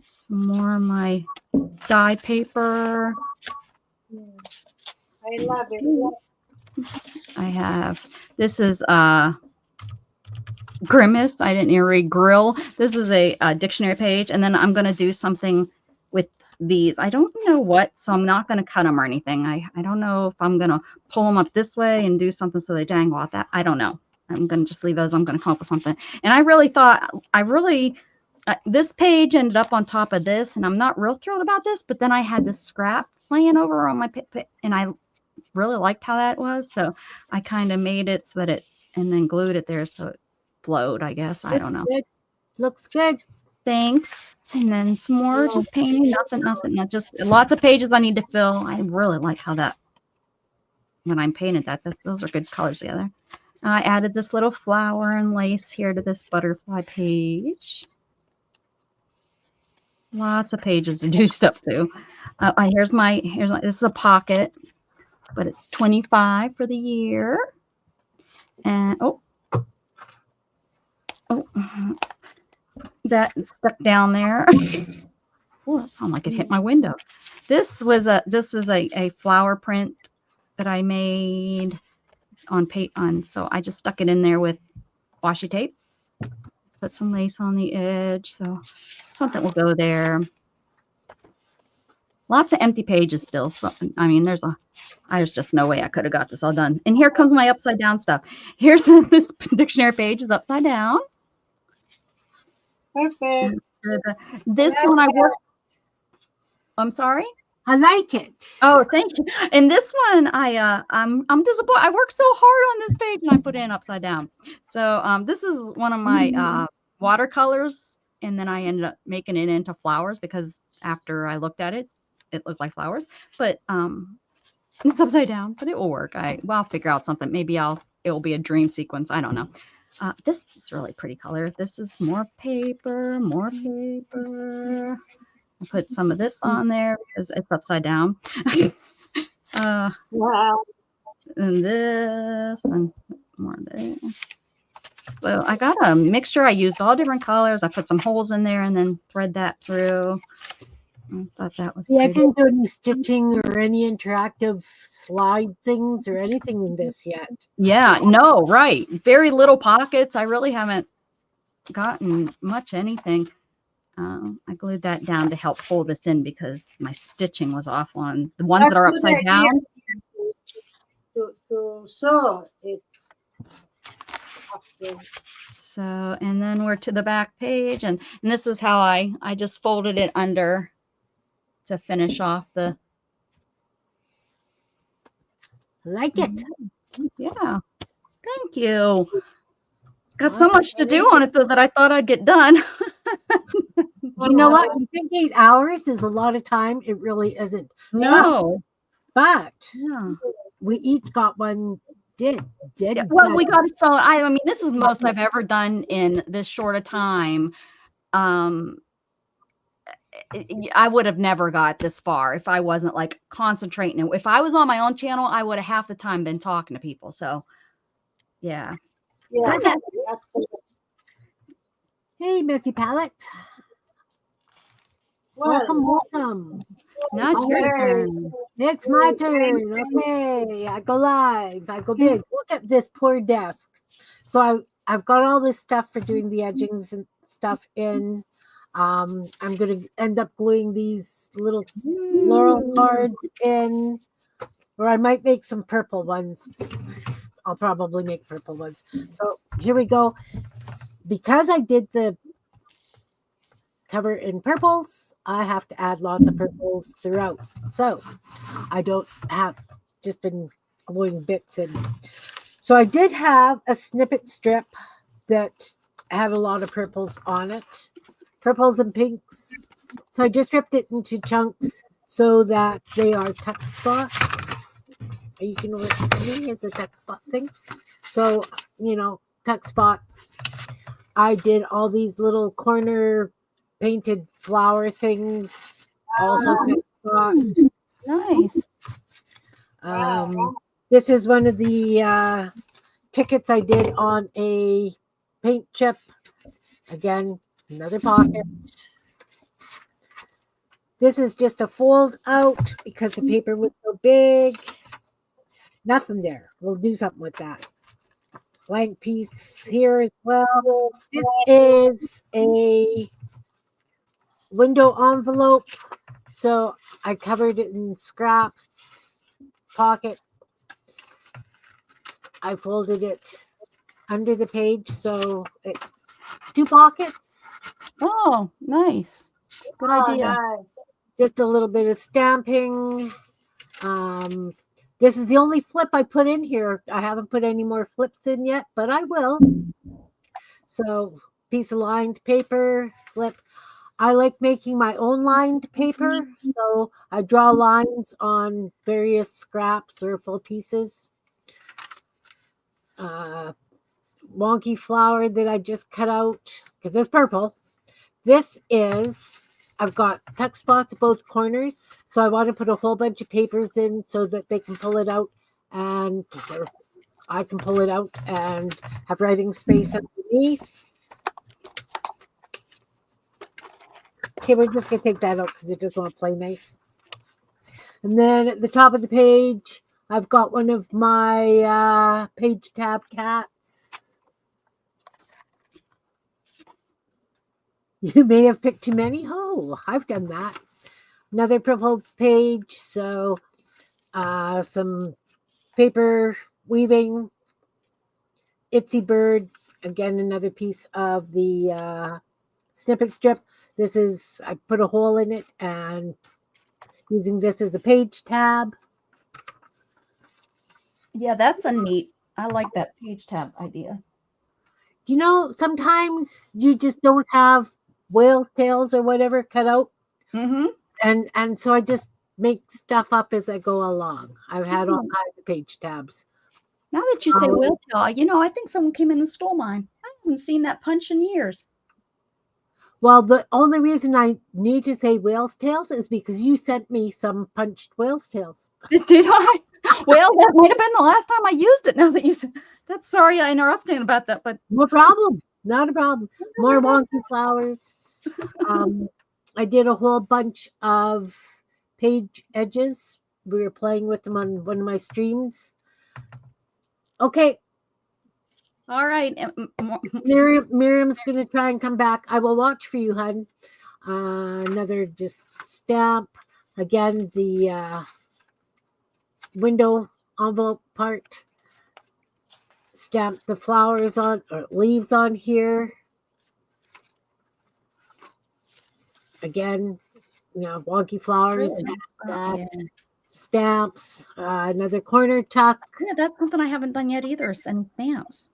Some more of my dye paper. I love it. I have, this is Grimace. I didn't even read Grill. This is a dictionary page, and then I'm going to do something with these. I don't know what, so I'm not going to cut them or anything. I don't know if I'm going to pull them up this way and do something so they dangle off that. I don't know. I'm going to just leave those. I'm going to come up with something. And I really thought, this page ended up on top of this, and I'm not real thrilled about this, but then I had this scrap laying over on my and I really liked how that was. So I kind of made it so that it, and then glued it there so it flowed, I guess. I don't know. Good. Looks good. Thanks. And then some more just painting. Nothing. Not just lots of pages I need to fill. I really like how that, when I'm painted that, those are good colors together. I added this little flower and lace here to this butterfly page. Lots of pages to do stuff to. Here's my, this is a pocket, but it's 25 for the year. And that stuck down there. Oh, that sounded like it hit my window. This is a flower print that I made on so I just stuck it in there with washi tape. Put some lace on the edge, so something will go there. Lots of empty pages still. So I mean, there's just no way I could have got this all done. And here comes my upside down stuff. Here's this dictionary page is upside down. Perfect. This one I worked. I'm sorry. I like it. Oh, thank you. And this one, I'm disappointed. I worked so hard on this page and I put it in upside down. So this is one of my watercolors, and then I ended up making it into flowers because after I looked at it, it looked like flowers. But it's upside down, but it will work. I'll figure out something. Maybe it will be a dream sequence. I don't know. This is really pretty color. This is more paper. I put some of this on there because it's upside down. Wow. And this and more of this. So I got a mixture. I used all different colors. I put some holes in there and then thread that through. I thought that was I pretty. didn't do any stitching or any interactive slide things or anything in this yet. Yeah, no, right. Very little pockets. I really haven't gotten much anything. I glued that down to help pull this in because my stitching was off on the ones that are upside down. To sew it. So, and then we're to the back page, and this is how I just folded it under to finish off the. I like it. Yeah, thank you. Got so much to do on it though that I thought I'd get done. You know what? You think 8 hours is a lot of time. It really isn't. No. But Yeah. we each got one. Yeah, well, we got it. So I mean, this is the most I've ever done in this short a time. I would have never got this far if I wasn't like concentrating. If I was on my own channel, I would have half the time been talking to people. So, yeah. Yeah. That's good. Hey, Messy Palette. Welcome. Not your turn. It's my turn. Okay, I go live. I go big. Look at this poor desk. So I've got all this stuff for doing the edgings and stuff in. I'm going to end up gluing these little floral cards in, or I might make some purple ones. I'll probably make purple ones. So here we go. Because I did the cover in purples, I have to add lots of purples throughout. So I don't have just been gluing bits in. So I did have a snippet strip that had a lot of purples on it. Purples and pinks. So I just ripped it into chunks so that they are tuck spots. Are you going to look at me? It's a tuck spot thing. So, tuck spot. I did all these little corner painted flower things. Also tuck spots. Nice. This is one of the tickets I did on a paint chip. Again, another pocket. This is just a fold out because the paper was so big. Nothing there. We'll do something with that. Blank piece here as well. This is a window envelope. So I covered it in scraps pocket. I folded it under the page, so it's 2 pockets. Oh, nice. Good idea. Nice. Just a little bit of stamping. This is the only flip I put in here. I haven't put any more flips in yet, but I will. So piece of lined paper, flip. I like making my own lined paper. So I draw lines on various scraps or full pieces. wonky flower that I just cut out because it's purple. This is, I've got tuck spots at both corners, so I want to put a whole bunch of papers in so that they can pull it out, and or I can pull it out and have writing space underneath. Okay, we're just going to take that out because it doesn't want to play nice. And then at the top of the page, I've got one of my page tab cats. You may have picked too many. Oh, I've done that. Another purple page. So some paper weaving. Itsy Bird. Again, another piece of the snippet strip. This is, I put a hole in it and using this as a page tab. Yeah, that's a neat. I like that page tab idea. You know, sometimes you just don't have whale tails or whatever cut out. Mm-hmm. And so I just make stuff up as I go along. I've had all kinds of page tabs. Now that you say whale tail, you know, I think someone came in and stole mine. I haven't seen that punch in years. Well, the only reason I knew to say whale's tails is because you sent me some punched whale's tails. Did I? Well, that might have been the last time I used it. Now that you said that, sorry I interrupted about that, but no problem, not a problem. More wonky flowers. I did a whole bunch of page edges. We were playing with them on one of my streams. Okay. All right. Miriam's going to try and come back. I will watch for you, hon. Another just stamp. Again, the window envelope part. Stamp the flowers on, or leaves on here. Again, you know, wonky flowers. Stamps. Another corner tuck. Yeah, that's something I haven't done yet either. Send stamps.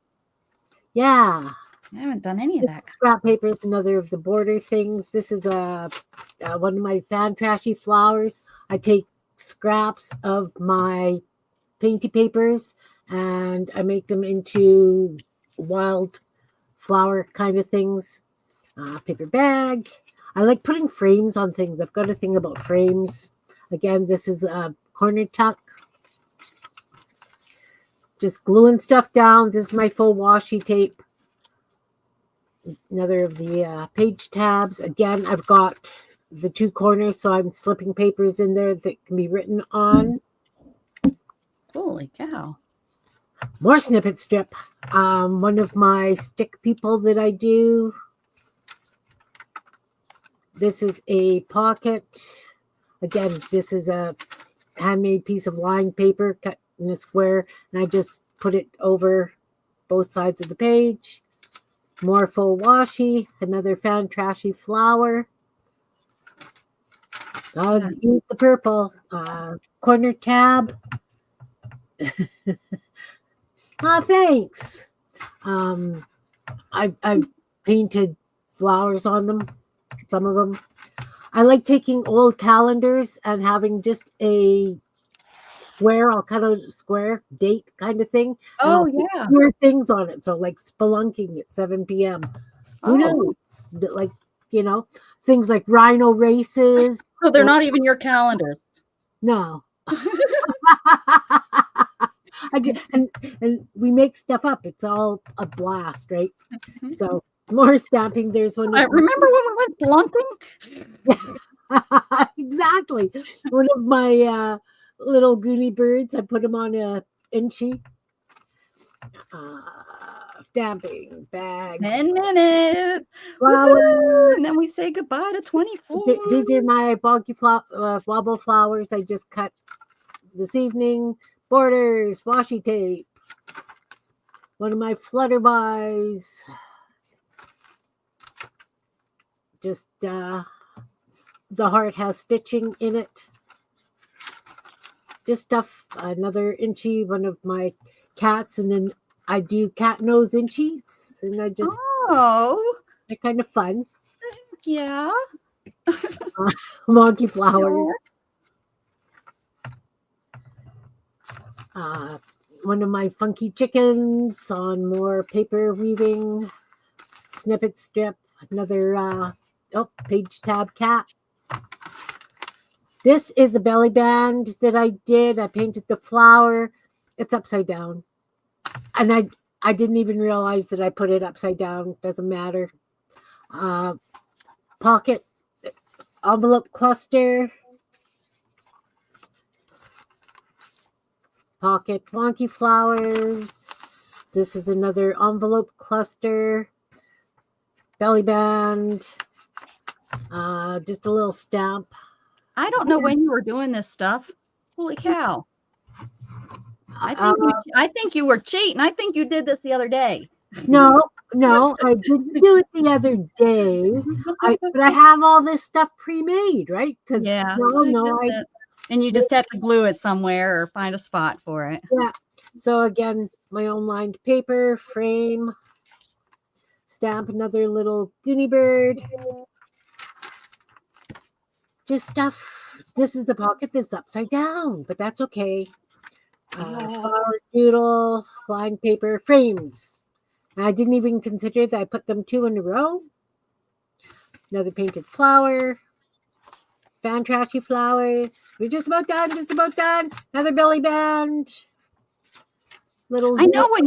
Yeah. I haven't done any of that. Scrap paper is another of the border things. This is one of my fan trashy flowers. I take scraps of my painty papers and I make them into wild flower kind of things. Paper bag. I like putting frames on things. I've got a thing about frames. Again, this is a corner tuck. Just gluing stuff down. This is my faux washi tape. Another of the page tabs. Again, I've got the two corners, so I'm slipping papers in there that can be written on. Holy cow. More snippet strip. One of my stick people that I do. This is a pocket. Again, this is a handmade piece of lined paper cut in a square, and I just put it over both sides of the page. More faux washi, another fan trashy flower. Gotta use the purple. Corner tab. Thanks. I've painted flowers on them, some of them. I like taking old calendars and having just a square. I'll cut out a square date kind of thing. Oh, yeah. Weird things on it. So like spelunking at 7 p.m. Who knows? Like, you know, things like rhino races. So they're not even your calendars. No. And we make stuff up. It's all a blast, right? So more stamping. There's one. I remember when we went spelunking. Exactly. One of my little goony birds. I put them on a inchi. Stamping bag. 10 minutes. And then we say goodbye to 24. These are my bulky wobble flowers I just cut this evening. Borders, washi tape. One of my flutterbys. Just the heart has stitching in it. Just stuff. Another inchie, one of my cats, and then I do cat nose inchies, and I just they're kind of fun. Yeah. Wonky flowers. one of my funky chickens on more paper weaving, snippet strip, another page tab cat. This is a belly band that I did. I painted the flower. It's upside down. And I didn't even realize that I put it upside down. Doesn't matter. Pocket envelope cluster. Pocket wonky flowers. This is another envelope cluster. Belly band. Just a little stamp. I don't know when you were doing this stuff. Holy cow. I think you were cheating. I think you did this the other day. No, I didn't do it the other day. But I have all this stuff pre-made, right? Because and you just have to glue it somewhere or find a spot for it. Yeah. So again, my own lined paper, frame, stamp another little Goonie bird. Just stuff. This is the pocket that's upside down, but that's okay. Flower doodle, lined paper, frames. And I didn't even consider that I put them 2 in a row. Another painted flower. Fan trashy flowers. We're just about done. Another belly band. I know when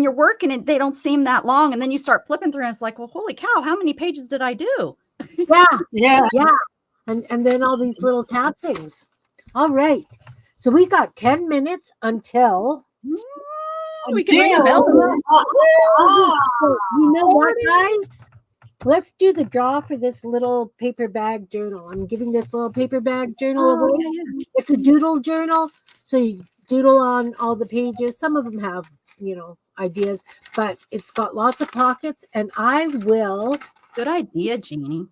you're working it, they don't seem that long, and then you start flipping through, and it's like, well, holy cow, how many pages did I do? Yeah. And then all these little tab things. All right. So we got 10 minutes until we can ring a bell. You know what, guys? Let's do the draw for this little paper bag journal. I'm giving this little paper bag journal away. It's a doodle journal. So you doodle on all the pages. Some of them have, ideas, but it's got lots of pockets. And I will. Good idea, Jeannie.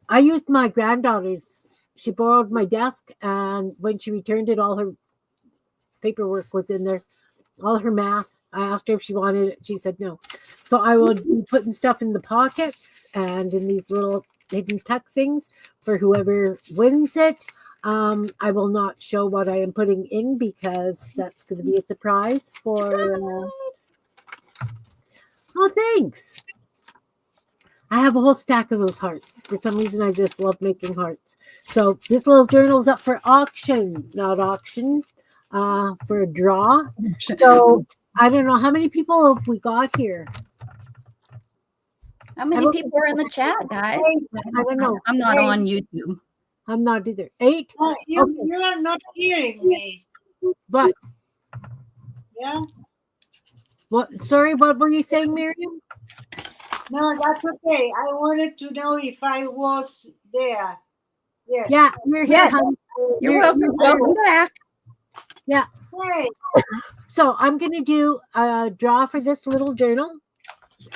I used my granddaughter's. She borrowed my desk, and when she returned it, all her paperwork was in there, all her math. I asked her if she wanted it. She said no. So I will be putting stuff in the pockets and in these little hidden tuck things for whoever wins it. I will not show what I am putting in because that's going to be a surprise for. Oh, thanks. I have a whole stack of those hearts. For some reason, I just love making hearts. So this little journal's up for auction, not auction, for a draw. So I don't know how many people have we got here. How many people are in the chat, guys? I don't know. I'm not on YouTube. I'm not either. 8? You are not hearing me. But Yeah. what? Sorry, what were you saying, Miriam? No, that's okay. I wanted to know if I was there. Yes. Yeah, you're here. Hon. You're welcome. Welcome back. Yeah. Hey. So I'm going to do a draw for this little journal.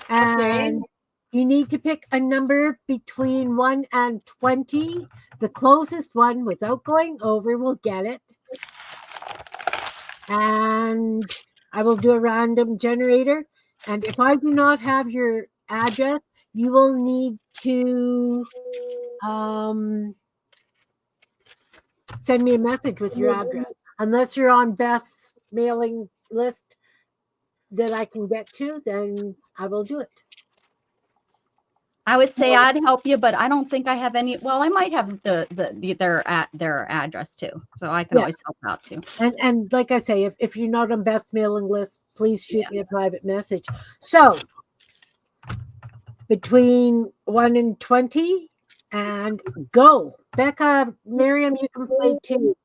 And you need to pick a number between 1 and 20. The closest one, without going over, will get it. And I will do a random generator. And if I do not have your address, you will need to send me a message with your address. Unless you're on Beth's mailing list that I can get to, then I will do it. I would say I'd help you, but I don't think I have any. Well, I might have their address too, so I can always help out too. And like I say, if you're not on Beth's mailing list, please shoot me a private message. So between 1 and 20, and go. Becca, Miriam, you can play too.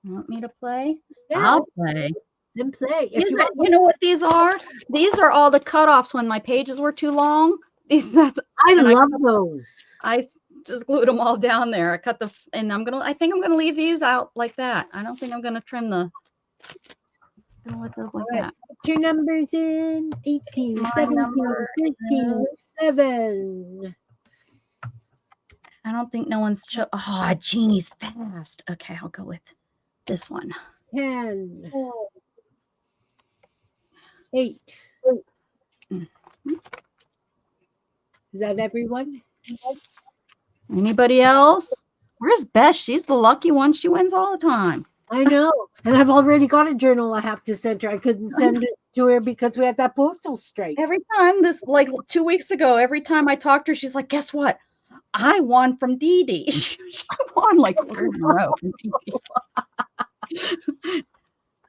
You want me to play? Yeah. I'll play. Then play. You know what these are? These are all the cutoffs when my pages were too long. I love those. I just glued them all down there. I cut and I think I'm gonna leave these out like that. I don't think I'm gonna trim I'm gonna let those like that. Put your numbers in. 18, 17, 15, 7. I don't think no one's Jeannie's fast. Okay, I'll go with this one. 10. 8. Mm-hmm. Is that everyone? Anybody else? Where's Beth? She's the lucky one. She wins all the time. I know. And I've already got a journal I have to send her. I couldn't send it to her because we had that postal strike. Every time like 2 weeks ago, every time I talked to her, she's like, guess what? I won from Dee Dee. She won like 3 in a row from Dee Dee.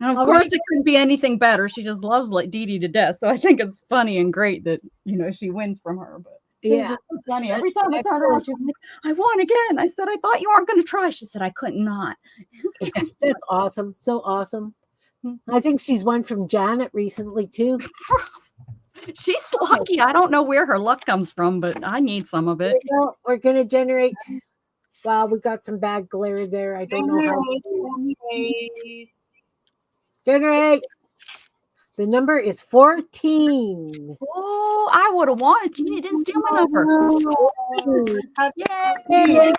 And of course, it couldn't be anything better. She just loves like Dee Dee to death. So I think it's funny and great that, she wins from her. But it's just so funny. Every time I turn around, she's like, I won again. I said, I thought you weren't going to try. She said, I couldn't not. Yeah, that's awesome. So awesome. I think she's won from Janet recently, too. She's lucky. I don't know where her luck comes from, but I need some of it. We're going to generate. Wow, we got some bad glare there. I don't know how. Generate. The number is 14. Oh, I would have won it. You didn't steal my number. Yay!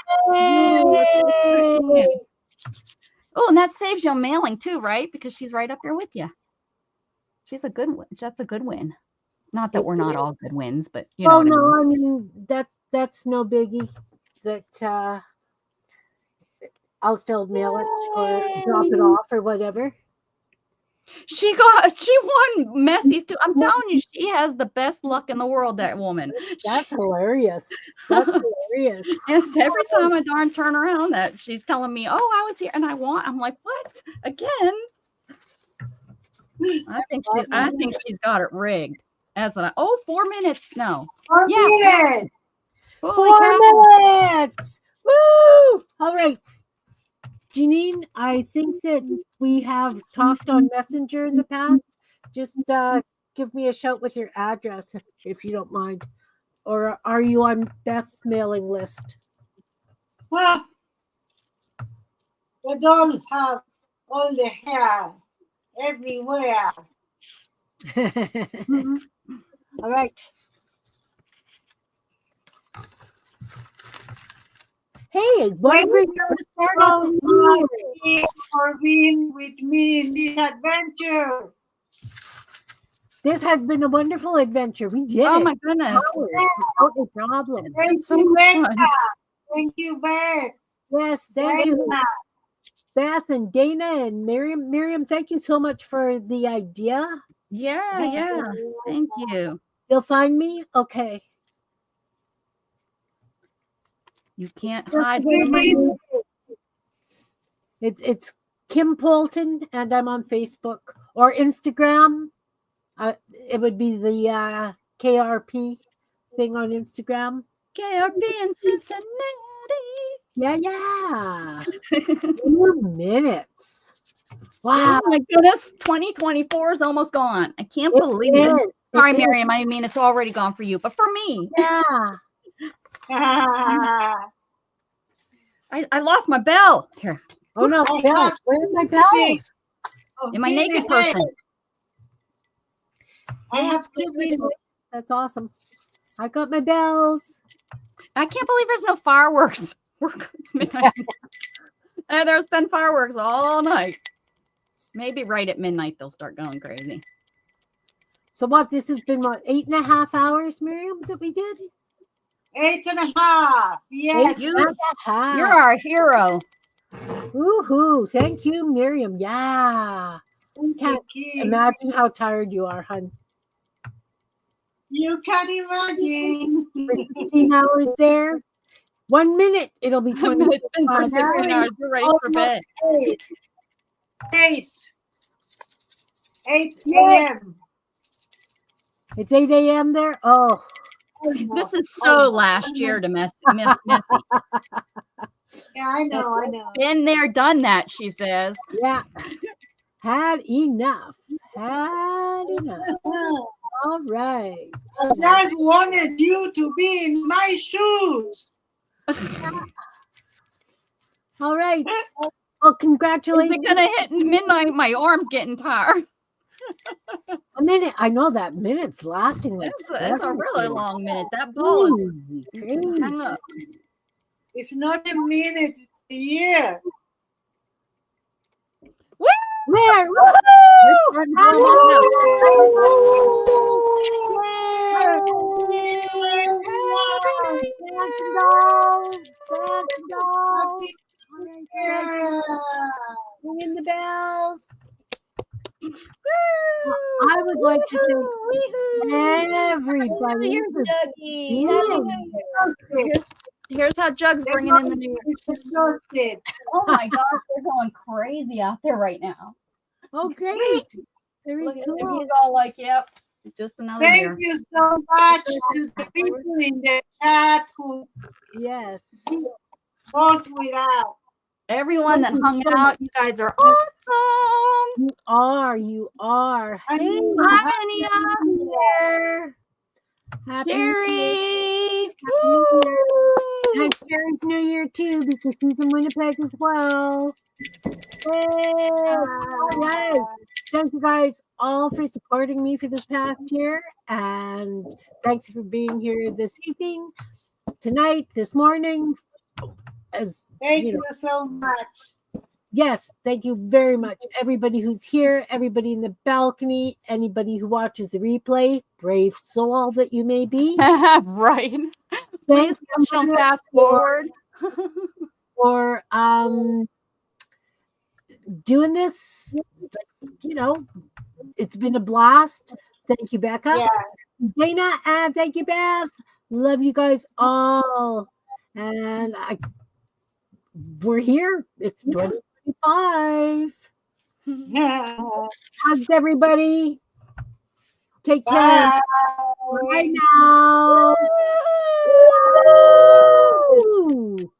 Oh, and that saves you on mailing too, right? Because she's right up there with you. She's a good win. That's a good win. Not that we're not all good wins, but you know. Oh no, I mean that's no biggie. That I'll still mail it or drop it off or whatever. She won Messi's too. I'm telling you, she has the best luck in the world, that woman. That's hilarious. That's hilarious. Yes, every time I darn turn around that she's telling me, oh, I was here and I won. I'm like, what? Again? I think she's got it rigged. That's what 4 minutes. No. 4 minutes. 4 minutes. Woo! All right. Janine, I think that we have talked on Messenger in the past. Just give me a shout with your address if you don't mind. Or are you on Beth's mailing list? Well, they don't have all the hair everywhere. All right. Hey, what are we going to start off for being with me in this adventure? This has been a wonderful adventure. We did it. Oh my goodness. No problem. Thank you, Beth. Thank you, Beth. Yes, thank you. Beth and Dana and Miriam. Miriam, thank you so much for the idea. Yeah. Thank you. You'll find me? Okay. You can't hide from me. It's Kim Poulton, and I'm on Facebook or Instagram. It would be the K&RP thing on Instagram. K&RP in Cincinnati. Yeah. 2 minutes. Wow. Oh my goodness. 2024 is almost gone. I can't believe it. Sorry, Miriam. I mean, it's already gone for you, but for me. Yeah. I lost my bell. Here. Oh no, bells. Where are my bells? Am I naked person? I have to be. That's awesome. I got my bells. I can't believe there's no fireworks. It's midnight. And there's been fireworks all night. Maybe right at midnight they'll start going crazy. So what? This has been what, 8.5 hours, Miriam, that we did? 8.5. Yes. You're our hero. Woohoo! Thank you, Miriam. Yeah. Can't imagine how tired you are, hon. You can imagine. For 16 hours there. 1 minute, it'll be 20 minutes. It's been for 16 hours. You're ready for bed. 8 a.m. It's 8 a.m. there? Oh. This is so last year to Messy. Yeah, I know. Been there, done that, she says. Yeah. Had enough. All right. I just wanted you to be in my shoes. All right. Well, congratulations. Is it gonna hit midnight? My arm's getting tired. A minute. I know that minute's lasting like it's a really long minute. That ball is hang up. It's not a minute, it's a year. Where? ringing the bells. I would like to thank everybody for Dougie. Happy being. New Year. Here's how Jug's bringing in the new year. Oh my gosh, they're going crazy out there right now. Oh, great. Very Look at him. cool. He's all like, yep, just another year. Thank you so much to the people in the chat who Yes. spoke with us. Everyone that hung out, you guys are awesome. You are. You are. And Hey, you Hi, have New Year. Happy New Year. Sherry. Happy New Year. Woo! And Sherry's New Year too, because she's in Winnipeg as well. Hey. All right. Thank you guys all for supporting me for this past year. And thanks for being here this evening, tonight, this morning. As Thank you know, you so much. yes, thank you very much. Everybody who's here, everybody in the balcony, anybody who watches the replay, brave soul that you may be. Right. Please don't fast forward. For doing this. You know, it's been a blast. Thank you, Becca. Yeah. Dana, and thank you, Beth. Love you guys all. And we're here. It's 2025. Hugs, everybody. Take care. Bye. Bye now. Woo!